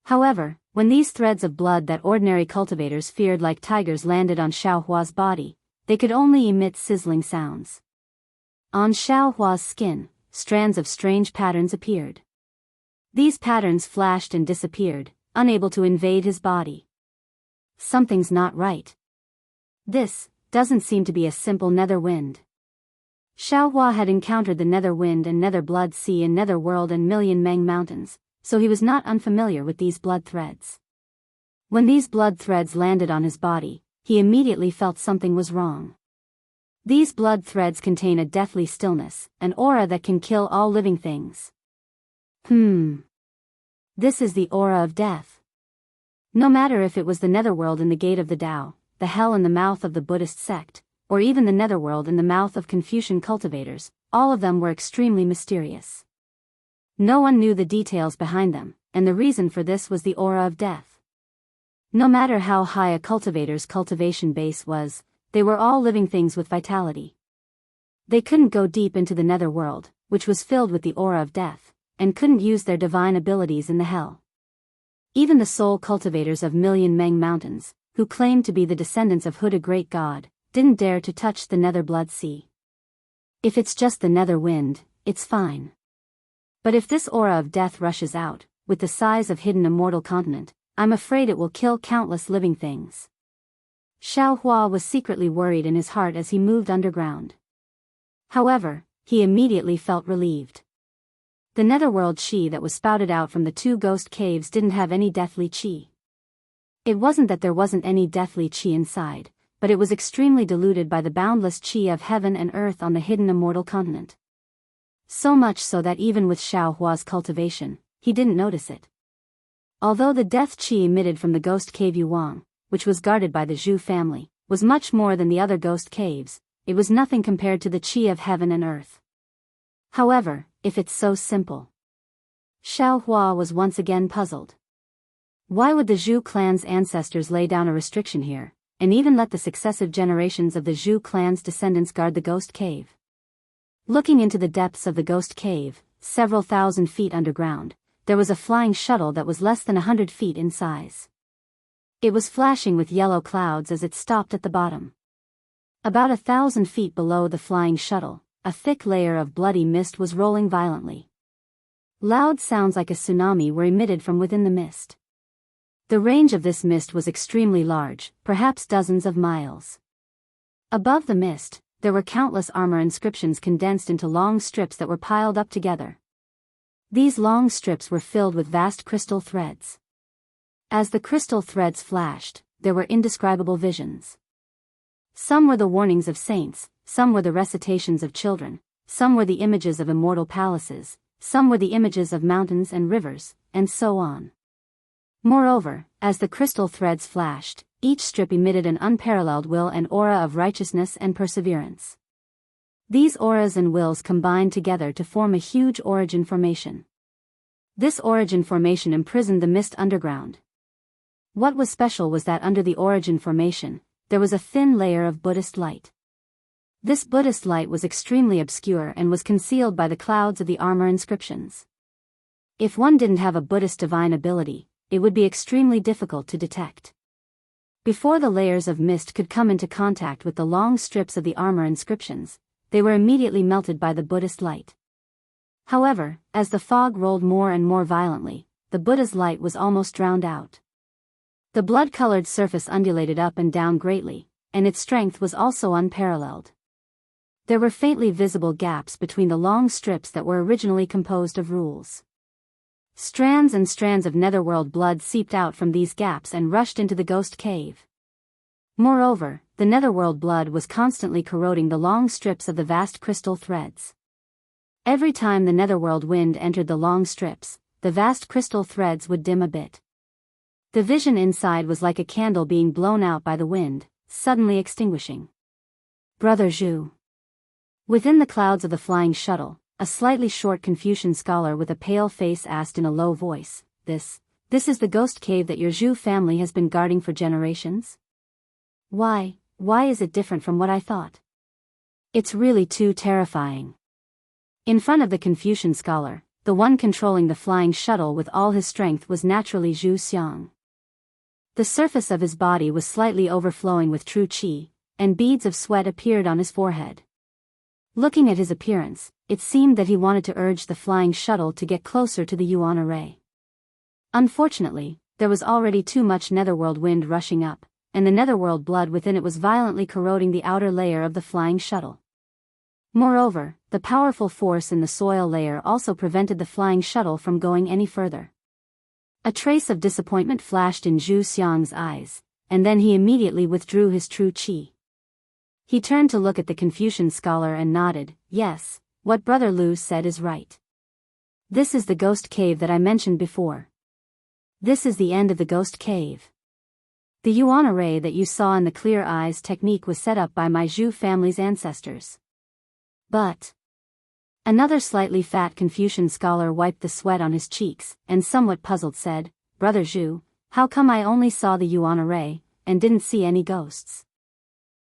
A: However, when these threads of blood that ordinary cultivators feared like tigers landed on Xiaohua's body, they could only emit sizzling sounds. On Xiaohua's skin, strands of strange patterns appeared. These patterns flashed and disappeared, unable to invade his body. Something's not right. This doesn't seem to be a simple nether wind. Xiaohua had encountered the nether wind and nether blood sea in netherworld and Million Meng mountains, so he was not unfamiliar with these blood threads. When these blood threads landed on his body, he immediately felt something was wrong. These blood threads contain a deathly stillness, an aura that can kill all living things. This is the aura of death. No matter if it was the netherworld in the gate of the Tao, the hell in the mouth of the Buddhist sect, or even the netherworld in the mouth of Confucian cultivators, all of them were extremely mysterious. No one knew the details behind them, and the reason for this was the aura of death. No matter how high a cultivator's cultivation base was, they were all living things with vitality. They couldn't go deep into the netherworld, which was filled with the aura of death, and couldn't use their divine abilities in the hell. Even the soul cultivators of Million Meng mountains, who claimed to be the descendants of Huda great god, didn't dare to touch the nether blood sea. If it's just the nether wind, it's fine. But if this aura of death rushes out, with the size of hidden immortal continent, I'm afraid it will kill countless living things. Xiaohua was secretly worried in his heart as he moved underground. However, he immediately felt relieved. The netherworld chi that was spouted out from the 2 ghost caves didn't have any deathly chi. It wasn't that there wasn't any deathly chi inside, but it was extremely diluted by the boundless chi of heaven and earth on the hidden immortal continent. So much so that even with Xiaohua's cultivation, he didn't notice it. Although the death chi emitted from the ghost cave Yuang, which was guarded by the Zhu family, was much more than the other ghost caves, it was nothing compared to the chi of heaven and earth. However, if it's so simple. Xiaohua was once again puzzled. Why would the Zhu clan's ancestors lay down a restriction here, and even let the successive generations of the Zhu clan's descendants guard the ghost cave? Looking into the depths of the ghost cave, several thousand feet underground, there was a flying shuttle that was less than 100 feet in size. It was flashing with yellow clouds as it stopped at the bottom. About 1,000 feet below the flying shuttle, a thick layer of bloody mist was rolling violently. Loud sounds like a tsunami were emitted from within the mist. The range of this mist was extremely large, perhaps dozens of miles. Above the mist, there were countless armor inscriptions condensed into long strips that were piled up together. These long strips were filled with vast crystal threads. As the crystal threads flashed, there were indescribable visions. Some were the warnings of saints, some were the recitations of children, some were the images of immortal palaces, some were the images of mountains and rivers, and so on. Moreover, as the crystal threads flashed, each strip emitted an unparalleled will and aura of righteousness and perseverance. These auras and wills combined together to form a huge origin formation. This origin formation imprisoned the mist underground. What was special was that under the origin formation, there was a thin layer of Buddhist light. This Buddhist light was extremely obscure and was concealed by the clouds of the armor inscriptions. If one didn't have a Buddhist divine ability, it would be extremely difficult to detect. Before the layers of mist could come into contact with the long strips of the armor inscriptions, they were immediately melted by the Buddhist light. However, as the fog rolled more and more violently, the Buddha's light was almost drowned out. The blood-colored surface undulated up and down greatly, and its strength was also unparalleled. There were faintly visible gaps between the long strips that were originally composed of rules. Strands and strands of netherworld blood seeped out from these gaps and rushed into the ghost cave. Moreover, the netherworld blood was constantly corroding the long strips of the vast crystal threads. Every time the netherworld wind entered the long strips, the vast crystal threads would dim a bit. The vision inside was like a candle being blown out by the wind, suddenly extinguishing. Brother Zhu. Within the clouds of the flying shuttle, a slightly short Confucian scholar with a pale face asked in a low voice, This is the ghost cave that your Zhu family has been guarding for generations? Why is it different from what I thought? It's really too terrifying. In front of the Confucian scholar, the one controlling the flying shuttle with all his strength was naturally Zhu Xiang. The surface of his body was slightly overflowing with true qi, and beads of sweat appeared on his forehead. Looking at his appearance, it seemed that he wanted to urge the flying shuttle to get closer to the Yuan array. Unfortunately, there was already too much netherworld wind rushing up, and the netherworld blood within it was violently corroding the outer layer of the flying shuttle. Moreover, the powerful force in the soil layer also prevented the flying shuttle from going any further. A trace of disappointment flashed in Zhu Xiang's eyes, and then he immediately withdrew his true qi. He turned to look at the Confucian scholar and nodded, Yes, what Brother Lu said is right. This is the ghost cave that I mentioned before. This is the end of the ghost cave. The Yuan array that you saw in the clear eyes technique was set up by my Zhu family's ancestors. But another slightly fat Confucian scholar wiped the sweat on his cheeks, and somewhat puzzled said, Brother Zhu, how come I only saw the Yuan array, and didn't see any ghosts?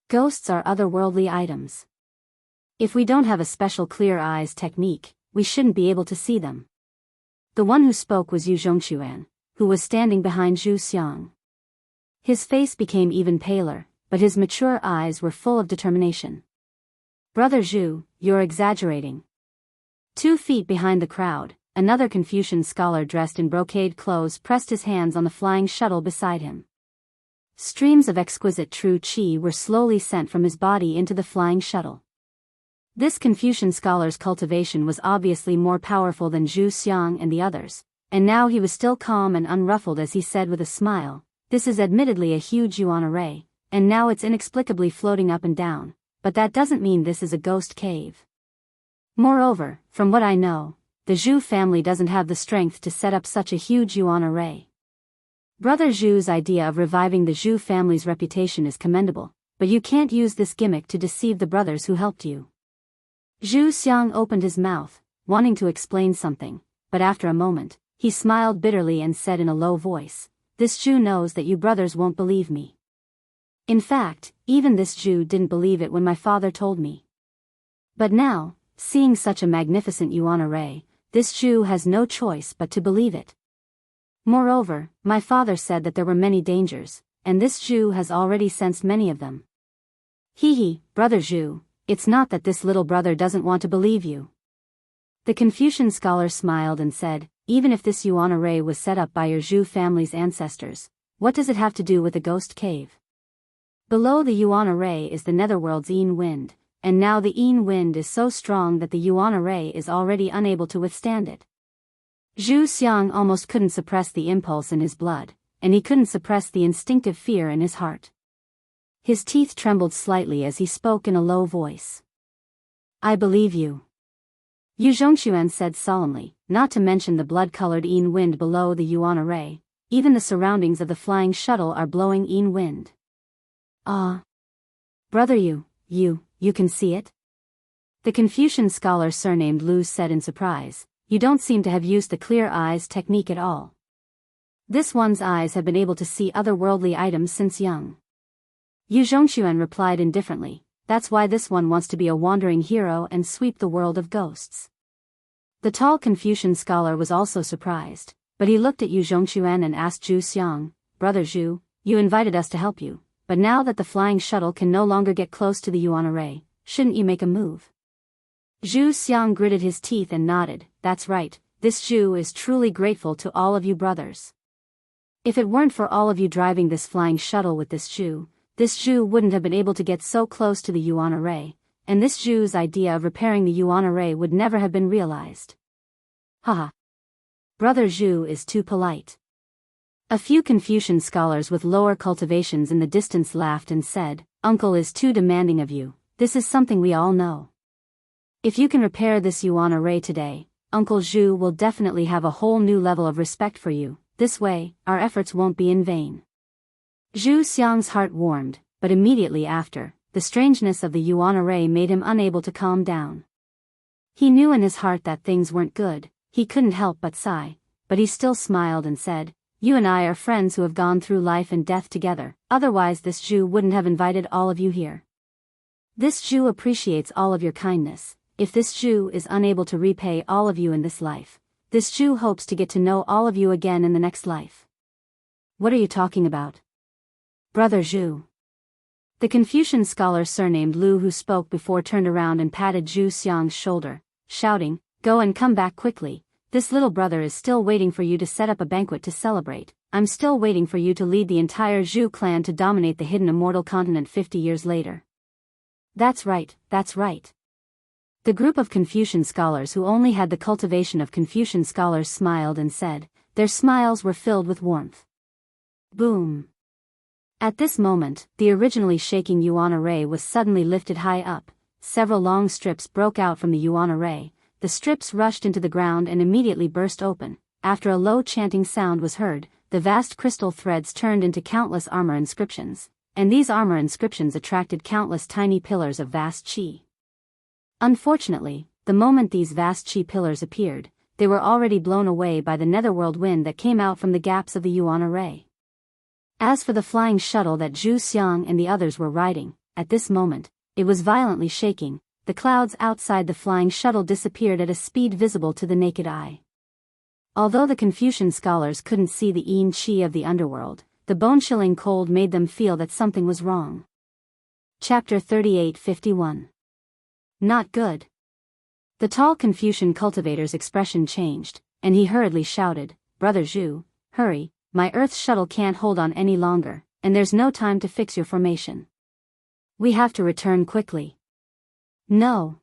A: Ghosts are otherworldly items. If we don't have a special clear eyes technique, we shouldn't be able to see them. The one who spoke was Yu Zhongxuan, who was standing behind Zhu Xiang. His face became even paler, but his mature eyes were full of determination. Brother Zhu, you're exaggerating. 2 feet behind the crowd, another Confucian scholar dressed in brocade clothes pressed his hands on the flying shuttle beside him. Streams of exquisite true qi were slowly sent from his body into the flying shuttle. This Confucian scholar's cultivation was obviously more powerful than Zhu Xiang and the others, and now he was still calm and unruffled as he said with a smile, This is admittedly a huge Yuan array, and now it's inexplicably floating up and down, but that doesn't mean this is a ghost cave. Moreover, from what I know, the Zhu family doesn't have the strength to set up such a huge Yuan array. Brother Zhu's idea of reviving the Zhu family's reputation is commendable, but you can't use this gimmick to deceive the brothers who helped you. Zhu Xiang opened his mouth, wanting to explain something, but after a moment, he smiled bitterly and said in a low voice, This Zhu knows that you brothers won't believe me. In fact, even this Zhu didn't believe it when my father told me. But now, seeing such a magnificent Yuan array, this Zhu has no choice but to believe it. Moreover, my father said that there were many dangers, and this Zhu has already sensed many of them. Brother Zhu, it's not that this little brother doesn't want to believe you. The Confucian scholar smiled and said, Even if this Yuan array was set up by your Zhu family's ancestors, what does it have to do with the ghost cave? Below the Yuan array is the netherworld's Yin wind, and now the Yin wind is so strong that the Yuan array is already unable to withstand it. Zhu Xiang almost couldn't suppress the impulse in his blood, and he couldn't suppress the instinctive fear in his heart. His teeth trembled slightly as he spoke in a low voice. I believe you. Yu Zhongxuan said solemnly, not to mention the blood-colored Yin wind below the Yuan array, even the surroundings of the flying shuttle are blowing Yin wind. Ah. Brother you can see it? The Confucian scholar surnamed Lu said in surprise, You don't seem to have used the clear eyes technique at all. This one's eyes have been able to see otherworldly items since young. Yu Zhongxuan replied indifferently, that's why this one wants to be a wandering hero and sweep the world of ghosts. The tall Confucian scholar was also surprised, but he looked at Yu Zhongxuan and asked Zhu Xiang, Brother Zhu, you invited us to help you, but now that the flying shuttle can no longer get close to the yuan array, shouldn't you make a move? Zhu Xiang gritted his teeth and nodded, that's right, this Zhu is truly grateful to all of you brothers. If it weren't for all of you driving this flying shuttle with this Zhu wouldn't have been able to get so close to the yuan array, and this Zhu's idea of repairing the yuan array would never have been realized. Haha. Brother Zhu is too polite. A few Confucian scholars with lower cultivations in the distance laughed and said, Uncle is too demanding of you, this is something we all know. If you can repair this yuan array today, Uncle Zhu will definitely have a whole new level of respect for you, this way, our efforts won't be in vain. Zhu Xiang's heart warmed, but immediately after, the strangeness of the yuan array made him unable to calm down. He knew in his heart that things weren't good, he couldn't help but sigh, but he still smiled and said, You and I are friends who have gone through life and death together, otherwise this Zhu wouldn't have invited all of you here. This Zhu appreciates all of your kindness. If this Zhu is unable to repay all of you in this life, this Zhu hopes to get to know all of you again in the next life. What are you talking about? Brother Zhu. The Confucian scholar surnamed Lu who spoke before turned around and patted Zhu Xiang's shoulder, shouting, Go and come back quickly, this little brother is still waiting for you to set up a banquet to celebrate, I'm still waiting for you to lead the entire Zhu clan to dominate the hidden immortal continent 50 years later. That's right, that's right. The group of Confucian scholars who only had the cultivation of Confucian scholars smiled and said, their smiles were filled with warmth. Boom. At this moment, the originally shaking yuan array was suddenly lifted high up, several long strips broke out from the yuan array, the strips rushed into the ground and immediately burst open. After a low chanting sound was heard, the vast crystal threads turned into countless armor inscriptions, and these armor inscriptions attracted countless tiny pillars of vast qi. Unfortunately, the moment these vast qi pillars appeared, they were already blown away by the netherworld wind that came out from the gaps of the yuan array. As for the flying shuttle that Zhu Xiang and the others were riding, at this moment, it was violently shaking. The clouds outside the flying shuttle disappeared at a speed visible to the naked eye. Although the Confucian scholars couldn't see the yin qi of the underworld, the bone-chilling cold made them feel that something was wrong. Chapter 38:51. Not good. The tall Confucian cultivator's expression changed, and he hurriedly shouted, Brother Zhu, hurry, my Earth shuttle can't hold on any longer, and there's no time to fix your formation. We have to return quickly. No.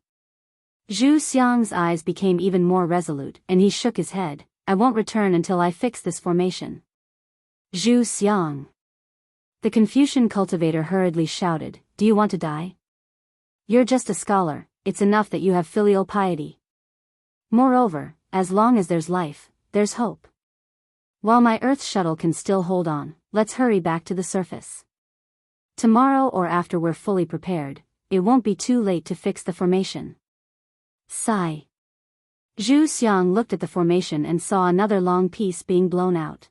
A: Zhu Xiang's eyes became even more resolute, and he shook his head, I won't return until I fix this formation. Zhu Xiang. The Confucian cultivator hurriedly shouted, Do you want to die? You're just a scholar, it's enough that you have filial piety. Moreover, as long as there's life, there's hope. While my Earth shuttle can still hold on, let's hurry back to the surface. Tomorrow or after we're fully prepared, it won't be too late to fix the formation. Sigh. Zhu Xiang looked at the formation and saw another long piece being blown out.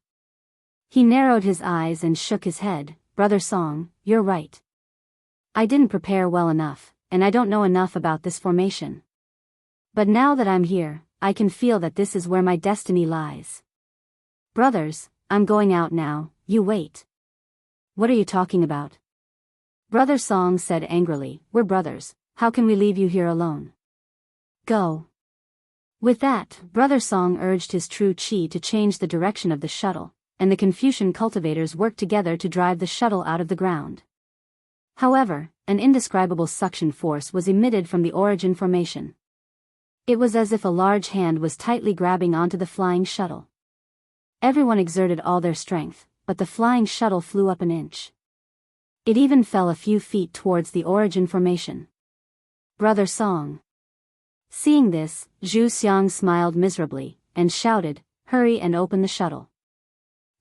A: He narrowed his eyes and shook his head, Brother Song, you're right. I didn't prepare well enough, and I don't know enough about this formation. But now that I'm here, I can feel that this is where my destiny lies. Brothers, I'm going out now, you wait. What are you talking about? Brother Song said angrily, We're brothers, how can we leave you here alone? Go. With that, Brother Song urged his true qi to change the direction of the shuttle, and the Confucian cultivators worked together to drive the shuttle out of the ground. However, an indescribable suction force was emitted from the origin formation. It was as if a large hand was tightly grabbing onto the flying shuttle. Everyone exerted all their strength, but the flying shuttle flew up an inch. It even fell a few feet towards the origin formation. Brother Song. Seeing this, Zhu Xiang smiled miserably, and shouted, Hurry and open the shuttle.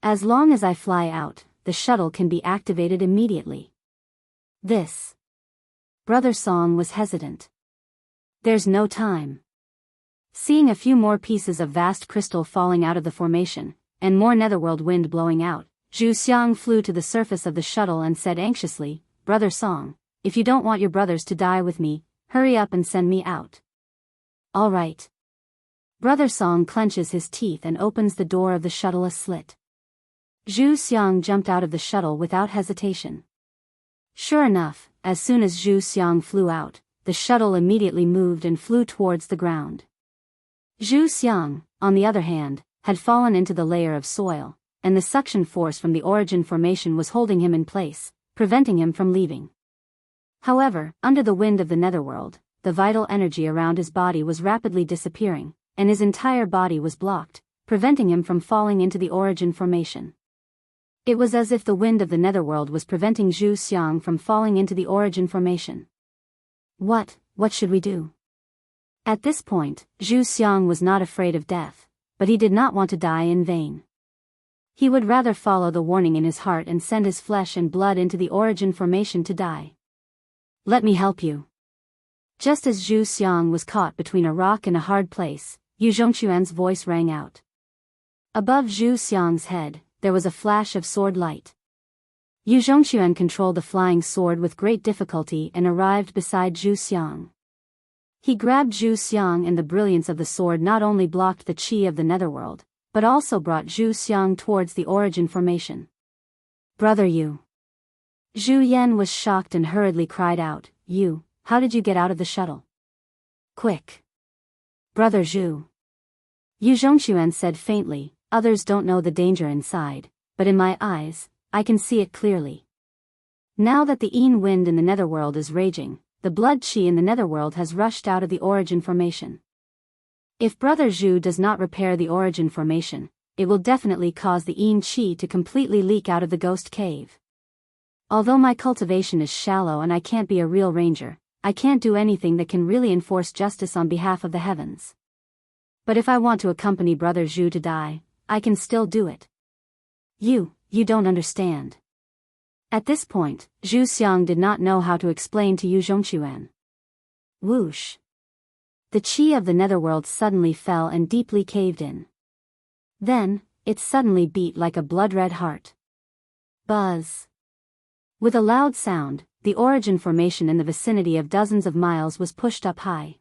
A: As long as I fly out, the shuttle can be activated immediately. This. Brother Song was hesitant. There's no time. Seeing a few more pieces of vast crystal falling out of the formation, and more netherworld wind blowing out, Zhu Xiang flew to the surface of the shuttle and said anxiously, Brother Song, if you don't want your brothers to die with me, hurry up and send me out. All right. Brother Song clenches his teeth and opens the door of the shuttle a slit. Zhu Xiang jumped out of the shuttle without hesitation. Sure enough, as soon as Zhu Xiang flew out, the shuttle immediately moved and flew towards the ground. Zhu Xiang, on the other hand, had fallen into the layer of soil, and the suction force from the origin formation was holding him in place, preventing him from leaving. However, under the wind of the netherworld, the vital energy around his body was rapidly disappearing, and his entire body was blocked, preventing him from falling into the origin formation. It was as if the wind of the netherworld was preventing Zhu Xiang from falling into the origin formation. What should we do? At this point, Zhu Xiang was not afraid of death, but he did not want to die in vain. He would rather follow the warning in his heart and send his flesh and blood into the origin formation to die. Let me help you. Just as Zhu Xiang was caught between a rock and a hard place, Yu Zhongquan's voice rang out. Above Zhu Xiang's head, there was a flash of sword light. Yu Zhongquan controlled the flying sword with great difficulty and arrived beside Zhu Xiang. He grabbed Zhu Xiang, and the brilliance of the sword not only blocked the qi of the netherworld, but also brought Zhu Xiang towards the origin formation. Brother Yu. Zhu Yan was shocked and hurriedly cried out, "You, how did you get out of the shuttle? Quick! Brother Zhu." Yu Zhongquan said faintly, "Others don't know the danger inside, but in my eyes, I can see it clearly. Now that the Yin wind in the netherworld is raging, the blood qi in the netherworld has rushed out of the origin formation. If Brother Zhu does not repair the origin formation, it will definitely cause the Yin qi to completely leak out of the ghost cave. Although my cultivation is shallow and I can't be a real ranger, I can't do anything that can really enforce justice on behalf of the heavens. But if I want to accompany Brother Zhu to die, I can still do it. You don't understand." At this point, Zhu Xiang did not know how to explain to Yu Zhongquan. Whoosh! The qi of the netherworld suddenly fell and deeply caved in. Then, it suddenly beat like a blood-red heart. Buzz! With a loud sound, the origin formation in the vicinity of dozens of miles was pushed up high.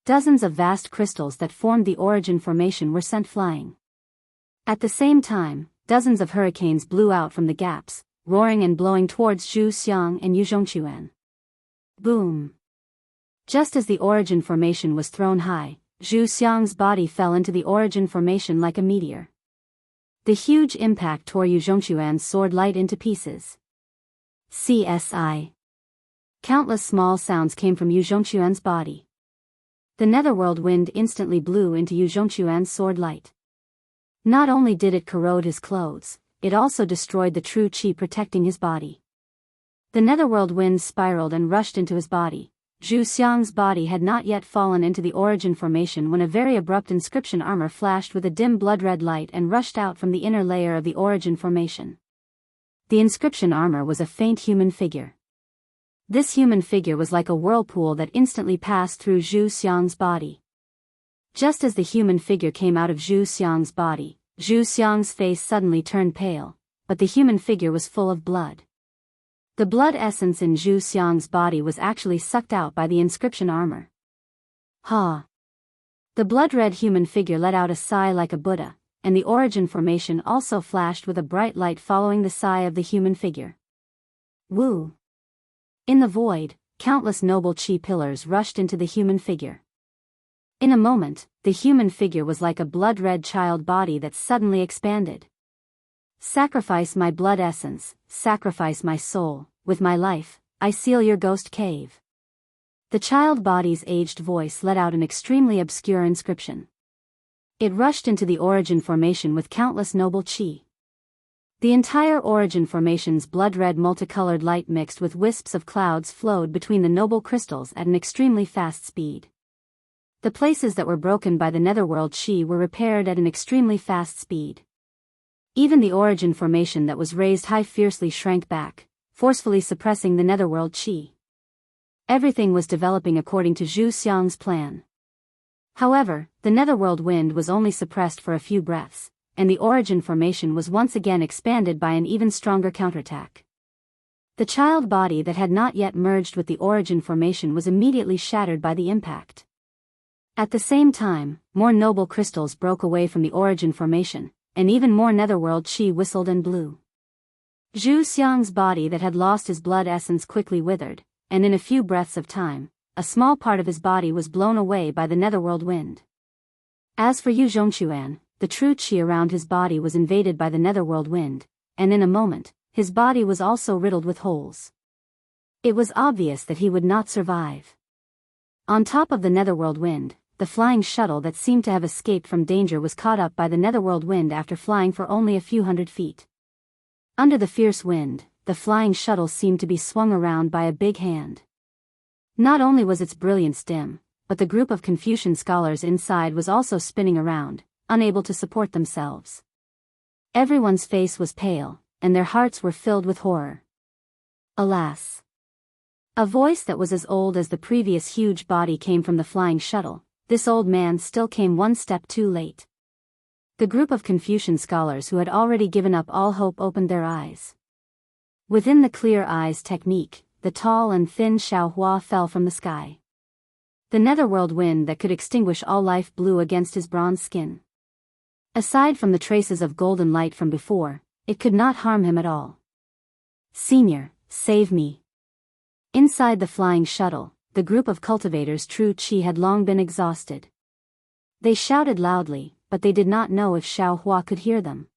A: Dozens of vast crystals that formed the origin formation were sent flying. At the same time, dozens of hurricanes blew out from the gaps, roaring and blowing towards Zhu Xiang and Yu Zhongquan. Boom! Just as the origin formation was thrown high, Zhu Xiang's body fell into the origin formation like a meteor. The huge impact tore Yu Zhongquan's sword light into pieces. CSI. Countless small sounds came from Yu Zhongquan's body. The netherworld wind instantly blew into Yu Zhongquan's sword light. Not only did it corrode his clothes, it also destroyed the true qi protecting his body. The netherworld wind spiraled and rushed into his body. Zhu Xiang's body had not yet fallen into the origin formation when a very abrupt inscription armor flashed with a dim blood-red light and rushed out from the inner layer of the origin formation. The inscription armor was a faint human figure. This human figure was like a whirlpool that instantly passed through Zhu Xiang's body. Just as the human figure came out of Zhu Xiang's body, Zhu Xiang's face suddenly turned pale, but the human figure was full of blood. The blood essence in Zhu Xiang's body was actually sucked out by the inscription armor. Ha! The blood-red human figure let out a sigh like a Buddha, and the origin formation also flashed with a bright light following the sigh of the human figure. Woo! In the void, countless noble qi pillars rushed into the human figure. In a moment, the human figure was like a blood-red child body that suddenly expanded. Sacrifice my blood essence, sacrifice my soul, with my life, I seal your ghost cave. The child body's aged voice let out an extremely obscure inscription. It rushed into the origin formation with countless noble qi. The entire origin formation's blood-red multicolored light mixed with wisps of clouds flowed between the noble crystals at an extremely fast speed. The places that were broken by the netherworld qi were repaired at an extremely fast speed. Even the origin formation that was raised high fiercely shrank back, forcefully suppressing the netherworld qi. Everything was developing according to Zhu Xiang's plan. However, the netherworld wind was only suppressed for a few breaths, and the origin formation was once again expanded by an even stronger counterattack. The child body that had not yet merged with the origin formation was immediately shattered by the impact. At the same time, more noble crystals broke away from the origin formation, and even more netherworld chi whistled and blew. Zhu Xiang's body that had lost his blood essence quickly withered, and in a few breaths of time, a small part of his body was blown away by the netherworld wind. As for Yu Zhongquan, the true chi around his body was invaded by the netherworld wind, and in a moment, his body was also riddled with holes. It was obvious that he would not survive. On top of the netherworld wind, the flying shuttle that seemed to have escaped from danger was caught up by the netherworld wind after flying for only a few hundred feet. Under the fierce wind, the flying shuttle seemed to be swung around by a big hand. Not only was its brilliance dim, but the group of Confucian scholars inside was also spinning around, unable to support themselves. Everyone's face was pale, and their hearts were filled with horror. Alas! A voice that was as old as the previous huge body came from the flying shuttle. This old man still came one step too late. The group of Confucian scholars who had already given up all hope opened their eyes. Within the clear eyes technique, the tall and thin Xiaohua fell from the sky. The netherworld wind that could extinguish all life blew against his bronze skin. Aside from the traces of golden light from before, it could not harm him at all. "Senior, save me." Inside the flying shuttle, the group of cultivators' true chi had long been exhausted. They shouted loudly, but they did not know if Xiaohua could hear them.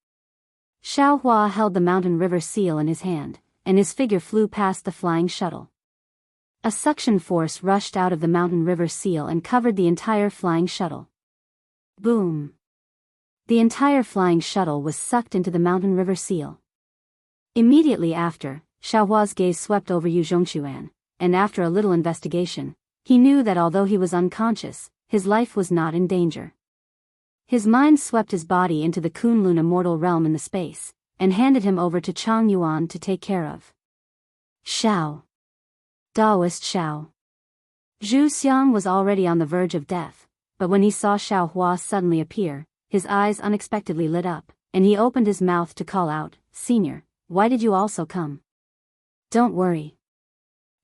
A: Xiaohua held the mountain river seal in his hand, and his figure flew past the flying shuttle. A suction force rushed out of the mountain river seal and covered the entire flying shuttle. Boom! The entire flying shuttle was sucked into the mountain river seal. Immediately after, Xiaohua's gaze swept over Yu Zhongquan, and after a little investigation, he knew that although he was unconscious, his life was not in danger. His mind swept his body into the Kunlun immortal realm in the space, and handed him over to Chang Yuan to take care of. Shao. Daoist Shao. Zhu Xiang was already on the verge of death, but when he saw Xiaohua suddenly appear, his eyes unexpectedly lit up, and he opened his mouth to call out, "Senior, why did you also come?" "Don't worry."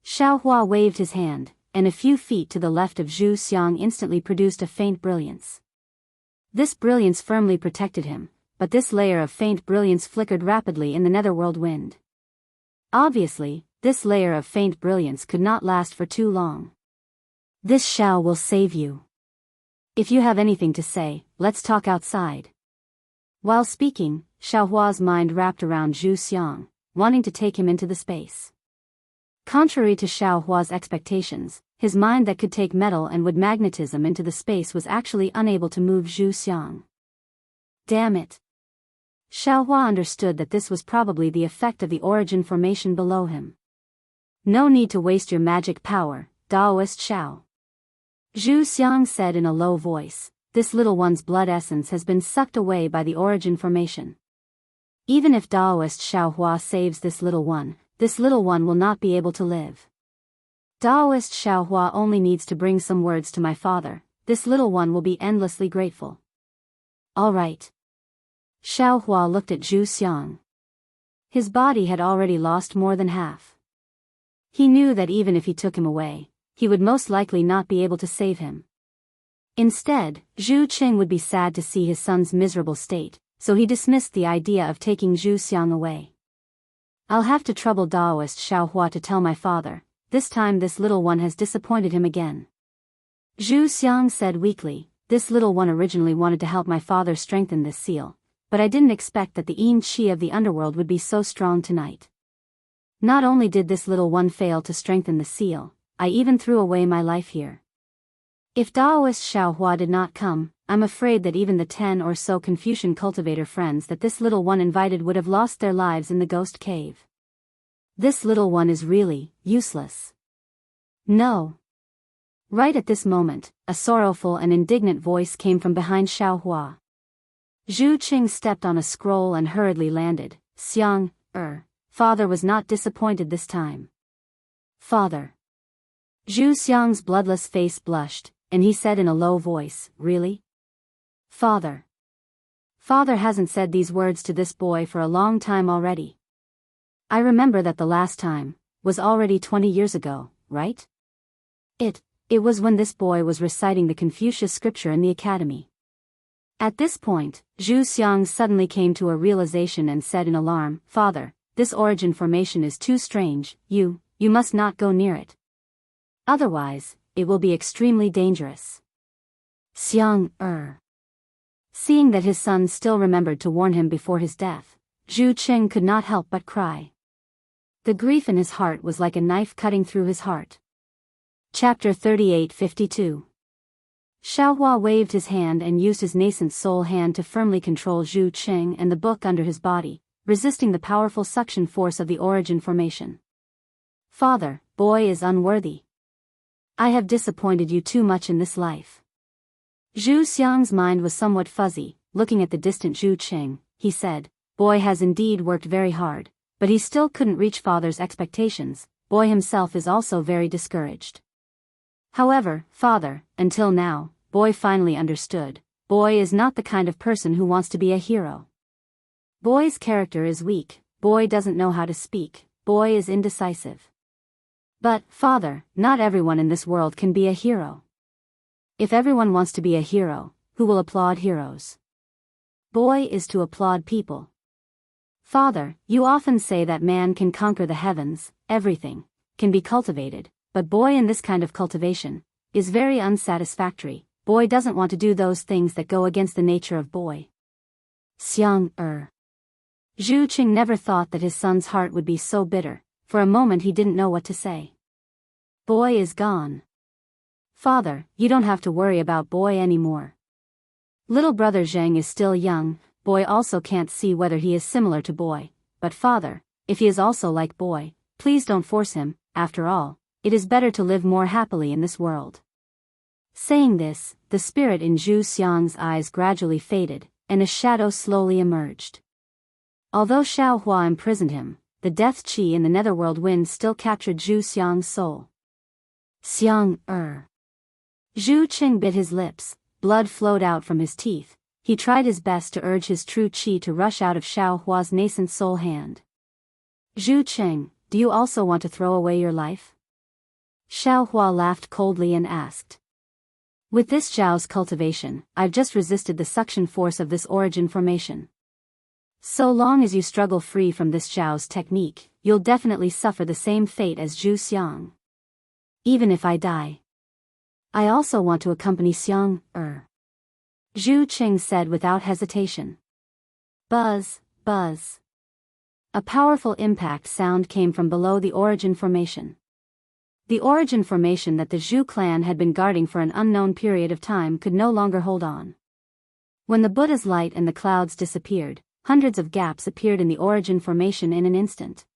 A: Xiaohua waved his hand, and a few feet to the left of Zhu Xiang instantly produced a faint brilliance. This brilliance firmly protected him, but this layer of faint brilliance flickered rapidly in the netherworld wind. Obviously, this layer of faint brilliance could not last for too long. "This Shao will save you. If you have anything to say, let's talk outside." While speaking, Xiaohua's mind wrapped around Zhu Xiang, wanting to take him into the space. Contrary to Xiaohua's expectations, his mind that could take metal and wood magnetism into the space was actually unable to move Zhu Xiang. Damn it! Xiaohua understood that this was probably the effect of the origin formation below him. "No need to waste your magic power, Daoist Shao." Zhu Xiang said in a low voice, "This little one's blood essence has been sucked away by the origin formation. Even if Daoist Xiaohua saves this little one will not be able to live. Daoist Xiaohua only needs to bring some words to my father, this little one will be endlessly grateful." "All right." Xiaohua looked at Zhu Xiang. His body had already lost more than half. He knew that even if he took him away, he would most likely not be able to save him. Instead, Zhu Qing would be sad to see his son's miserable state, so he dismissed the idea of taking Zhu Xiang away. "I'll have to trouble Daoist Xiaohua to tell my father, this time this little one has disappointed him again." Zhu Xiang said weakly, "This little one originally wanted to help my father strengthen this seal, but I didn't expect that the Yin Qi of the underworld would be so strong tonight. Not only did this little one fail to strengthen the seal, I even threw away my life here. If Daoist Xiaohua did not come, I'm afraid that even the 10 or so Confucian cultivator friends that this little one invited would have lost their lives in the ghost cave. This little one is really useless." "No." Right at this moment, a sorrowful and indignant voice came from behind Xiaohua. Zhu Qing stepped on a scroll and hurriedly landed. "Xiang, father was not disappointed this time." "Father." Zhu Xiang's bloodless face blushed, and he said in a low voice, "Really? Father. Father hasn't said these words to this boy for a long time already." I remember that the last time was already 20 years ago, right? It was when this boy was reciting the Confucius scripture in the academy. At this point, Zhu Xiang suddenly came to a realization and said in alarm, "Father, this origin formation is too strange, you must not go near it. Otherwise, it will be extremely dangerous." Xiang. Seeing that his son still remembered to warn him before his death, Zhu Qing could not help but cry. The grief in his heart was like a knife cutting through his heart. Chapter 38:52. Xiaohua waved his hand and used his nascent soul hand to firmly control Zhu Qing and the book under his body, resisting the powerful suction force of the origin formation. "Father, boy is unworthy. I have disappointed you too much in this life." Zhu Xiang's mind was somewhat fuzzy. Looking at the distant Zhu Qing, he said, "Boy has indeed worked very hard, but he still couldn't reach father's expectations. Boy himself is also very discouraged. However, father, until now, boy finally understood. Boy is not the kind of person who wants to be a hero. Boy's character is weak, boy doesn't know how to speak, boy is indecisive. But, father, not everyone in this world can be a hero. If everyone wants to be a hero, who will applaud heroes? Boy is to applaud people. Father, you often say that man can conquer the heavens, everything can be cultivated, but boy in this kind of cultivation is very unsatisfactory. Boy doesn't want to do those things that go against the nature of boy." Xiang. Zhu Qing never thought that his son's heart would be so bitter. For a moment he didn't know what to say. Boy is gone. Father, you don't have to worry about boy anymore. Little brother Zheng is still young. Boy also can't see whether he is similar to boy, but father, if he is also like boy, please don't force him. After all, it is better to live more happily in this world. Saying this, the spirit in Zhu Xiang's eyes gradually faded, and a shadow slowly emerged. Although Xiaohua imprisoned him, the death qi in the netherworld wind still captured Zhu Xiang's soul. Xiang. Zhu Qing bit his lips, blood flowed out from his teeth. He tried his best to urge his true qi to rush out of Xiaohua's nascent soul hand. "Zhu Qing, do you also want to throw away your life?" Xiaohua laughed coldly and asked. "With this Zhao's cultivation, I've just resisted the suction force of this origin formation. So long as you struggle free from this Zhao's technique, you'll definitely suffer the same fate as Zhu Xiang. Even if I die, I also want to accompany Xiang. Zhu Qing said without hesitation. Buzz, buzz. A powerful impact sound came from below the origin formation. The origin formation that the Zhu clan had been guarding for an unknown period of time could no longer hold on. When the Buddha's light and the clouds disappeared, hundreds of gaps appeared in the origin formation in an instant.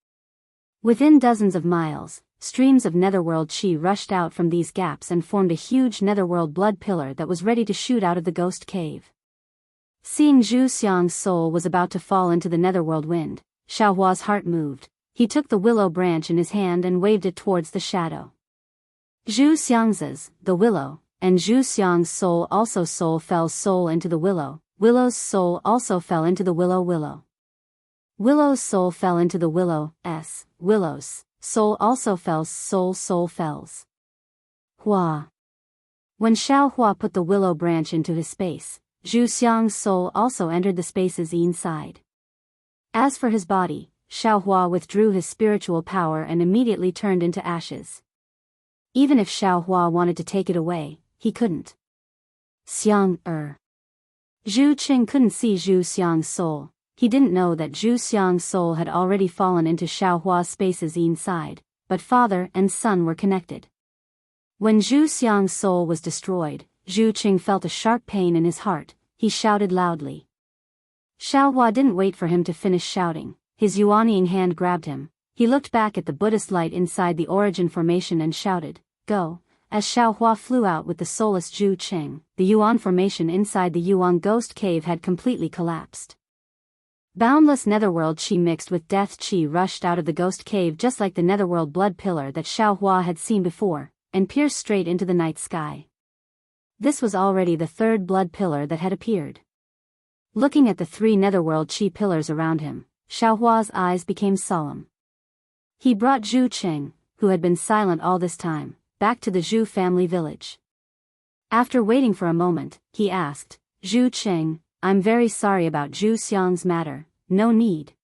A: Within dozens of miles, streams of netherworld qi rushed out from these gaps and formed a huge netherworld blood pillar that was ready to shoot out of the ghost cave. Seeing Zhu Xiang's soul was about to fall into the netherworld wind, Xiaohua's heart moved. He took the willow branch in his hand and waved it towards the shadow. Zhu Xiang's, the willow, and Zhu Xiang's soul fell into the willow. Willow's soul also fell into the willow. Willow's soul fell into the Willow's soul also fell. Soul fells. Hua. When Xiaohua put the willow branch into his space, Zhu Xiang's soul also entered the spaces inside. As for his body, Xiaohua withdrew his spiritual power and immediately turned into ashes. Even if Xiaohua wanted to take it away, he couldn't. Xiang. Zhu Qing couldn't see Zhu Xiang's soul. He didn't know that Zhu Xiang's soul had already fallen into Xiaohua's spaces inside, but father and son were connected. When Zhu Xiang's soul was destroyed, Zhu Qing felt a sharp pain in his heart. He shouted loudly. Xiaohua didn't wait for him to finish shouting. His yuanying hand grabbed him. He looked back at the Buddhist light inside the origin formation and shouted, "Go!" As Xiaohua flew out with the soulless Zhu Qing, the yuan formation inside the yuan ghost cave had completely collapsed. Boundless netherworld qi mixed with death qi rushed out of the ghost cave just like the netherworld blood pillar that Xiaohua had seen before, and pierced straight into the night sky. This was already the third blood pillar that had appeared. Looking at the three netherworld qi pillars around him, Xiaohua's eyes became solemn. He brought Zhu Qing, who had been silent all this time, back to the Zhu family village. After waiting for a moment, he asked, Zhu Qing, I'm very sorry about Zhu Xiang's matter, no need.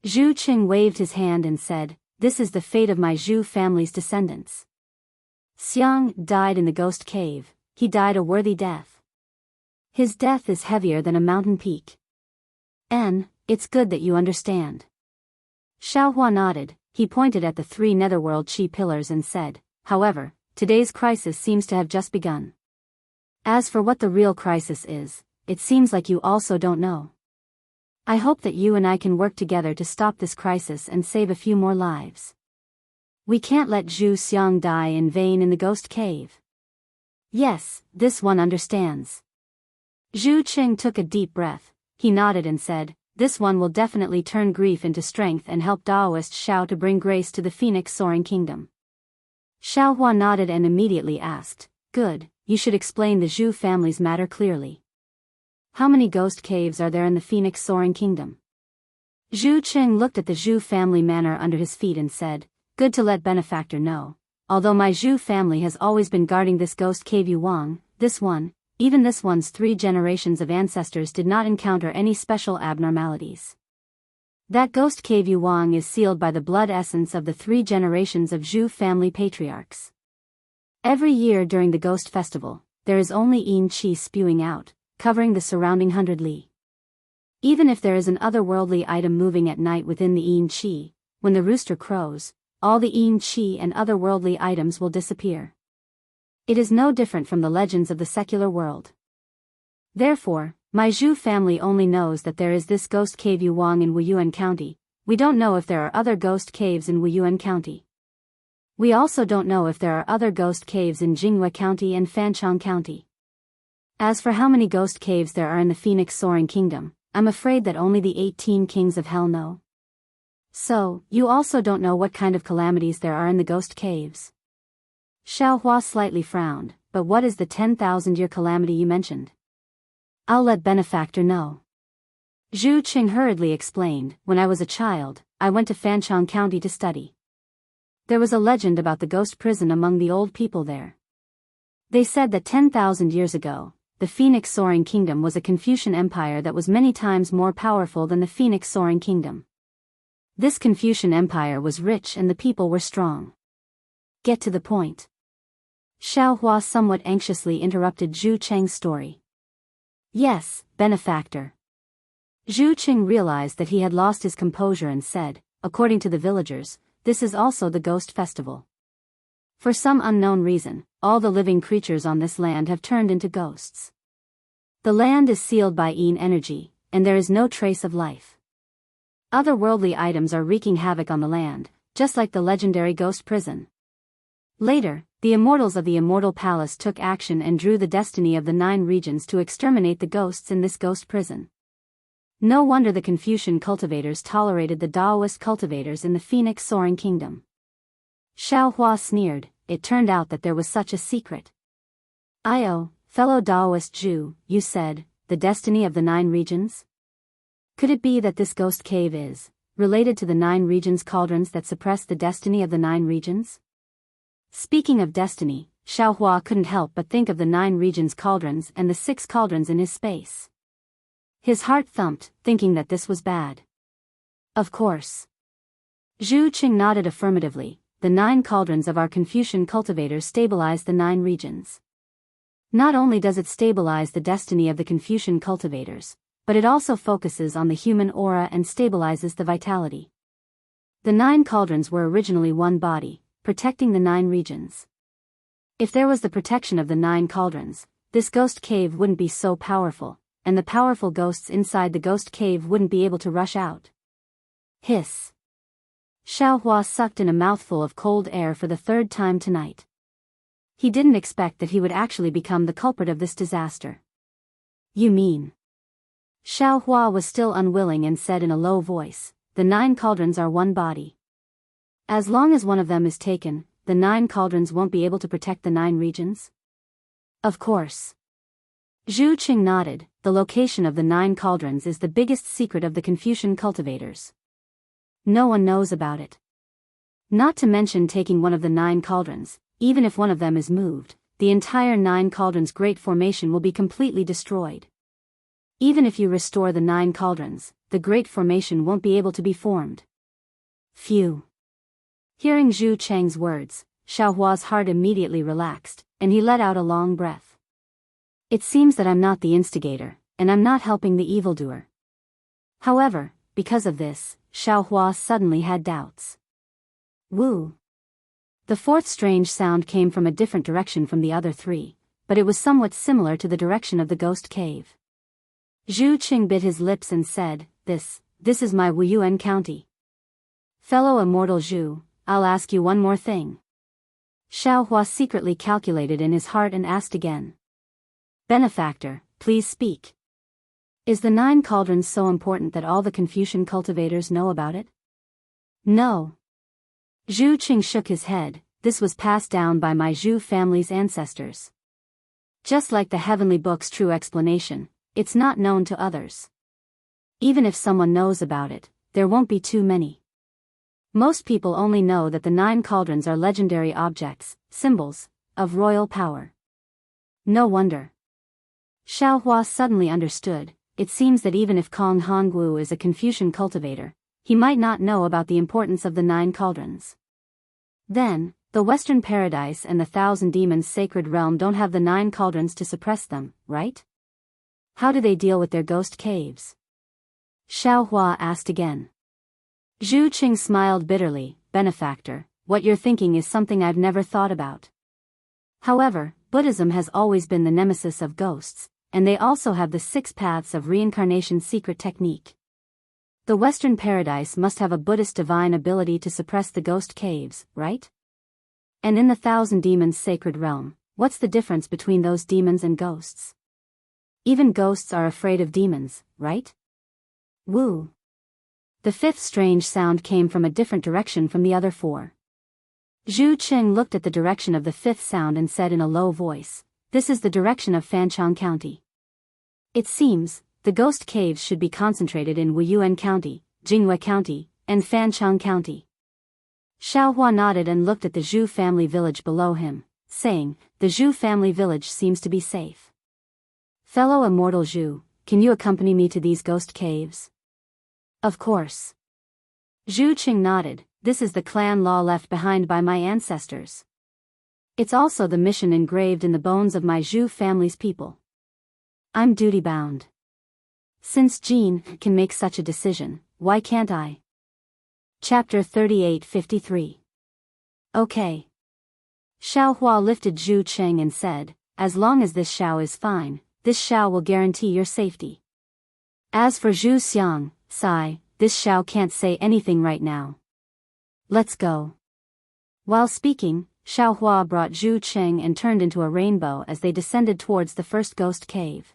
A: Zhu Qing waved his hand and said, this is the fate of my Zhu family's descendants. Xiang died in the ghost cave, he died a worthy death. His death is heavier than a mountain peak. It's good that you understand. Xiaohua nodded, he pointed at the 3 netherworld chi pillars and said, however, today's crisis seems to have just begun. As for what the real crisis is, it seems like you also don't know. I hope that you and I can work together to stop this crisis and save a few more lives. We can't let Zhu Xiang die in vain in the ghost cave. Yes, this one understands. Zhu Qing took a deep breath, he nodded and said, this one will definitely turn grief into strength and help Daoist Xiao to bring grace to the Phoenix Soaring Kingdom. Xiaohua nodded and immediately asked, good, you should explain the Zhu family's matter clearly. How many ghost caves are there in the Phoenix Soaring Kingdom? Zhu Qing looked at the Zhu family manor under his feet and said, good to let benefactor know. Although my Zhu family has always been guarding this ghost cave Yuang, even this one's 3 generations of ancestors did not encounter any special abnormalities. That ghost cave Yuang is sealed by the blood essence of the 3 generations of Zhu family patriarchs. Every year during the ghost festival, there is only yin qi spewing out, covering the surrounding 100 li. Even if there is an otherworldly item moving at night within the yin qi, when the rooster crows, all the yin qi and otherworldly items will disappear. It is no different from the legends of the secular world. Therefore, my Zhu family only knows that there is this ghost cave Yuang in Wuyuan County. We don't know if there are other ghost caves in Wuyuan County. We also don't know if there are other ghost caves in Jinghua County and Fancheng County. As for how many ghost caves there are in the Phoenix Soaring Kingdom, I'm afraid that only the 18 kings of hell know. So, you also don't know what kind of calamities there are in the ghost caves. Xiaohua slightly frowned, but what is the 10,000-year calamity you mentioned? I'll let benefactor know. Zhu Qing hurriedly explained, when I was a child, I went to Fancheng County to study. There was a legend about the ghost prison among the old people there. They said that 10,000 years ago, the Phoenix Soaring Kingdom was a Confucian empire that was many times more powerful than the Phoenix Soaring Kingdom. This Confucian empire was rich and the people were strong. Get to the point. Xiaohua somewhat anxiously interrupted Zhu Cheng's story. Yes, benefactor. Zhu Qing realized that he had lost his composure and said, according to the villagers, this is also the ghost festival. For some unknown reason, all the living creatures on this land have turned into ghosts. The land is sealed by yin energy, and there is no trace of life. Otherworldly items are wreaking havoc on the land, just like the legendary ghost prison. Later, the immortals of the Immortal Palace took action and drew the destiny of the 9 regions to exterminate the ghosts in this ghost prison. No wonder the Confucian cultivators tolerated the Daoist cultivators in the Phoenix Soaring Kingdom. Xiaohua sneered, it turned out that there was such a secret. Fellow Daoist Zhu, you said, the destiny of the 9 regions? Could it be that this ghost cave is related to the 9 regions cauldrons that suppress the destiny of the 9 regions? Speaking of destiny, Xiaohua couldn't help but think of the 9 regions cauldrons and the 6 cauldrons in his space. His heart thumped, thinking that this was bad. Of course. Zhu Qing nodded affirmatively. The 9 cauldrons of our Confucian cultivators stabilize the 9 regions. Not only does it stabilize the destiny of the Confucian cultivators, but it also focuses on the human aura and stabilizes the vitality. The 9 cauldrons were originally one body, protecting the 9 regions. If there was the protection of the 9 cauldrons, this ghost cave wouldn't be so powerful, and the powerful ghosts inside the ghost cave wouldn't be able to rush out. Hiss. Xiaohua sucked in a mouthful of cold air for the 3rd time tonight. He didn't expect that he would actually become the culprit of this disaster. You mean? Xiaohua was still unwilling and said in a low voice, the 9 cauldrons are one body. As long as one of them is taken, the 9 cauldrons won't be able to protect the 9 regions? Of course. Zhu Qing nodded, the location of the 9 cauldrons is the biggest secret of the Confucian cultivators. No one knows about it. Not to mention taking one of the 9 cauldrons. Even if one of them is moved, the entire 9 cauldrons great formation will be completely destroyed. Even if you restore the 9 cauldrons, the great formation won't be able to be formed. Phew. Hearing Zhu Cheng's words, Xiaohua's heart immediately relaxed, and he let out a long breath. It seems that I'm not the instigator, and I'm not helping the evildoer. However, because of this, Xiaohua suddenly had doubts. Woo. The 4th strange sound came from a different direction from the other 3, but it was somewhat similar to the direction of the ghost cave. Zhu Qing bit his lips and said, This is my Wuyuan County. Fellow immortal Zhu, I'll ask you one more thing. Xiaohua secretly calculated in his heart and asked again. Benefactor, please speak. Is the 9 cauldrons so important that all the Confucian cultivators know about it? No. Zhu Qing shook his head. This was passed down by my Zhu family's ancestors. Just like the heavenly book's true explanation, it's not known to others. Even if someone knows about it, there won't be too many. Most people only know that the 9 cauldrons are legendary objects, symbols of royal power. No wonder. Xiaohua suddenly understood. It seems that even if Kong Hongwu is a Confucian cultivator, he might not know about the importance of the 9 cauldrons. Then, the Western Paradise and the 1,000 Demons Sacred Realm don't have the 9 cauldrons to suppress them, right? How do they deal with their ghost caves? Xiaohua asked again. Zhu Qing smiled bitterly. Benefactor, what you're thinking is something I've never thought about. However, Buddhism has always been the nemesis of ghosts, and they also have the 6 paths of reincarnation secret technique. The Western Paradise must have a Buddhist divine ability to suppress the ghost caves, right? And in the 1,000 Demons Sacred Realm, what's the difference between those demons and ghosts? Even ghosts are afraid of demons, right? Woo. The 5th strange sound came from a different direction from the other 4. Zhu Qing looked at the direction of the 5th sound and said in a low voice, This is the direction of Fancheng County. It seems, the ghost caves should be concentrated in Wuyuan County, Jinghua County, and Fancheng County. Xiaohua nodded and looked at the Zhu family village below him, saying, The Zhu family village seems to be safe. Fellow immortal Zhu, can you accompany me to these ghost caves? Of course. Zhu Qing nodded. This is the clan law left behind by my ancestors. It's also the mission engraved in the bones of my Zhu family's people. I'm duty-bound. Since Jean can make such a decision, why can't I? Chapter 38:53. Okay. Xiaohua lifted Zhu Qing and said, As long as this Xiao is fine, this Xiao will guarantee your safety. As for Zhu Xianxia, this Xiao can't say anything right now. Let's go. While speaking, Xiaohua brought Zhu Qing and turned into a rainbow as they descended towards the first ghost cave.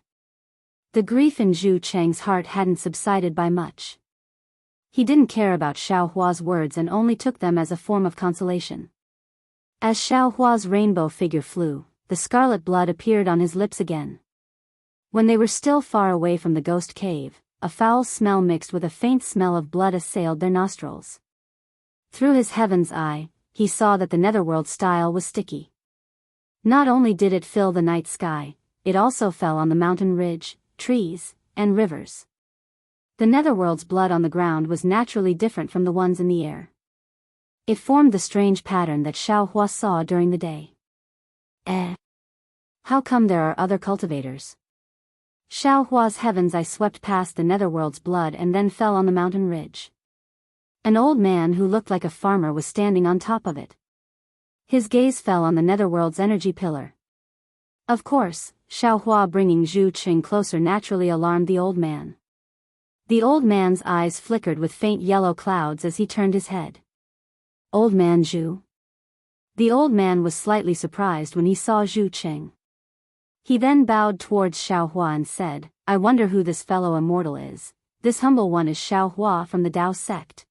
A: The grief in Zhu Cheng's heart hadn't subsided by much. He didn't care about Xiaohua's words and only took them as a form of consolation. As Xiaohua's rainbow figure flew, the scarlet blood appeared on his lips again. When they were still far away from the ghost cave, a foul smell mixed with a faint smell of blood assailed their nostrils. Through his heaven's eye, he saw that the netherworld style was sticky. Not only did it fill the night sky, it also fell on the mountain ridge, trees, and rivers. The netherworld's blood on the ground was naturally different from the ones in the air. It formed the strange pattern that Xiaohua saw during the day. How come there are other cultivators? Xiaohua's heaven's eye swept past the netherworld's blood and then fell on the mountain ridge. An old man who looked like a farmer was standing on top of it. His gaze fell on the netherworld's energy pillar. Of course, Xiaohua bringing Zhu Qing closer naturally alarmed the old man. The old man's eyes flickered with faint yellow clouds as he turned his head. Old man Zhu? The old man was slightly surprised when he saw Zhu Qing. He then bowed towards Xiaohua and said, I wonder who this fellow immortal is. This humble one is Xiaohua from the Dao sect.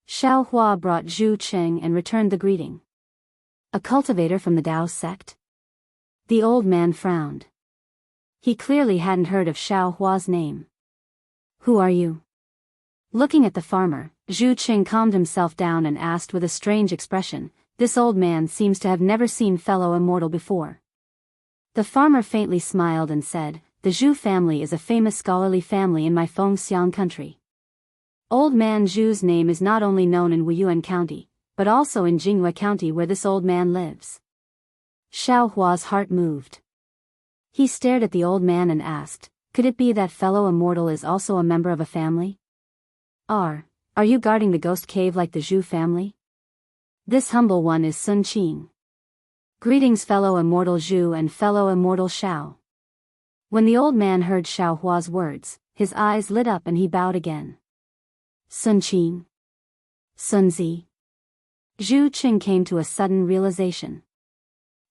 A: Xiaohua brought Zhu Qing and returned the greeting. A cultivator from the Dao sect? The old man frowned. He clearly hadn't heard of Xiaohua's name. Who are you? Looking at the farmer, Zhu Qing calmed himself down and asked with a strange expression, "This old man seems to have never seen fellow immortal before." The farmer faintly smiled and said, "The Zhu family is a famous scholarly family in my Fengxiang country. Old man Zhu's name is not only known in Wuyuan County, but also in Jinghua County where this old man lives." Xiao Hua's heart moved. He stared at the old man and asked, "Could it be that fellow immortal is also a member of a family? Are you guarding the ghost cave like the Zhu family?" "This humble one is Sun Qing. Greetings fellow immortal Zhu and fellow immortal Xiao." When the old man heard Xiao Hua's words, his eyes lit up and he bowed again. "Sun Qing. Sun Zi." Zhu Qing came to a sudden realization.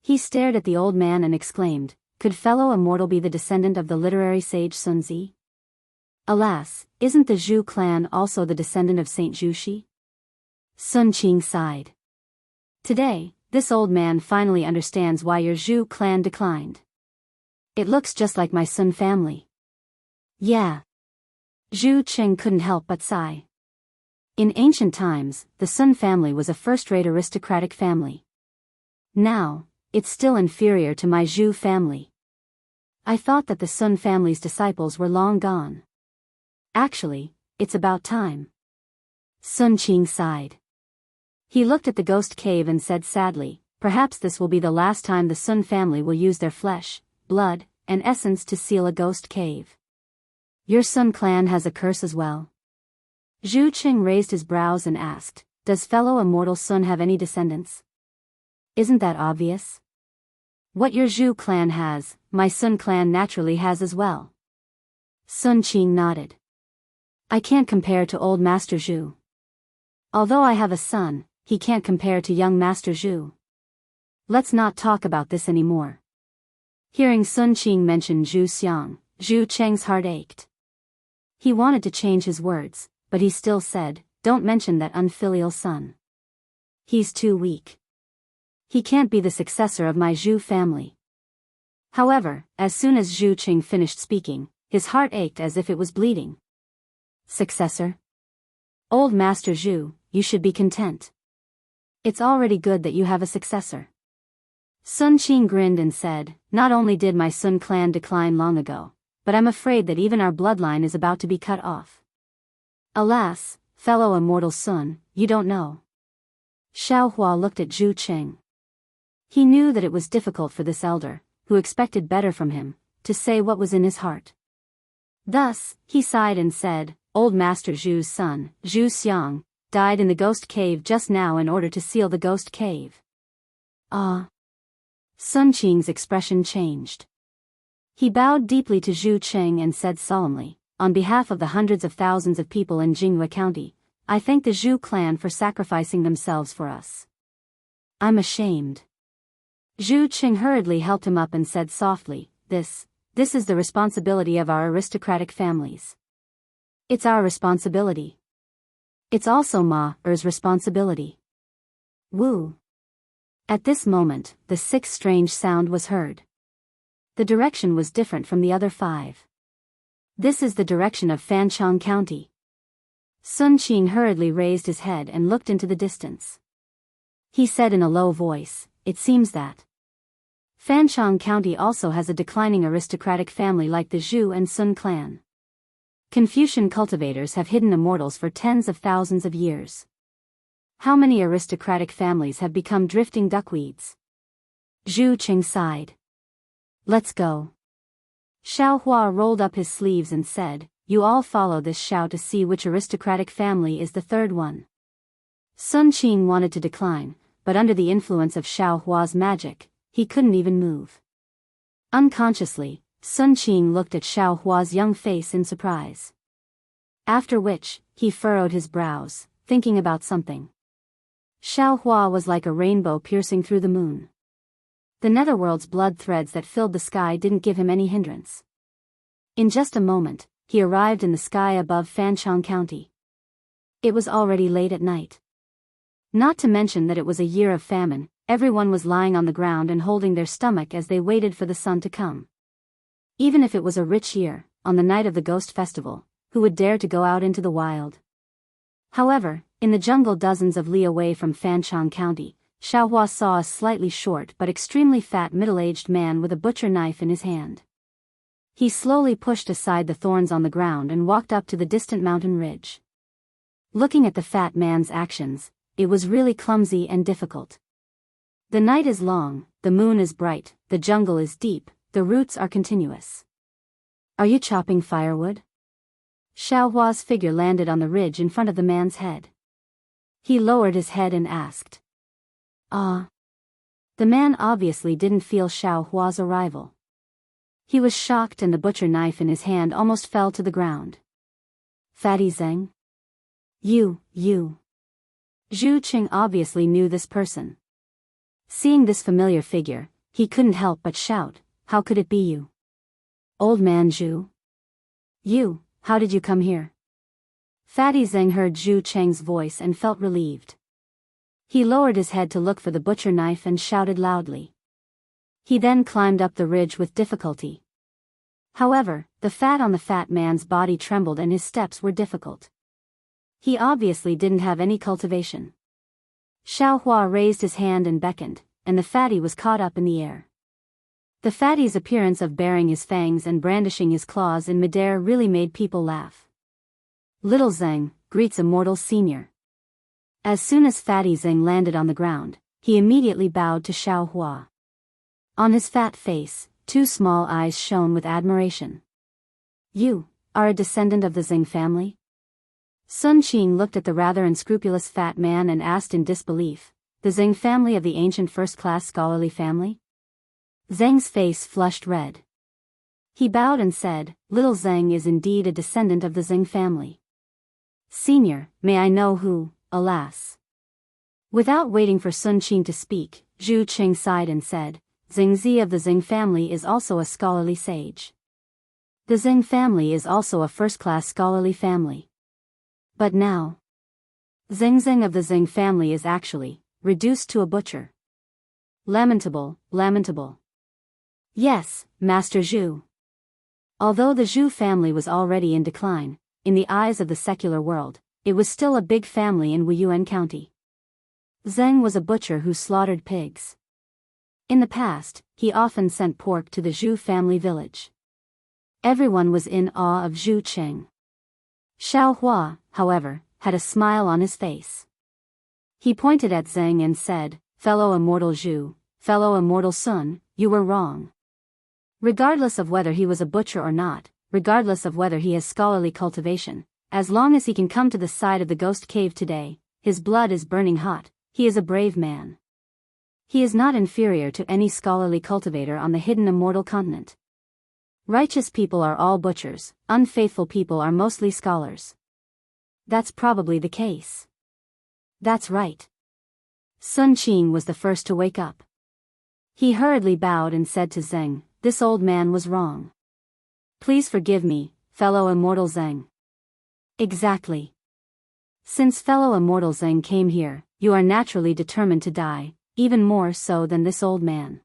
A: He stared at the old man and exclaimed, "Could fellow immortal be the descendant of the literary sage Sun Zi? Alas, isn't the Zhu clan also the descendant of Saint Zhuxi?" Sun Qing sighed. "Today, this old man finally understands why your Zhu clan declined. It looks just like my Sun family." "Yeah." Zhu Qing couldn't help but sigh. In ancient times, the Sun family was a first-rate aristocratic family. Now, it's still inferior to my Zhu family. I thought that the Sun family's disciples were long gone. Actually, it's about time." Sun Qing sighed. He looked at the ghost cave and said sadly, "Perhaps this will be the last time the Sun family will use their flesh, blood, and essence to seal a ghost cave." "Your Sun clan has a curse as well?" Zhu Qing raised his brows and asked, "Does fellow immortal Sun have any descendants?" "Isn't that obvious? What your Zhu clan has, my Sun clan naturally has as well." Sun Qing nodded. "I can't compare to old Master Zhu. Although I have a son, he can't compare to young Master Zhu. Let's not talk about this anymore." Hearing Sun Qing mention Zhu Xiang, Zhu Cheng's heart ached. He wanted to change his words, but he still said, "Don't mention that unfilial son. He's too weak. He can't be the successor of my Zhu family." However, as soon as Zhu Qing finished speaking, his heart ached as if it was bleeding. "Successor? Old Master Zhu, you should be content. It's already good that you have a successor." Sun Qing grinned and said, "Not only did my Sun clan decline long ago, but I'm afraid that even our bloodline is about to be cut off." "Alas, fellow immortal Sun, you don't know." Xiao Hua looked at Zhu Qing. He knew that it was difficult for this elder, who expected better from him, to say what was in his heart. Thus, he sighed and said, "Old Master Zhu's son, Zhu Xiang, died in the ghost cave just now in order to seal the ghost cave." "Ah." Sun Qing's expression changed. He bowed deeply to Zhu Qing and said solemnly, "On behalf of the hundreds of thousands of people in Jinghua County, I thank the Zhu clan for sacrificing themselves for us. I'm ashamed." Zhu Qing hurriedly helped him up and said softly, This is the responsibility of our aristocratic families. It's our responsibility. It's also Ma-er's responsibility." Woo. At this moment, the sixth strange sound was heard. The direction was different from the other five. "This is the direction of Fancheng County." Sun Qing hurriedly raised his head and looked into the distance. He said in a low voice, "It seems that Fancheng County also has a declining aristocratic family like the Zhu and Sun clan. Confucian cultivators have hidden immortals for tens of thousands of years. How many aristocratic families have become drifting duckweeds?" Zhu Qing sighed. "Let's go." Xiao Hua rolled up his sleeves and said, "You all follow this Xiao to see which aristocratic family is the third one." Sun Qing wanted to decline, but under the influence of Xiao Hua's magic, he couldn't even move. Unconsciously, Sun Qing looked at Xiao Hua's young face in surprise. After which, he furrowed his brows, thinking about something. Xiao Hua was like a rainbow piercing through the moon. The netherworld's blood threads that filled the sky didn't give him any hindrance. In just a moment, he arrived in the sky above Fancheng County. It was already late at night. Not to mention that it was a year of famine, everyone was lying on the ground and holding their stomach as they waited for the sun to come. Even if it was a rich year, on the night of the Ghost Festival, who would dare to go out into the wild? However, in the jungle dozens of li away from Fancheng County, Xiaohua saw a slightly short but extremely fat middle-aged man with a butcher knife in his hand. He slowly pushed aside the thorns on the ground and walked up to the distant mountain ridge. Looking at the fat man's actions, it was really clumsy and difficult. The night is long, the moon is bright, the jungle is deep, the roots are continuous. Are you chopping firewood? Xiaohua's figure landed on the ridge in front of the man's head. He lowered his head and asked. Ah. The man obviously didn't feel Xiaohua's arrival. He was shocked and the butcher knife in his hand almost fell to the ground. Fatty Zeng? You. Zhu Qing obviously knew this person. Seeing this familiar figure, he couldn't help but shout, how could it be you? Old man Zhu? You, how did you come here? Fatty Zeng heard Zhu Qing's voice and felt relieved. He lowered his head to look for the butcher knife and shouted loudly. He then climbed up the ridge with difficulty. However, the fat on the fat man's body trembled and his steps were difficult. He obviously didn't have any cultivation. Xiaohua raised his hand and beckoned, and the fatty was caught up in the air. The fatty's appearance of baring his fangs and brandishing his claws in midair really made people laugh. Little Zeng greets Immortal Senior. As soon as Fatty Zeng landed on the ground, he immediately bowed to Xiaohua. On his fat face, two small eyes shone with admiration. You are a descendant of the Zeng family? Sun Qing looked at the rather unscrupulous fat man and asked in disbelief, the Zeng family of the ancient first-class scholarly family? Zeng's face flushed red. He bowed and said, Little Zeng is indeed a descendant of the Zeng family. Senior, may I know who, alas? Without waiting for Sun Qing to speak, Zhu Qing sighed and said, Zengzi of the Zeng family is also a scholarly sage. The Zeng family is also a first-class scholarly family. But now, Zeng of the Zeng family is actually reduced to a butcher. Lamentable, lamentable. Yes, Master Zhu. Although the Zhu family was already in decline, in the eyes of the secular world, it was still a big family in Wuyuan County. Zeng was a butcher who slaughtered pigs. In the past, he often sent pork to the Zhu family village. Everyone was in awe of Zhu Qing. Xiaohua, however, had a smile on his face. He pointed at Zeng and said, Fellow Immortal Zhu, fellow Immortal Sun, you were wrong. Regardless of whether he was a butcher or not, regardless of whether he has scholarly cultivation, as long as he can come to the side of the ghost cave today, his blood is burning hot, he is a brave man. He is not inferior to any scholarly cultivator on the hidden immortal continent. Righteous people are all butchers, unfaithful people are mostly scholars. That's probably the case. That's right. Sun Qing was the first to wake up. He hurriedly bowed and said to Zeng, this old man was wrong. Please forgive me, fellow Immortal Zeng. Exactly. Since fellow Immortal Zeng came here, you are naturally determined to die, even more so than this old man.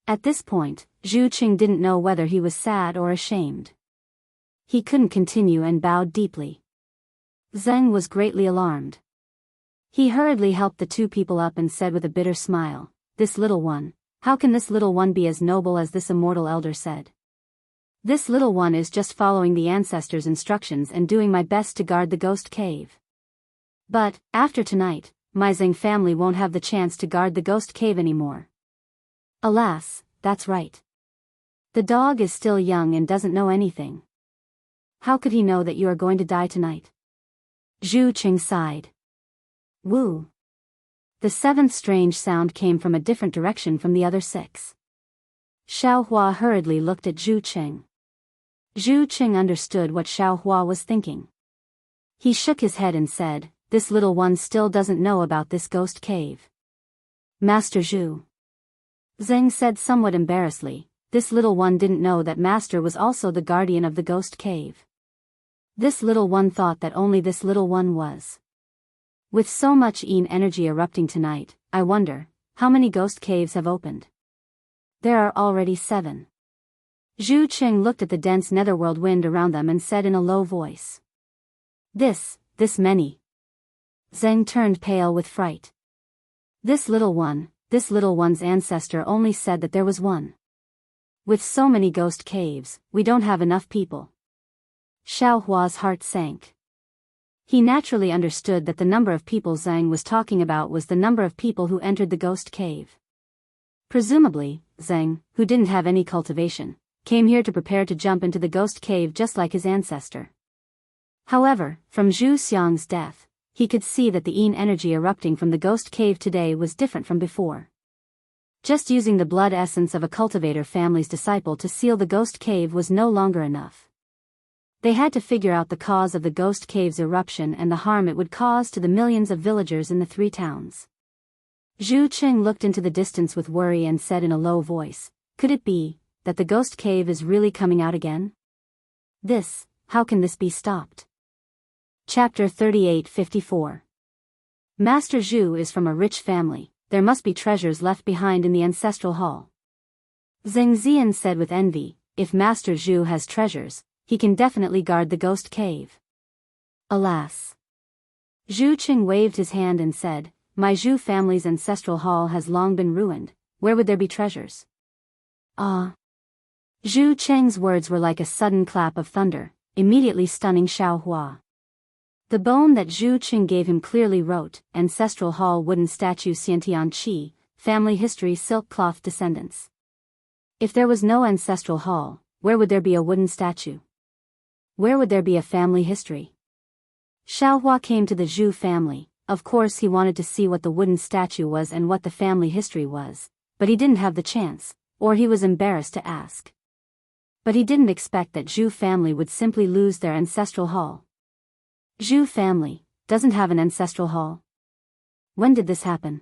A: At this point, Zhu Qing didn't know whether he was sad or ashamed. He couldn't continue and bowed deeply. Zeng was greatly alarmed. He hurriedly helped the two people up and said with a bitter smile, this little one, how can this little one be as noble as this immortal elder said? This little one is just following the ancestors' instructions and doing my best to guard the ghost cave. But, after tonight, my Zeng family won't have the chance to guard the ghost cave anymore. Alas, that's right. The dog is still young and doesn't know anything. How could he know that you are going to die tonight? Zhu Qing sighed. Woo. The seventh strange sound came from a different direction from the other six. Xiaohua hurriedly looked at Zhu Qing. Zhu Qing understood what Xiaohua was thinking. He shook his head and said, this little one still doesn't know about this ghost cave. Master Zhu. Zeng said somewhat embarrassedly, this little one didn't know that Master was also the guardian of the ghost cave. This little one thought that only this little one was. With so much energy erupting tonight, I wonder, how many ghost caves have opened? There are already 7. Zhu Qing looked at the dense netherworld wind around them and said in a low voice. This many. Zheng turned pale with fright. This little one's ancestor only said that there was one. With so many ghost caves, we don't have enough people. Xiao Hua's heart sank. He naturally understood that the number of people Zheng was talking about was the number of people who entered the ghost cave. Presumably, Zheng, who didn't have any cultivation, came here to prepare to jump into the ghost cave just like his ancestor. However, from Zhu Xiang's death, he could see that the Yin energy erupting from the ghost cave today was different from before. Just using the blood essence of a cultivator family's disciple to seal the ghost cave was no longer enough. They had to figure out the cause of the ghost cave's eruption and the harm it would cause to the millions of villagers in the 3 towns. Zhu Qing looked into the distance with worry and said in a low voice, "Could it be that the ghost cave is really coming out again? How can this be stopped?" Chapter 38-54. Master Zhu is from a rich family. There must be treasures left behind in the ancestral hall. Zheng Zian said with envy, "If Master Zhu has treasures, he can definitely guard the ghost cave." Alas. Zhu Qing waved his hand and said, "My Zhu family's ancestral hall has long been ruined. Where would there be treasures?" Ah. Zhu Qing's words were like a sudden clap of thunder, immediately stunning Xiao Hua. The bone that Zhu Qing gave him clearly wrote, Ancestral Hall Wooden Statue Xiantian Qi, Family History Silk Cloth Descendants. If there was no ancestral hall, where would there be a wooden statue? Where would there be a family history? Xiao Hua came to the Zhu family. Of course he wanted to see what the wooden statue was and what the family history was, but he didn't have the chance, or he was embarrassed to ask. But he didn't expect that Zhu family would simply lose their ancestral hall. Zhu family doesn't have an ancestral hall. When did this happen?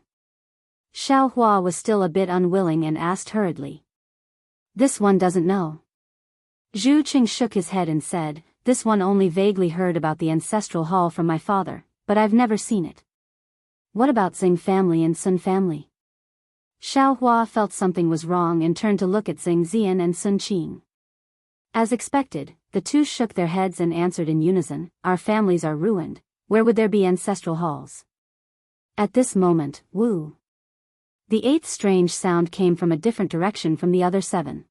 A: Xiao Hua was still a bit unwilling and asked hurriedly. This one doesn't know. Zhu Qing shook his head and said, "This one only vaguely heard about the ancestral hall from my father, but I've never seen it." What about Xing family and Sun family? Xiao Hua felt something was wrong and turned to look at Xing Zian and Sun Qing. As expected, the two shook their heads and answered in unison, "Our families are ruined. Where would there be ancestral halls?" At this moment, woo! The 8th strange sound came from a different direction from the other 7.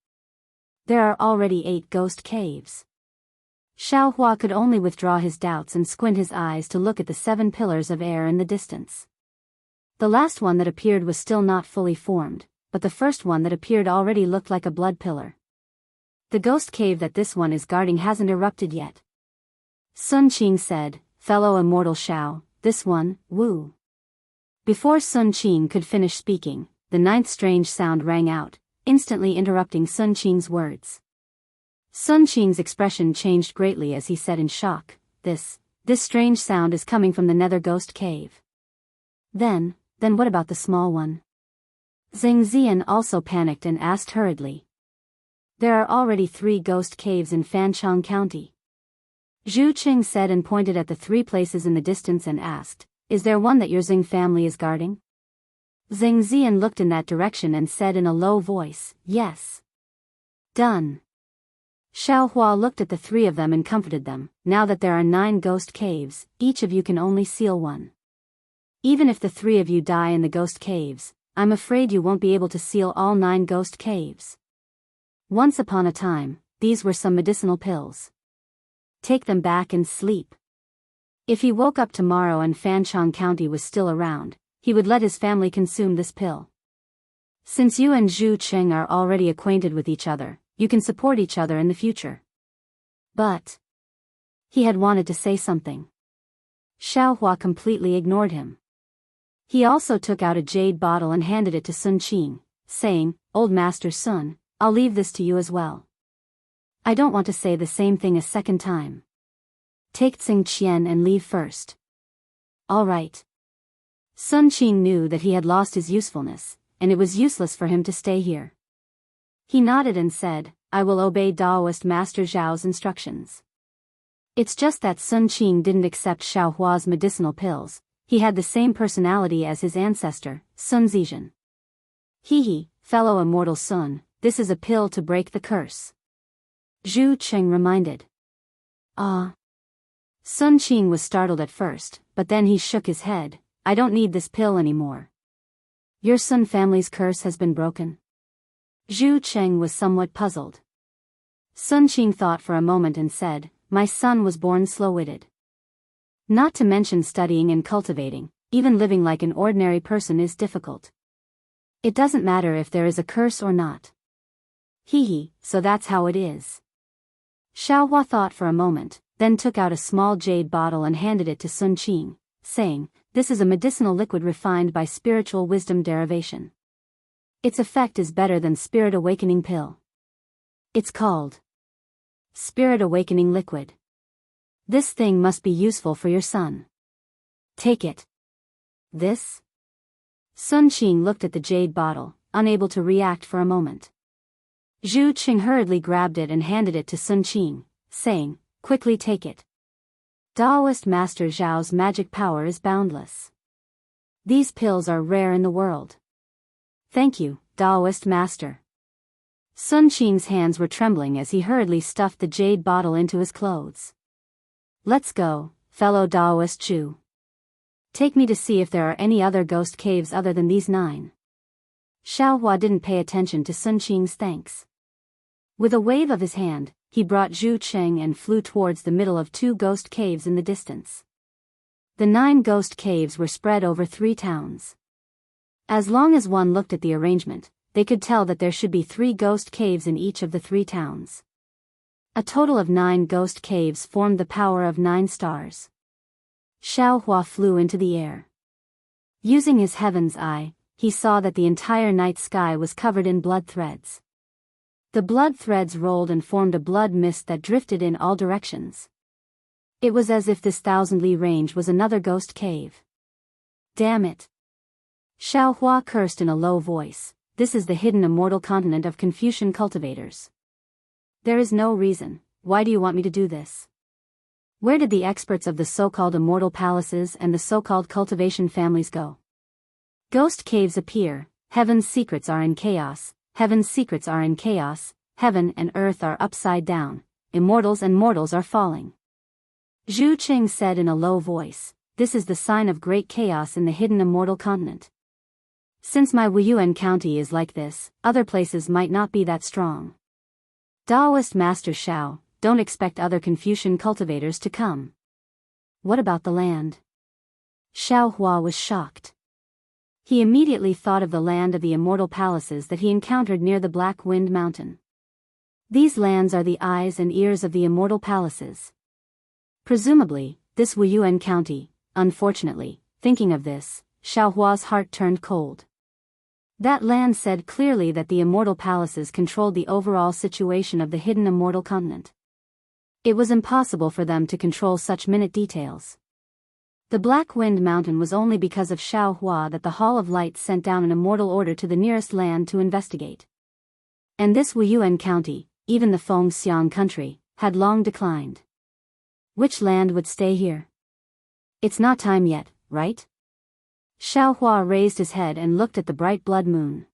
A: There are already 8 ghost caves. Xiao Hua could only withdraw his doubts and squint his eyes to look at the 7 pillars of air in the distance. The last one that appeared was still not fully formed, but the first one that appeared already looked like a blood pillar. The ghost cave that this one is guarding hasn't erupted yet. Sun Qing said, "Fellow immortal Xiao, this one, woo." Before Sun Qing could finish speaking, the 9th strange sound rang out, instantly interrupting Sun Qing's words. Sun Qing's expression changed greatly as he said in shock, This strange sound is coming from the nether ghost cave." Then what about the small one? Xing Zian also panicked and asked hurriedly. "There are already 3 ghost caves in Fancheng County." Zhu Qing said and pointed at the 3 places in the distance and asked, "Is there one that your Xing family is guarding?" Xing Zian looked in that direction and said in a low voice, "Yes." Done. Xiao Hua looked at the 3 of them and comforted them. "Now that there are 9 ghost caves, each of you can only seal one. Even if the 3 of you die in the ghost caves, I'm afraid you won't be able to seal all 9 ghost caves. Once upon a time, these were some medicinal pills. Take them back and sleep." If he woke up tomorrow and Fancheng County was still around, he would let his family consume this pill. "Since you and Zhu Qing are already acquainted with each other, you can support each other in the future." But he had wanted to say something. Xiao Hua completely ignored him. He also took out a jade bottle and handed it to Sun Qing, saying, "Old Master Sun, I'll leave this to you as well. I don't want to say the same thing a second time. Take Tsing Qian and leave first." "All right." Sun Qing knew that he had lost his usefulness, and it was useless for him to stay here. He nodded and said, "I will obey Daoist Master Zhao's instructions." It's just that Sun Qing didn't accept Xiao Hua's medicinal pills. He had the same personality as his ancestor, Sun Zizhen. "Hee, fellow immortal Sun, this is a pill to break the curse," Zhu Qing reminded. Ah. Sun Qing was startled at first, but then he shook his head. I don't need this pill anymore. Your Sun family's curse has been broken? Zhu Cheng was somewhat puzzled. Sun Qing thought for a moment and said, my son was born slow-witted. Not to mention studying and cultivating, even living like an ordinary person is difficult. It doesn't matter if there is a curse or not. Hee, so that's how it is. Xiaohua thought for a moment, then took out a small jade bottle and handed it to Sun Qing, saying, this is a medicinal liquid refined by spiritual wisdom derivation. Its effect is better than Spirit Awakening pill. It's called Spirit Awakening Liquid. This thing must be useful for your son. Take it. This? Sun Qing looked at the jade bottle, unable to react for a moment. Zhu Qing hurriedly grabbed it and handed it to Sun Qing, saying, quickly take it. Daoist Master Zhao's magic power is boundless. These pills are rare in the world. Thank you, Daoist Master. Sun Qing's hands were trembling as he hurriedly stuffed the jade bottle into his clothes. Let's go, fellow Daoist Zhu. Take me to see if there are any other ghost caves other than these 9. Xiaohua didn't pay attention to Sun Qing's thanks. With a wave of his hand, he brought Zhu Cheng and flew towards the middle of 2 ghost caves in the distance. The 9 ghost caves were spread over 3 towns. As long as one looked at the arrangement, they could tell that there should be 3 ghost caves in each of the 3 towns. A total of 9 ghost caves formed the power of 9 stars. Xiaohua flew into the air. Using his heaven's eye, he saw that the entire night sky was covered in blood threads. The blood threads rolled and formed a blood mist that drifted in all directions. It was as if this 1,000-li range was another ghost cave. Damn it! Xiaohua cursed in a low voice. This is the hidden immortal continent of Confucian cultivators. There is no reason. Why do you want me to do this? Where did the experts of the so-called immortal palaces and the so-called cultivation families go? Ghost caves appear. Heaven's secrets are in chaos. Heaven's secrets are in chaos. Heaven and earth are upside down. Immortals and mortals are falling. Zhu Qing said in a low voice, this is the sign of great chaos in the hidden immortal continent. Since my Wuyuan county is like this, other places might not be that strong. Daoist Master Xiao, don't expect other Confucian cultivators to come. What about the land? Xiaohua was shocked. He immediately thought of the land of the immortal palaces that he encountered near the Black Wind Mountain. These lands are the eyes and ears of the immortal palaces. Presumably, this Wuyuan county. Unfortunately, thinking of this, Xiaohua's heart turned cold. That land said clearly that the immortal palaces controlled the overall situation of the hidden immortal continent. It was impossible for them to control such minute details. The Black Wind Mountain was only because of Xiaohua that the Hall of Light sent down an immortal order to the nearest land to investigate. And this Wuyuan county, even the Fengxiang country, had long declined. Which land would stay here? It's not time yet, right? Xiaohua raised his head and looked at the bright blood moon.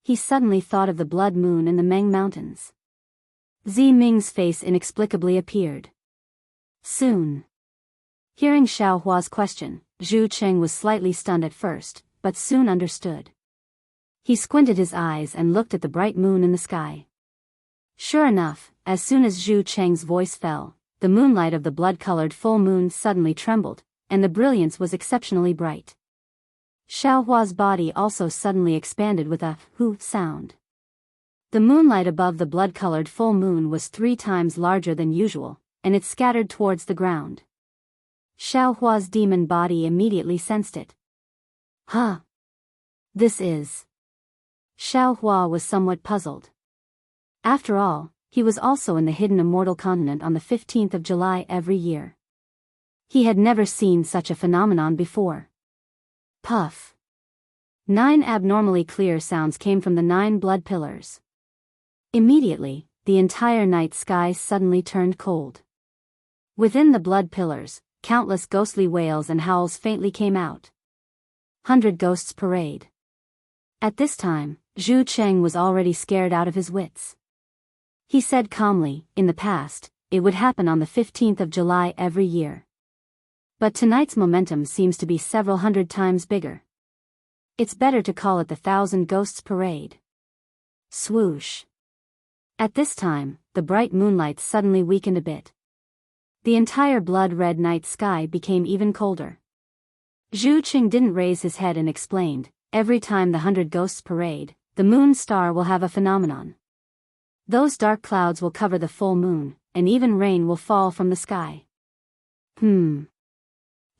A: He suddenly thought of the blood moon in the Meng Mountains. Zi Ming's face inexplicably appeared. Soon. Hearing Xiaohua's question, Zhu Cheng was slightly stunned at first, but soon understood. He squinted his eyes and looked at the bright moon in the sky. Sure enough, as soon as Zhu Cheng's voice fell, the moonlight of the blood-colored full moon suddenly trembled, and the brilliance was exceptionally bright. Xiaohua's body also suddenly expanded with a "hu" sound. The moonlight above the blood-colored full moon was 3 times larger than usual, and it scattered towards the ground. Xiaohua's demon body immediately sensed it. Huh? This is... Xiaohua was somewhat puzzled. After all, he was also in the hidden immortal continent on the 15th of July every year. He had never seen such a phenomenon before. Puff. 9 abnormally clear sounds came from the 9 blood pillars. Immediately, the entire night sky suddenly turned cold. Within the blood pillars, countless ghostly wails and howls faintly came out. 100 ghosts parade. At this time, Zhu Cheng was already scared out of his wits. He said calmly, in the past, it would happen on the 15th of July every year. But tonight's momentum seems to be several hundred times bigger. It's better to call it the Thousand Ghosts Parade. Swoosh. At this time, the bright moonlight suddenly weakened a bit. The entire blood-red night sky became even colder. Zhu Qing didn't raise his head and explained, every time the 100 Ghosts Parade, the moon star will have a phenomenon. Those dark clouds will cover the full moon, and even rain will fall from the sky.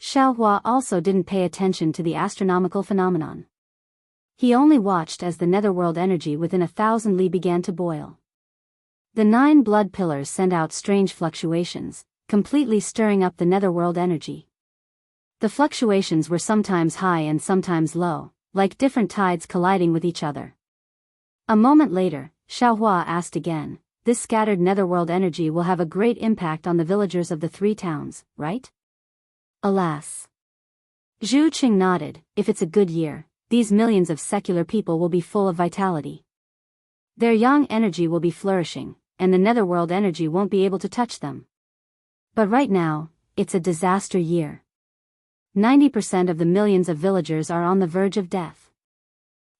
A: Xiaohua also didn't pay attention to the astronomical phenomenon. He only watched as the netherworld energy within 1,000 li began to boil. The 9 blood pillars sent out strange fluctuations, completely stirring up the netherworld energy. The fluctuations were sometimes high and sometimes low, like different tides colliding with each other. A moment later, Xiaohua asked again, this scattered netherworld energy will have a great impact on the villagers of the 3 towns, right? Alas. Zhu Qing nodded, if it's a good year, these millions of secular people will be full of vitality. Their yang energy will be flourishing, and the netherworld energy won't be able to touch them. But right now, it's a disaster year. 90% of the millions of villagers are on the verge of death.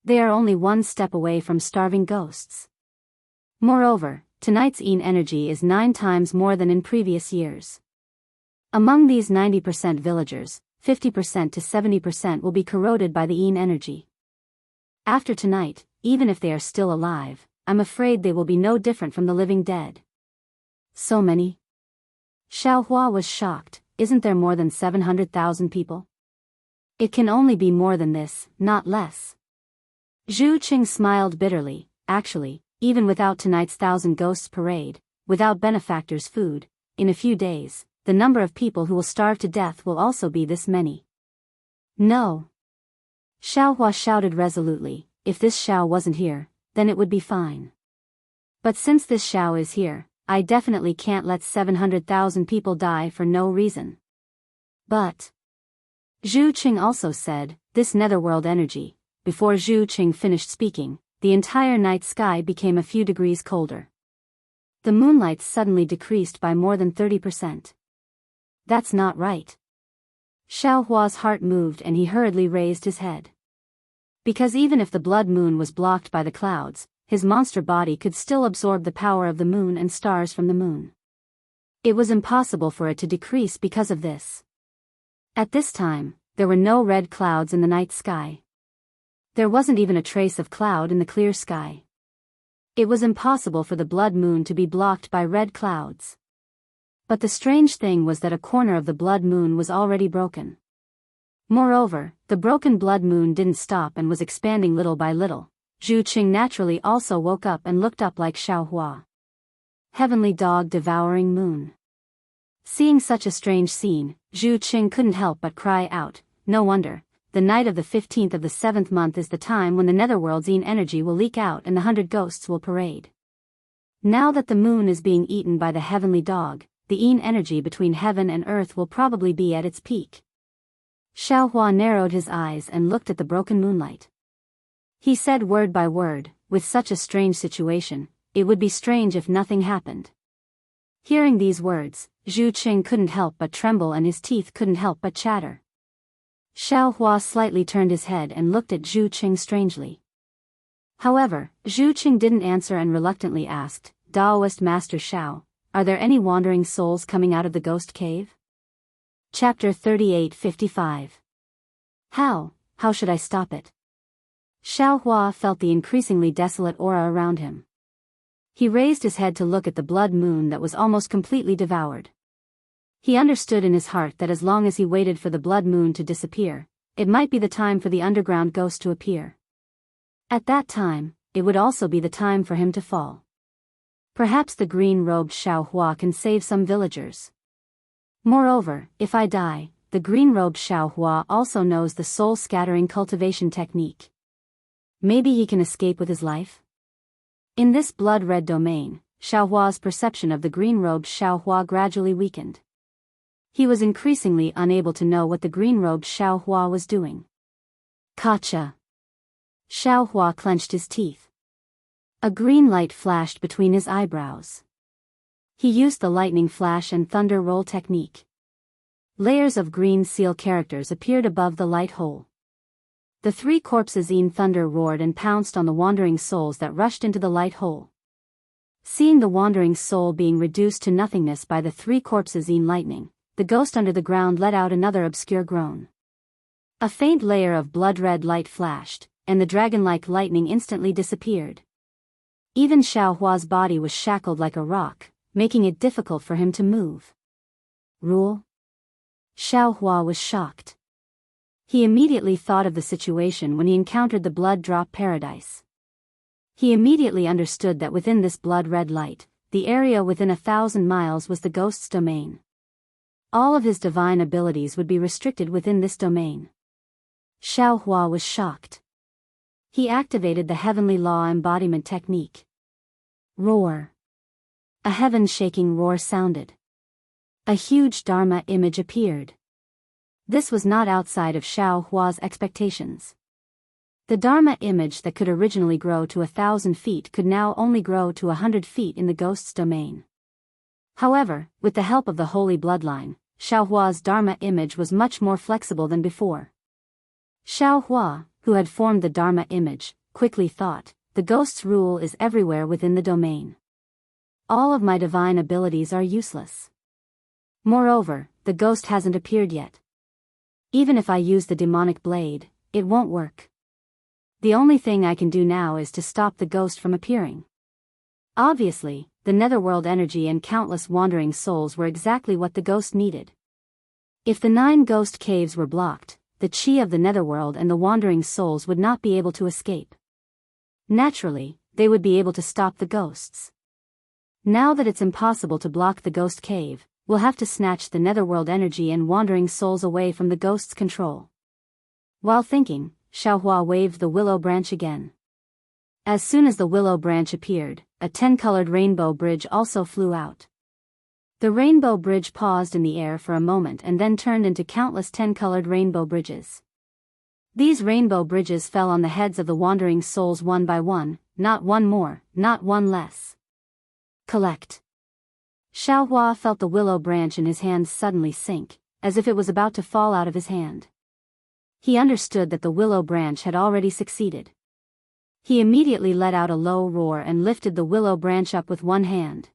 A: They are only one step away from starving ghosts. Moreover, tonight's yin energy is 9 times more than in previous years. Among these 90% villagers, 50% to 70% will be corroded by the yin energy. After tonight, even if they are still alive, I'm afraid they will be no different from the living dead. So many? Xiaohua was shocked, isn't there more than 700,000 people? It can only be more than this, not less. Zhu Qing smiled bitterly, actually, even without tonight's 1,000 Ghosts Parade, without benefactors' food, in a few days, the number of people who will starve to death will also be this many. No. Xiaohua shouted resolutely, if this Xiao wasn't here, then it would be fine. But since this Xiao is here, I definitely can't let 700,000 people die for no reason. But Zhu Qing also said, this netherworld energy. Before Zhu Qing finished speaking, the entire night sky became a few degrees colder. The moonlight suddenly decreased by more than 30%. That's not right. Xiaohua's heart moved and he hurriedly raised his head. Because even if the blood moon was blocked by the clouds, his monster body could still absorb the power of the moon and stars from the moon. It was impossible for it to decrease because of this. At this time, there were no red clouds in the night sky. There wasn't even a trace of cloud in the clear sky. It was impossible for the blood moon to be blocked by red clouds. But the strange thing was that a corner of the blood moon was already broken. Moreover, the broken blood moon didn't stop and was expanding little by little. Zhu Qing naturally also woke up and looked up like Xiaohua. Heavenly dog devouring moon. Seeing such a strange scene, Zhu Qing couldn't help but cry out, no wonder, the night of the 15th of the 7th month is the time when the netherworld's yin energy will leak out and the 100 ghosts will parade. Now that the moon is being eaten by the heavenly dog, the yin energy between heaven and earth will probably be at its peak. Xiaohua narrowed his eyes and looked at the broken moonlight. He said word by word, with such a strange situation, it would be strange if nothing happened. Hearing these words, Zhu Qing couldn't help but tremble and his teeth couldn't help but chatter. Xiaohua slightly turned his head and looked at Zhu Qing strangely. However, Zhu Qing didn't answer and reluctantly asked, Daoist Master Xiao, are there any wandering souls coming out of the ghost cave? Chapter 38:55. How should I stop it? Xiaohua felt the increasingly desolate aura around him. He raised his head to look at the blood moon that was almost completely devoured. He understood in his heart that as long as he waited for the blood moon to disappear, it might be the time for the underground ghost to appear. At that time, it would also be the time for him to fall. Perhaps the green-robed Xiaohua can save some villagers. Moreover, if I die, the green-robed Xiaohua also knows the soul-scattering cultivation technique. Maybe he can escape with his life? In this blood-red domain, Xiaohua's perception of the green-robed Xiaohua gradually weakened. He was increasingly unable to know what the green-robed Xiaohua was doing. Gotcha! Xiaohua clenched his teeth. A green light flashed between his eyebrows. He used the lightning flash and thunder roll technique. Layers of green seal characters appeared above the light hole. The three corpses in thunder roared and pounced on the wandering souls that rushed into the light hole. Seeing the wandering soul being reduced to nothingness by the three corpses in lightning, the ghost under the ground let out another obscure groan. A faint layer of blood-red light flashed, and the dragon-like lightning instantly disappeared. Even Xiao Hua's body was shackled like a rock, making it difficult for him to move. Rule? Xiao Hua was shocked. He immediately thought of the situation when he encountered the blood-drop paradise. He immediately understood that within this blood-red light, the area within 1,000 miles was the ghost's domain. All of his divine abilities would be restricted within this domain. Xiao Hua was shocked. He activated the heavenly law embodiment technique. Roar. A heaven-shaking roar sounded. A huge Dharma image appeared. This was not outside of Xiao Hua's expectations. The Dharma image that could originally grow to 1,000 feet could now only grow to 100 feet in the ghost's domain. However, with the help of the holy bloodline, Xiao Hua's Dharma image was much more flexible than before. Xiao Hua, who had formed the Dharma image, quickly thought, the ghost's rule is everywhere within the domain. All of my divine abilities are useless. Moreover, the ghost hasn't appeared yet. Even if I use the demonic blade, it won't work. The only thing I can do now is to stop the ghost from appearing. Obviously, the netherworld energy and countless wandering souls were exactly what the ghost needed. If the 9 ghost caves were blocked, the chi of the netherworld and the wandering souls would not be able to escape. Naturally, they would be able to stop the ghosts. Now that it's impossible to block the ghost cave, we'll have to snatch the netherworld energy and wandering souls away from the ghost's control. While thinking, Xiao Hua waved the willow branch again. As soon as the willow branch appeared, a 10-colored rainbow bridge also flew out. The rainbow bridge paused in the air for a moment and then turned into countless 10-colored rainbow bridges. These rainbow bridges fell on the heads of the wandering souls one by one, not one more, not one less. Collect. Xiao Hua felt the willow branch in his hand suddenly sink, as if it was about to fall out of his hand. He understood that the willow branch had already succeeded. He immediately let out a low roar and lifted the willow branch up with one hand.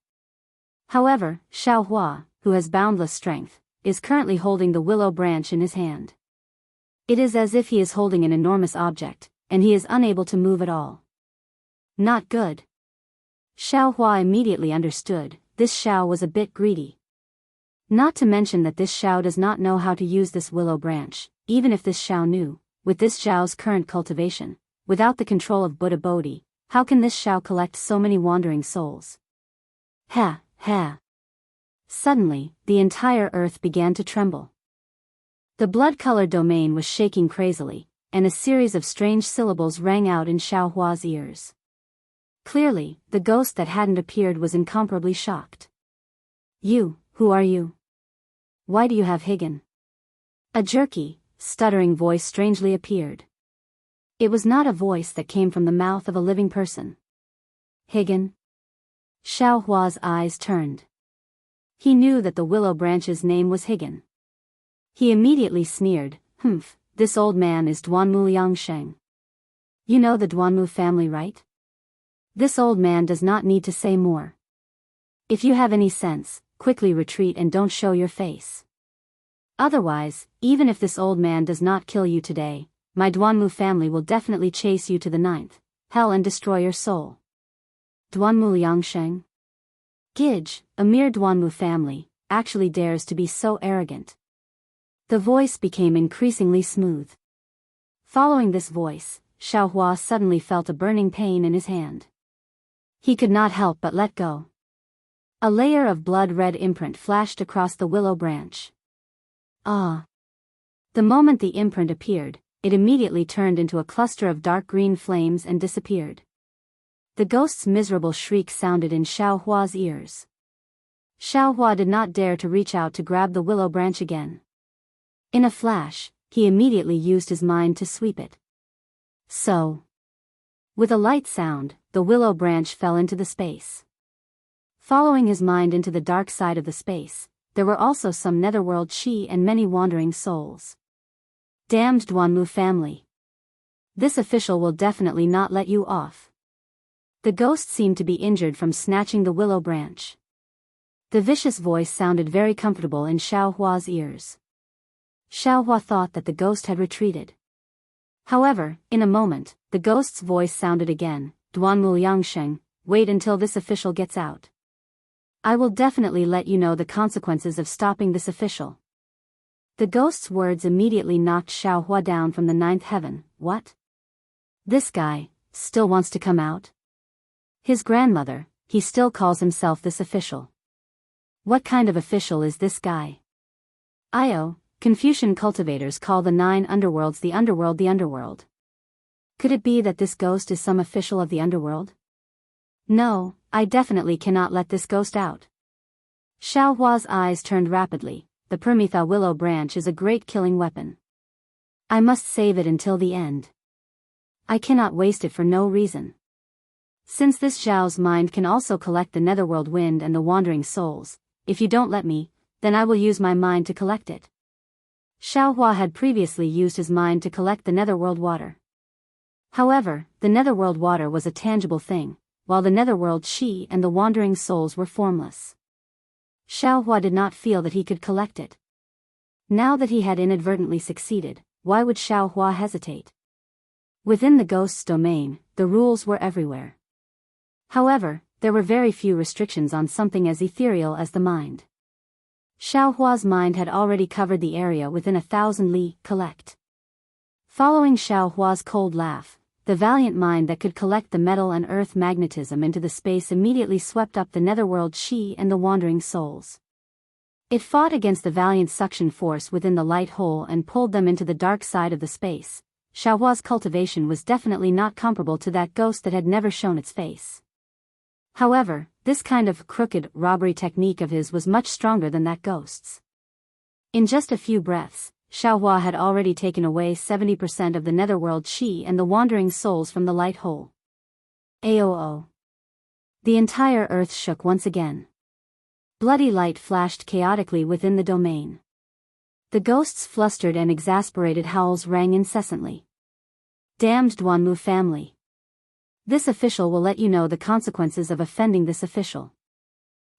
A: However, Xiao Hua, who has boundless strength, is currently holding the willow branch in his hand. It is as if he is holding an enormous object, and he is unable to move at all. Not good. Xiao Hua immediately understood, this Xiao was a bit greedy. Not to mention that this Xiao does not know how to use this willow branch, even if this Xiao knew, with this Xiao's current cultivation, without the control of Buddha Bodhi, how can this Xiao collect so many wandering souls? Ha, ha. Suddenly, the entire earth began to tremble. The blood-colored domain was shaking crazily, and a series of strange syllables rang out in Xiao Hua's ears. Clearly, the ghost that hadn't appeared was incomparably shocked. You, who are you? Why do you have Higan? A jerky, stuttering voice strangely appeared. It was not a voice that came from the mouth of a living person. Higan? Xiao Hua's eyes turned. He knew that the willow branch's name was Higan. He immediately sneered, "Humph, this old man is Duanmu Liangsheng. You know the Duanmu family, right?" This old man does not need to say more. If you have any sense, quickly retreat and don't show your face. Otherwise, even if this old man does not kill you today, my Duanmu family will definitely chase you to the 9th hell and destroy your soul. Duanmu Liangsheng? Gij, a mere Duanmu family, actually dares to be so arrogant. The voice became increasingly smooth. Following this voice, Xiao Hua suddenly felt a burning pain in his hand. He could not help but let go. A layer of blood-red imprint flashed across the willow branch. Ah! The moment the imprint appeared, it immediately turned into a cluster of dark green flames and disappeared. The ghost's miserable shriek sounded in Xiao Hua's ears. Xiao Hua did not dare to reach out to grab the willow branch again. In a flash, he immediately used his mind to sweep it. So. With a light sound, the willow branch fell into the space. Following his mind into the dark side of the space, there were also some netherworld Qi and many wandering souls. Damned Duanmu family. This official will definitely not let you off. The ghost seemed to be injured from snatching the willow branch. The vicious voice sounded very comfortable in Xiao Hua's ears. Xiao Hua thought that the ghost had retreated. However, in a moment, the ghost's voice sounded again, Duanmu Yangsheng, wait until this official gets out. I will definitely let you know the consequences of stopping this official. The ghost's words immediately knocked Xiao Hua down from the 9th heaven. What? This guy still wants to come out? His grandmother, he still calls himself this official. What kind of official is this guy? Confucian cultivators call the 9 underworlds the underworld. Could it be that this ghost is some official of the underworld? No, I definitely cannot let this ghost out. Xiao Hua's eyes turned rapidly. The Permitha willow branch is a great killing weapon. I must save it until the end. I cannot waste it for no reason. Since this Zhao's mind can also collect the netherworld wind and the wandering souls, if you don't let me, then I will use my mind to collect it. Xiao Hua had previously used his mind to collect the netherworld water. However, the netherworld water was a tangible thing, while the netherworld Qi and the wandering souls were formless. Xiao Hua did not feel that he could collect it. Now that he had inadvertently succeeded, why would Xiao Hua hesitate? Within the ghost's domain, the rules were everywhere. However, there were very few restrictions on something as ethereal as the mind. Xiao Hua's mind had already covered the area within 1,000 li, collect. Following Xiao Hua's cold laugh, the valiant mind that could collect the metal and earth magnetism into the space immediately swept up the netherworld Qi and the wandering souls. It fought against the valiant suction force within the light hole and pulled them into the dark side of the space. Xiao Hua's cultivation was definitely not comparable to that ghost that had never shown its face. However, this kind of crooked robbery technique of his was much stronger than that ghost's. In just a few breaths, Xiao Hua had already taken away 70% of the netherworld Qi and the wandering souls from the light hole. Aoo. The entire earth shook once again. Bloody light flashed chaotically within the domain. The ghost's flustered and exasperated howls rang incessantly. Damned Duanmu family. This official will let you know the consequences of offending this official.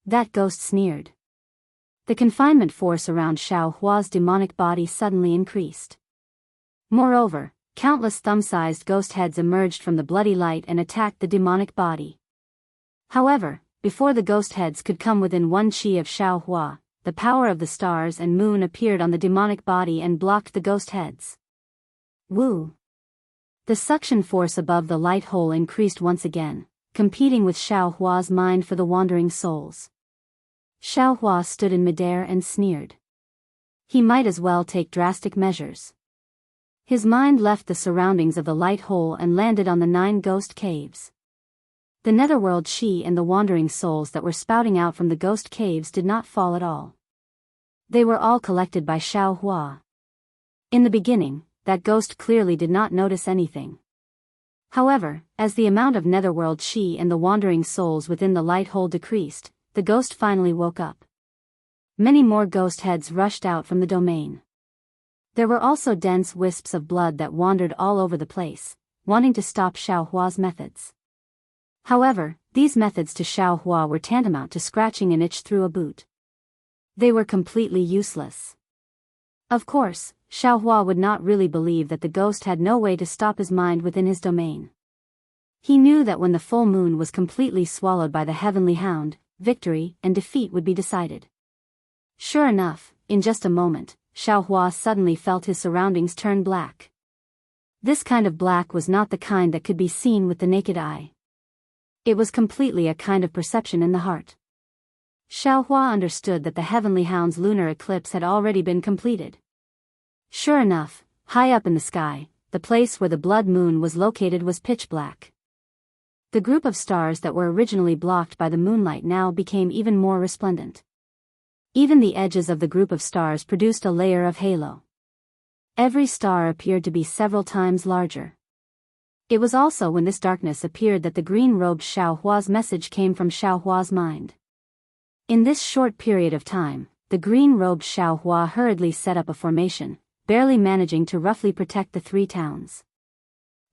A: That ghost sneered. The confinement force around Xiao Hua's demonic body suddenly increased. Moreover, countless thumb-sized ghost heads emerged from the bloody light and attacked the demonic body. However, before the ghost heads could come within 1 qi of Xiao Hua, the power of the stars and moon appeared on the demonic body and blocked the ghost heads. Woo! The suction force above the light hole increased once again, competing with Xiao Hua's mind for the wandering souls. Xiao Hua stood in midair and sneered. He might as well take drastic measures. His mind left the surroundings of the light hole and landed on the 9 ghost caves. The netherworld Qi and the wandering souls that were spouting out from the ghost caves did not fall at all. They were all collected by Xiao Hua. In the beginning, that ghost clearly did not notice anything. However, as the amount of netherworld Qi and the wandering souls within the light hole decreased, the ghost finally woke up. Many more ghost heads rushed out from the domain. There were also dense wisps of blood that wandered all over the place, wanting to stop Xiao Hua's methods. However, these methods to Xiao Hua were tantamount to scratching an itch through a boot. They were completely useless. Of course, Xiao Hua would not really believe that the ghost had no way to stop his mind within his domain. He knew that when the full moon was completely swallowed by the heavenly hound, victory and defeat would be decided. Sure enough, in just a moment, Xiao Hua suddenly felt his surroundings turn black. This kind of black was not the kind that could be seen with the naked eye. It was completely a kind of perception in the heart. Xiao Hua understood that the heavenly hound's lunar eclipse had already been completed. Sure enough, high up in the sky, the place where the blood moon was located was pitch black. The group of stars that were originally blocked by the moonlight now became even more resplendent. Even the edges of the group of stars produced a layer of halo. Every star appeared to be several times larger. It was also when this darkness appeared that the green-robed Xiao Hua's message came from Xiao Hua's mind. In this short period of time, the green-robed Xiaohua hurriedly set up a formation, barely managing to roughly protect the 3 towns.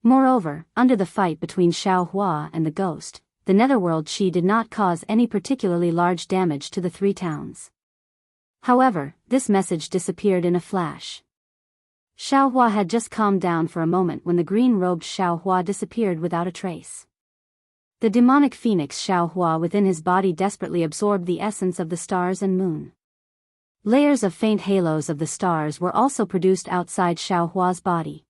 A: Moreover, under the fight between Xiaohua and the ghost, the netherworld Qi did not cause any particularly large damage to the 3 towns. However, this message disappeared in a flash. Xiaohua had just calmed down for a moment when the green-robed Xiaohua disappeared without a trace. The demonic phoenix Xiaohua within his body desperately absorbed the essence of the stars and moon. Layers of faint halos of the stars were also produced outside Xiaohua's body.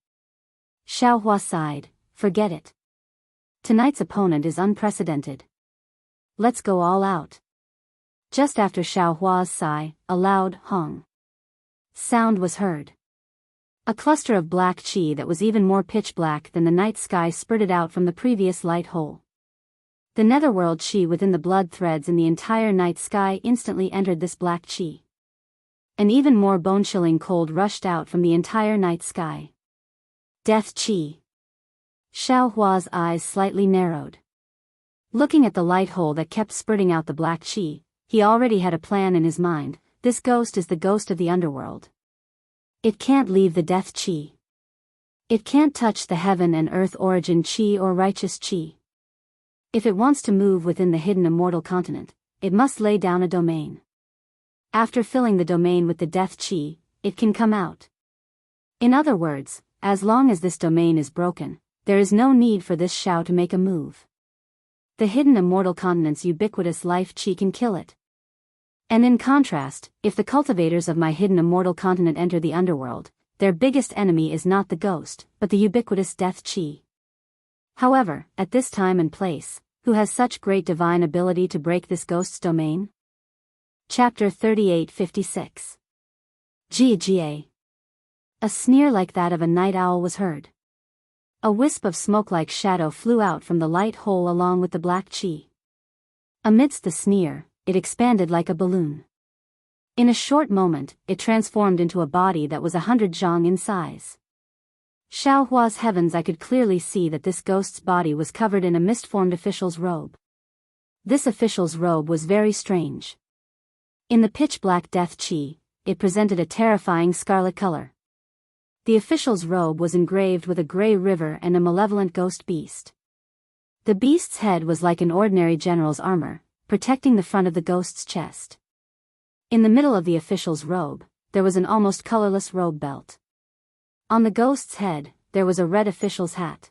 A: Xiaohua sighed, "Forget it. Tonight's opponent is unprecedented. Let's go all out." Just after Xiaohua's sigh, a loud "hong" sound was heard. A cluster of black qi that was even more pitch black than the night sky spurted out from the previous light hole. The netherworld qi within the blood threads in the entire night sky instantly entered this black qi. An even more bone-chilling cold rushed out from the entire night sky. Death qi. Xiaohua's eyes slightly narrowed. Looking at the light hole that kept spurting out the black qi, he already had a plan in his mind. This ghost is the ghost of the underworld. It can't leave the death qi. It can't touch the heaven and earth origin qi or righteous qi. If it wants to move within the hidden immortal continent, it must lay down a domain. After filling the domain with the death qi, it can come out. In other words, as long as this domain is broken, there is no need for this Xiao to make a move. The hidden immortal continent's ubiquitous life qi can kill it. And in contrast, if the cultivators of my hidden immortal continent enter the underworld, their biggest enemy is not the ghost, but the ubiquitous death qi. However, at this time and place, who has such great divine ability to break this ghost's domain? Chapter 3856. Jia. A sneer like that of a night owl was heard. A wisp of smoke-like shadow flew out from the light hole along with the black qi. Amidst the sneer, it expanded like a balloon. In a short moment, it transformed into a body that was 100 zhang in size. Xiaohua's heavens, I could clearly see that this ghost's body was covered in a mist-formed official's robe. This official's robe was very strange. In the pitch-black death qi, it presented a terrifying scarlet color. The official's robe was engraved with a gray river and a malevolent ghost beast. The beast's head was like an ordinary general's armor, protecting the front of the ghost's chest. In the middle of the official's robe, there was an almost colorless robe belt. On the ghost's head, there was a red official's hat.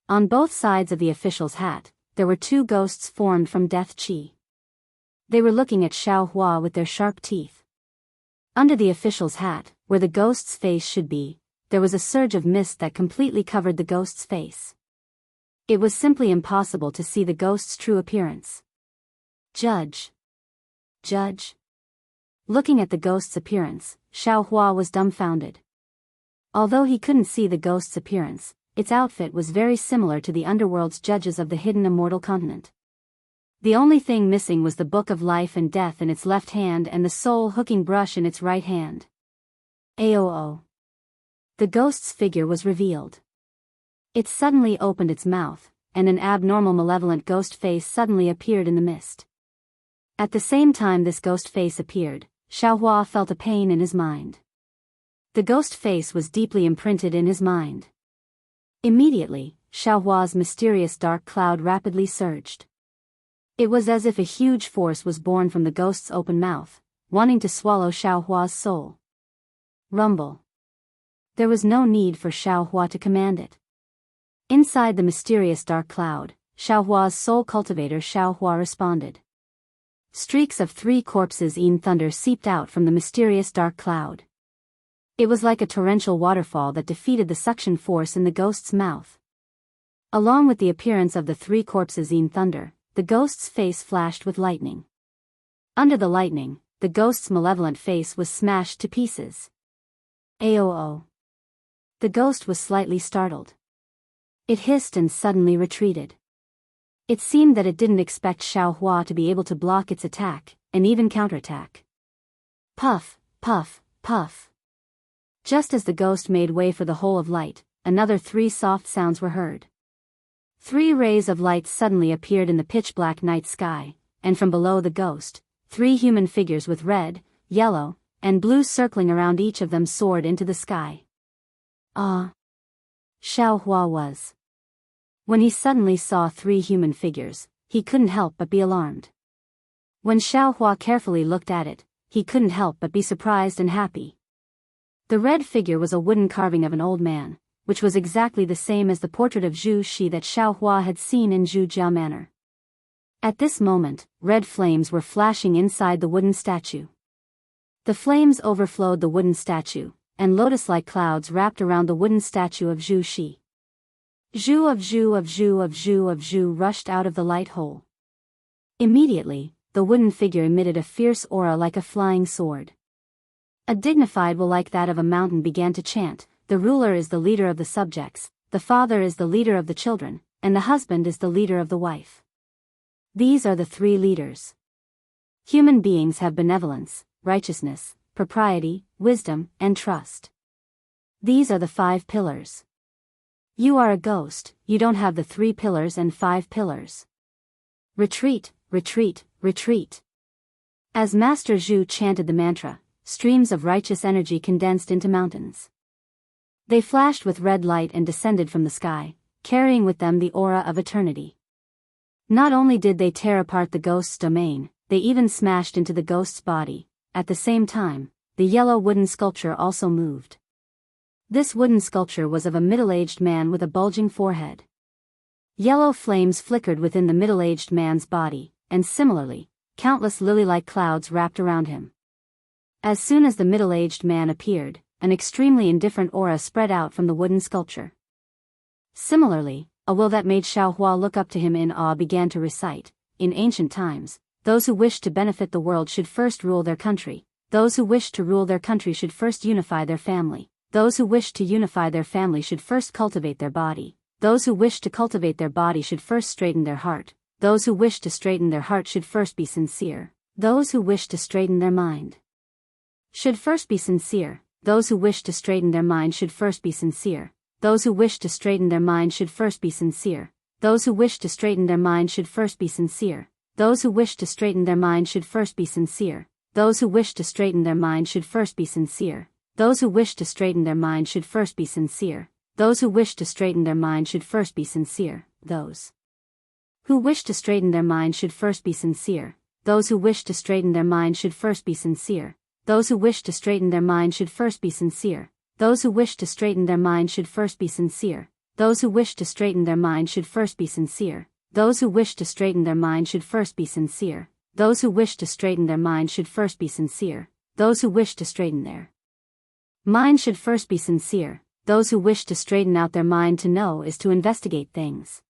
A: On both sides of the official's hat, there were 2 ghosts formed from death qi. They were looking at Xiaohua with their sharp teeth. Under the official's hat, where the ghost's face should be, there was a surge of mist that completely covered the ghost's face. It was simply impossible to see the ghost's true appearance. Judge. Looking at the ghost's appearance, Xiaohua was dumbfounded. Although he couldn't see the ghost's appearance, its outfit was very similar to the underworld's judges of the hidden immortal continent. The only thing missing was the book of life and death in its left hand and the soul-hooking brush in its right hand. Aoo. The ghost's figure was revealed. It suddenly opened its mouth, and an abnormal malevolent ghost face suddenly appeared in the mist. At the same time this ghost face appeared, Xiaohua felt a pain in his mind. The ghost face was deeply imprinted in his mind. Immediately, Xiaohua's mysterious dark cloud rapidly surged. It was as if a huge force was born from the ghost's open mouth, wanting to swallow Xiaohua's soul. Rumble. There was no need for Xiaohua to command it. Inside the mysterious dark cloud, Xiaohua's soul cultivator Xiaohua responded. Streaks of 3 corpses in thunder seeped out from the mysterious dark cloud. It was like a torrential waterfall that defeated the suction force in the ghost's mouth. Along with the appearance of the 3 corpses in thunder, the ghost's face flashed with lightning. Under the lightning, the ghost's malevolent face was smashed to pieces. Aoo. The ghost was slightly startled. It hissed and suddenly retreated. It seemed that it didn't expect Xiaohua to be able to block its attack, and even counterattack. Puff, puff, puff. Just as the ghost made way for the hole of light, another 3 soft sounds were heard. 3 rays of light suddenly appeared in the pitch-black night sky, and from below the ghost, 3 human figures with red, yellow, and blue circling around each of them soared into the sky. Ah! Xiaohua was. When he suddenly saw 3 human figures, he couldn't help but be alarmed. When Xiaohua carefully looked at it, he couldn't help but be surprised and happy. The red figure was a wooden carving of an old man, which was exactly the same as the portrait of Zhu Shi that Xiaohua had seen in Zhujiao Manor. At this moment, red flames were flashing inside the wooden statue. The flames overflowed the wooden statue, and lotus-like clouds wrapped around the wooden statue of Zhu Shi. Zhu of Zhu of Zhu of Zhu of Zhu rushed out of the light hole. Immediately, the wooden figure emitted a fierce aura like a flying sword. A dignified will like that of a mountain began to chant, "The ruler is the leader of the subjects, the father is the leader of the children, and the husband is the leader of the wife." These are the 3 leaders. Human beings have benevolence, righteousness, propriety, wisdom, and trust. These are the 5 pillars. You are a ghost, you don't have the 3 pillars and 5 pillars. Retreat, retreat, retreat. As Master Zhu chanted the mantra, streams of righteous energy condensed into mountains. They flashed with red light and descended from the sky, carrying with them the aura of eternity. Not only did they tear apart the ghost's domain, they even smashed into the ghost's body. At the same time, the yellow wooden sculpture also moved. This wooden sculpture was of a middle-aged man with a bulging forehead. Yellow flames flickered within the middle-aged man's body, and similarly, countless lily-like clouds wrapped around him. As soon as the middle-aged man appeared, an extremely indifferent aura spread out from the wooden sculpture. Similarly, a will that made Xiaohua look up to him in awe began to recite, "In ancient times, those who wished to benefit the world should first rule their country. Those who wished to rule their country should first unify their family. Those who wished to unify their family should first cultivate their body. Those who wished to cultivate their body should first straighten their heart. Those who wished to straighten their heart should first be sincere. Those who wished to straighten their mind should first be sincere. Those who wished to straighten their mind should first be sincere. Those who wished to straighten their mind should first be sincere. Those who wished to straighten their mind should first be sincere. Those who wished to straighten their mind should first be sincere. Those who wished to straighten their mind should first be sincere. Those who wished to straighten their mind should first be sincere. Those who wished to straighten their mind should first be sincere. Those who wished to straighten their mind should first be sincere. Those who wished to straighten their mind should first be sincere. Those who wished to straighten their mind should first be sincere. Those who wished to straighten their mind should first be sincere. Those who wished to straighten their mind should first be sincere. Those who wished to straighten their mind should first be sincere. Those who wished to straighten their mind should first be sincere. Those who wished to straighten their mind should first be sincere. Those who wish to straighten out their mind to know is to investigate things.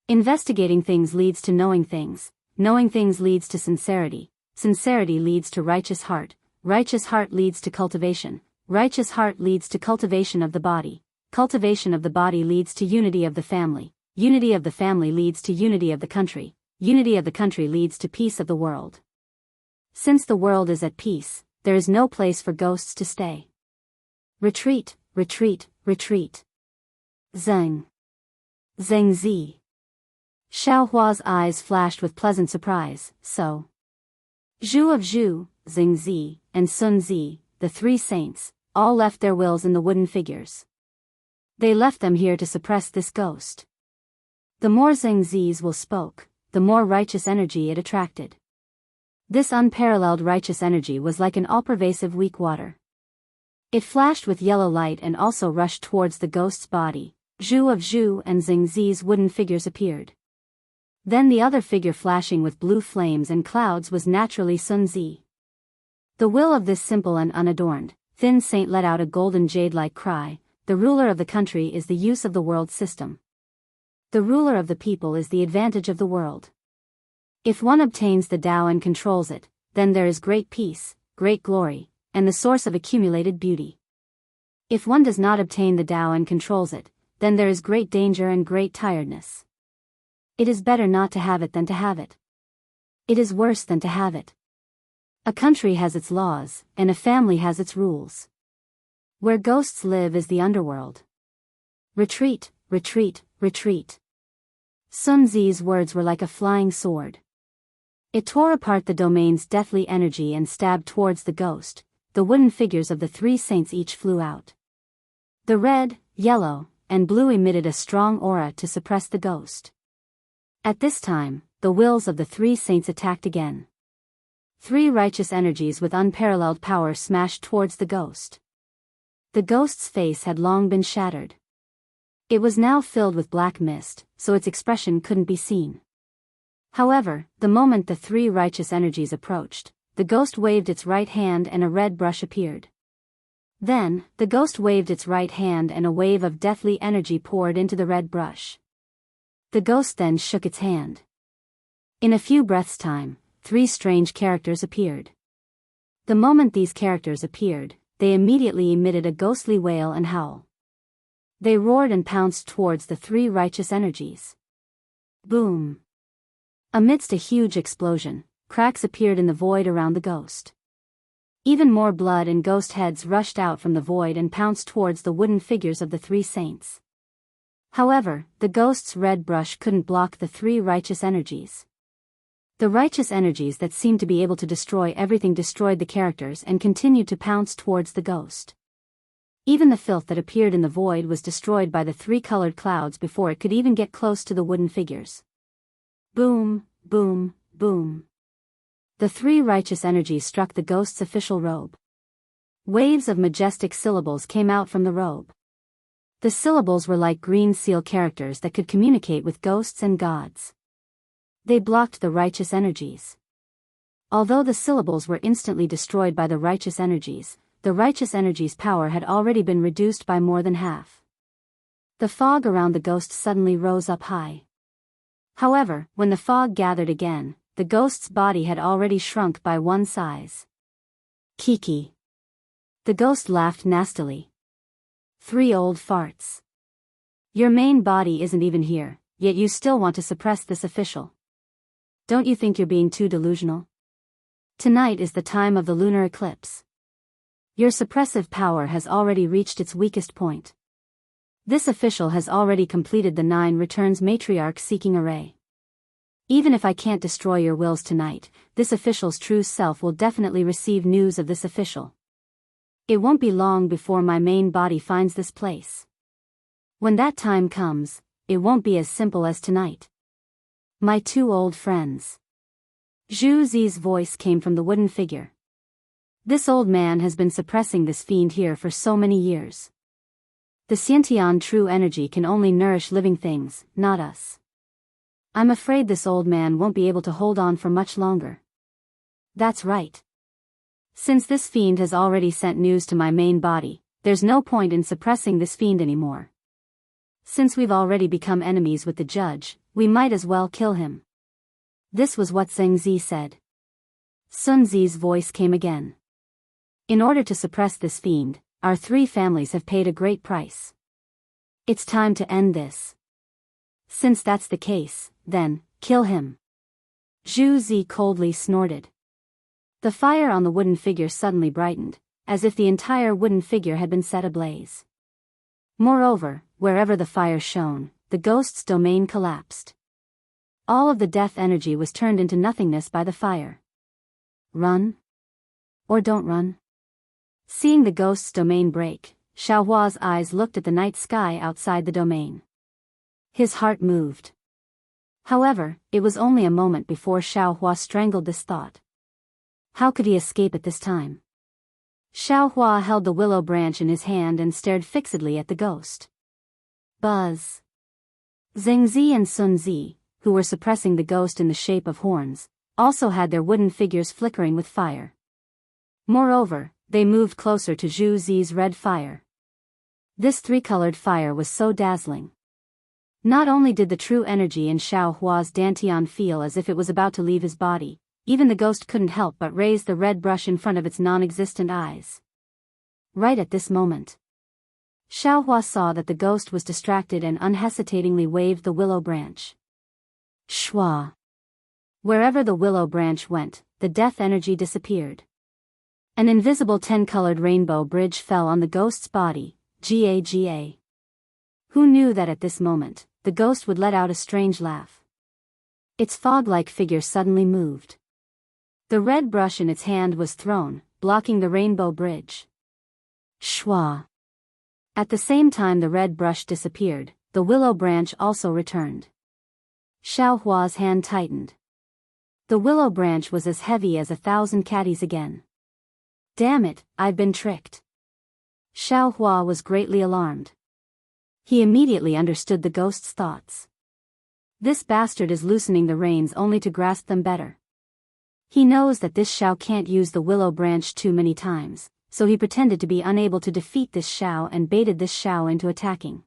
A: Investigating things leads to knowing things. Knowing things leads to sincerity. Sincerity leads to righteous heart. Righteous heart leads to cultivation. Righteous heart leads to cultivation of the body. Cultivation of the body leads to unity of the family. Unity of the family leads to unity of the country. Unity of the country leads to peace of the world. Since the world is at peace, there is no place for ghosts to stay. Retreat, retreat, retreat. Zeng. Zeng Zi. Xiaohua's eyes flashed with pleasant surprise, so. Zhu of Zhu, Zeng Zi, and Sun Zi, the 3 saints, all left their wills in the wooden figures. They left them here to suppress this ghost. The more Zeng Zi's will spoke, the more righteous energy it attracted. This unparalleled righteous energy was like an all-pervasive weak water. It flashed with yellow light and also rushed towards the ghost's body. Zhu of Zhu and Zeng Zi's wooden figures appeared. Then the other figure flashing with blue flames and clouds was naturally Sun Zi. The will of this simple and unadorned, thin saint let out a golden jade-like cry, "The ruler of the country is the use of the world system. The ruler of the people is the advantage of the world. If one obtains the Tao and controls it, then there is great peace, great glory, and the source of accumulated beauty. If one does not obtain the Tao and controls it, then there is great danger and great tiredness. It is better not to have it than to have it. It is worse than to have it. A country has its laws, and a family has its rules. Where ghosts live is the underworld. Retreat, retreat, retreat." Sun Zi's words were like a flying sword. It tore apart the domain's deathly energy and stabbed towards the ghost. The wooden figures of the three saints each flew out. The red, yellow, and blue emitted a strong aura to suppress the ghost. At this time, the wills of the three saints attacked again. Three righteous energies with unparalleled power smashed towards the ghost. The ghost's face had long been shattered. It was now filled with black mist, so its expression couldn't be seen. However, the moment the three righteous energies approached, the ghost waved its right hand and a red brush appeared. Then, the ghost waved its right hand and a wave of deathly energy poured into the red brush. The ghost then shook its hand. In a few breaths' time, three strange characters appeared. The moment these characters appeared, they immediately emitted a ghostly wail and howl. They roared and pounced towards the three righteous energies. Boom! Amidst a huge explosion, cracks appeared in the void around the ghost. Even more blood and ghost heads rushed out from the void and pounced towards the wooden figures of the three saints. However, the ghost's red brush couldn't block the three righteous energies. The righteous energies that seemed to be able to destroy everything destroyed the characters and continued to pounce towards the ghost. Even the filth that appeared in the void was destroyed by the three colored clouds before it could even get close to the wooden figures. Boom, boom, boom. The three righteous energies struck the ghost's official robe. Waves of majestic syllables came out from the robe. The syllables were like green seal characters that could communicate with ghosts and gods. They blocked the righteous energies. Although the syllables were instantly destroyed by the righteous energies' power had already been reduced by more than half. The fog around the ghost suddenly rose up high. However, when the fog gathered again, the ghost's body had already shrunk by one size. Kiki. The ghost laughed nastily. 3 old farts. Your main body isn't even here, yet you still want to suppress this official. Don't you think you're being too delusional? Tonight is the time of the lunar eclipse. Your suppressive power has already reached its weakest point. This official has already completed the 9 returns matriarch-seeking array. Even if I can't destroy your wills tonight, this official's true self will definitely receive news of this official. It won't be long before my main body finds this place. When that time comes, it won't be as simple as tonight. My 2 old friends. Zhu Zi's voice came from the wooden figure. This old man has been suppressing this fiend here for so many years. The Xiantian true energy can only nourish living things, not us. I'm afraid this old man won't be able to hold on for much longer. That's right. Since this fiend has already sent news to my main body, there's no point in suppressing this fiend anymore. Since we've already become enemies with the judge, we might as well kill him. This was what Zheng Zi said. Sun Zi's voice came again. In order to suppress this fiend, our 3 families have paid a great price. It's time to end this. Since that's the case, then, kill him. Zhu Zi coldly snorted. The fire on the wooden figure suddenly brightened, as if the entire wooden figure had been set ablaze. Moreover, wherever the fire shone, the ghost's domain collapsed. All of the death energy was turned into nothingness by the fire. Run? Or don't run? Seeing the ghost's domain break, Xiaohua's eyes looked at the night sky outside the domain. His heart moved. However, it was only a moment before Xiaohua strangled this thought. How could he escape at this time? Xiaohua held the willow branch in his hand and stared fixedly at the ghost. Buzz. Zheng Zi and Sun Zi, who were suppressing the ghost in the shape of horns, also had their wooden figures flickering with fire. Moreover, they moved closer to Zhu Zi's red fire. This 3-colored fire was so dazzling. Not only did the true energy in Xiaohua's dantian feel as if it was about to leave his body, even the ghost couldn't help but raise the red brush in front of its non-existent eyes. Right at this moment, Xiaohua saw that the ghost was distracted and unhesitatingly waved the willow branch. Shwa. Wherever the willow branch went, the death energy disappeared. An invisible 10-colored rainbow bridge fell on the ghost's body, Ga. Who knew that at this moment, the ghost would let out a strange laugh. Its fog-like figure suddenly moved. The red brush in its hand was thrown, blocking the rainbow bridge. Shwa. At the same time the red brush disappeared, the willow branch also returned. Xiao Hua's hand tightened. The willow branch was as heavy as 1,000 caddies again. Damn it, I've been tricked. Xiao Hua was greatly alarmed. He immediately understood the ghost's thoughts. This bastard is loosening the reins only to grasp them better. He knows that this Xiao can't use the willow branch too many times, so he pretended to be unable to defeat this Xiao and baited this Xiao into attacking.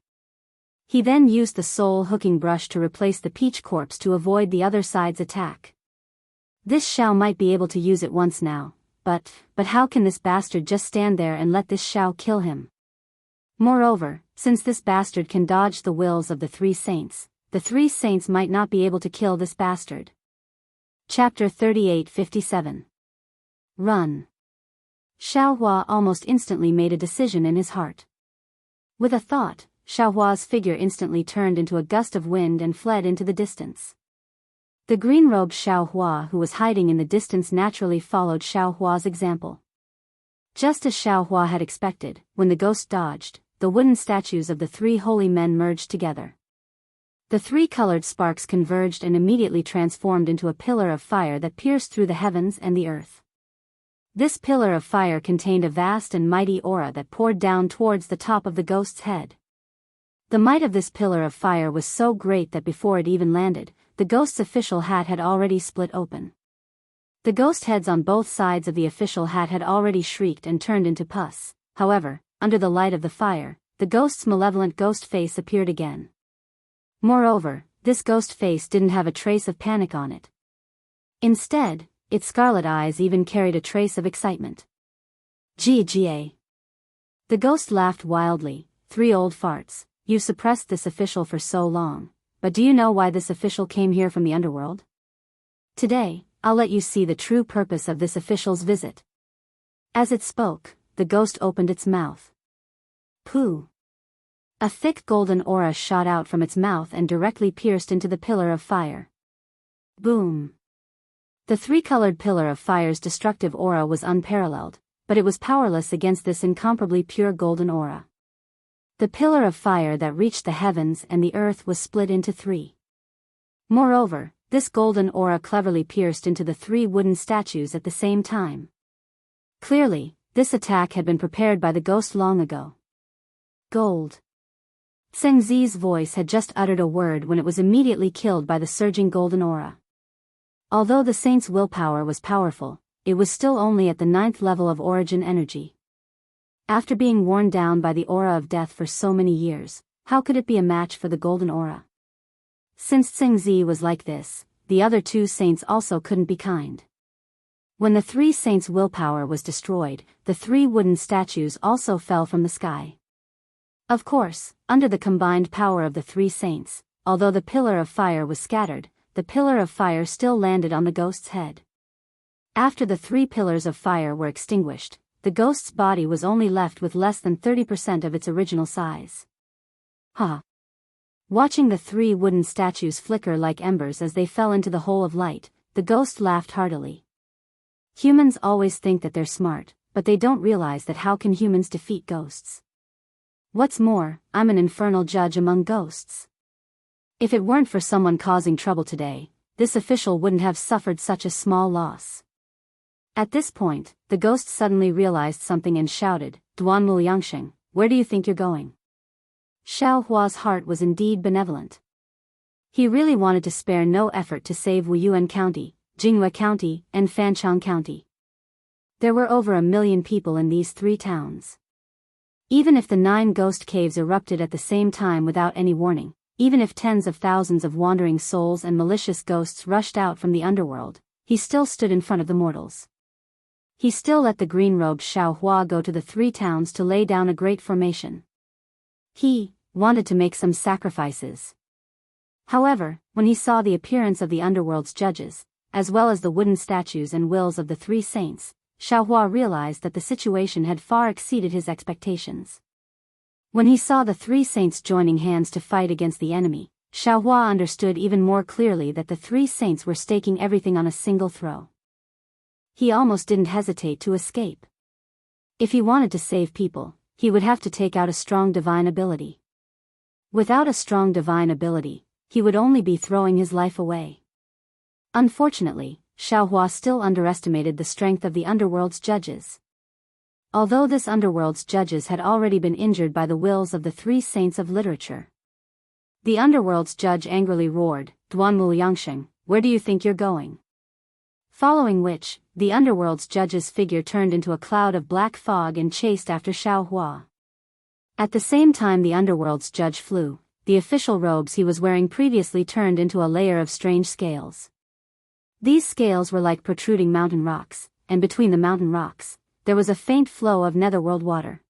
A: He then used the soul hooking brush to replace the peach corpse to avoid the other side's attack. This Xiao might be able to use it once now, but how can this bastard just stand there and let this Xiao kill him? Moreover, since this bastard can dodge the wills of the 3 saints, the 3 saints might not be able to kill this bastard. Chapter 38:57. Run. Xiao Hua almost instantly made a decision in his heart. With a thought, Xiao Hua's figure instantly turned into a gust of wind and fled into the distance. The green-robed Xiao Hua who was hiding in the distance naturally followed Xiao Hua's example. Just as Xiao Hua had expected, when the ghost dodged, the wooden statues of the 3 holy men merged together. The 3 colored sparks converged and immediately transformed into a pillar of fire that pierced through the heavens and the earth. This pillar of fire contained a vast and mighty aura that poured down towards the top of the ghost's head. The might of this pillar of fire was so great that before it even landed, the ghost's official hat had already split open. The ghost heads on both sides of the official hat had already shrieked and turned into pus. However, under the light of the fire, the ghost's malevolent ghost face appeared again. Moreover, this ghost face didn't have a trace of panic on it. Instead, its scarlet eyes even carried a trace of excitement. GGA. The ghost laughed wildly. 3 old farts, you suppressed this official for so long, but do you know why this official came here from the underworld? Today, I'll let you see the true purpose of this official's visit. As it spoke, the ghost opened its mouth. Pooh. A thick golden aura shot out from its mouth and directly pierced into the pillar of fire. Boom. The 3-colored pillar of fire's destructive aura was unparalleled, but it was powerless against this incomparably pure golden aura. The pillar of fire that reached the heavens and the earth was split into 3. Moreover, this golden aura cleverly pierced into the 3 wooden statues at the same time. Clearly, this attack had been prepared by the ghost long ago. Gold. Zhengzi's voice had just uttered a word when it was immediately killed by the surging golden aura. Although the saint's willpower was powerful, it was still only at the 9th level of origin energy. After being worn down by the aura of death for so many years, how could it be a match for the golden aura? Since Zhengzi was like this, the other 2 saints also couldn't be kind. When the 3 saints' willpower was destroyed, the 3 wooden statues also fell from the sky. Of course, under the combined power of the 3 saints, although the pillar of fire was scattered, the pillar of fire still landed on the ghost's head. After the 3 pillars of fire were extinguished, the ghost's body was only left with less than 30% of its original size. Ha! Watching the 3 wooden statues flicker like embers as they fell into the hole of light, the ghost laughed heartily. Humans always think that they're smart, but they don't realize that how can humans defeat ghosts? What's more, I'm an infernal judge among ghosts. If it weren't for someone causing trouble today, this official wouldn't have suffered such a small loss. At this point, the ghost suddenly realized something and shouted, Duanmu Yangsheng, where do you think you're going? Xiao Hua's heart was indeed benevolent. He really wanted to spare no effort to save Wuyuan County, Jinghua County, and Fancheng County. There were over 1 million people in these 3 towns. Even if the 9 ghost caves erupted at the same time without any warning, even if tens of thousands of wandering souls and malicious ghosts rushed out from the underworld, he still stood in front of the mortals. He still let the green-robed Xiao Hua go to the 3 towns to lay down a great formation. He wanted to make some sacrifices. However, when he saw the appearance of the underworld's judges, as well as the wooden statues and wills of the 3 saints, Xiao Hua realized that the situation had far exceeded his expectations. When he saw the 3 saints joining hands to fight against the enemy, Xiao Hua understood even more clearly that the 3 saints were staking everything on a single throw. he almost didn't hesitate to escape. If he wanted to save people, he would have to take out a strong divine ability. Without a strong divine ability, he would only be throwing his life away. Unfortunately, Xiaohua still underestimated the strength of the underworld's judges. Although this underworld's judges had already been injured by the wills of the three saints of literature. The underworld's judge angrily roared, "Duanmu Yangsheng, where do you think you're going?" Following which, the underworld's judge's figure turned into a cloud of black fog and chased after Xiaohua. At the same time the underworld's judge flew, the official robes he was wearing previously turned into a layer of strange scales. These scales were like protruding mountain rocks, and between the mountain rocks, there was a faint flow of netherworld water.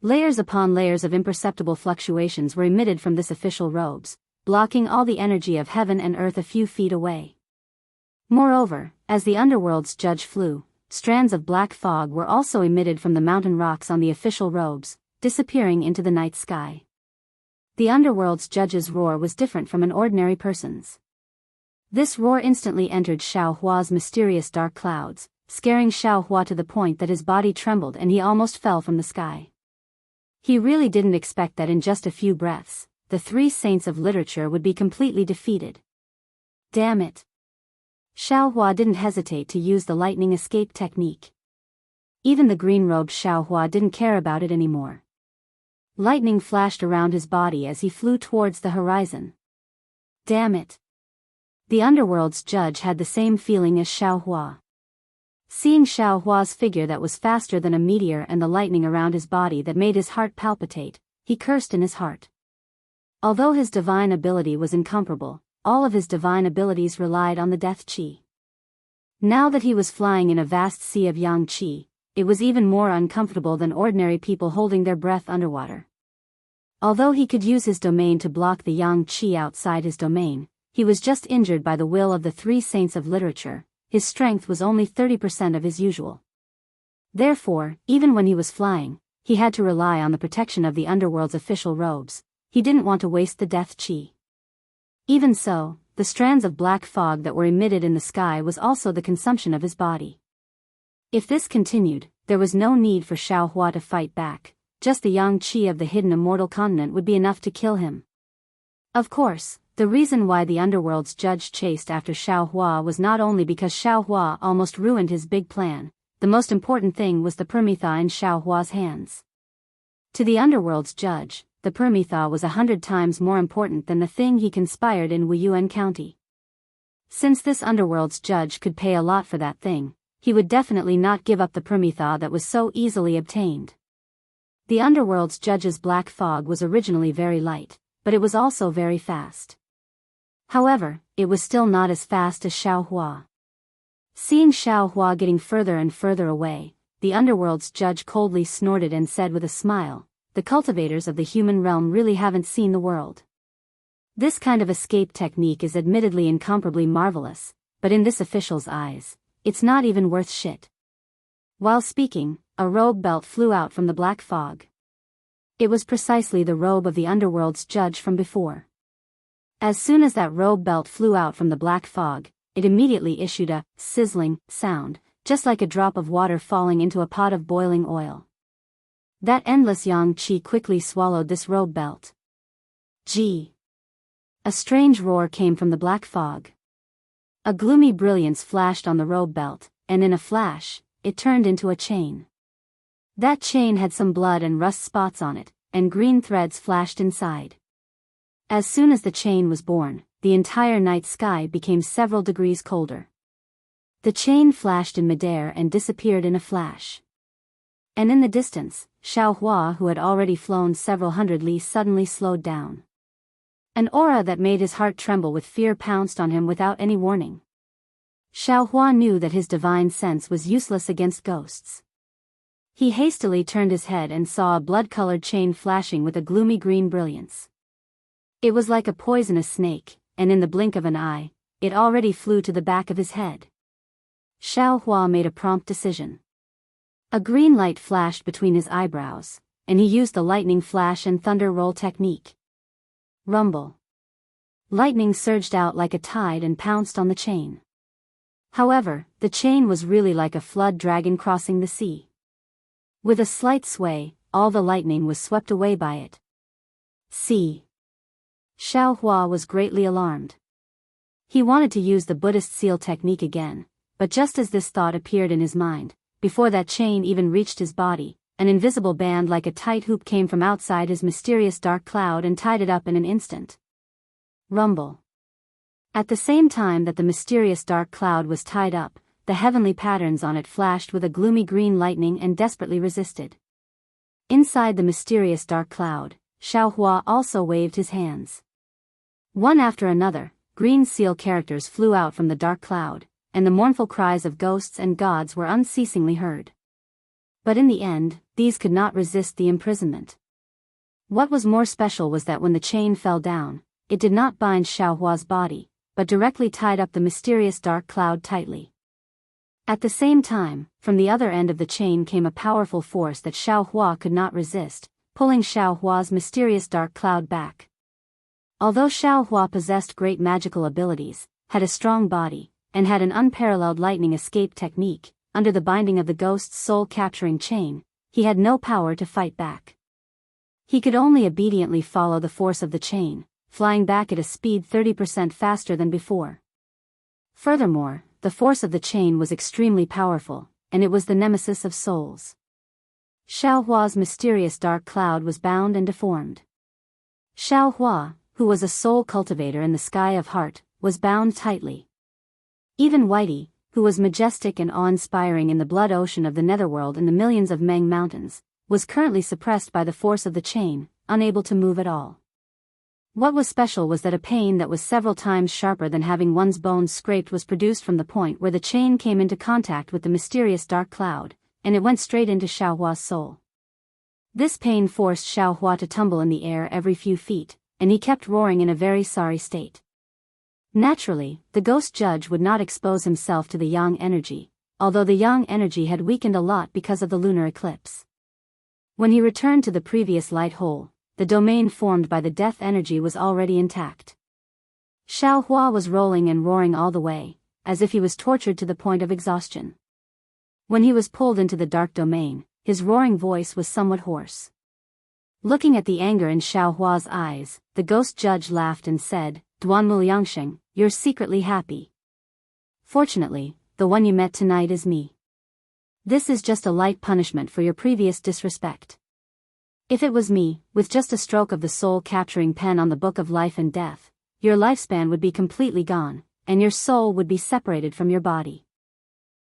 A: Layers upon layers of imperceptible fluctuations were emitted from this official robes, blocking all the energy of heaven and earth a few feet away. Moreover, as the underworld's judge flew, strands of black fog were also emitted from the mountain rocks on the official robes, disappearing into the night sky. The underworld's judge's roar was different from an ordinary person's. This roar instantly entered Xiaohua's mysterious dark clouds, scaring Xiaohua to the point that his body trembled and he almost fell from the sky. He really didn't expect that in just a few breaths, the three saints of literature would be completely defeated. Damn it! Xiaohua didn't hesitate to use the lightning escape technique. Even the green-robed Xiaohua didn't care about it anymore. Lightning flashed around his body as he flew towards the horizon. Damn it! The underworld's judge had the same feeling as Xiaohua. Seeing Xiaohua's figure that was faster than a meteor and the lightning around his body that made his heart palpitate, he cursed in his heart. Although his divine ability was incomparable, all of his divine abilities relied on the death qi. Now that he was flying in a vast sea of yang qi, it was even more uncomfortable than ordinary people holding their breath underwater. Although he could use his domain to block the yang qi outside his domain, he was just injured by the will of the three saints of literature. His strength was only 30% of his usual. Therefore, even when he was flying, he had to rely on the protection of the underworld's official robes. He didn't want to waste the death qi. Even so, the strands of black fog that were emitted in the sky was also the consumption of his body. If this continued, there was no need for Xiaohua to fight back, just the yang qi of the hidden immortal continent would be enough to kill him. Of course, the reason why the underworld's judge chased after Xiaohua was not only because Xiaohua almost ruined his big plan, the most important thing was the permitha in Xiaohua's hands. To the underworld's judge, the permitha was 100 times more important than the thing he conspired in Wuyuan County. Since this underworld's judge could pay a lot for that thing, he would definitely not give up the permitha that was so easily obtained. The underworld's judge's black fog was originally very light, but it was also very fast. However, it was still not as fast as Xiaohua. Seeing Xiaohua getting further and further away, the underworld's judge coldly snorted and said with a smile, "The cultivators of the human realm really haven't seen the world. This kind of escape technique is admittedly incomparably marvelous, but in this official's eyes, it's not even worth shit." While speaking, a robe belt flew out from the black fog. It was precisely the robe of the underworld's judge from before. As soon as that robe belt flew out from the black fog, it immediately issued a sizzling sound, just like a drop of water falling into a pot of boiling oil. That endless yang qi quickly swallowed this robe belt. Gee! A strange roar came from the black fog. A gloomy brilliance flashed on the robe belt, and in a flash, it turned into a chain. That chain had some blood and rust spots on it, and green threads flashed inside. As soon as the chain was born, the entire night sky became several degrees colder. The chain flashed in midair and disappeared in a flash. And in the distance, Xiaohua, who had already flown several hundred li, suddenly slowed down. An aura that made his heart tremble with fear pounced on him without any warning. Xiaohua knew that his divine sense was useless against ghosts. He hastily turned his head and saw a blood-colored chain flashing with a gloomy green brilliance. It was like a poisonous snake, and in the blink of an eye, it already flew to the back of his head. Xiaohua made a prompt decision. A green light flashed between his eyebrows, and he used the lightning flash and thunder roll technique. Rumble. Lightning surged out like a tide and pounced on the chain. However, the chain was really like a flood dragon crossing the sea. With a slight sway, all the lightning was swept away by it. See. Xiao Hua was greatly alarmed. He wanted to use the Buddhist seal technique again, but just as this thought appeared in his mind, before that chain even reached his body, an invisible band like a tight hoop came from outside his mysterious dark cloud and tied it up in an instant. Rumble. At the same time that the mysterious dark cloud was tied up, the heavenly patterns on it flashed with a gloomy green lightning and desperately resisted. Inside the mysterious dark cloud, Xiao Hua also waved his hands. One after another, green seal characters flew out from the dark cloud, and the mournful cries of ghosts and gods were unceasingly heard. But in the end, these could not resist the imprisonment. What was more special was that when the chain fell down, it did not bind Xiao Hua's body, but directly tied up the mysterious dark cloud tightly. At the same time, from the other end of the chain came a powerful force that Xiao Hua could not resist, pulling Xiao Hua's mysterious dark cloud back. Although Xiao Hua possessed great magical abilities, had a strong body, and had an unparalleled lightning escape technique, under the binding of the ghost's soul-capturing chain, he had no power to fight back. He could only obediently follow the force of the chain, flying back at a speed 30% faster than before. Furthermore, the force of the chain was extremely powerful, and it was the nemesis of souls. Xiao Hua's mysterious dark cloud was bound and deformed. Xiao Hua, who was a soul cultivator in the sky of heart, was bound tightly. Even Whitey, who was majestic and awe-inspiring in the blood ocean of the netherworld in the millions of Meng mountains, was currently suppressed by the force of the chain, unable to move at all. What was special was that a pain that was several times sharper than having one's bones scraped was produced from the point where the chain came into contact with the mysterious dark cloud, and it went straight into Xiao Hua's soul. This pain forced Xiao Hua to tumble in the air every few feet, and he kept roaring in a very sorry state. Naturally, the ghost judge would not expose himself to the yang energy, although the yang energy had weakened a lot because of the lunar eclipse. When he returned to the previous light hole, the domain formed by the death energy was already intact. Xiao Hua was rolling and roaring all the way, as if he was tortured to the point of exhaustion. When he was pulled into the dark domain, his roaring voice was somewhat hoarse. Looking at the anger in Xiao Hua's eyes, the ghost judge laughed and said, "Duanmu Liangsheng, you're secretly happy. Fortunately, the one you met tonight is me. This is just a light punishment for your previous disrespect. If it was me, with just a stroke of the soul-capturing pen on the book of life and death, your lifespan would be completely gone, and your soul would be separated from your body.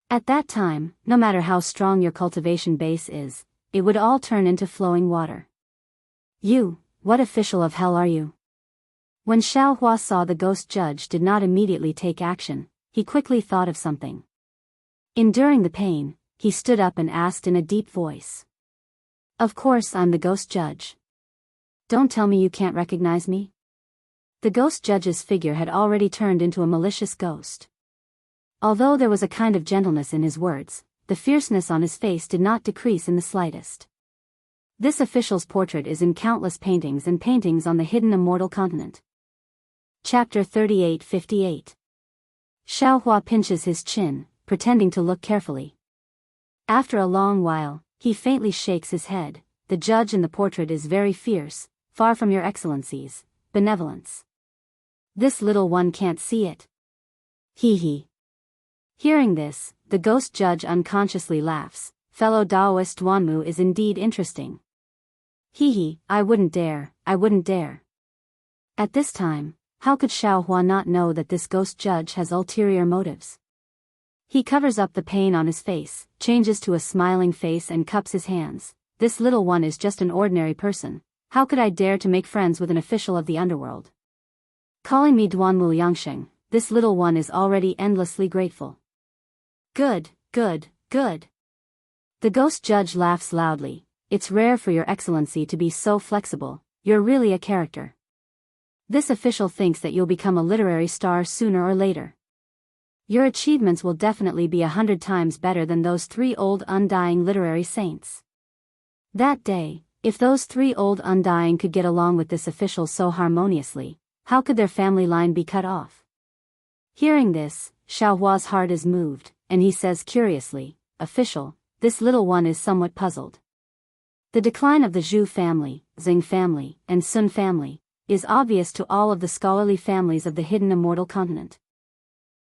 A: At that time, no matter how strong your cultivation base is, it would all turn into flowing water. You, what official of hell are you?" When Xiao Hua saw the ghost judge did not immediately take action, he quickly thought of something. Enduring the pain, he stood up and asked in a deep voice. "Of course I'm the ghost judge. Don't tell me you can't recognize me?" The ghost judge's figure had already turned into a malicious ghost. Although there was a kind of gentleness in his words, the fierceness on his face did not decrease in the slightest. This official's portrait is in countless paintings and paintings on the hidden immortal continent. Chapter 38-58. Xiao Hua pinches his chin, pretending to look carefully. After a long while, he faintly shakes his head. "The judge in the portrait is very fierce, far from your excellency's benevolence. This little one can't see it. Hee hee." Hearing this, the ghost judge unconsciously laughs. "Fellow Daoist Duanmu is indeed interesting. Hee hee, I wouldn't dare. At this time, how could Xiao Hua not know that this ghost judge has ulterior motives? He covers up the pain on his face, changes to a smiling face and cups his hands. "This little one is just an ordinary person. How could I dare to make friends with an official of the underworld? Calling me Duanmu Liangsheng, this little one is already endlessly grateful." Good. The ghost judge laughs loudly. "It's rare for your excellency to be so flexible. You're really a character. This official thinks that you'll become a literary star sooner or later. Your achievements will definitely be 100 times better than those 3 old undying literary saints." That day, if those 3 old undying could get along with this official so harmoniously, how could their family line be cut off? Hearing this, Xiaohua's heart is moved, and he says curiously, "Official, this little one is somewhat puzzled. The decline of the Zhu family, Xing family, and Sun family, is obvious to all of the scholarly families of the hidden immortal continent.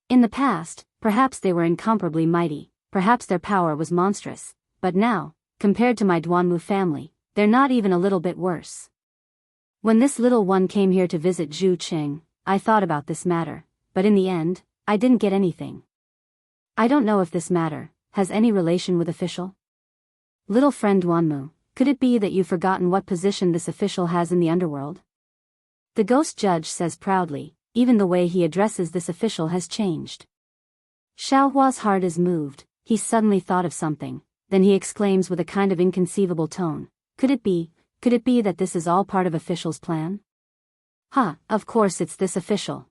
A: In the past, perhaps they were incomparably mighty, perhaps their power was monstrous, but now, compared to my Duanmu family, they're not even a little bit worse. When this little one came here to visit Zhu Qing, I thought about this matter, but in the end, I didn't get anything. I don't know if this matter has any relation with official. Little friend Duanmu, could it be that you've forgotten what position this official has in the underworld?" The ghost judge says proudly, even the way he addresses this official has changed. Xiaohua's heart is moved, he suddenly thought of something, then he exclaims with a kind of inconceivable tone, Could it be that this is all part of official's plan? Of course it's this official.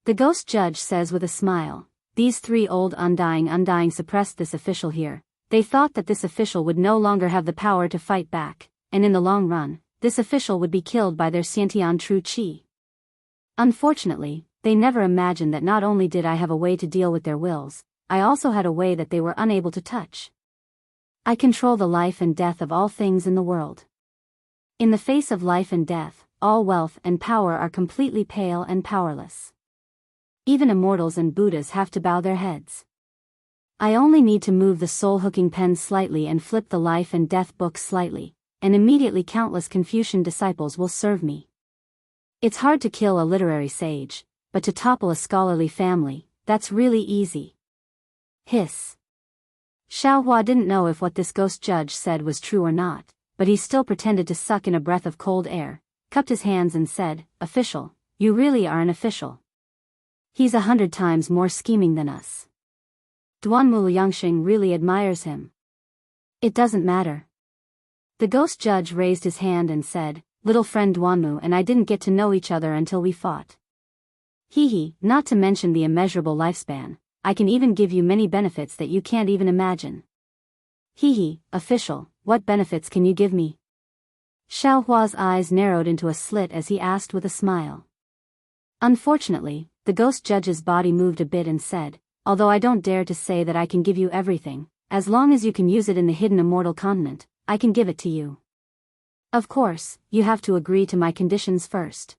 A: The ghost judge says with a smile, these three old undying suppressed this official here. They thought that this official would no longer have the power to fight back, and in the long run, this official would be killed by their Xiantian true qi. Unfortunately, they never imagined that not only did I have a way to deal with their wills, I also had a way that they were unable to touch. I control the life and death of all things in the world. In the face of life and death, all wealth and power are completely pale and powerless. Even immortals and Buddhas have to bow their heads. I only need to move the soul-hooking pen slightly and flip the life and death books slightly, and immediately countless Confucian disciples will serve me. It's hard to kill a literary sage, but to topple a scholarly family, that's really easy. Hiss. Xiaohua didn't know if what this ghost judge said was true or not, but he still pretended to suck in a breath of cold air, cupped his hands and said, "Official, you really are an official. He's 100 times more scheming than us. Duanmu Liangxing really admires him." "It doesn't matter." The ghost judge raised his hand and said, "Little friend Duanmu and I didn't get to know each other until we fought. Not to mention the immeasurable lifespan, I can even give you many benefits that you can't even imagine." Official, what benefits can you give me?" Xiaohua's eyes narrowed into a slit as he asked with a smile. Unfortunately, the ghost judge's body moved a bit and said, "Although I don't dare to say that I can give you everything, as long as you can use it in the hidden immortal continent, I can give it to you. Of course, you have to agree to my conditions first."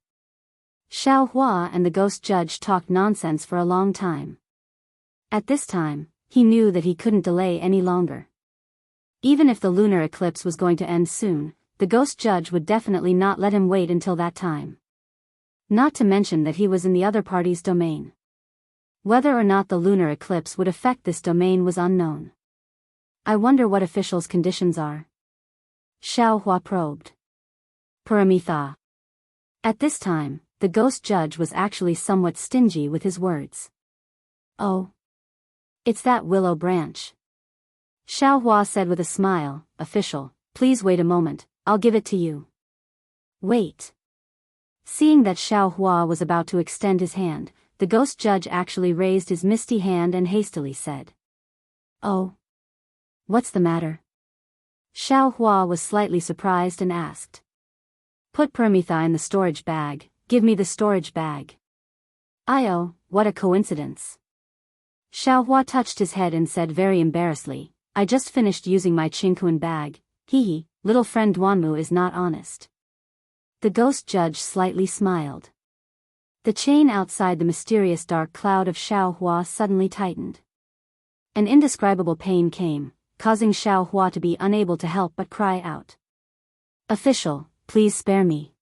A: Xiaohua and the ghost judge talked nonsense for a long time. At this time, he knew that he couldn't delay any longer. Even if the lunar eclipse was going to end soon, the ghost judge would definitely not let him wait until that time. Not to mention that he was in the other party's domain. Whether or not the lunar eclipse would affect this domain was unknown. "I wonder what official's conditions are?" Xiaohua probed. Paramitha. At this time, the ghost judge was actually somewhat stingy with his words. "Oh. It's that willow branch." Xiaohua said with a smile, "Official, please wait a moment, I'll give it to you." "Wait." Seeing that Xiaohua was about to extend his hand, the ghost judge actually raised his misty hand and hastily said, "Oh. What's the matter?" Xiaohua was slightly surprised and asked. "Put Paramitha in the storage bag, give me the storage bag." "Oh, what a coincidence." Xiaohua touched his head and said very embarrassedly, "I just finished using my Qingquan bag. Little friend Duanmu is not honest." The ghost judge slightly smiled. The chain outside the mysterious dark cloud of Xiaohua suddenly tightened. An indescribable pain came, causing Xiaohua to be unable to help but cry out. "Official, please spare me."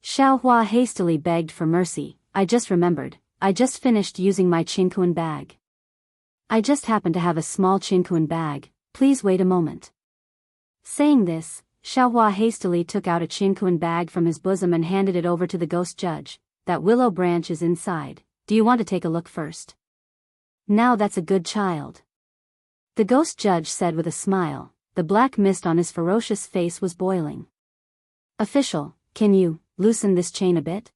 A: Xiaohua hastily begged for mercy. "I just remembered, I just finished using my Qingquan bag. I just happen to have a small Qingquan bag, please wait a moment." Saying this, Xiaohua hastily took out a Qingquan bag from his bosom and handed it over to the ghost judge. "That willow branch is inside, do you want to take a look first?" "Now that's a good child." The ghost judge said with a smile. The black mist on his ferocious face was boiling. "Official, can you loosen this chain a bit?"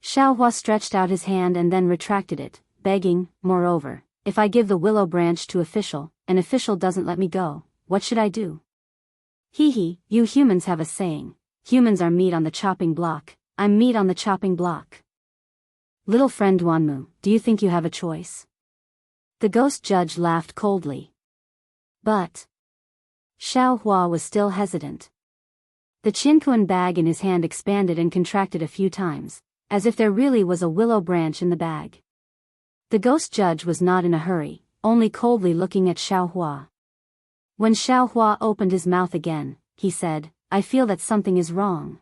A: Xiaohua stretched out his hand and then retracted it, begging, "Moreover, if I give the willow branch to official, and official doesn't let me go, what should I do?" You humans have a saying, humans are meat on the chopping block, I'm meat on the chopping block." Little friend Duanmu, do you think you have a choice? The ghost judge laughed coldly. But Xiao Hua was still hesitant. The Qinkuan bag in his hand expanded and contracted a few times, as if there really was a willow branch in the bag. The ghost judge was not in a hurry, only coldly looking at Xiao Hua. When Xiao Hua opened his mouth again, he said, I feel that something is wrong.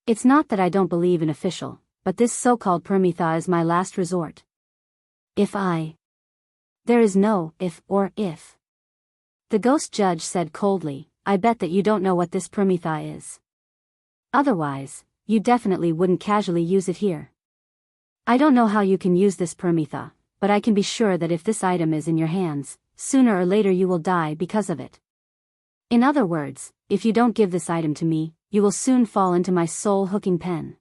A: It's not that I don't believe in official, but this so-called Permitha is my last resort. There is no if or if. The ghost judge said coldly, I bet that you don't know what this Permitha is. Otherwise, you definitely wouldn't casually use it here. I don't know how you can use this Permitha, but I can be sure that if this item is in your hands, sooner or later you will die because of it. In other words, if you don't give this item to me, you will soon fall into my soul-hooking pen.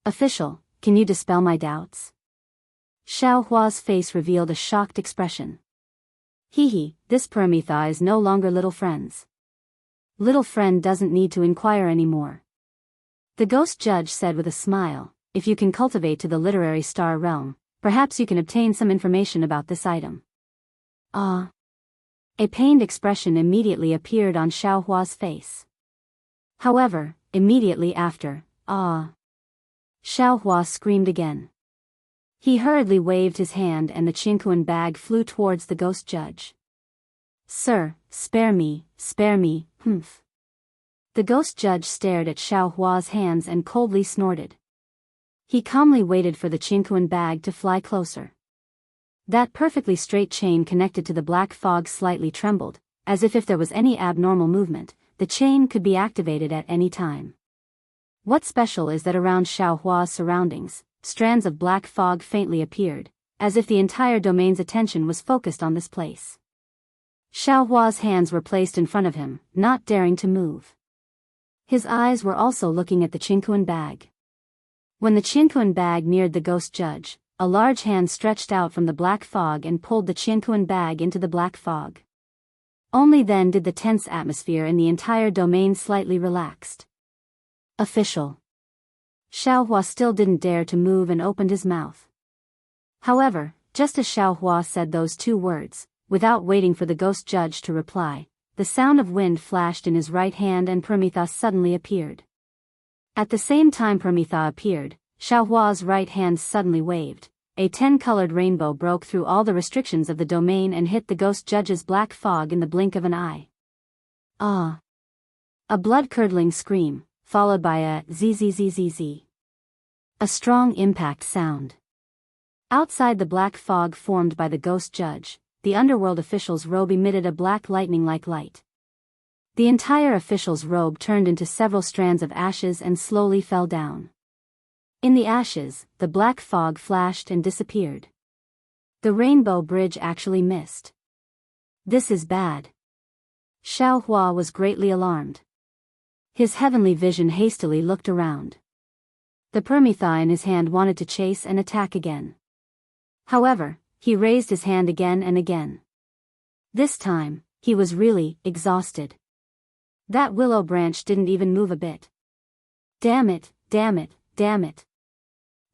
A: Official, can you dispel my doubts? Xiao Hua's face revealed a shocked expression. This Permitha is no longer little friend's. Little friend doesn't need to inquire anymore. The ghost judge said with a smile, if you can cultivate to the literary star realm, perhaps you can obtain some information about this item. A pained expression immediately appeared on Xiao Hua's face. However, immediately after, Xiao Hua screamed again. He hurriedly waved his hand and the Qinkuan bag flew towards the ghost judge. Sir, spare me, humph. The ghost judge stared at Xiao Hua's hands and coldly snorted. He calmly waited for the Qinkuan bag to fly closer. That perfectly straight chain connected to the black fog slightly trembled, as if there was any abnormal movement, the chain could be activated at any time. What's special is that around Xiao Hua's surroundings, strands of black fog faintly appeared, as if the entire domain's attention was focused on this place. Xiao Hua's hands were placed in front of him, not daring to move. His eyes were also looking at the Qinkuan bag. When the Qinkuan bag neared the ghost judge, a large hand stretched out from the black fog and pulled the Qinkuan bag into the black fog. Only then did the tense atmosphere in the entire domain slightly relaxed. Official. Xiao Hua still didn't dare to move and opened his mouth. However, just as Xiao Hua said those two words, without waiting for the ghost judge to reply, the sound of wind flashed in his right hand and Permitha suddenly appeared. At the same time Permitha appeared, Xiao Hua's right hand suddenly waved. A 10-colored rainbow broke through all the restrictions of the domain and hit the ghost judge's black fog in the blink of an eye. A blood-curdling scream, followed by a zzzzz. A strong impact sound. Outside the black fog formed by the ghost judge, the underworld official's robe emitted a black lightning-like light. The entire official's robe turned into several strands of ashes and slowly fell down. In the ashes, the black fog flashed and disappeared. The rainbow bridge actually missed. This is bad. Xiao Hua was greatly alarmed. His heavenly vision hastily looked around. The Permitha in his hand wanted to chase and attack again. However, he raised his hand again and again. This time, he was really exhausted. That willow branch didn't even move a bit. Damn it, damn it, damn it.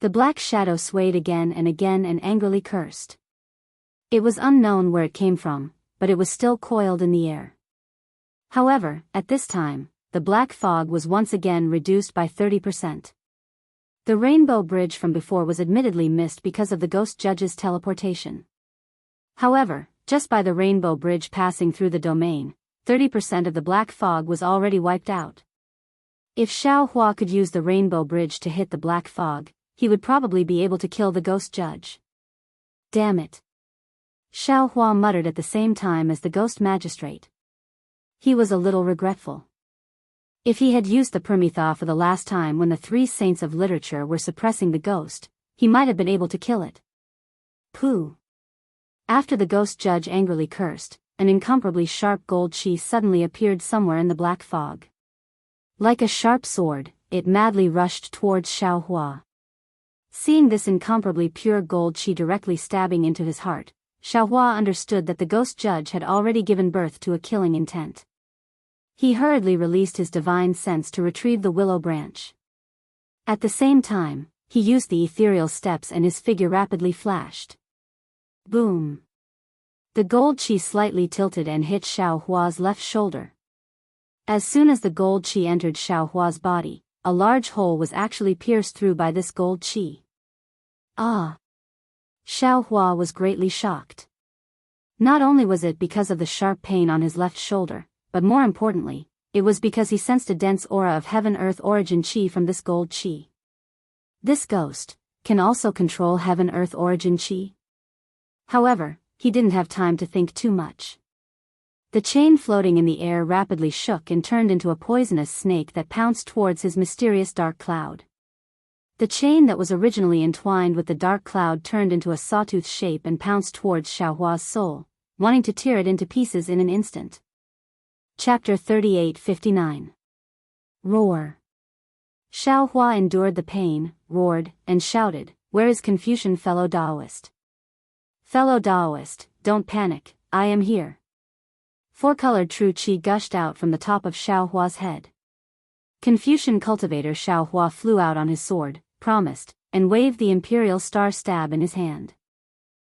A: The black shadow swayed again and angrily cursed. It was unknown where it came from, but it was still coiled in the air. However, at this time, the black fog was once again reduced by 30%. The rainbow bridge from before was admittedly missed because of the ghost judge's teleportation. However, just by the rainbow bridge passing through the domain, 30% of the black fog was already wiped out. If Xiao Hua could use the rainbow bridge to hit the black fog, he would probably be able to kill the ghost judge. Damn it. Xiao Hua muttered at the same time as the ghost magistrate. He was a little regretful. If he had used the Permitha for the last time when the three saints of literature were suppressing the ghost, he might have been able to kill it. Pooh. After the ghost judge angrily cursed, an incomparably sharp gold chi suddenly appeared somewhere in the black fog. Like a sharp sword, it madly rushed towards Xiao Hua. Seeing this incomparably pure gold chi directly stabbing into his heart, Xiao Hua understood that the ghost judge had already given birth to a killing intent. He hurriedly released his divine sense to retrieve the willow branch. At the same time, he used the ethereal steps and his figure rapidly flashed. Boom! The gold chi slightly tilted and hit Xiao Hua's left shoulder. As soon as the gold chi entered Xiao Hua's body, a large hole was actually pierced through by this gold chi. Ah! Xiao Hua was greatly shocked. Not only was it because of the sharp pain on his left shoulder, but more importantly, it was because he sensed a dense aura of heaven-earth origin chi from this gold chi. This ghost can also control heaven-earth origin chi. However, he didn't have time to think too much. The chain floating in the air rapidly shook and turned into a poisonous snake that pounced towards his mysterious dark cloud. The chain that was originally entwined with the dark cloud turned into a sawtooth shape and pounced towards Xiaohua's soul, wanting to tear it into pieces in an instant. Chapter 38:59. Roar. Xiaohua endured the pain, roared, and shouted, "Where is Confucian fellow Daoist? Fellow Daoist, don't panic, I am here." Four-colored true qi gushed out from the top of Xiaohua's head. Confucian cultivator Xiaohua flew out on his sword, promised, and waved the imperial star stab in his hand.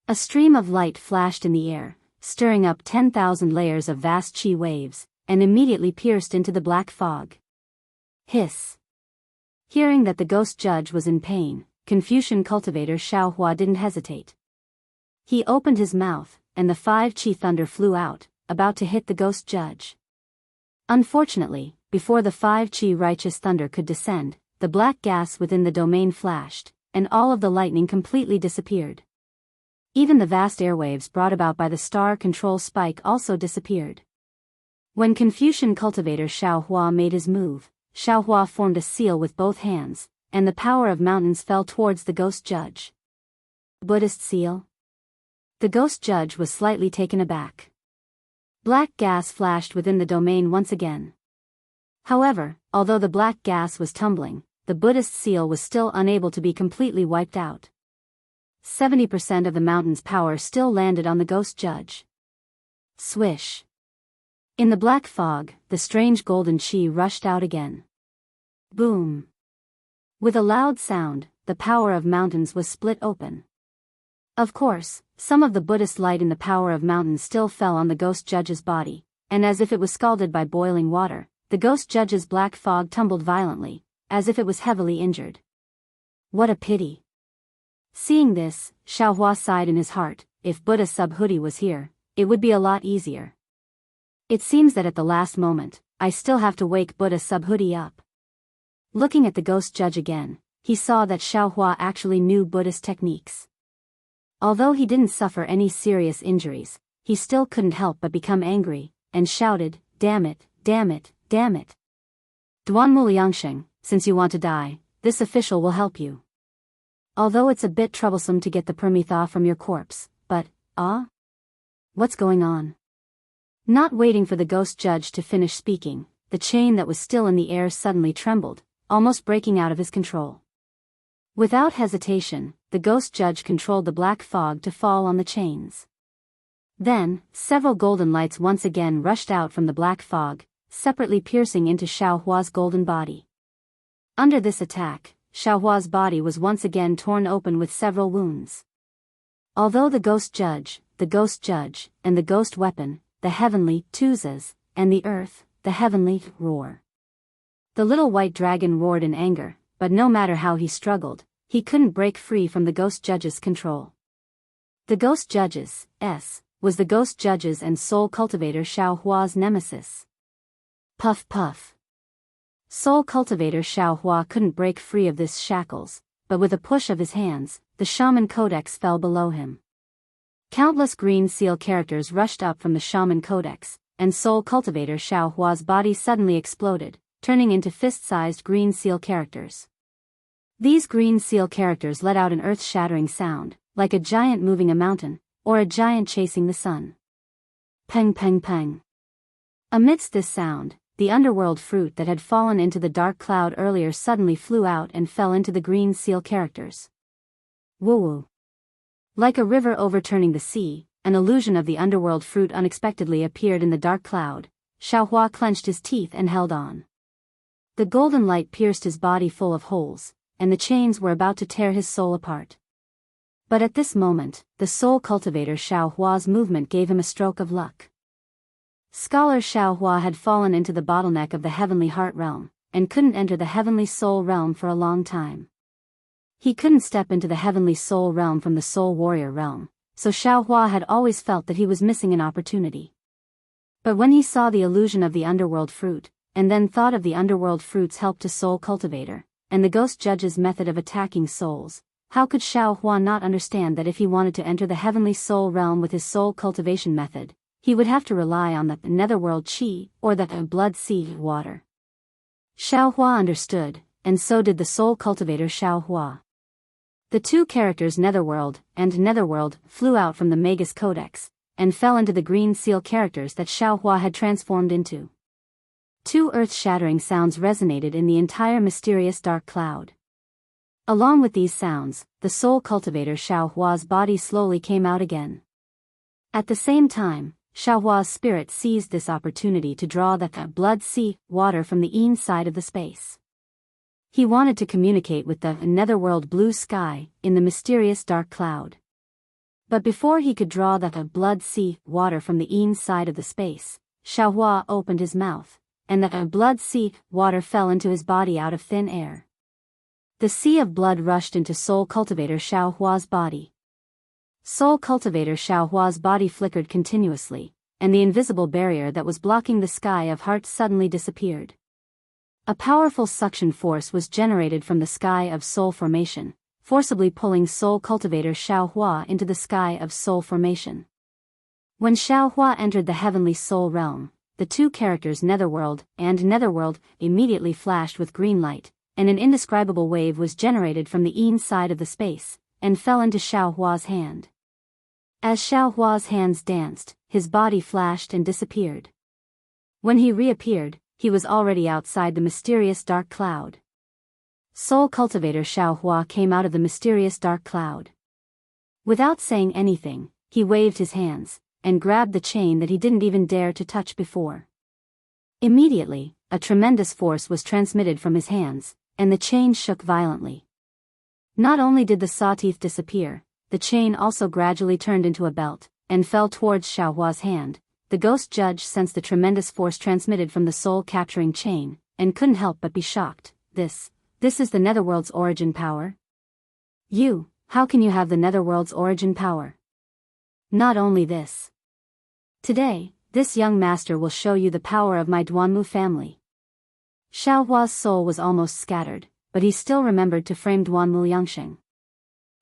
A: A stream of light flashed in the air, stirring up 10,000 layers of vast qi waves, and immediately pierced into the black fog. Hiss! Hearing that the ghost judge was in pain, Confucian cultivator Xiaohua didn't hesitate. He opened his mouth, and the 5 qi thunder flew out, about to hit the ghost judge. Unfortunately, before the 5 qi righteous thunder could descend, the black gas within the domain flashed, and all of the lightning completely disappeared. Even the vast airwaves brought about by the star control spike also disappeared. When Confucian cultivator Xiaohua made his move, Xiaohua formed a seal with both hands, and the power of mountains fell towards the ghost judge. Buddhist seal? The ghost judge was slightly taken aback. Black gas flashed within the domain once again. However, although the black gas was tumbling, the Buddhist seal was still unable to be completely wiped out. 70% of the mountain's power still landed on the ghost judge. Swish! In the black fog, the strange golden chi rushed out again. Boom! With a loud sound, the power of mountains was split open. Of course, some of the Buddhist light in the power of mountains still fell on the ghost judge's body, and as if it was scalded by boiling water, the ghost judge's black fog tumbled violently, as if it was heavily injured. What a pity! Seeing this, Xiaohua sighed in his heart. If Buddha Subhuti was here, it would be a lot easier. It seems that at the last moment, I still have to wake Buddha Subhuti up. Looking at the ghost judge again, he saw that Xiaohua actually knew Buddhist techniques. Although he didn't suffer any serious injuries, he still couldn't help but become angry, and shouted, "Damn it, damn it, damn it. Duanmu Liangsheng, since you want to die, this official will help you. Although it's a bit troublesome to get the permitha from your corpse, but, what's going on?" Not waiting for the ghost judge to finish speaking, the chain that was still in the air suddenly trembled, almost breaking out of his control. Without hesitation, the ghost judge controlled the black fog to fall on the chains. Then, several golden lights once again rushed out from the black fog, separately piercing into Xiaohua's golden body. Under this attack, Xiaohua's body was once again torn open with several wounds. Although the ghost judge, and the ghost weapon, the heavenly Tuzas, and the earth, the heavenly roar. The little white dragon roared in anger, but no matter how he struggled, he couldn't break free from the ghost judge's control. The ghost judge's was the ghost judge's and soul cultivator Xiaohua's nemesis. Puff puff. Soul cultivator Xiaohua couldn't break free of this shackles, but with a push of his hands, the shaman codex fell below him. Countless green seal characters rushed up from the shaman codex, and soul cultivator Xiaohua's body suddenly exploded, turning into fist-sized green seal characters. These green seal characters let out an earth-shattering sound, like a giant moving a mountain, or a giant chasing the sun. Peng peng peng. Amidst this sound, the underworld fruit that had fallen into the dark cloud earlier suddenly flew out and fell into the green seal characters. Woo-woo. Like a river overturning the sea, an illusion of the underworld fruit unexpectedly appeared in the dark cloud. Xiaohua clenched his teeth and held on. The golden light pierced his body full of holes, and the chains were about to tear his soul apart. But at this moment, the soul cultivator Xiaohua's movement gave him a stroke of luck. Scholar Xiaohua had fallen into the bottleneck of the heavenly heart realm, and couldn't enter the heavenly soul realm for a long time. He couldn't step into the heavenly soul realm from the soul warrior realm, so Xiaohua had always felt that he was missing an opportunity. But when he saw the illusion of the underworld fruit, and then thought of the underworld fruit's help to soul cultivator, and the ghost judge's method of attacking souls, how could Xiaohua not understand that if he wanted to enter the heavenly soul realm with his soul cultivation method, he would have to rely on the netherworld qi, or the blood sea water? Xiaohua understood, and so did the soul cultivator Xiaohua. The two characters Netherworld and Netherworld flew out from the Magus Codex, and fell into the green seal characters that Xiaohua had transformed into. Two earth-shattering sounds resonated in the entire mysterious dark cloud. Along with these sounds, the soul cultivator Xiaohua's body slowly came out again. At the same time, Xiaohua's spirit seized this opportunity to draw the blood sea water from the inside of the space. He wanted to communicate with the netherworld blue sky in the mysterious dark cloud. But before he could draw the blood sea water from the inside of the space, Xiaohua opened his mouth, and the blood sea water fell into his body out of thin air. The sea of blood rushed into soul cultivator Xiaohua's body. Soul cultivator Xiaohua's body flickered continuously, and the invisible barrier that was blocking the sky of hearts suddenly disappeared. A powerful suction force was generated from the sky of soul formation, forcibly pulling soul cultivator Xiaohua into the sky of soul formation. When Xiaohua entered the heavenly soul realm, the two characters Netherworld and Netherworld immediately flashed with green light, and an indescribable wave was generated from the inside of the space, and fell into Xiaohua's hand. As Xiaohua's hands danced, his body flashed and disappeared. When he reappeared, he was already outside the mysterious dark cloud. Soul cultivator Xiaohua came out of the mysterious dark cloud. Without saying anything, he waved his hands, and grabbed the chain that he didn't even dare to touch before. Immediately, a tremendous force was transmitted from his hands, and the chain shook violently. Not only did the sawteeth disappear, the chain also gradually turned into a belt, and fell towards Xiaohua's hand. The ghost judge sensed the tremendous force transmitted from the soul-capturing chain, and couldn't help but be shocked. This is the Netherworld's origin power? How can you have the Netherworld's origin power? Not only this. Today, this young master will show you the power of my Duanmu family. Xiaohua's soul was almost scattered, but he still remembered to frame Duanmu Yangsheng.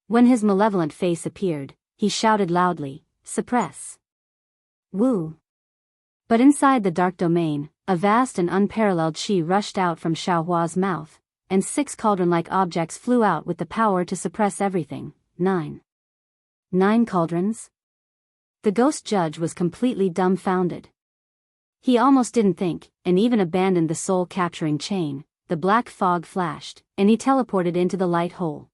A: When his malevolent face appeared, he shouted loudly, "Suppress!" Wu. But inside the dark domain, a vast and unparalleled qi rushed out from Xiaohua's mouth, and 6 cauldron-like objects flew out with the power to suppress everything. 9 cauldrons? The ghost judge was completely dumbfounded. He almost didn't think, and even abandoned the soul-capturing chain. The black fog flashed, and he teleported into the light hole.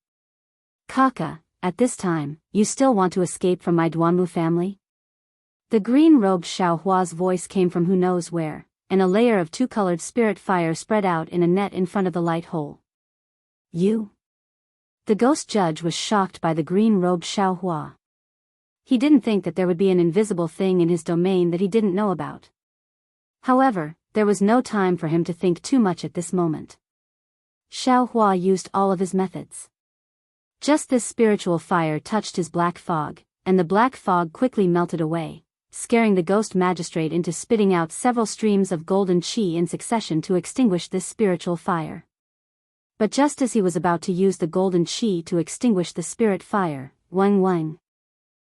A: Kaka, at this time, you still want to escape from my Duanmu family? The green-robed Xiaohua's voice came from who knows where, and a layer of 2-colored spirit fire spread out in a net in front of the light hole. You? The ghost judge was shocked by the green-robed Xiaohua. He didn't think that there would be an invisible thing in his domain that he didn't know about. However, there was no time for him to think too much at this moment. Xiaohua used all of his methods. Just this spiritual fire touched his black fog, and the black fog quickly melted away, scaring the ghost magistrate into spitting out several streams of golden qi in succession to extinguish this spiritual fire. But just as he was about to use the golden qi to extinguish the spirit fire, wang wang.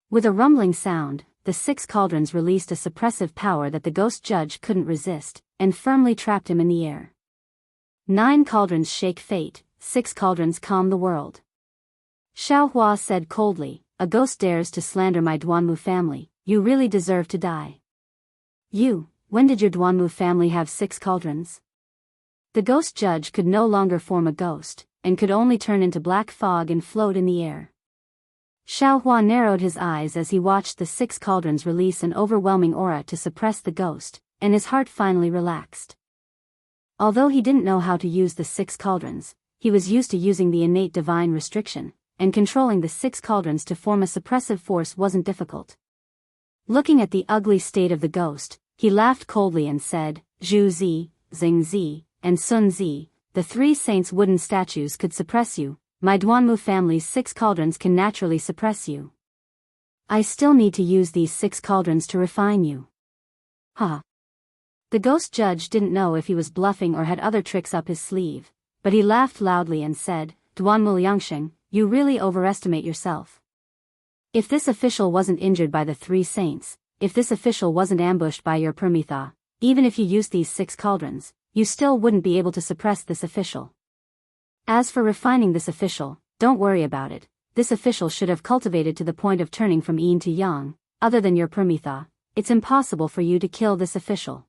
A: With a rumbling sound, the 6 cauldrons released a suppressive power that the ghost judge couldn't resist, and firmly trapped him in the air. 9 cauldrons shake fate, 6 cauldrons calm the world. Xiaohua said coldly, a ghost dares to slander my Duanmu family, you really deserve to die. When did your Duanmu family have 6 cauldrons? The ghost judge could no longer form a ghost, and could only turn into black fog and float in the air. Xiaohua narrowed his eyes as he watched the 6 cauldrons release an overwhelming aura to suppress the ghost, and his heart finally relaxed. Although he didn't know how to use the 6 cauldrons, he was used to using the innate divine restriction, and controlling the 6 cauldrons to form a suppressive force wasn't difficult. Looking at the ugly state of the ghost, he laughed coldly and said, Zhu Zi, Xing Zi, and Sun Zi, the 3 saints' wooden statues could suppress you, my Duanmu family's 6 cauldrons can naturally suppress you. I still need to use these 6 cauldrons to refine you. Ha! The ghost judge didn't know if he was bluffing or had other tricks up his sleeve, but he laughed loudly and said, Duanmu Liangsheng, you really overestimate yourself. If this official wasn't injured by the 3 saints, if this official wasn't ambushed by your Permitha, even if you used these 6 cauldrons, you still wouldn't be able to suppress this official. As for refining this official, don't worry about it, this official should have cultivated to the point of turning from yin to yang, other than your Permitha, it's impossible for you to kill this official.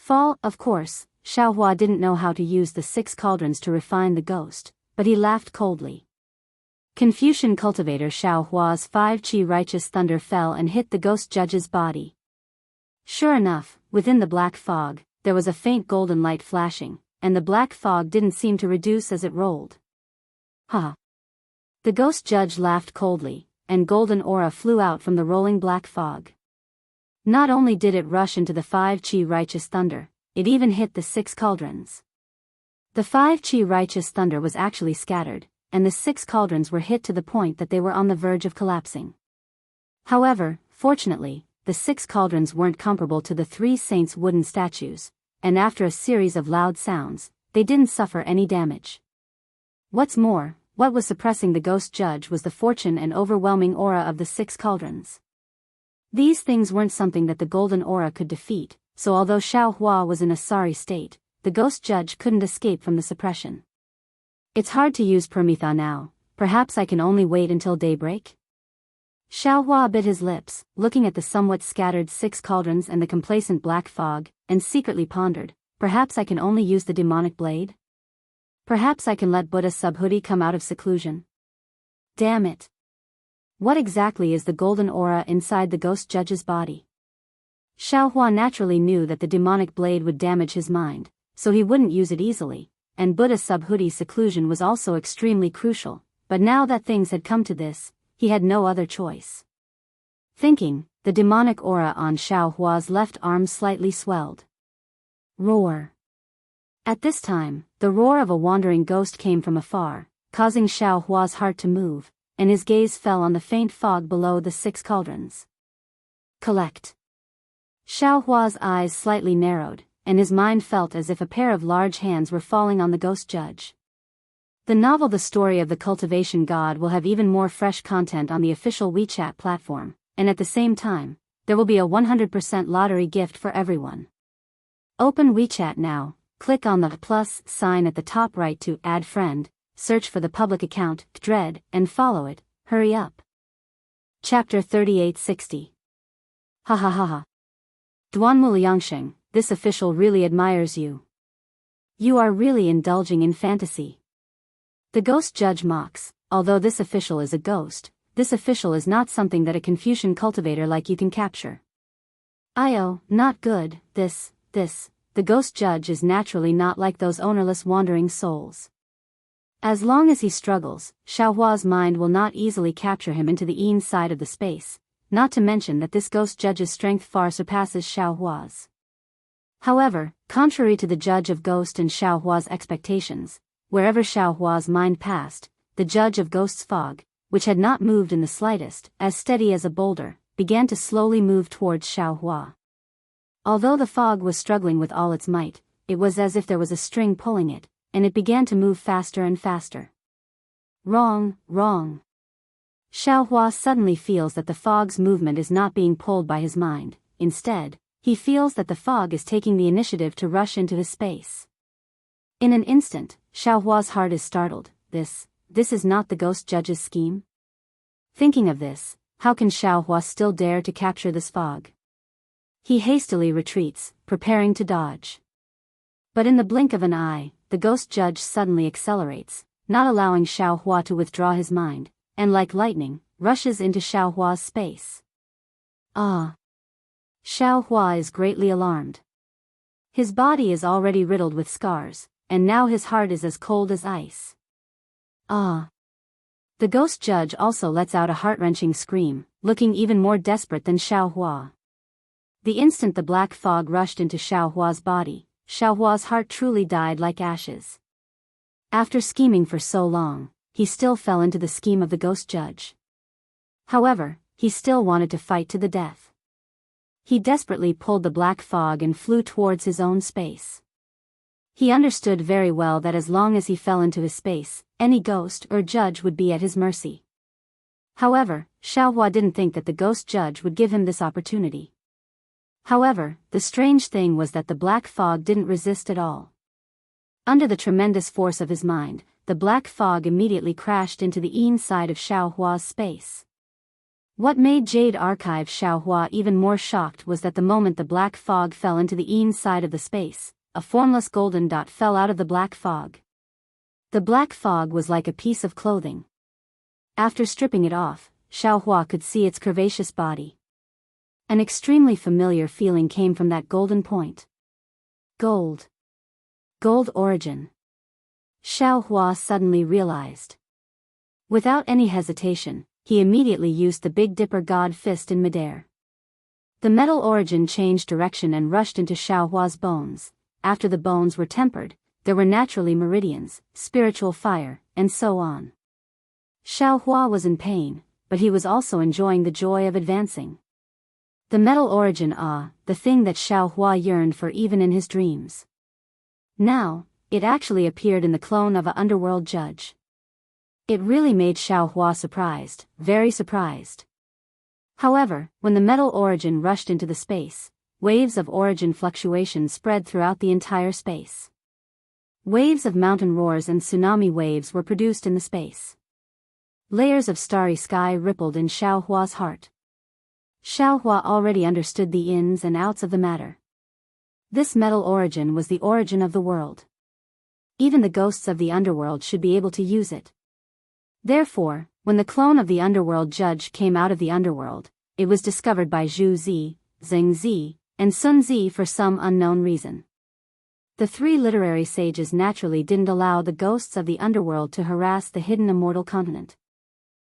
A: Of course, Xiaohua didn't know how to use the 6 cauldrons to refine the ghost, but he laughed coldly. Confucian cultivator Xiaohua's 5 qi righteous thunder fell and hit the ghost judge's body. Sure enough, within the black fog, there was a faint golden light flashing, and the black fog didn't seem to reduce as it rolled. Ha! The ghost judge laughed coldly, and golden aura flew out from the rolling black fog. Not only did it rush into the 5 qi righteous thunder, it even hit the 6 cauldrons. The 5 qi righteous thunder was actually scattered, and the 6 cauldrons were hit to the point that they were on the verge of collapsing. However, fortunately, the 6 cauldrons weren't comparable to the 3 saints' wooden statues, and after a series of loud sounds, they didn't suffer any damage. What's more, what was suppressing the ghost judge was the fortune and overwhelming aura of the 6 cauldrons. These things weren't something that the golden aura could defeat, so although Xiaohua was in a sorry state, the ghost judge couldn't escape from the suppression. It's hard to use Permitha now, perhaps I can only wait until daybreak? Xiaohua bit his lips, looking at the somewhat scattered 6 cauldrons and the complacent black fog, and secretly pondered, perhaps I can only use the demonic blade? Perhaps I can let Buddha Subhuti come out of seclusion? Damn it! What exactly is the golden aura inside the ghost judge's body? Xiaohua naturally knew that the demonic blade would damage his mind, so he wouldn't use it easily, and Buddha Subhuti's seclusion was also extremely crucial, but now that things had come to this, he had no other choice. Thinking, the demonic aura on Xiaohua's left arm slightly swelled. Roar. At this time, the roar of a wandering ghost came from afar, causing Xiaohua's heart to move, and his gaze fell on the faint fog below the 6 cauldrons. Collect. Xiaohua's eyes slightly narrowed, and his mind felt as if a pair of large hands were falling on the ghost judge. The novel The Story of the Cultivation God will have even more fresh content on the official WeChat platform, and at the same time, there will be a 100% lottery gift for everyone. Open WeChat now, click on the plus sign at the top right to add friend, search for the public account, Dread, and follow it, hurry up. Chapter 3860. Ha ha ha ha. Duanmu Liangsheng, this official really admires you. You are really indulging in fantasy. The ghost judge mocks, although this official is a ghost, this official is not something that a Confucian cultivator like you can capture. Io, not good, this, the ghost judge is naturally not like those ownerless wandering souls. As long as he struggles, Xiaohua's mind will not easily capture him into the yin side of the space, not to mention that this ghost judge's strength far surpasses Xiaohua's. However, contrary to the judge of ghost and Xiaohua's expectations, wherever Xiaohua's mind passed, the judge of ghost's fog, which had not moved in the slightest, as steady as a boulder, began to slowly move towards Xiaohua. Although the fog was struggling with all its might, it was as if there was a string pulling it, and it began to move faster and faster. Wrong. Xiaohua suddenly feels that the fog's movement is not being pulled by his mind, instead, he feels that the fog is taking the initiative to rush into his space. In an instant, Xiaohua's heart is startled. This is not the ghost judge's scheme? Thinking of this, how can Xiaohua still dare to capture this fog? He hastily retreats, preparing to dodge. But in the blink of an eye, the ghost judge suddenly accelerates, not allowing Xiaohua to withdraw his mind, and like lightning, rushes into Xiaohua's space. Ah! Xiaohua is greatly alarmed. His body is already riddled with scars, and now his heart is as cold as ice. Ah! The ghost judge also lets out a heart-wrenching scream, looking even more desperate than Xiao Hua. The instant the black fog rushed into Xiao Hua's body, Xiao Hua's heart truly died like ashes. After scheming for so long, he still fell into the scheme of the ghost judge. However, he still wanted to fight to the death. He desperately pulled the black fog and flew towards his own space. He understood very well that as long as he fell into his space, any ghost or judge would be at his mercy. However, Xiao Hua didn't think that the ghost judge would give him this opportunity. However, the strange thing was that the black fog didn't resist at all. Under the tremendous force of his mind, the black fog immediately crashed into the inside of Xiao Hua's space. What made Jade Archive Xiao Hua even more shocked was that the moment the black fog fell into the inside of the space, a formless golden dot fell out of the black fog. The black fog was like a piece of clothing. After stripping it off, Xiao Hua could see its curvaceous body. An extremely familiar feeling came from that golden point. Gold. Gold origin. Xiao Hua suddenly realized. Without any hesitation, he immediately used the Big Dipper God Fist in midair. The metal origin changed direction and rushed into Xiao Hua's bones. After the bones were tempered, there were naturally meridians, spiritual fire, and so on. Xiao Hua was in pain, but he was also enjoying the joy of advancing. The metal origin, the thing that Xiao Hua yearned for even in his dreams. Now, it actually appeared in the clone of an underworld judge. It really made Xiao Hua surprised, very surprised. However, when the metal origin rushed into the space, waves of origin fluctuation spread throughout the entire space. Waves of mountain roars and tsunami waves were produced in the space. Layers of starry sky rippled in Xiao Hua's heart. Xiao Hua already understood the ins and outs of the matter. This metal origin was the origin of the world. Even the ghosts of the underworld should be able to use it. Therefore, when the clone of the underworld judge came out of the underworld, it was discovered by Zhu Zi, Zheng Zi, and Sun Zi for some unknown reason. The three literary sages naturally didn't allow the ghosts of the underworld to harass the hidden immortal continent.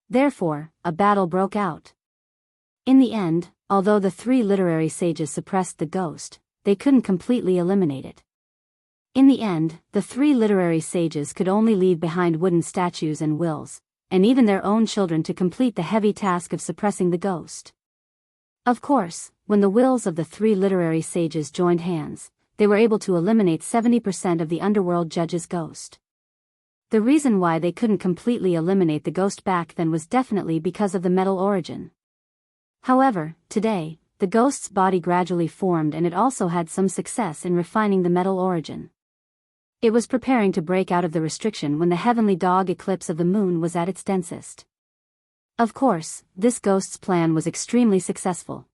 A: Therefore, a battle broke out. In the end, although the three literary sages suppressed the ghost, they couldn't completely eliminate it. In the end, the three literary sages could only leave behind wooden statues and wills, and even their own children to complete the heavy task of suppressing the ghost. Of course, when the wills of the three literary sages joined hands, they were able to eliminate 70% of the underworld judge's ghost. The reason why they couldn't completely eliminate the ghost back then was definitely because of the metal origin. However, today, the ghost's body gradually formed and it also had some success in refining the metal origin. It was preparing to break out of the restriction when the heavenly dog eclipse of the moon was at its densest. Of course, this ghost's plan was extremely successful.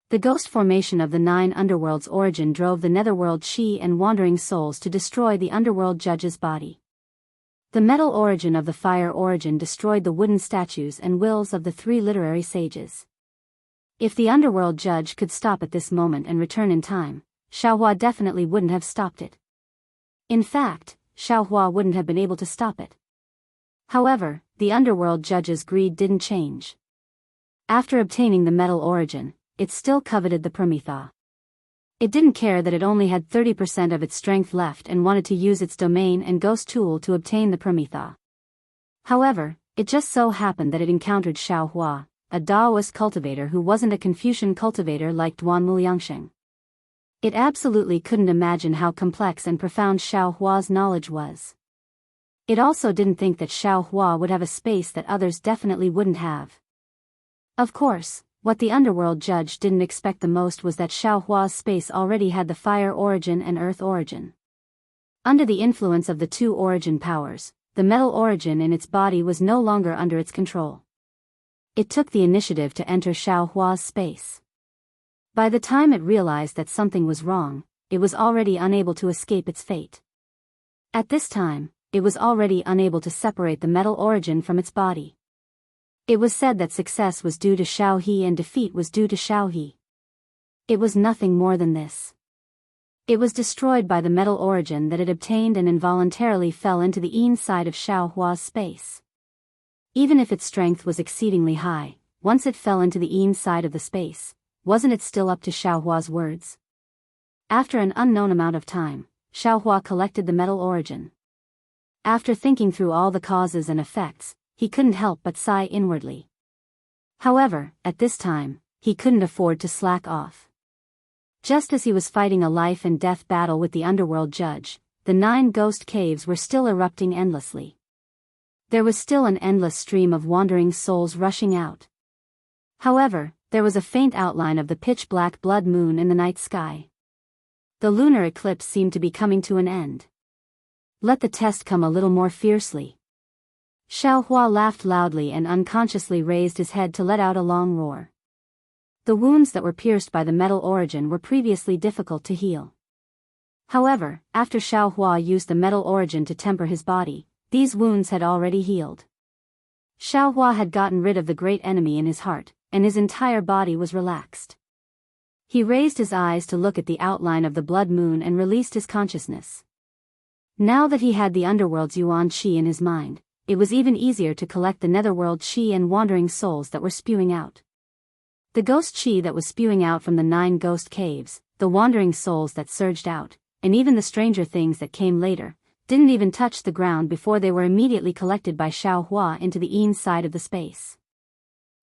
A: The ghost formation of the 9 underworlds origin drove the netherworld Shi and wandering souls to destroy the underworld judge's body. The metal origin of the fire origin destroyed the wooden statues and wills of the three literary sages. If the underworld judge could stop at this moment and return in time, Xiao Hua definitely wouldn't have stopped it. In fact, Xiao Hua wouldn't have been able to stop it. However, the underworld judge's greed didn't change. After obtaining the metal origin, it still coveted the Prometha. It didn't care that it only had 30% of its strength left and wanted to use its domain and ghost tool to obtain the Prometha. However, it just so happened that it encountered Xiao Hua, a Daoist cultivator who wasn't a Confucian cultivator like Duanmu Yangsheng. It absolutely couldn't imagine how complex and profound Xiao Hua's knowledge was. It also didn't think that Xiao Hua would have a space that others definitely wouldn't have. Of course, what the underworld judge didn't expect the most was that Xiao Hua's space already had the fire origin and earth origin. Under the influence of the two origin powers, the metal origin in its body was no longer under its control. It took the initiative to enter Xiao Hua's space. By the time it realized that something was wrong, it was already unable to escape its fate. At this time, it was already unable to separate the metal origin from its body. It was said that success was due to Xiao He and defeat was due to Xiao He. It was nothing more than this. It was destroyed by the metal origin that it obtained and involuntarily fell into the inside of Xiao Hua's space. Even if its strength was exceedingly high, once it fell into the inside of the space, wasn't it still up to Xiao Hua's words? After an unknown amount of time, Xiao Hua collected the metal origin. After thinking through all the causes and effects, he couldn't help but sigh inwardly. However, at this time, he couldn't afford to slack off. Just as he was fighting a life and death battle with the underworld judge, the 9 ghost caves were still erupting endlessly. There was still an endless stream of wandering souls rushing out. However, there was a faint outline of the pitch-black blood moon in the night sky. The lunar eclipse seemed to be coming to an end. Let the test come a little more fiercely. Xiao Hua laughed loudly and unconsciously raised his head to let out a long roar. The wounds that were pierced by the metal origin were previously difficult to heal. However, after Xiao Hua used the metal origin to temper his body, these wounds had already healed. Xiao Hua had gotten rid of the great enemy in his heart, and his entire body was relaxed. He raised his eyes to look at the outline of the blood moon and released his consciousness. Now that he had the underworld's Yuan Qi in his mind, it was even easier to collect the netherworld Qi and wandering souls that were spewing out. The ghost Qi that was spewing out from the 9 ghost caves, the wandering souls that surged out, and even the stranger things that came later, didn't even touch the ground before they were immediately collected by Xiao Hua into the inside of the space.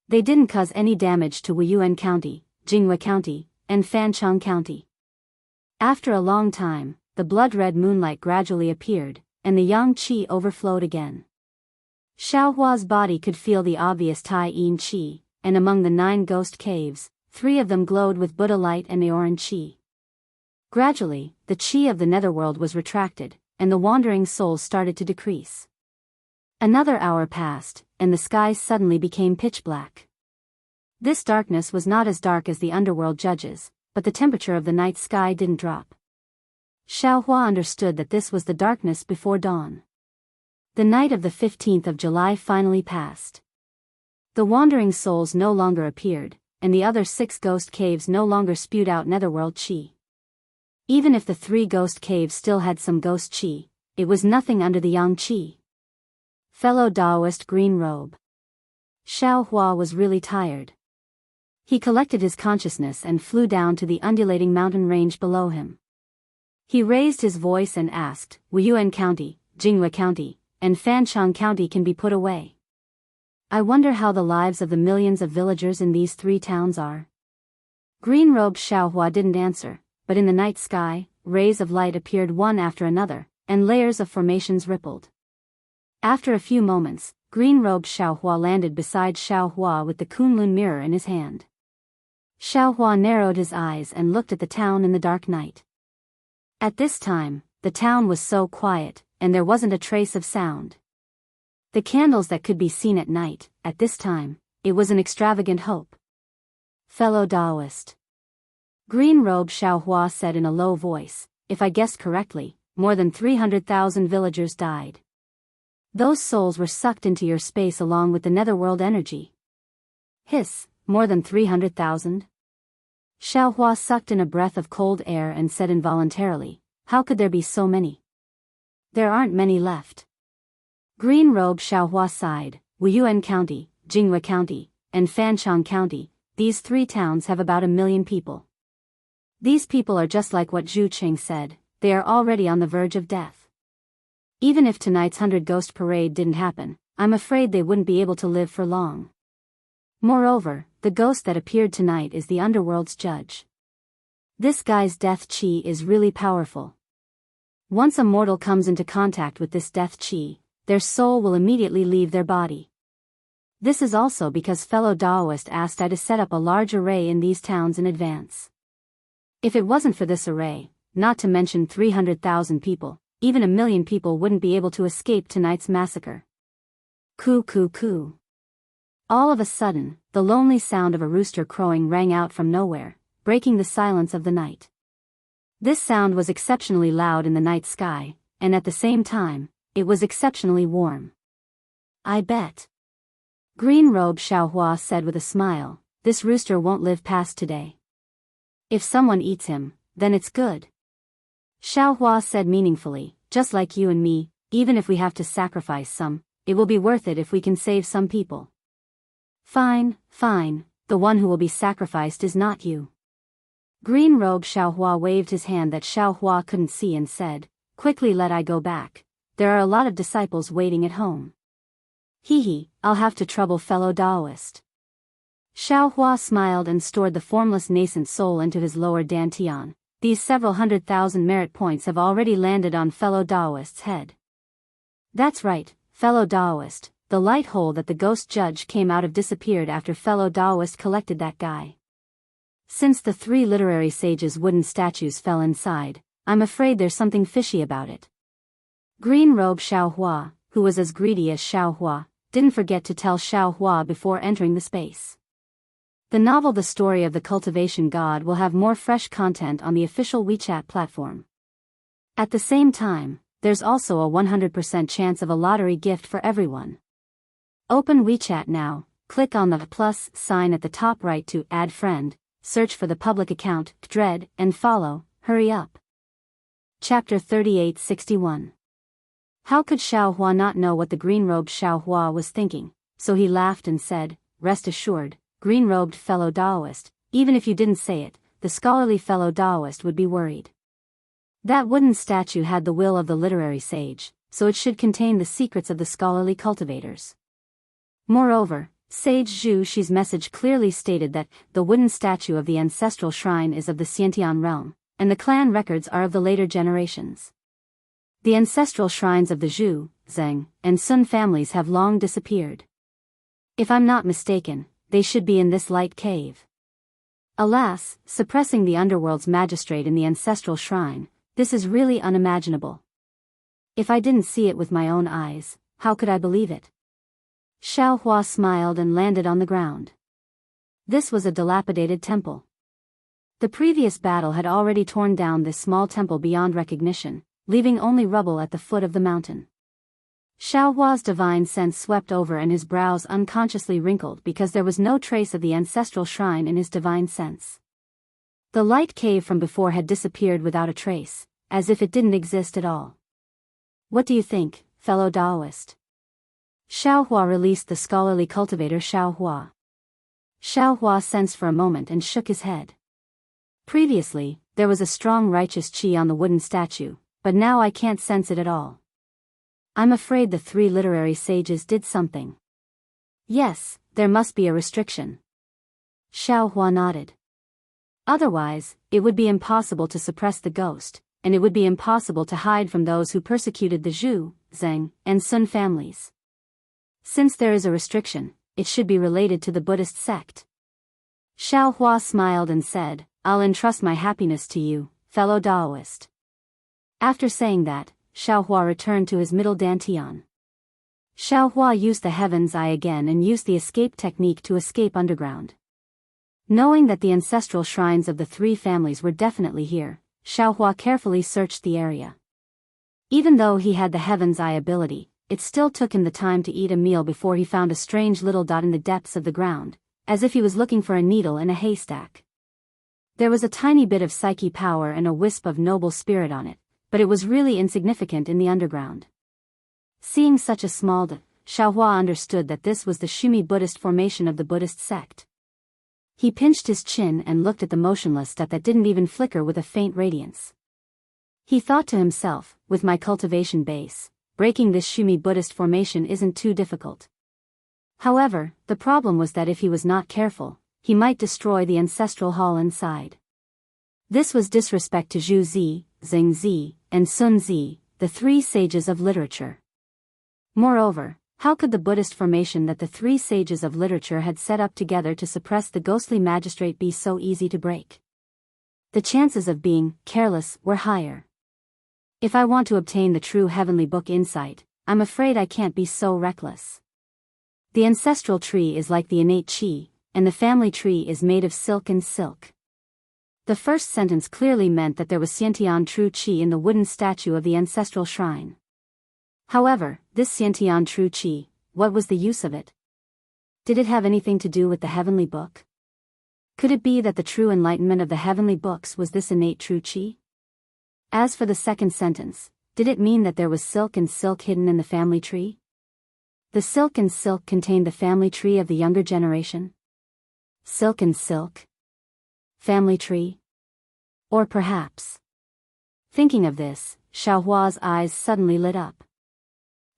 A: They didn't cause any damage to Wuyuan County, Jinghu County, and Fancheng County. After a long time, the blood-red moonlight gradually appeared, and the yang qi overflowed again. Xiao Hua's body could feel the obvious Tai Yin qi, and among the 9 ghost caves, 3 of them glowed with Buddha light and Aoran qi. Gradually, the qi of the netherworld was retracted, and the wandering souls started to decrease. Another hour passed, and the skies suddenly became pitch black. This darkness was not as dark as the underworld judges, but the temperature of the night sky didn't drop. Xiao Hua understood that this was the darkness before dawn. The night of the 15th of July finally passed. The wandering souls no longer appeared, and the other 6 ghost caves no longer spewed out netherworld qi. Even if the 3 ghost caves still had some ghost qi, it was nothing under the yang qi. Fellow Daoist green robe. Xiao Hua was really tired. He collected his consciousness and flew down to the undulating mountain range below him. He raised his voice and asked, Wuyuan County, Jinghu County, and Fancheng County can be put away. I wonder how the lives of the millions of villagers in these 3 towns are. Green-robed Xiao Hua didn't answer, but in the night sky, rays of light appeared one after another, and layers of formations rippled. After a few moments, green-robed Xiao Hua landed beside Xiao Hua with the Kunlun mirror in his hand. Xiao Hua narrowed his eyes and looked at the town in the dark night. At this time, the town was so quiet, and there wasn't a trace of sound. The candles that could be seen at night, at this time, it was an extravagant hope. Fellow Daoist. Green-robed Xiao Hua said in a low voice, if I guessed correctly, more than 300,000 villagers died. Those souls were sucked into your space along with the netherworld energy. Hiss, more than 300,000? Xiao Hua sucked in a breath of cold air and said involuntarily, how could there be so many? There aren't many left. Green-robed Xiao Hua sighed, Wuyuan County, Jinghu County, and Fancheng County, these 3 towns have about 1 million people. These people are just like what Zhu Qing said, they are already on the verge of death. Even if tonight's 100 Ghost Parade didn't happen, I'm afraid they wouldn't be able to live for long. Moreover, the ghost that appeared tonight is the underworld's judge. This guy's death qi is really powerful. Once a mortal comes into contact with this death qi, their soul will immediately leave their body. This is also because fellow Daoist asked I to set up a large array in these towns in advance. If it wasn't for this array, not to mention 300,000 people, even 1 million people wouldn't be able to escape tonight's massacre. Coo coo coo. All of a sudden, the lonely sound of a rooster crowing rang out from nowhere, breaking the silence of the night. This sound was exceptionally loud in the night sky, and at the same time, it was exceptionally warm. I bet. Green-robed Xiao Hua said with a smile, this rooster won't live past today. If someone eats him, then it's good. Xiaohua said meaningfully, just like you and me, even if we have to sacrifice some, it will be worth it if we can save some people. Fine, fine, the one who will be sacrificed is not you. Green-robed Xiaohua waved his hand that Xiaohua couldn't see and said, quickly let I go back, there are a lot of disciples waiting at home. Hee, I'll have to trouble fellow Daoist. Xiaohua smiled and stored the formless nascent soul into his lower dantian. These several 100,000 merit points have already landed on fellow Daoist's head. That's right, fellow Daoist, the light hole that the ghost judge came out of disappeared after fellow Daoist collected that guy. Since the 3 literary sages' wooden statues fell inside, I'm afraid there's something fishy about it. Green-robed Xiaohua, who was as greedy as Xiaohua, didn't forget to tell Xiaohua before entering the space. The novel The Story of the Cultivation God will have more fresh content on the official WeChat platform. At the same time, there's also a 100% chance of a lottery gift for everyone. Open WeChat now, click on the plus sign at the top right to add friend, search for the public account, dread, and follow, hurry up. Chapter 3861. How could Xiaohua not know what the green-robed Xiaohua was thinking, so he laughed and said, rest assured, green-robed fellow Daoist, even if you didn't say it, the scholarly fellow Daoist would be worried. That wooden statue had the will of the literary sage, so it should contain the secrets of the scholarly cultivators. Moreover, Sage Zhu Shi's message clearly stated that the wooden statue of the ancestral shrine is of the Xiantian realm, and the clan records are of the later generations. The ancestral shrines of the Zhu, Zheng, and Sun families have long disappeared. If I'm not mistaken, they should be in this light cave. Alas, suppressing the underworld's magistrate in the ancestral shrine, this is really unimaginable. If I didn't see it with my own eyes, how could I believe it? Xiaohua smiled and landed on the ground. This was a dilapidated temple. The previous battle had already torn down this small temple beyond recognition, leaving only rubble at the foot of the mountain. Xiaohua's divine sense swept over and his brows unconsciously wrinkled because there was no trace of the ancestral shrine in his divine sense. The light cave from before had disappeared without a trace, as if it didn't exist at all. What do you think, fellow Daoist? Xiaohua released the scholarly cultivator Xiaohua. Xiaohua sensed for a moment and shook his head. Previously, there was a strong righteous qi on the wooden statue, but now I can't sense it at all. I'm afraid the 3 literary sages did something. Yes, there must be a restriction. Xiaohua nodded. Otherwise, it would be impossible to suppress the ghost, and it would be impossible to hide from those who persecuted the Zhu, Zheng, and Sun families. Since there is a restriction, it should be related to the Buddhist sect. Xiaohua smiled and said, I'll entrust my happiness to you, fellow Daoist. After saying that, Xiaohua returned to his middle dantian. Xiaohua used the heaven's eye again and used the escape technique to escape underground. Knowing that the ancestral shrines of the 3 families were definitely here, Xiaohua carefully searched the area. Even though he had the heaven's eye ability, it still took him the time to eat a meal before he found a strange little dot in the depths of the ground, as if he was looking for a needle in a haystack. There was a tiny bit of psyche power and a wisp of noble spirit on it, but it was really insignificant in the underground. Seeing such a small dot, Xiaohua understood that this was the Shumi Buddhist formation of the Buddhist sect. He pinched his chin and looked at the motionless dot that didn't even flicker with a faint radiance. He thought to himself, with my cultivation base, breaking this Shumi Buddhist formation isn't too difficult. However, the problem was that if he was not careful, he might destroy the ancestral hall inside. This was disrespect to Zhu Zi, Zheng Zi, and Sun Zi, the 3 sages of literature. Moreover, how could the Buddhist formation that the 3 sages of literature had set up together to suppress the ghostly magistrate be so easy to break? The chances of being careless were higher. If I want to obtain the true heavenly book insight, I'm afraid I can't be so reckless. The ancestral tree is like the innate qi, and the family tree is made of silk and silk. The first sentence clearly meant that there was Xiantian true qi in the wooden statue of the ancestral shrine. However, this Xiantian true qi, what was the use of it? Did it have anything to do with the heavenly book? Could it be that the true enlightenment of the heavenly books was this innate true qi? As for the second sentence, did it mean that there was silk and silk hidden in the family tree? The silk and silk contained the family tree of the younger generation? Silk and silk? Family tree? Or perhaps... Thinking of this, Xiaohua's eyes suddenly lit up.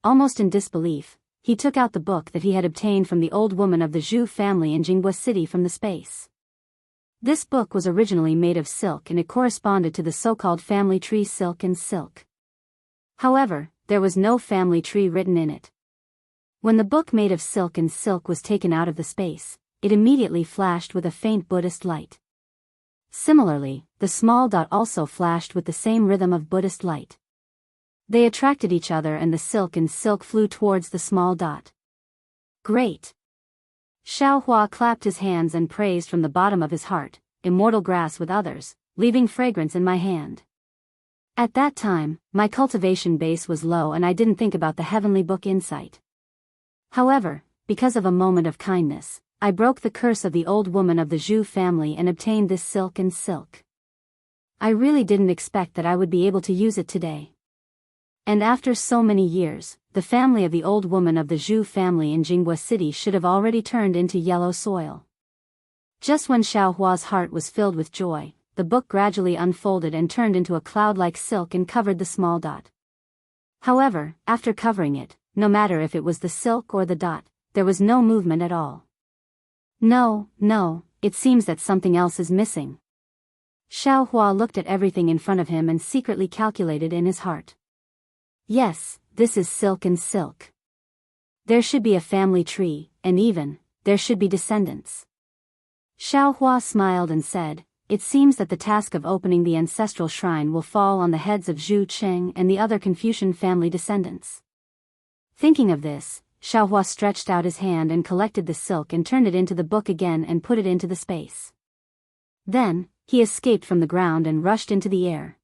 A: Almost in disbelief, he took out the book that he had obtained from the old woman of the Zhu family in Jianghu city from the space. This book was originally made of silk and it corresponded to the so-called family tree silk and silk. However, there was no family tree written in it. When the book made of silk and silk was taken out of the space, it immediately flashed with a faint Buddhist light. Similarly, the small dot also flashed with the same rhythm of Buddhist light. They attracted each other and the silk and silk flew towards the small dot. Great! Xiaohua clapped his hands and praised from the bottom of his heart, immortal grass with others, leaving fragrance in my hand. At that time, my cultivation base was low and I didn't think about the heavenly book insight. However, because of a moment of kindness, I broke the curse of the old woman of the Zhu family and obtained this silk and silk. I really didn't expect that I would be able to use it today. And after so many years, the family of the old woman of the Zhu family in Jianghu city should have already turned into yellow soil. Just when Xiaohua's heart was filled with joy, the book gradually unfolded and turned into a cloud like silk and covered the small dot. However, after covering it, no matter if it was the silk or the dot, there was no movement at all. No, it seems that something else is missing. Xiaohua looked at everything in front of him and secretly calculated in his heart. Yes, this is silk and silk. There should be a family tree, and even, there should be descendants. Xiaohua smiled and said, it seems that the task of opening the ancestral shrine will fall on the heads of Zhu Cheng and the other Confucian family descendants. Thinking of this, Xiaohua stretched out his hand and collected the silk and turned it into the book again and put it into the space. Then, he escaped from the ground and rushed into the air.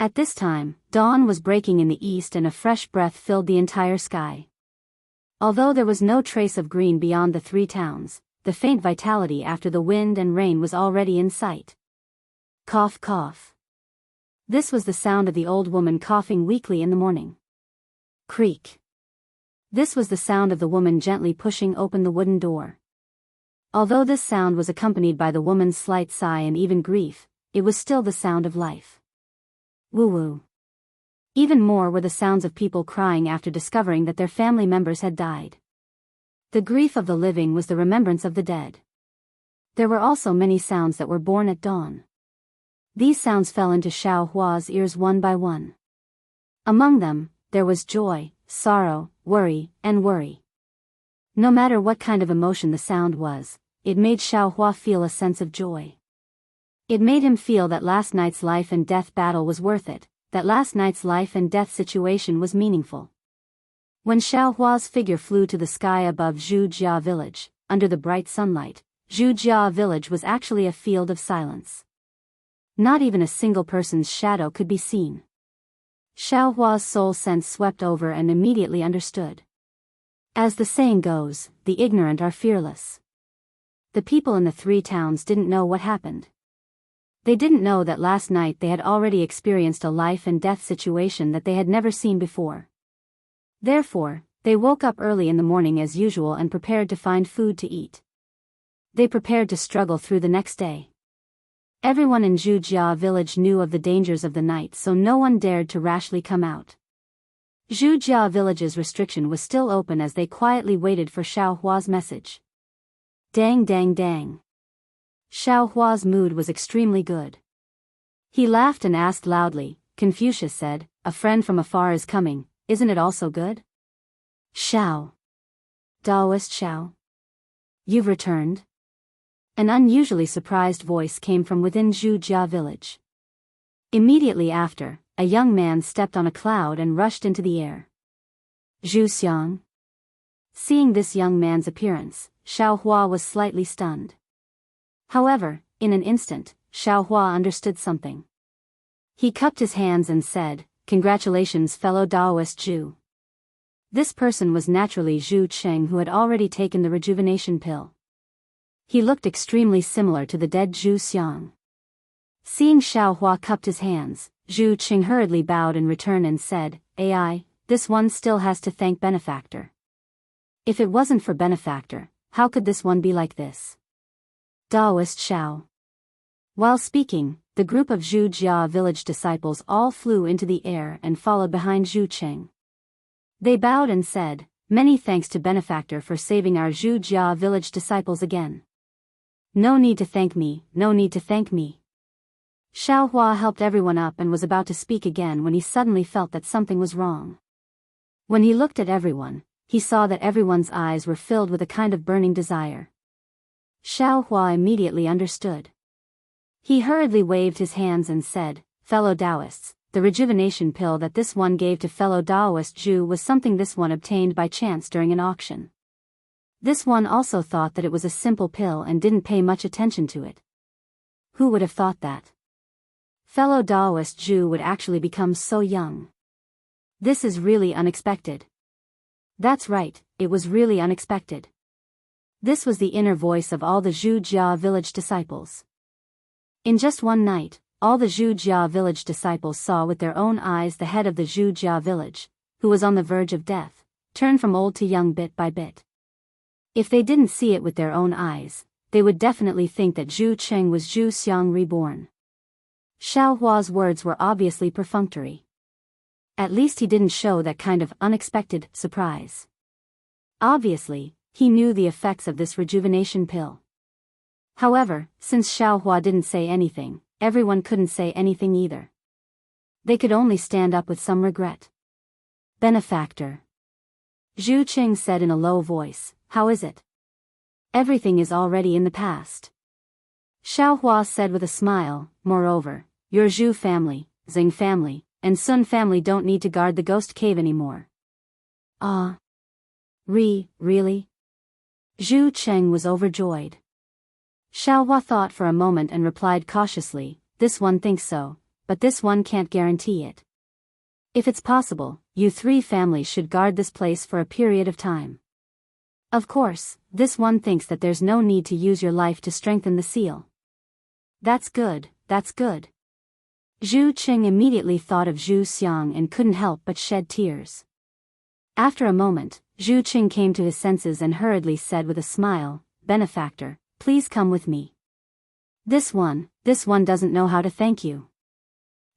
A: At this time, dawn was breaking in the east and a fresh breath filled the entire sky. Although there was no trace of green beyond the three towns, the faint vitality after the wind and rain was already in sight. Cough, cough. This was the sound of the old woman coughing weakly in the morning. Creak. This was the sound of the woman gently pushing open the wooden door. Although this sound was accompanied by the woman's slight sigh and even grief, it was still the sound of life. Woo-woo. Even more were the sounds of people crying after discovering that their family members had died. The grief of the living was the remembrance of the dead. There were also many sounds that were born at dawn. These sounds fell into Xiaohua's ears one by one. Among them, there was joy, sorrow, worry, and worry. No matter what kind of emotion the sound was, it made Xiaohua feel a sense of joy. It made him feel that last night's life and death battle was worth it, that last night's life and death situation was meaningful. When Xiaohua's figure flew to the sky above Zhujia village, under the bright sunlight, Zhujia village was actually a field of silence. Not even a single person's shadow could be seen. Xiaohua's soul sense swept over and immediately understood. As the saying goes, the ignorant are fearless. The people in the three towns didn't know what happened. They didn't know that last night they had already experienced a life and death situation that they had never seen before. Therefore, they woke up early in the morning as usual and prepared to find food to eat. They prepared to struggle through the next day. Everyone in Zhujia village knew of the dangers of the night, so no one dared to rashly come out. Zhujia village's restriction was still open as they quietly waited for Xiaohua's message. Dang dang dang. Xiaohua's mood was extremely good. He laughed and asked loudly, Confucius said, a friend from afar is coming, isn't it also good? Xiao. Daoist Xiao. You've returned? An unusually surprised voice came from within Zhujia village. Immediately after, a young man stepped on a cloud and rushed into the air. Zhu Xiang. Seeing this young man's appearance, Xiaohua was slightly stunned. However, in an instant, Xiaohua understood something. He cupped his hands and said, Congratulations, fellow Daoist Zhu. This person was naturally Zhu Cheng, who had already taken the rejuvenation pill. He looked extremely similar to the dead Zhu Xiang. Seeing Xiaohua cupped his hands, Zhu Qing hurriedly bowed in return and said, "AI, this one still has to thank Benefactor. If it wasn't for Benefactor, how could this one be like this?" Daoist Xiao. While speaking, the group of Zhu Jia village disciples all flew into the air and followed behind Zhu Qing. They bowed and said, "Many thanks to Benefactor for saving our Zhu Jia village disciples again." "No need to thank me, no need to thank me." Xiao Hua helped everyone up and was about to speak again when he suddenly felt that something was wrong. When he looked at everyone, he saw that everyone's eyes were filled with a kind of burning desire. Xiao Hua immediately understood. He hurriedly waved his hands and said, "Fellow Daoists, the rejuvenation pill that this one gave to fellow Daoist Zhu was something this one obtained by chance during an auction. This one also thought that it was a simple pill and didn't pay much attention to it. Who would have thought that fellow Daoist Zhu would actually become so young? This is really unexpected." That's right, it was really unexpected. This was the inner voice of all the Zhu Jia village disciples. In just one night, all the Zhu Jia village disciples saw with their own eyes the head of the Zhu Jia village, who was on the verge of death, turn from old to young bit by bit. If they didn't see it with their own eyes, they would definitely think that Zhu Qing was Zhu Xiang reborn. Xiao Hua's words were obviously perfunctory. At least he didn't show that kind of unexpected surprise. Obviously, he knew the effects of this rejuvenation pill. However, since Xiao Hua didn't say anything, everyone couldn't say anything either. They could only stand up with some regret. "Benefactor," Zhu Qing said in a low voice, "how is it?" "Everything is already in the past." Xiao Hua said with a smile, "Moreover, your Zhu family, Xing family, and Sun family don't need to guard the ghost cave anymore." "Ah. Really?" Zhu Qing was overjoyed. Xiao Hua thought for a moment and replied cautiously, "This one thinks so, but this one can't guarantee it. If it's possible, you three families should guard this place for a period of time. Of course, this one thinks that there's no need to use your life to strengthen the seal." That's good, that's good." Zhu Qing immediately thought of Zhu Xiang and couldn't help but shed tears. After a moment, Zhu Qing came to his senses and hurriedly said with a smile, "Benefactor, please come with me. This one doesn't know how to thank you."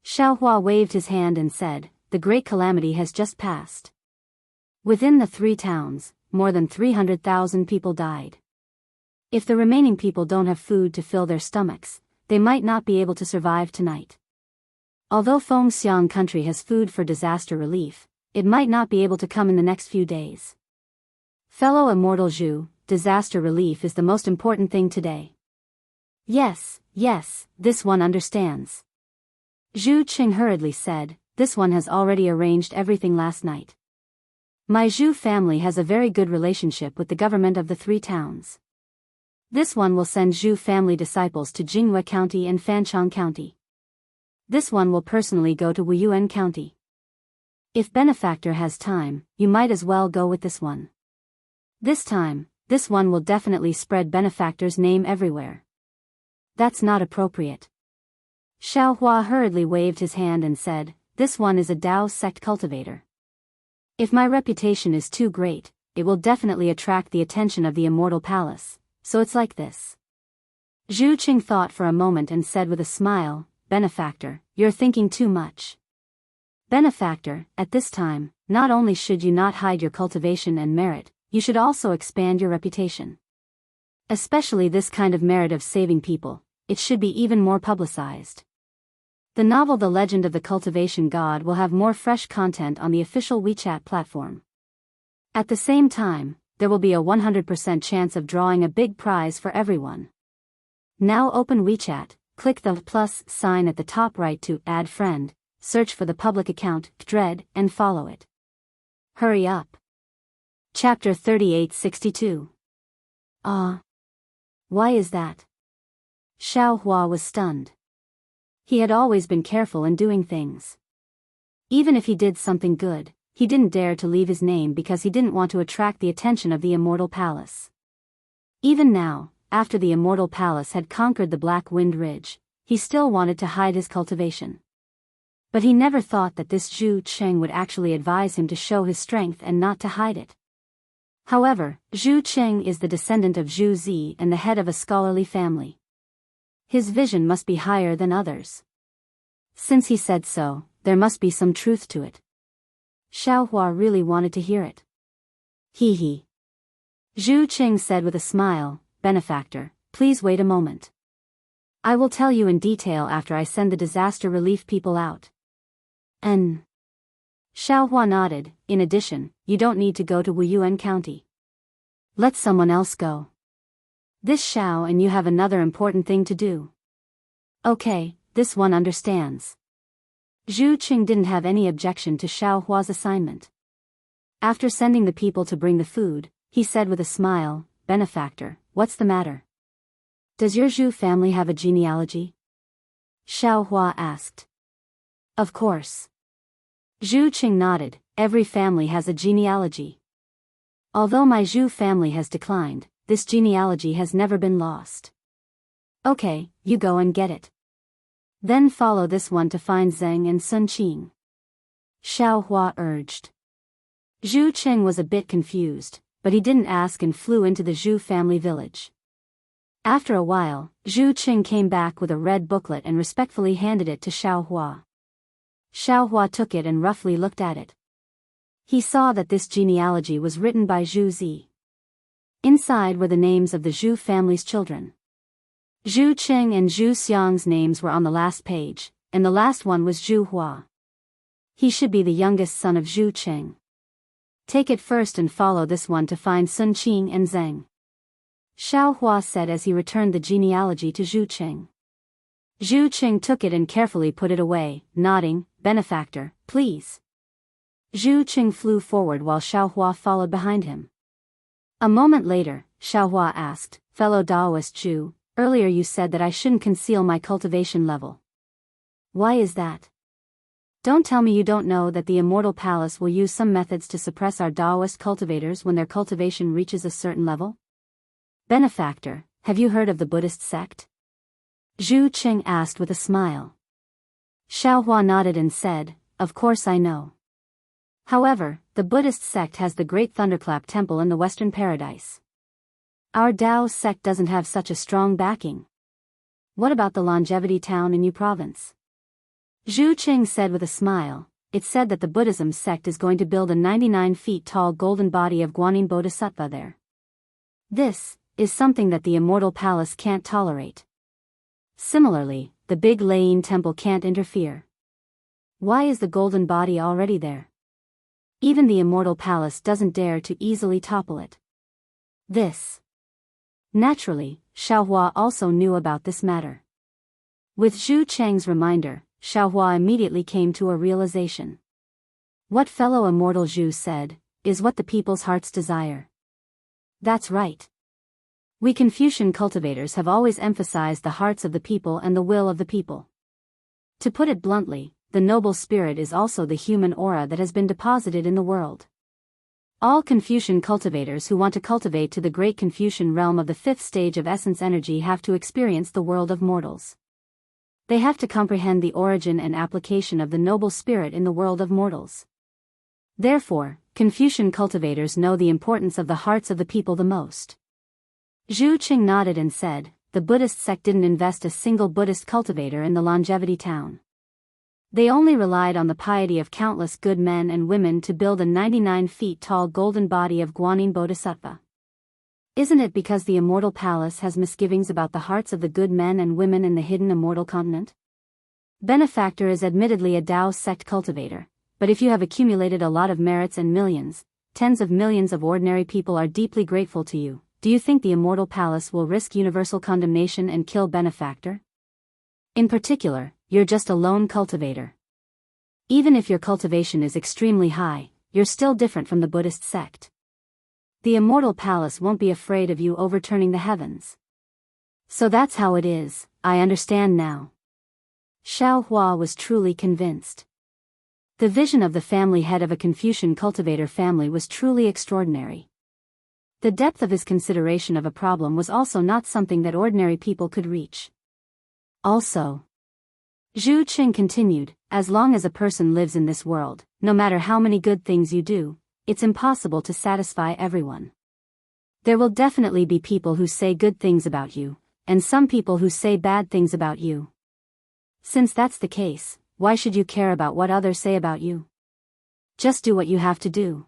A: Xiao Hua waved his hand and said, "The great calamity has just passed. Within the 3 towns, more than 300,000 people died. If the remaining people don't have food to fill their stomachs, they might not be able to survive tonight. Although Fengxiang country has food for disaster relief, it might not be able to come in the next few days. Fellow immortal Zhu, disaster relief is the most important thing today." Yes, this one understands." Zhu Qing hurriedly said, "This one has already arranged everything last night. My Zhu family has a very good relationship with the government of the 3 towns. This one will send Zhu family disciples to Jinghua County and Fancheng County. This one will personally go to Wuyuan County. If Benefactor has time, you might as well go with this one. This time, this one will definitely spread Benefactor's name everywhere." "That's not appropriate." Xiao Hua hurriedly waved his hand and said, "This one is a Dao sect cultivator. If my reputation is too great, it will definitely attract the attention of the Immortal Palace, so it's like this." Zhu Qing thought for a moment and said with a smile, "Benefactor, you're thinking too much. Benefactor, at this time, not only should you not hide your cultivation and merit, you should also expand your reputation. Especially this kind of merit of saving people, it should be even more publicized. The novel The Legend of the Cultivation God will have more fresh content on the official WeChat platform. At the same time, there will be a 100% chance of drawing a big prize for everyone. Now open WeChat, click the plus sign at the top right to add friend, search for the public account, Dread, and follow it. Hurry up." Chapter 3862. Why is that?" Xiao Hua was stunned. He had always been careful in doing things. Even if he did something good, he didn't dare to leave his name because he didn't want to attract the attention of the Immortal Palace. Even now, after the Immortal Palace had conquered the Black Wind Ridge, he still wanted to hide his cultivation. But he never thought that this Zhu Cheng would actually advise him to show his strength and not to hide it. However, Zhu Cheng is the descendant of Zhu Zi and the head of a scholarly family. His vision must be higher than others. Since he said so, there must be some truth to it. Xiaohua really wanted to hear it. He. Zhu Cheng said with a smile, "Benefactor, please wait a moment. I will tell you in detail after I send the disaster relief people out." Xiaohua nodded. "In addition, you don't need to go to Wuyuan County. Let someone else go. This Xiao and you have another important thing to do." "Okay, this one understands." Zhu Qing didn't have any objection to Xiaohua's assignment. After sending the people to bring the food, he said with a smile, "Benefactor, what's the matter? Does your Zhu family have a genealogy?" Xiaohua asked. "Of course." Zhu Qing nodded. "Every family has a genealogy. Although my Zhu family has declined, this genealogy has never been lost." "Okay, you go and get it. Then follow this one to find Zheng and Sun Qing," Xiaohua urged. Zhu Qing was a bit confused, but he didn't ask and flew into the Zhu family village. After a while, Zhu Qing came back with a red booklet and respectfully handed it to Xiaohua. Xiaohua took it and roughly looked at it. He saw that this genealogy was written by Zhu Zi. Inside were the names of the Zhu family's children. Zhu Qing and Zhu Xiang's names were on the last page, and the last one was Zhu Hua. He should be the youngest son of Zhu Qing. "Take it first and follow this one to find Sun Qing and Zheng," Xiaohua said as he returned the genealogy to Zhu Qing. Zhu Qing took it and carefully put it away, nodding, "Benefactor, please." Zhu Qing flew forward while Xiaohua followed behind him. A moment later, Xiaohua asked, "Fellow Daoist Zhu, earlier you said that I shouldn't conceal my cultivation level. Why is that? Don't tell me you don't know that the Immortal Palace will use some methods to suppress our Daoist cultivators when their cultivation reaches a certain level?" "Benefactor, have you heard of the Buddhist sect?" Zhu Qing asked with a smile. Xiaohua nodded and said, "Of course I know. However, the Buddhist sect has the Great Thunderclap Temple in the Western Paradise. Our Dao sect doesn't have such a strong backing. What about the Longevity Town in Yu Province?" Zhu Qing said with a smile, "It's said that the Buddhism sect is going to build a 99 feet tall golden body of Guanyin Bodhisattva there. This is something that the Immortal Palace can't tolerate. Similarly, the Big Layin Temple can't interfere. Why is the golden body already there? Even the Immortal Palace doesn't dare to easily topple it. This." Naturally, Xiaohua also knew about this matter. With Zhu Cheng's reminder, Xiaohua immediately came to a realization. What fellow immortal Zhu said, is what the people's hearts desire. That's right. We Confucian cultivators have always emphasized the hearts of the people and the will of the people. To put it bluntly, the noble spirit is also the human aura that has been deposited in the world. All Confucian cultivators who want to cultivate to the great Confucian realm of the fifth stage of essence energy have to experience the world of mortals. They have to comprehend the origin and application of the noble spirit in the world of mortals. Therefore, Confucian cultivators know the importance of the hearts of the people the most. Zhu Qing nodded and said, "The Buddhist sect didn't invest a single Buddhist cultivator in the Longevity Town. They only relied on the piety of countless good men and women to build a 99 feet tall golden body of Guanyin Bodhisattva. Isn't it because the Immortal Palace has misgivings about the hearts of the good men and women in the hidden immortal continent? Benefactor is admittedly a Dao sect cultivator, but if you have accumulated a lot of merits and millions, tens of millions of ordinary people are deeply grateful to you, do you think the Immortal Palace will risk universal condemnation and kill Benefactor? In particular, you're just a lone cultivator. Even if your cultivation is extremely high, you're still different from the Buddhist sect. The Immortal Palace won't be afraid of you overturning the heavens. So that's how it is, I understand now." Xiaohua was truly convinced. The vision of the family head of a Confucian cultivator family was truly extraordinary. The depth of his consideration of a problem was also not something that ordinary people could reach. Also, Zhu Qing continued, as long as a person lives in this world, no matter how many good things you do, it's impossible to satisfy everyone. There will definitely be people who say good things about you, and some people who say bad things about you. Since that's the case, why should you care about what others say about you? Just do what you have to do.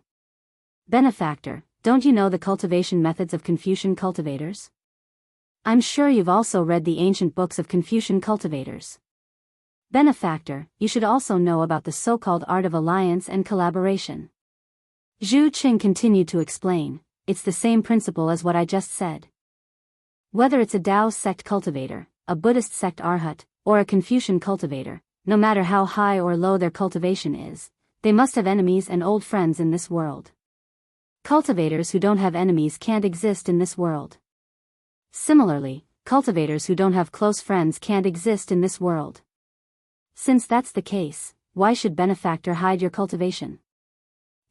A: Benefactor, don't you know the cultivation methods of Confucian cultivators? I'm sure you've also read the ancient books of Confucian cultivators. Benefactor, you should also know about the so-called art of alliance and collaboration. Zhu Qing continued to explain, it's the same principle as what I just said. Whether it's a Daoist sect cultivator, a Buddhist sect arhat, or a Confucian cultivator, no matter how high or low their cultivation is, they must have enemies and old friends in this world. Cultivators who don't have enemies can't exist in this world. Similarly, cultivators who don't have close friends can't exist in this world. Since that's the case, why should Benefactor hide your cultivation?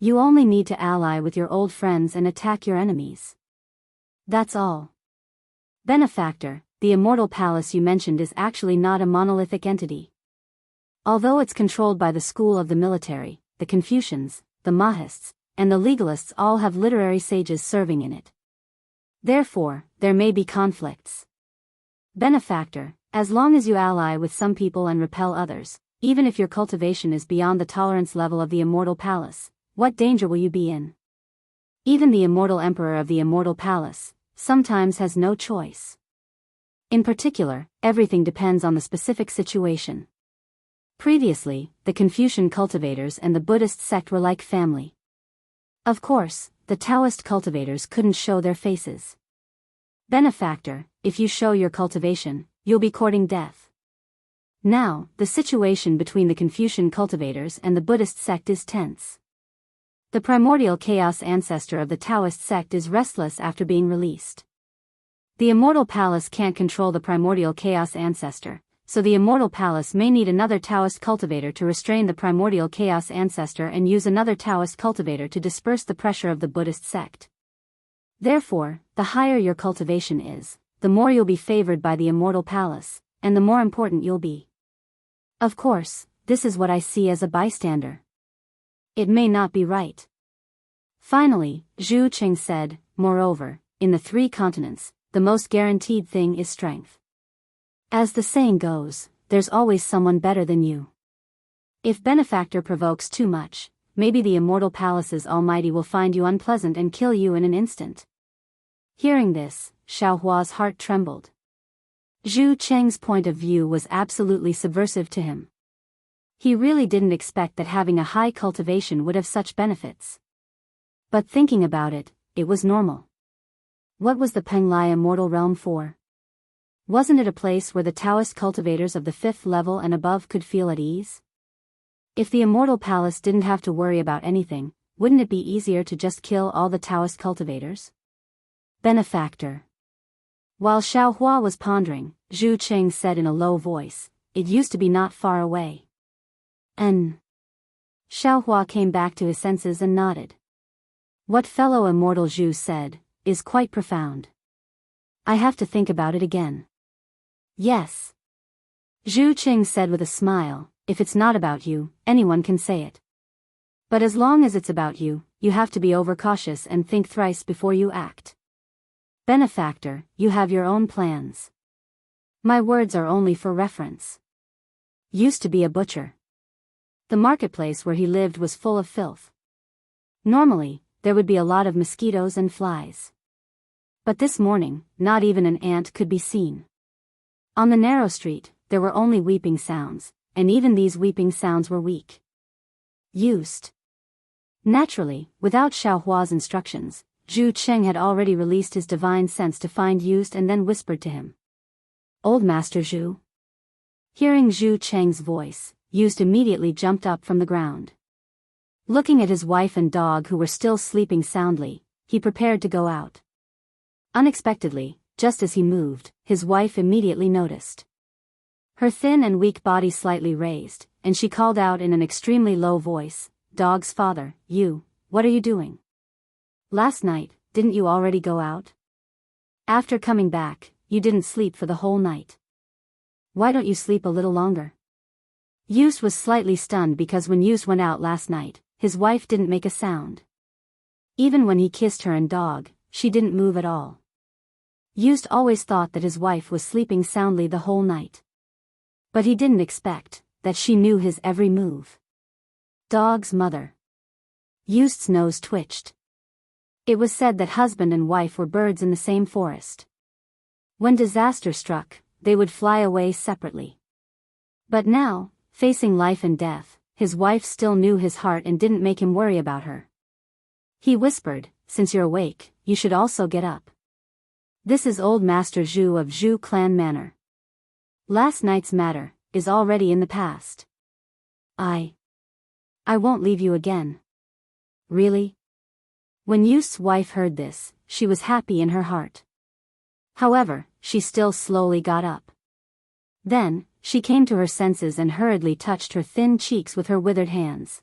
A: You only need to ally with your old friends and attack your enemies. That's all. Benefactor, the immortal palace you mentioned is actually not a monolithic entity. Although it's controlled by the school of the military, the Confucians, the Mahists, and the legalists all have literary sages serving in it. Therefore, there may be conflicts. Benefactor, as long as you ally with some people and repel others, even if your cultivation is beyond the tolerance level of the immortal palace, what danger will you be in? Even the immortal emperor of the immortal palace sometimes has no choice. In particular, everything depends on the specific situation. Previously, the Confucian cultivators and the Buddhist sect were like family. Of course, the Taoist cultivators couldn't show their faces. Benefactor, if you show your cultivation, you'll be courting death. Now, the situation between the Confucian cultivators and the Buddhist sect is tense. The primordial chaos ancestor of the Taoist sect is restless after being released. The immortal palace can't control the primordial chaos ancestor, so the immortal palace may need another Taoist cultivator to restrain the primordial chaos ancestor and use another Taoist cultivator to disperse the pressure of the Buddhist sect. Therefore, the higher your cultivation is, the more you'll be favored by the immortal palace, and the more important you'll be. Of course, this is what I see as a bystander. It may not be right. Finally, Zhu Qing said, moreover, in the 3 continents, the most guaranteed thing is strength. As the saying goes, there's always someone better than you. If Benefactor provokes too much, maybe the immortal palace's almighty will find you unpleasant and kill you in an instant. Hearing this, Xiaohua's heart trembled. Zhu Qing's point of view was absolutely subversive to him. He really didn't expect that having a high cultivation would have such benefits. But thinking about it, it was normal. What was the Penglai immortal realm for? Wasn't it a place where the Taoist cultivators of the 5th level and above could feel at ease? If the immortal palace didn't have to worry about anything, wouldn't it be easier to just kill all the Taoist cultivators? Benefactor. While Xiaohua was pondering, Zhu Qing said in a low voice, it used to be not far away. Xiaohua came back to his senses and nodded. What fellow immortal Zhu said is quite profound. I have to think about it again. Yes. Zhu Qing said with a smile, if it's not about you, anyone can say it. But as long as it's about you, you have to be overcautious and think thrice before you act. Benefactor, you have your own plans. My words are only for reference. Used to be a butcher. The marketplace where he lived was full of filth. Normally, there would be a lot of mosquitoes and flies. But this morning, not even an ant could be seen. On the narrow street, there were only weeping sounds, and even these weeping sounds were weak. Used. Naturally, without Xiaohua's instructions, Zhu Qing had already released his divine sense to find Used and then whispered to him. Old Master Zhu. Hearing Zhu Qing's voice, Used immediately jumped up from the ground. Looking at his wife and dog who were still sleeping soundly, he prepared to go out. Unexpectedly, just as he moved, his wife immediately noticed. Her thin and weak body slightly raised, and she called out in an extremely low voice, Dog's father, what are you doing? Last night, didn't you already go out? After coming back, you didn't sleep for the whole night. Why don't you sleep a little longer? Yust was slightly stunned because when Yust went out last night, his wife didn't make a sound. Even when he kissed her and dog, she didn't move at all. Yust always thought that his wife was sleeping soundly the whole night. But he didn't expect that she knew his every move. Dog's mother. Yust's nose twitched. It was said that husband and wife were birds in the same forest. When disaster struck, they would fly away separately. But now, facing life and death, his wife still knew his heart and didn't make him worry about her. He whispered, "Since you're awake, you should also get up. This is old Master Zhu of Zhu Clan Manor. Last night's matter is already in the past. I won't leave you again." Really? When Yust's wife heard this, she was happy in her heart. However, she still slowly got up. Then, she came to her senses and hurriedly touched her thin cheeks with her withered hands.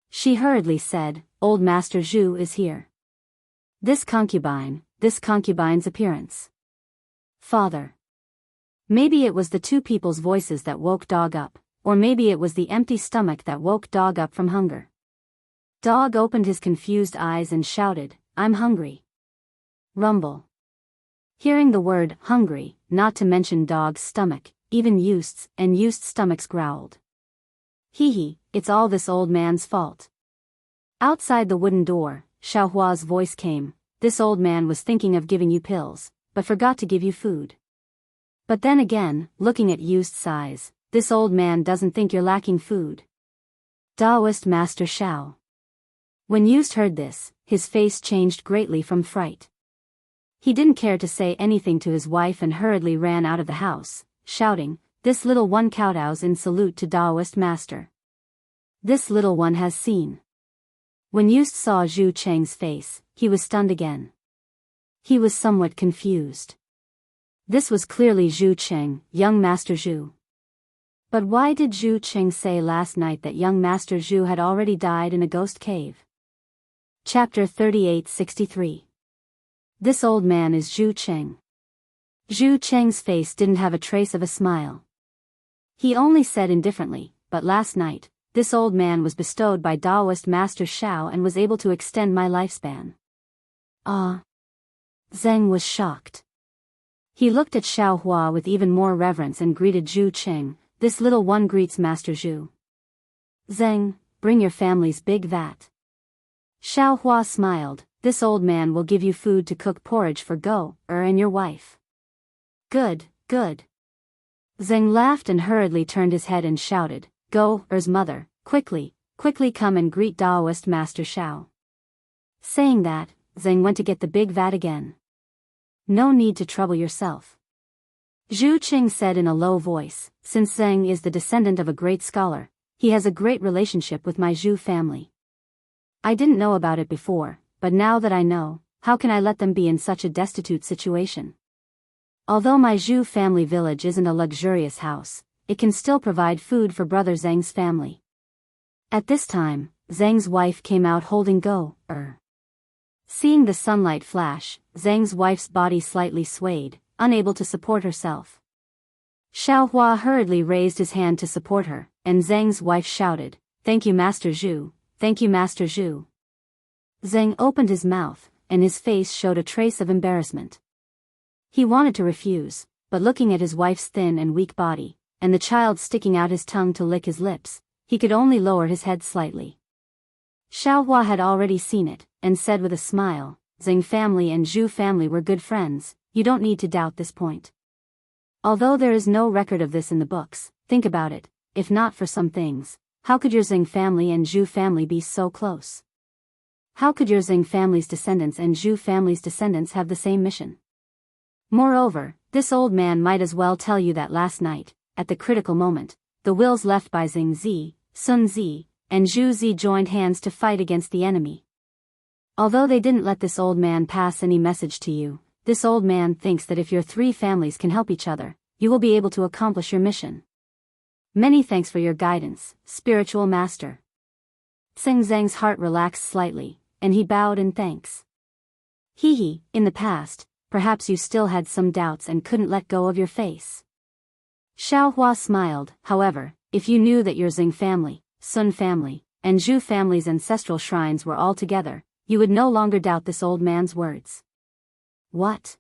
A: She hurriedly said, "Old Master Zhu is here. This concubine's appearance. Father." Maybe it was the two people's voices that woke Dog up, or maybe it was the empty stomach that woke Dog up from hunger. Dog opened his confused eyes and shouted, "I'm hungry." Rumble. Hearing the word hungry, not to mention Dog's stomach, even Yust's stomachs growled. Hee, it's all this old man's fault. Outside the wooden door, Xiaohua's voice came, "This old man was thinking of giving you pills, but forgot to give you food. But then again, looking at Yust's eyes, this old man doesn't think you're lacking food." Daoist Master Xiao. When Yust heard this, his face changed greatly from fright. He didn't care to say anything to his wife and hurriedly ran out of the house, shouting, "This little one kowtows in salute to Daoist Master. This little one has seen." When Yust saw Zhu Cheng's face, he was stunned again. He was somewhat confused. This was clearly Zhu Cheng, young Master Zhu. But why did Zhu Cheng say last night that young Master Zhu had already died in a ghost cave? Chapter 3863. This old man is Zhu Cheng. Zhu Cheng's face didn't have a trace of a smile. He only said indifferently, "But last night, this old man was bestowed by Daoist Master Xiao and was able to extend my lifespan." Ah. Zheng was shocked. He looked at Xiaohua with even more reverence and greeted Zhu Cheng, "This little one greets Master Zhu. Zheng, bring your family's big vat." Xiaohua smiled, "This old man will give you food to cook porridge for and your wife." Good. Zheng laughed and hurriedly turned his head and shouted, "Go-er's mother, quickly come and greet Daoist Master Xiao." Saying that, Zheng went to get the big vat again. "No need to trouble yourself," Zhu Cheng said in a low voice, "since Zheng is the descendant of a great scholar, he has a great relationship with my Zhu family. I didn't know about it before, but now that I know, how can I let them be in such a destitute situation? Although my Zhu family village isn't a luxurious house, it can still provide food for brother Zheng's family." At this time, Zheng's wife came out holding Seeing the sunlight flash, Zheng's wife's body slightly swayed, unable to support herself. Xiaohua hurriedly raised his hand to support her, and Zheng's wife shouted, "Thank you Master Zhu, thank you Master Zhu." Zheng opened his mouth, and his face showed a trace of embarrassment. He wanted to refuse, but looking at his wife's thin and weak body, and the child sticking out his tongue to lick his lips, he could only lower his head slightly. Xiaohua had already seen it, and said with a smile, "Zheng family and Zhu family were good friends, you don't need to doubt this point. Although there is no record of this in the books, think about it, if not for some things, how could your Zheng family and Zhu family be so close? How could your Zheng family's descendants and Zhu family's descendants have the same mission? Moreover, this old man might as well tell you that last night, at the critical moment, the wills left by Zheng Zi, Sun Zi, and Zhu Zi joined hands to fight against the enemy. Although they didn't let this old man pass any message to you, this old man thinks that if your three families can help each other, you will be able to accomplish your mission. Many thanks for your guidance, spiritual master." Zheng's heart relaxed slightly, and he bowed in thanks. In the past, perhaps you still had some doubts and couldn't let go of your face." Xiaohua smiled, "However, if you knew that your Xing family, Sun family, and Zhu family's ancestral shrines were all together, you would no longer doubt this old man's words. What?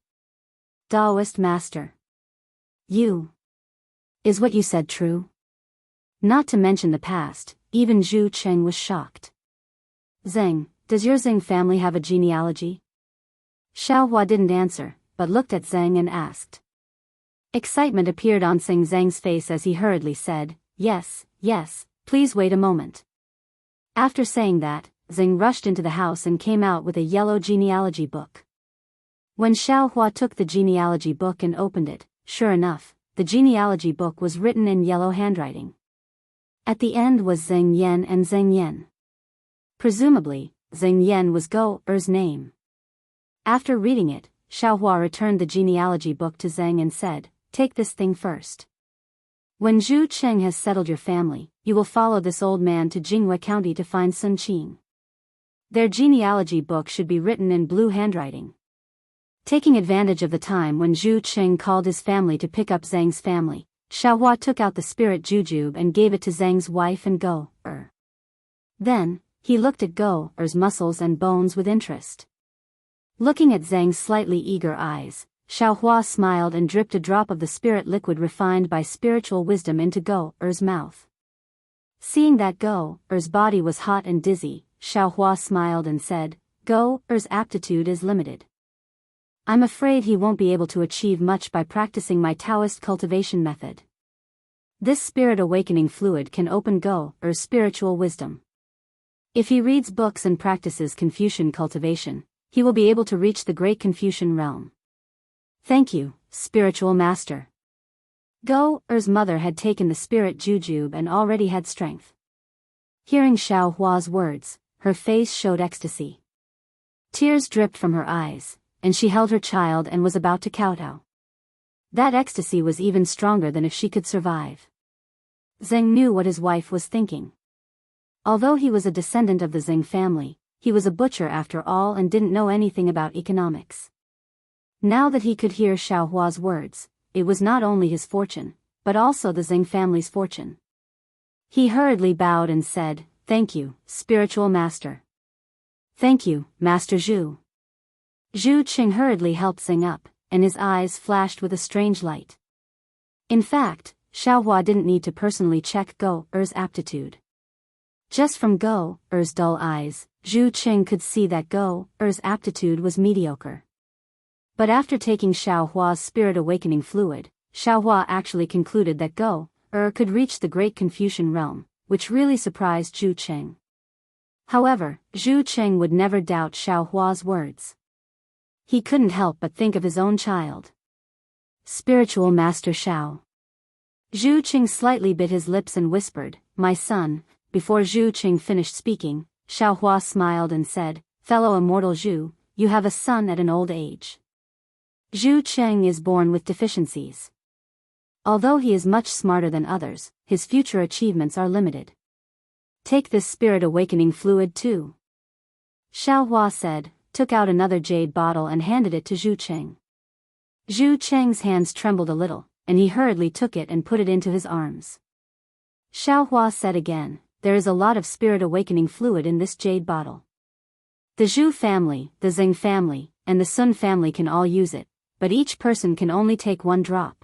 A: Daoist master. You. Is what you said true? Not to mention the past, even Zhu Cheng was shocked. Zeng, does your Xing family have a genealogy? Xiaohua didn't answer, but looked at Zeng and asked. Excitement appeared on Sing Zheng's face as he hurriedly said, yes, please wait a moment. After saying that, Zeng rushed into the house and came out with a yellow genealogy book. When Xiaohua took the genealogy book and opened it, sure enough, the genealogy book was written in yellow handwriting. At the end was Zeng Yan and Zeng Yan. Presumably, Zeng Yan was Go Er's name. After reading it, Xiaohua returned the genealogy book to Zeng and said, take this thing first. When Zhu Cheng has settled your family, you will follow this old man to Jianghu County to find Sun Qing. Their genealogy book should be written in blue handwriting. Taking advantage of the time when Zhu Cheng called his family to pick up Zheng's family, Xiaohua took out the spirit jujube and gave it to Zheng's wife and Go Er. Then, he looked at Go Er's muscles and bones with interest. Looking at Zheng's slightly eager eyes, Xiaohua smiled and dripped a drop of the spirit liquid refined by spiritual wisdom into Go Er's mouth. Seeing that Go Er's body was hot and dizzy, Xiaohua smiled and said, Go Er's aptitude is limited. I'm afraid he won't be able to achieve much by practicing my Taoist cultivation method. This spirit awakening fluid can open Go Er's spiritual wisdom. If he reads books and practices Confucian cultivation, he will be able to reach the great Confucian realm. Thank you, spiritual master. Go Er's mother had taken the spirit jujube and already had strength. Hearing Xiaohua's words, her face showed ecstasy. Tears dripped from her eyes, and she held her child and was about to kowtow. That ecstasy was even stronger than if she could survive. Zeng knew what his wife was thinking. Although he was a descendant of the Xing family, he was a butcher after all and didn't know anything about economics. Now that he could hear Xiaohua's words, it was not only his fortune, but also the Xing family's fortune. He hurriedly bowed and said, thank you, spiritual master. Thank you, Master Zhu. Zhu Qing hurriedly helped Zeng up, and his eyes flashed with a strange light. In fact, Xiaohua didn't need to personally check Go Er's aptitude. Just from Go Er's dull eyes, Zhu Qing could see that Go Er's aptitude was mediocre. But after taking Xiaohua's spirit awakening fluid, Xiaohua actually concluded that Go Er could reach the great Confucian realm, which really surprised Zhu Qing. However, Zhu Qing would never doubt Xiaohua's words. He couldn't help but think of his own child. Spiritual Master Xiao. Zhu Qing slightly bit his lips and whispered, my son. Before Zhu Qing finished speaking, Xiaohua smiled and said, fellow immortal Zhu, you have a son at an old age. Zhu Qing is born with deficiencies. Although he is much smarter than others, his future achievements are limited. Take this spirit awakening fluid too. Xiaohua said, took out another jade bottle and handed it to Zhu Qing. Zhu Qing's hands trembled a little, and he hurriedly took it and put it into his arms. Xiaohua said again, there is a lot of spirit awakening fluid in this jade bottle. The Zhu family, the Xing family, and the Sun family can all use it, but each person can only take one drop.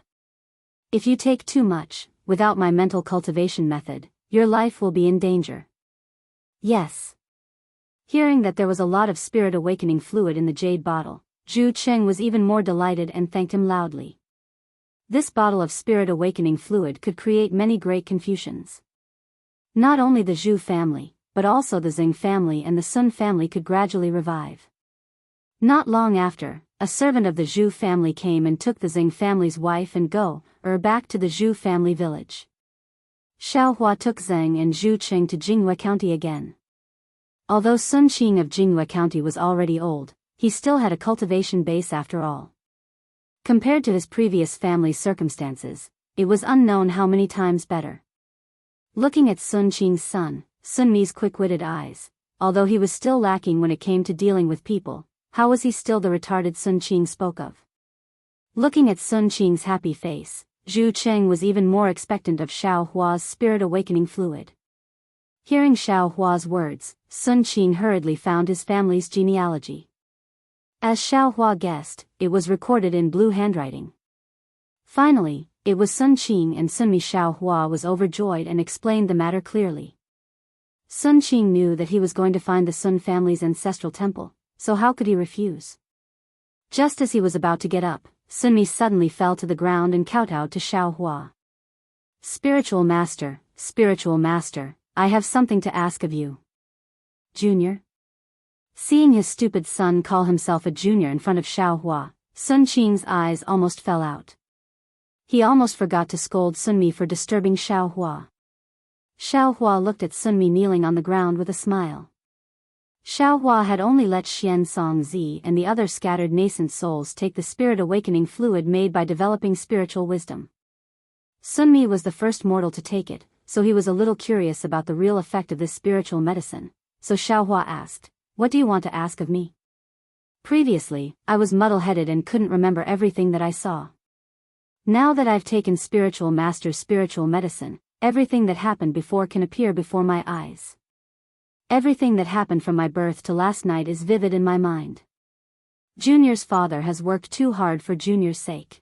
A: If you take too much, without my mental cultivation method, your life will be in danger. Yes. Hearing that there was a lot of spirit awakening fluid in the jade bottle, Zhu Qing was even more delighted and thanked him loudly. This bottle of spirit awakening fluid could create many great Confucians. Not only the Zhu family, but also the Xing family and the Sun family could gradually revive. Not long after, a servant of the Zhu family came and took the Xing family's wife and Go Er back to the Zhu family village. Xiaohua took Zeng and Zhu Qing to Jianghu County again. Although Sun Qing of Jianghu County was already old, he still had a cultivation base after all. Compared to his previous family circumstances, it was unknown how many times better. Looking at Sun Qing's son, Sun Mi's quick-witted eyes, although he was still lacking when it came to dealing with people, how was he still the retarded Sun Qing spoke of? Looking at Sun Qing's happy face, Zhu Cheng was even more expectant of Xiao Hua's spirit awakening fluid. Hearing Xiao Hua's words, Sun Qing hurriedly found his family's genealogy. As Xiao Hua guessed, it was recorded in blue handwriting. Finally, it was Sun Qing and Sunmi. Xiao Hua was overjoyed and explained the matter clearly. Sun Qing knew that he was going to find the Sun family's ancestral temple, so how could he refuse? Just as he was about to get up, Sunmi suddenly fell to the ground and kowtowed to Xiao Hua. Spiritual Master, I have something to ask of you. Junior? Seeing his stupid son call himself a junior in front of Xiao Hua, Sun Qing's eyes almost fell out. He almost forgot to scold Sunmi for disturbing Xiao Hua. Xiao Hua looked at Sunmi kneeling on the ground with a smile. Xiao Hua had only let Xian Songzi and the other scattered nascent souls take the spirit awakening fluid made by developing spiritual wisdom. Sunmi was the first mortal to take it, so he was a little curious about the real effect of this spiritual medicine, so Xiao Hua asked, "What do you want to ask of me?" Previously, I was muddle-headed and couldn't remember everything that I saw. Now that I've taken Spiritual Master's spiritual medicine, everything that happened before can appear before my eyes. Everything that happened from my birth to last night is vivid in my mind. Junior's father has worked too hard for Junior's sake.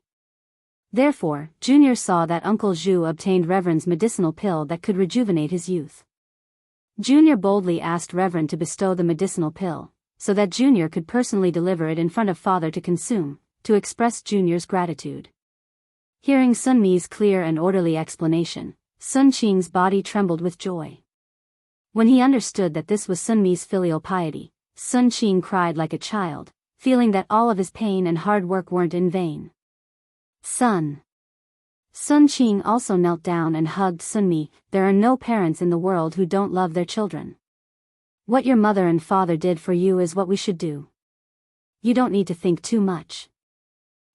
A: Therefore, Junior saw that Uncle Zhu obtained Reverend's medicinal pill that could rejuvenate his youth. Junior boldly asked Reverend to bestow the medicinal pill, so that Junior could personally deliver it in front of Father to consume, to express Junior's gratitude. Hearing Sunmi's clear and orderly explanation, Sun Qing's body trembled with joy. When he understood that this was Sunmi's filial piety, Sun Qing cried like a child, feeling that all of his pain and hard work weren't in vain. Sun Qing also knelt down and hugged Sunmi. There are no parents in the world who don't love their children. What your mother and father did for you is what we should do. You don't need to think too much.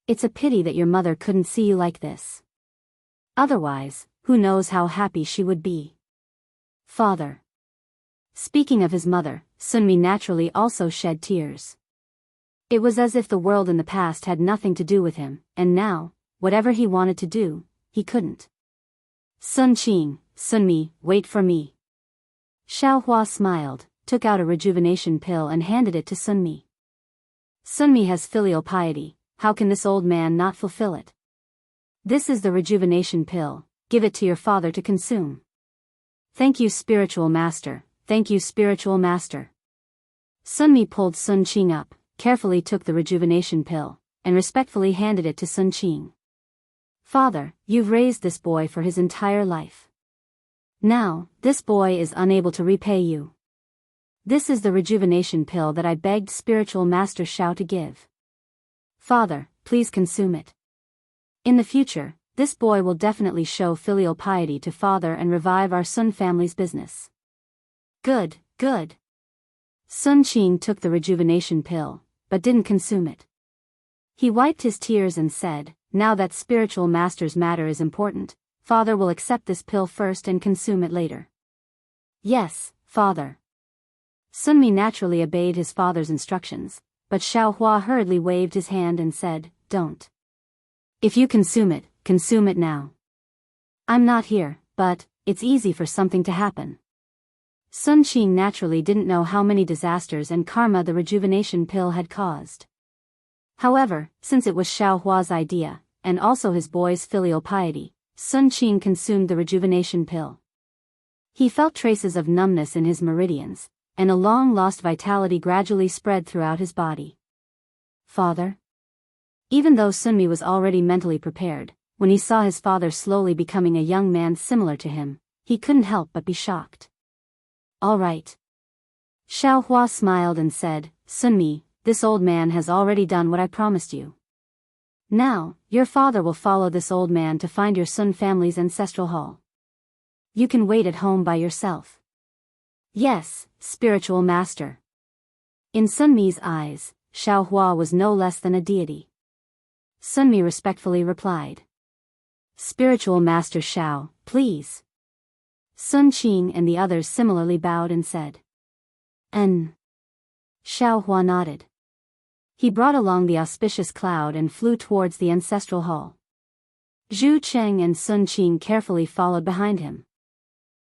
A: It's a pity that your mother couldn't see you like this. Otherwise, who knows how happy she would be. Father. Speaking of his mother, Sunmi naturally also shed tears. It was as if the world in the past had nothing to do with him, and now, whatever he wanted to do, he couldn't. Sun Qing, Sunmi, wait for me. Xiao Hua smiled, took out a rejuvenation pill and handed it to Sunmi. Sunmi has filial piety, how can this old man not fulfill it? This is the rejuvenation pill, give it to your father to consume. Thank you, Spiritual Master, thank you, Spiritual Master. Sunmi pulled Sun Qing up, carefully took the rejuvenation pill, and respectfully handed it to Sun Qing. Father, you've raised this boy for his entire life. Now, this boy is unable to repay you. This is the rejuvenation pill that I begged Spiritual Master Xiao to give. Father, please consume it. In the future, this boy will definitely show filial piety to Father and revive our Sun family's business. Good, good. Sun Qing took the rejuvenation pill, but didn't consume it. He wiped his tears and said, now that Spiritual Master's matter is important, Father will accept this pill first and consume it later. Yes, Father. Sunmi naturally obeyed his father's instructions, but Xiao Hua hurriedly waved his hand and said, don't. If you consume it now. I'm not here, but it's easy for something to happen. Sun Qing naturally didn't know how many disasters and karma the rejuvenation pill had caused. However, since it was Xiao Hua's idea, and also his boy's filial piety, Sun Qing consumed the rejuvenation pill. He felt traces of numbness in his meridians, and a long-lost vitality gradually spread throughout his body. Father? Even though Sunmi was already mentally prepared, when he saw his father slowly becoming a young man similar to him, he couldn't help but be shocked. All right. Xiao Hua smiled and said, Sunmi, this old man has already done what I promised you. Now, your father will follow this old man to find your Sun family's ancestral hall. You can wait at home by yourself. Yes, Spiritual Master. In Sunmi's eyes, Xiao Hua was no less than a deity. Sunmi respectfully replied. Spiritual Master Xiao, please. Sun Qing and the others similarly bowed and said. Xiao Hua nodded. He brought along the auspicious cloud and flew towards the ancestral hall. Zhu Cheng and Sun Qing carefully followed behind him.